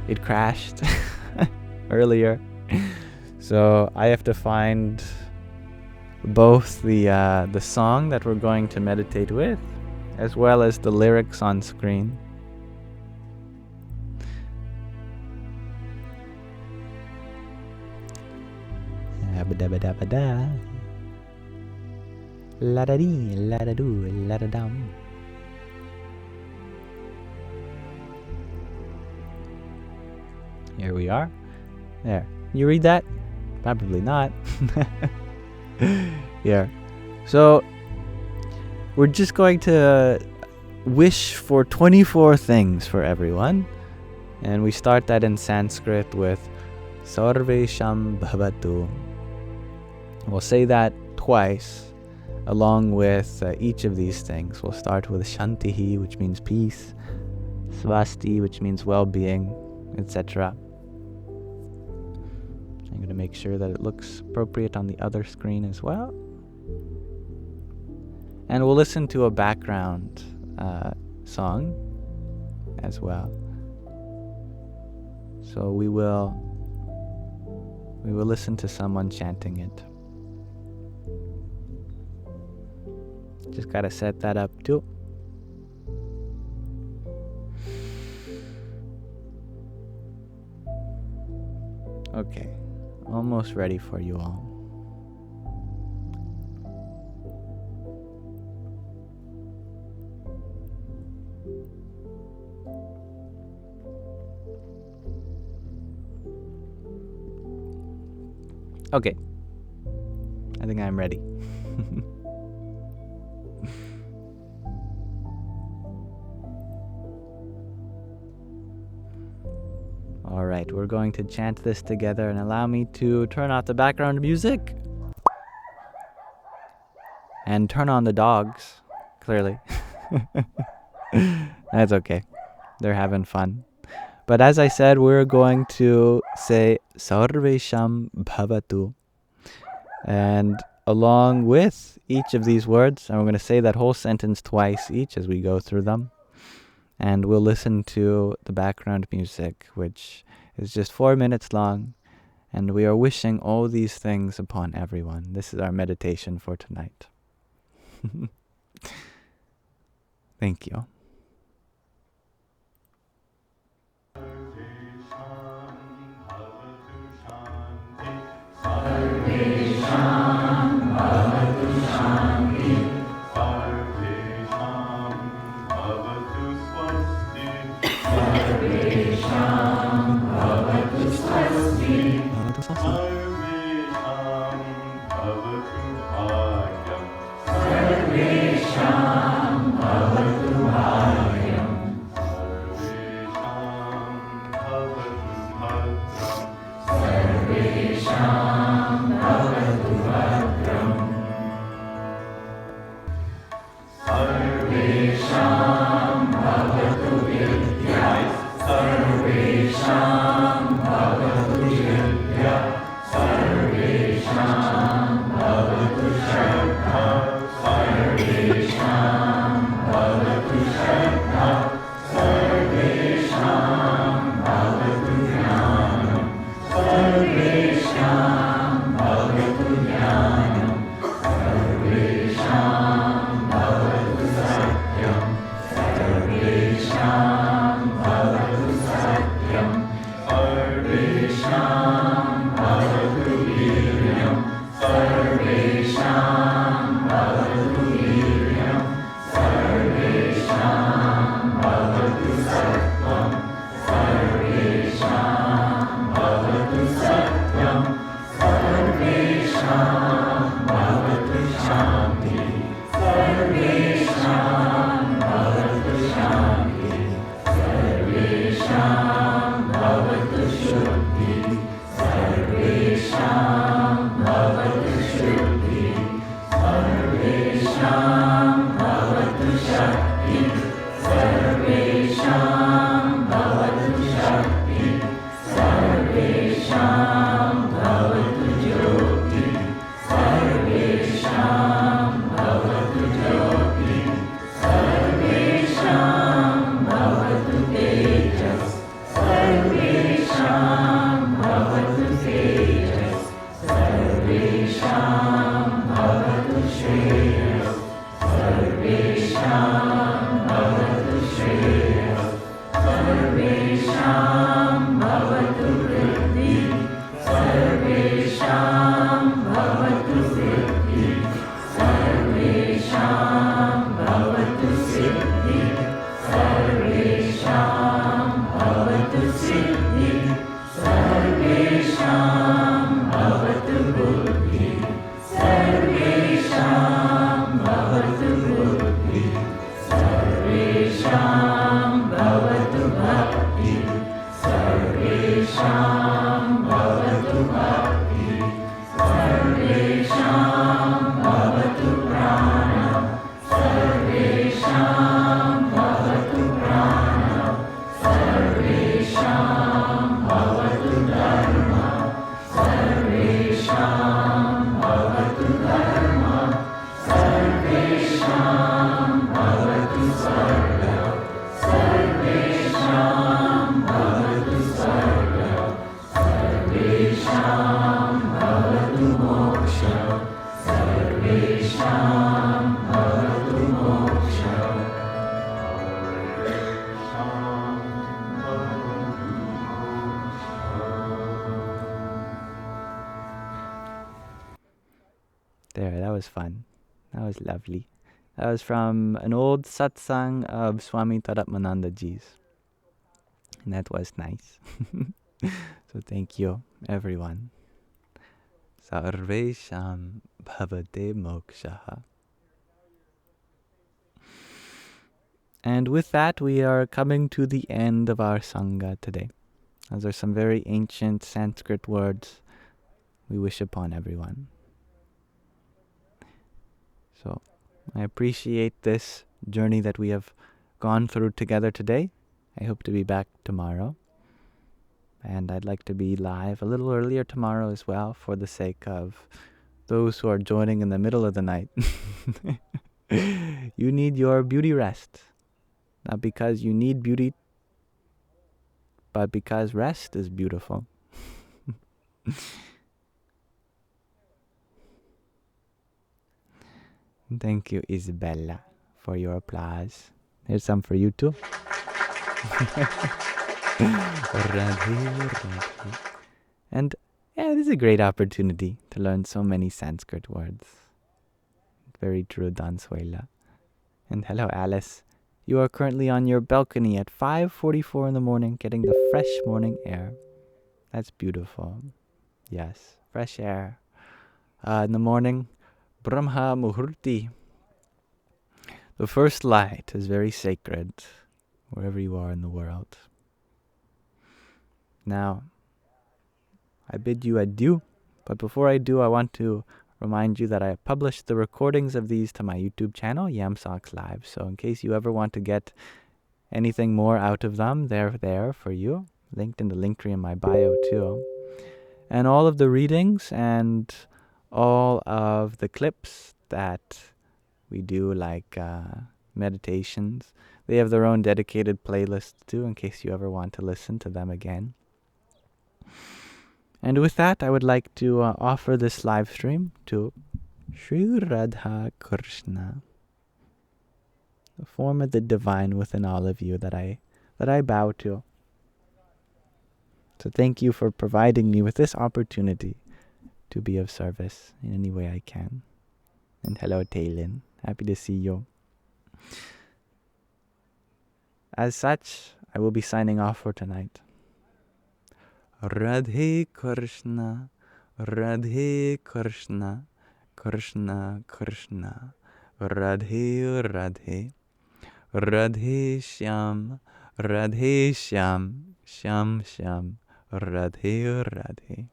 S1: it crashed earlier. So I have to find both the song that we're going to meditate with, as well as the lyrics on screen. Abadabadabada. La-da-dee, la-da-doo, la-da-dum. Here we are. There. You read that? Probably not. Yeah. So, we're just going to wish for 24 things for everyone. And we start that in Sanskrit with Sarvesham Bhavatu. We'll say that twice along with each of these things. We'll start with Shantihi, which means peace, Swasti, which means well-being, etc. I'm going to make sure that it looks appropriate on the other screen as well. And we'll listen to a background song as well. So we will listen to someone chanting it. Just gotta set that up too. Okay, almost ready for you all. Okay, I think I'm ready. Alright, we're going to chant this together, and allow me to turn off the background music. And turn on the dogs, clearly. That's okay. They're having fun. But as I said, we're going to say Sarvesham Bhavatu. And along with each of these words, and we're going to say that whole sentence twice each as we go through them. And we'll listen to the background music, which is just 4 minutes long. And we are wishing all these things upon everyone. This is our meditation for tonight. Thank you.
S2: Sarvesham
S1: There, that was fun. That was lovely. That was from an old satsang of Swami Taratmananda Ji's. And that was nice. So thank you, everyone. Sarvesham bhavate moksha. And with that, we are coming to the end of our Sangha today. Those are some very ancient Sanskrit words we wish upon everyone. So I appreciate this journey that we have gone through together today. I hope to be back tomorrow. And I'd like to be live a little earlier tomorrow as well for the sake of those who are joining in the middle of the night. You need your beauty rest. Not because you need beauty, but because rest is beautiful. Thank you, Isabella, for your applause. Here's some for you too. And yeah, this is a great opportunity to learn so many Sanskrit words. Very true, Dansuela. And hello, Alice. You are currently on your balcony at 5:44 in the morning, getting the fresh morning air. That's beautiful. Yes, fresh air. In the morning, Brahma Muhurti. The first light is very sacred, wherever you are in the world. Now, I bid you adieu, but before I do, I want to remind you that I published the recordings of these to my YouTube channel, Yamsox Live. So in case you ever want to get anything more out of them, they're there for you, linked in the link tree in my bio too. And all of the readings and all of the clips that we do, like meditations, they have their own dedicated playlist too, in case you ever want to listen to them again. And with that, I would like to offer this live stream to Sri Radha Krishna, the form of the divine within all of you that I bow to. So thank you for providing me with this opportunity to be of service in any way I can. And hello, Taylin. Happy to see you. As such, I will be signing off for tonight. Radhe Krishna, Radhe Krishna, Krishna Krishna, Radhe Radhe, Radhe Shyam, Radhe Shyam, Shyam Shyam, Radhe Radhe.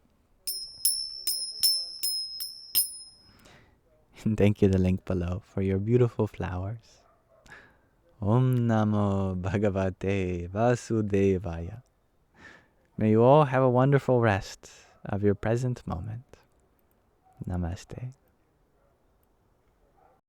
S1: And thank you, the link below, for your beautiful flowers. Om Namo Bhagavate Vasudevaya. May you all have a wonderful rest of your present moment. Namaste.